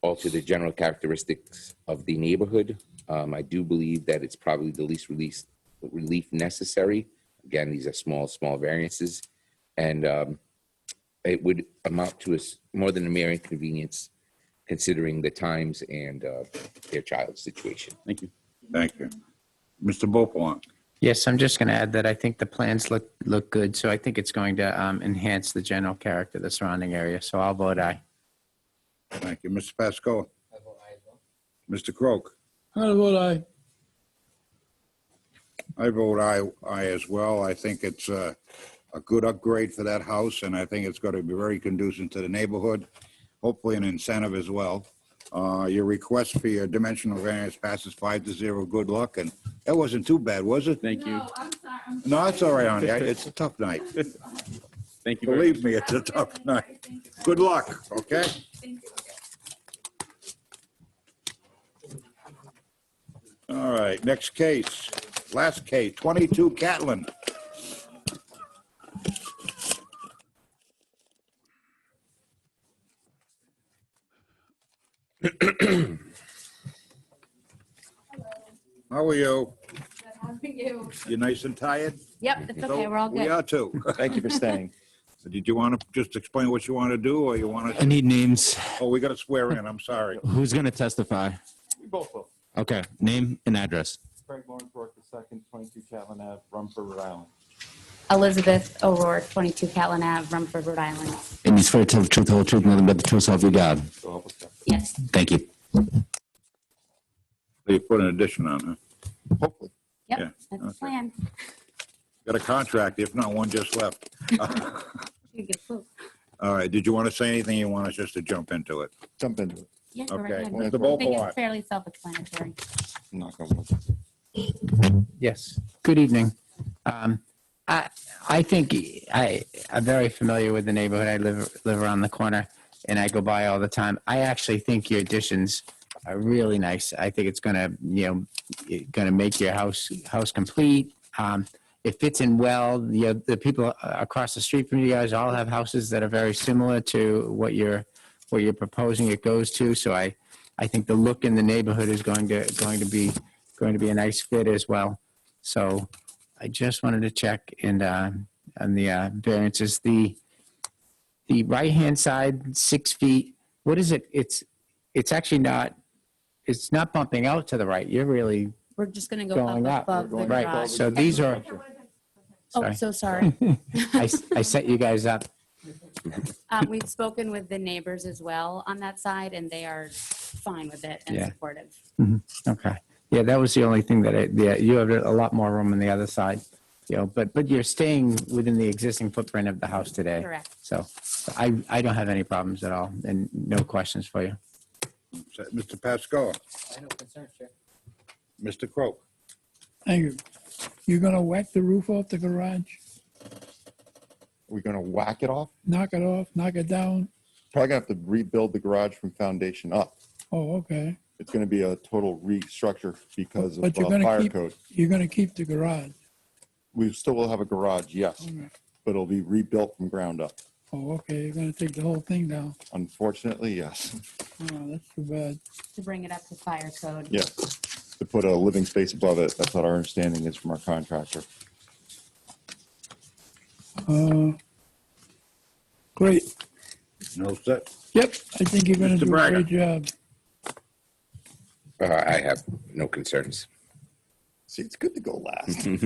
alter the general characteristics of the neighborhood. I do believe that it's probably the least relief necessary. Again, these are small variances, and it would amount to more than a mere inconvenience considering the times and their child's situation. Thank you. Thank you. Mr. Beaupont. Yes, I'm just going to add that I think the plans look good, so I think it's going to enhance the general character of the surrounding area, so I'll vote aye. Thank you. Mr. Pascoe. Mr. Croak. I vote aye. I vote aye as well. I think it's a good upgrade for that house, and I think it's going to be very conducive to the neighborhood, hopefully an incentive as well. Your request for your dimensional variance passes 5-0. Good luck, and that wasn't too bad, was it? Thank you. No, I'm sorry. No, it's all right, honey. It's a tough night. Thank you. Believe me, it's a tough night. Good luck, okay? Thank you. All right, next case, last case, 22 Catlin. How are you? How are you? You nice and tired? Yep, it's okay. We're all We good. are too. Thank you for staying. Did you want to just explain what you want to do, or you want I to? need names. Oh, we got to swear in, I'm sorry. Who's going to testify? We both will. Okay, name and address. Craig Lawrence, II, 22 Catlin Ave, Rumford, Rhode Island. Elizabeth O'Rourke, 22 Catlin Ave, Rumford, Rhode Island. And you swear to tell the truth, the whole truth, nothing but the truth, so help you God. So help us God. Yes. Thank you. You put an addition on, huh? Hopefully. Yep, Yeah, that's the okay. plan. Got a contract, if not, one just left. You get food. All right, did you want to say anything? You want us just to jump into it? Jump into it. Yeah, go right Okay, ahead. Mr. I think Beaupont. it's fairly self-explanatory. Knock on wood. Yes. Good evening. I think I'm very familiar with the neighborhood. I live around the corner, and I go by all the time. I actually think your additions are really nice. I think it's gonna make your house complete. It fits in well. The people across the street from you guys all have houses that are very similar to what you're proposing it goes to. So I think the look in the neighborhood is going to be a nice fit as well. So I just wanted to check on the variances. The right-hand side, 6 feet. What is it? It's actually not. It's not bumping out to the right. You're really We're just going to go going up up. above the Right. garage. So these are. Oh, so sorry. I set you guys up. We've spoken with the neighbors as well on that side, and they are fine with it and Yeah. supportive. Okay. Yeah, that was the only thing you have a lot more room on the other side, but you're staying within the existing footprint of the house today. Correct. So I don't have any problems at all and no questions for you. Mr. Pascoe, I have no concerns, Chair. Mr. Croak. Thank you. You're gonna whack the roof off the garage? We're going to whack it off? Knock it off, knock it down? Probably going to have to rebuild the garage from foundation up. Oh, okay. It's going to be a total restructure because of But you're gonna fire keep, code. you're gonna keep the garage? We still will have a garage, yes, Okay. but it'll be rebuilt from ground up. Oh, okay, you're gonna take the whole thing down? Unfortunately, yes. Oh, that's too bad. To bring it up to fire code. Yes. To put a living space above it. That's what our understanding is from our contractor. Great. No, sir. Yep, I think you're gonna Mr. do a Braga. great job. I have no concerns. See, it's good to go last. You're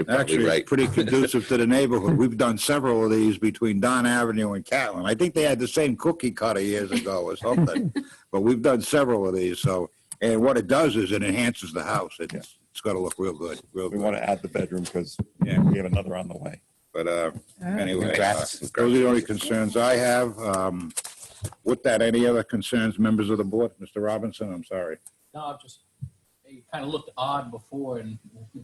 probably Actually, right. it's pretty conducive to the neighborhood. We've done several of these between Don Avenue and Catlin. I think they had the same cookie cutter years ago or something, but we've done several of these. So, and what it does is it enhances the house. It's got to look real good, real We good. want to add the bedroom because we have another on the way. But anyway, Congrats. those are the only concerns I have. With that, any other concerns, members of the board? Mr. Robinson, I'm sorry. No, just, it kind of looked odd before, and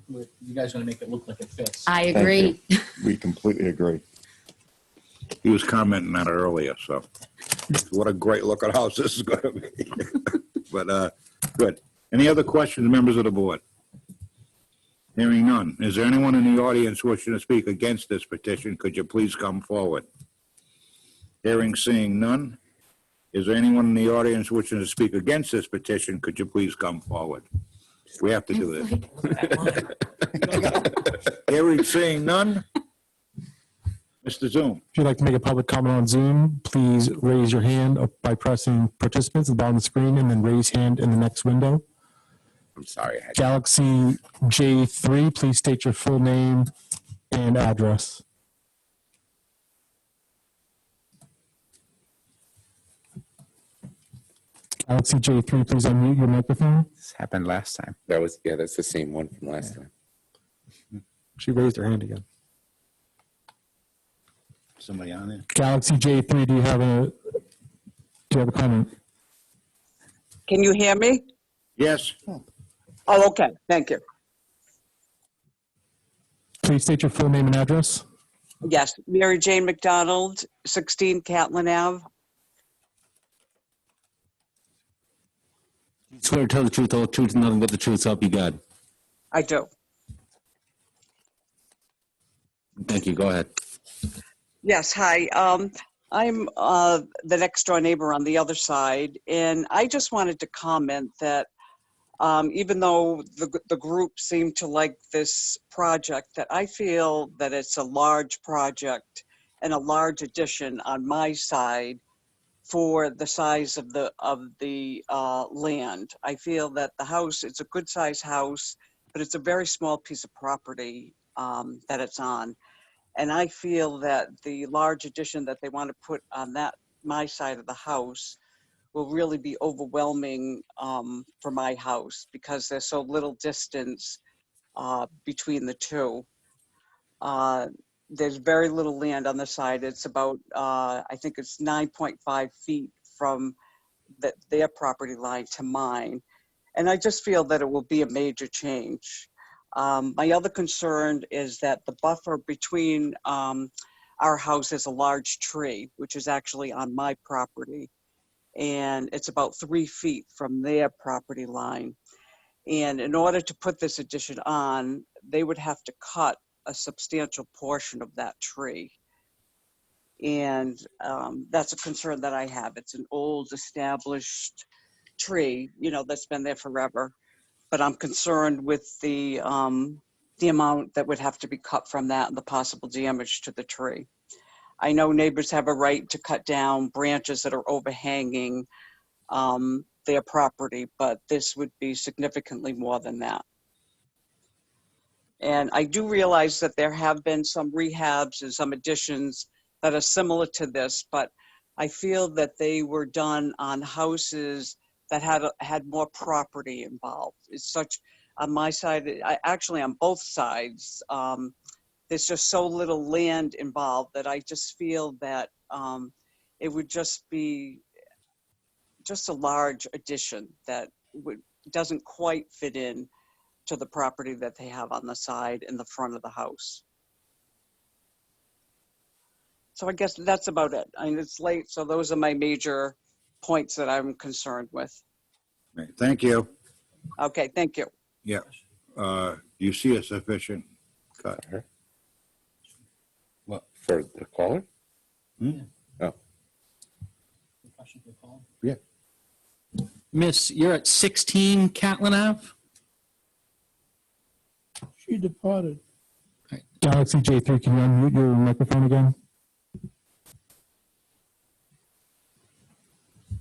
you guys are going to make it look like it fits. I agree. We completely agree. He was commenting on it earlier, so what a great looking house this is going to be. But good. Any other questions, members of the board? Hearing none. Is there anyone in the audience wishing to speak against this petition? Could you please come forward? Hearing, seeing none. Is there anyone in the audience wishing to speak against this petition? Could you please come forward? We have to do this. Hearing, seeing none. Mr. Zoom. If you'd like to make a public comment on Zoom, please raise your hand by pressing participants at the bottom of the screen and then raise hand in the next window. I'm sorry. Galaxy J3, please state your full name and address. Galaxy J3, please unmute your microphone. This happened last time. That's the same one from last time. She raised her hand again. Somebody on there? Galaxy J3, do you have a comment? Can you hear me? Yes. Oh, okay. Thank you. Please state your full name and address. Yes, Mary Jane McDonald, 16 Catlin Ave. Swear to tell the truth, all the truth, and nothing but the truth, so help you God. I do. Thank you. Go ahead. Yes, hi. I'm the next door neighbor on the other side, and I just wanted to comment that even though the group seemed to like this project, that I feel that it's a large project and a large addition on my side for the size of the land. I feel that the house, it's a good size house, but it's a very small piece of property that it's on. And I feel that the large addition that they want to put on my side of the house will really be overwhelming for my house because there's so little distance between the two. There's very little land on the side. It's about, I think it's 9.5 feet from their property line to mine. And I just feel that it will be a major change. My other concern is that the buffer between our house is a large tree, which is actually on my property. And it's about 3 feet from their property line. And in order to put this addition on, they would have to cut a substantial portion of that tree. And that's a concern that I have. It's an old established tree, that's been there forever. But I'm concerned with the amount that would have to be cut from that and the possible damage to the tree. I know neighbors have a right to cut down branches that are overhanging their property, but this would be significantly more than that. And I do realize that there have been some rehabs and some additions that are similar to this, but I feel that they were done on houses that had more property involved. It's such, on my side, actually on both sides, there's just so little land involved that I just feel that it would just be just a large addition that doesn't quite fit in to the property that they have on the side and the front of the house. So I guess that's about it. I mean, it's late, so those are my major points that I'm concerned with. Thank you. Okay, thank you. Yeah. Do you see a sufficient cut? What, for the caller? Oh. Yeah. Miss, you're at 16 Catlin Ave? She departed. Galaxy J3, can you unmute your microphone again?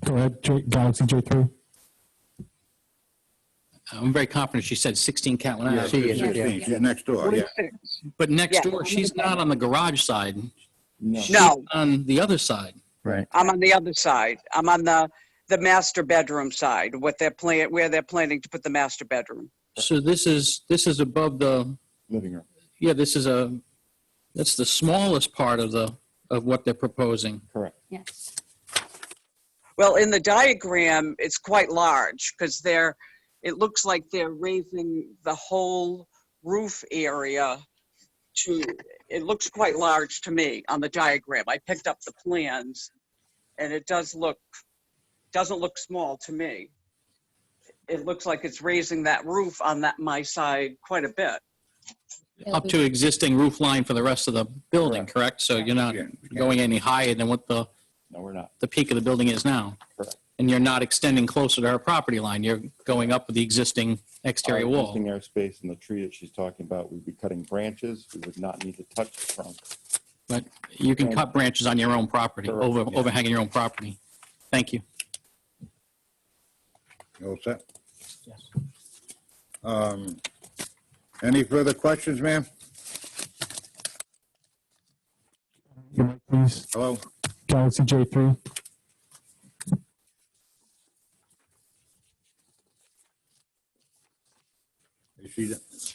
Go ahead, Galaxy J3. I'm very confident she said 16 Catlin Yeah, Ave. She is, yeah. 16, she's next door, yeah. 46. But next Yeah. door, she's not on the garage side. She's No, on the other side. Right. I'm on the other side. I'm on the master bedroom side, where they're planning to put the master bedroom. So this is above the, Living room. yeah, that's the smallest part of what they're proposing. Correct. Yes. Well, in the diagram, it's quite large because it looks like they're raising the whole roof area it looks quite large to me on the diagram. I picked up the plans and it doesn't look small to me. It looks like it's raising that roof on my side quite a bit. Up to existing roof line for the rest of the building, correct? So you're not going any higher than what No, we're not. the peak of the building is now. Correct. And you're not extending closer to her property line. You're going up with the existing exterior Our wall. existing airspace and the tree that she's talking about, we'd be cutting branches. We would not need to touch the trunk. But you can cut branches on your own property, Correct, yeah. overhanging your own property. Thank you. You all set? Any further questions, ma'am? Your mic, please. Hello? Galaxy J3.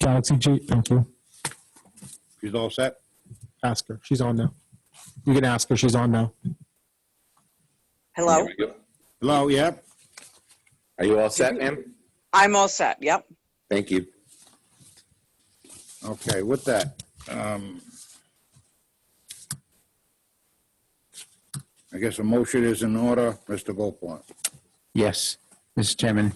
Galaxy J, thank you. She's all set? Ask her. She's on now. You can ask her. She's on now. Hello? Hello, yep. Are you all set, ma'am? I'm all set, yep. Thank you. Okay, with that, I guess a motion is in order. Mr. Gopal. Yes, Mr. Chairman.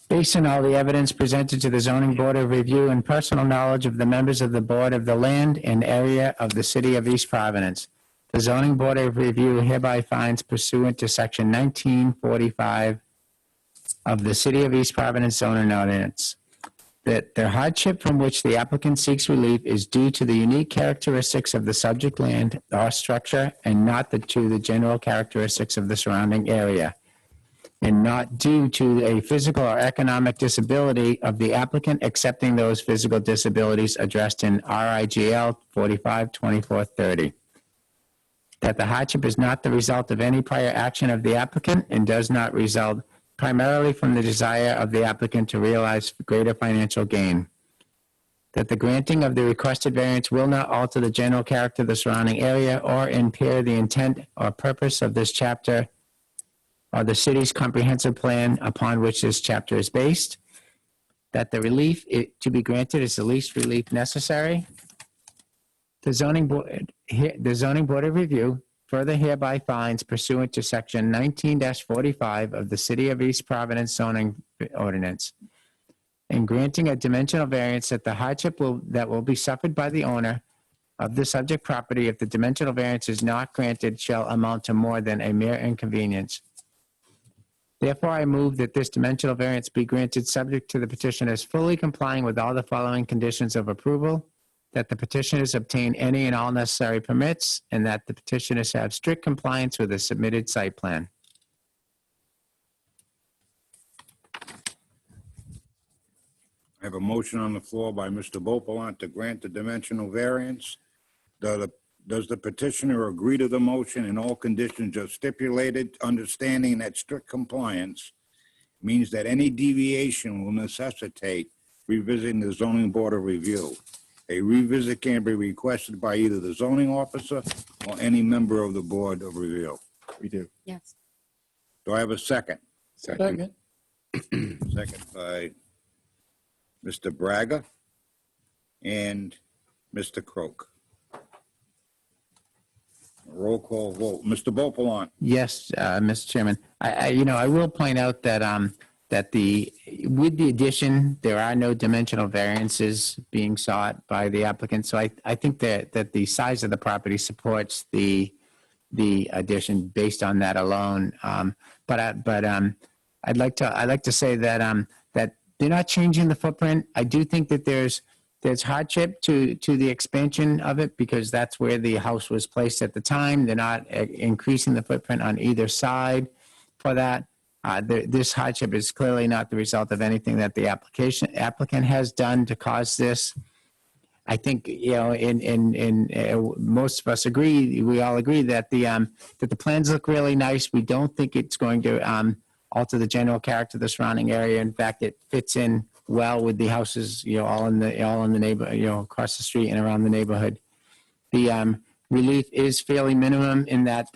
Based on all the evidence presented to the Zoning Board of Review and personal knowledge of the members of the Board of the Land and Area of the City of East Providence, the Zoning Board of Review hereby finds pursuant to Section 1945 of the City of East Providence zoning ordinance that the hardship from which the applicant seeks relief is due to the unique characteristics of the subject land or structure and not to the general characteristics of the surrounding area, and not due to a physical or economic disability of the applicant, accepting those physical disabilities addressed in RIGL 452430. That the hardship is not the result of any prior action of the applicant and does not result primarily from the desire of the applicant to realize greater financial gain. That the granting of the requested variance will not alter the general character of the surrounding area or impair the intent or purpose of this chapter or the city's comprehensive plan upon which this chapter is based. That the relief to be granted is the least relief necessary. The zoning board of review further hereby finds pursuant to Section 19-45 of the City of East Providence zoning ordinance, in granting a dimensional variance, that the hardship that will be suffered by the owner of the subject property if the dimensional variance is not granted shall amount to more than a mere inconvenience. Therefore, I move that this dimensional variance be granted subject to the petitioners fully complying with all the following conditions of approval: that the petitioners obtain any and all necessary permits, and that the petitioners have strict compliance with the submitted site plan. I have a motion on the floor by Mr. Bopalant to grant the dimensional variance. Does the petitioner agree to the motion in all conditions as stipulated, understanding that strict compliance means that any deviation will necessitate revisiting the zoning board of review? A revisit can be requested by either the zoning officer or any member of the board of review. We do. Yes. Do I have a second? Second. Second by Mr. Braga and Mr. Croak. Roll call vote. Mr. Bopalant. Yes, Mr. Chairman. I will point out that with the addition, there are no dimensional variances being sought by the applicant. So I think that the size of the property supports the addition based on that alone. But I'd like to say that that they're not changing the footprint. I do think that there's hardship to the expansion of it because that's where the house was placed at the time. They're not increasing the footprint on either side for that. This hardship is clearly not the result of anything that the applicant has done to cause this. I think, most of us agree, we all agree that the plans look really nice. We don't think it's going to alter the general character of the surrounding area. In fact, it fits in well with the houses, all in the neighborhood, across the street and around the neighborhood. The relief is fairly minimum in that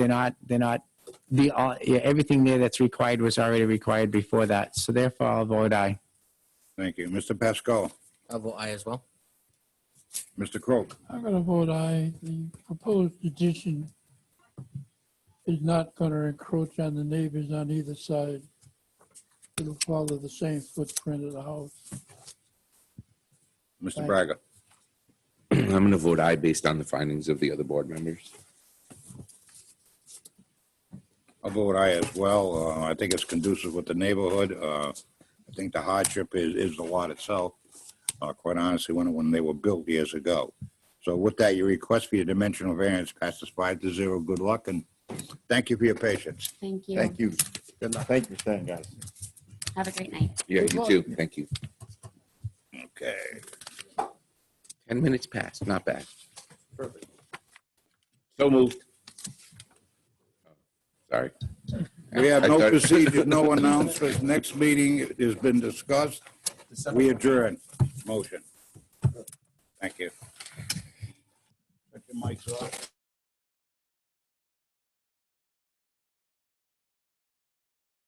everything there that's required was already required before that. So therefore, I'll vote aye. Thank you. Mr. Pascal? I'll vote aye as well. Mr. Croak? I'm going to vote aye. The proposed addition is not going to encroach on the neighbors on either side. It'll follow the same footprint of the house. Mr. Braga? I'm going to vote aye based on the findings of the other board members. I'll vote aye as well. I think it's conducive with the neighborhood. I think the hardship is the lot itself, quite honestly, when they were built years ago. So with that, your request for your dimensional variance passes 5-0. Good luck, and thank you for your patience. Thank you. Thank you. Good night. Thank you for staying, guys. Have a great night. Yeah, you too. Thank you. Okay. 10 minutes past, not bad. Perfect. So moved. Sorry. We have I no thought- procedures, no announcements. Next meeting has been discussed. We adjourn. Motion. Thank you. Put your mics off.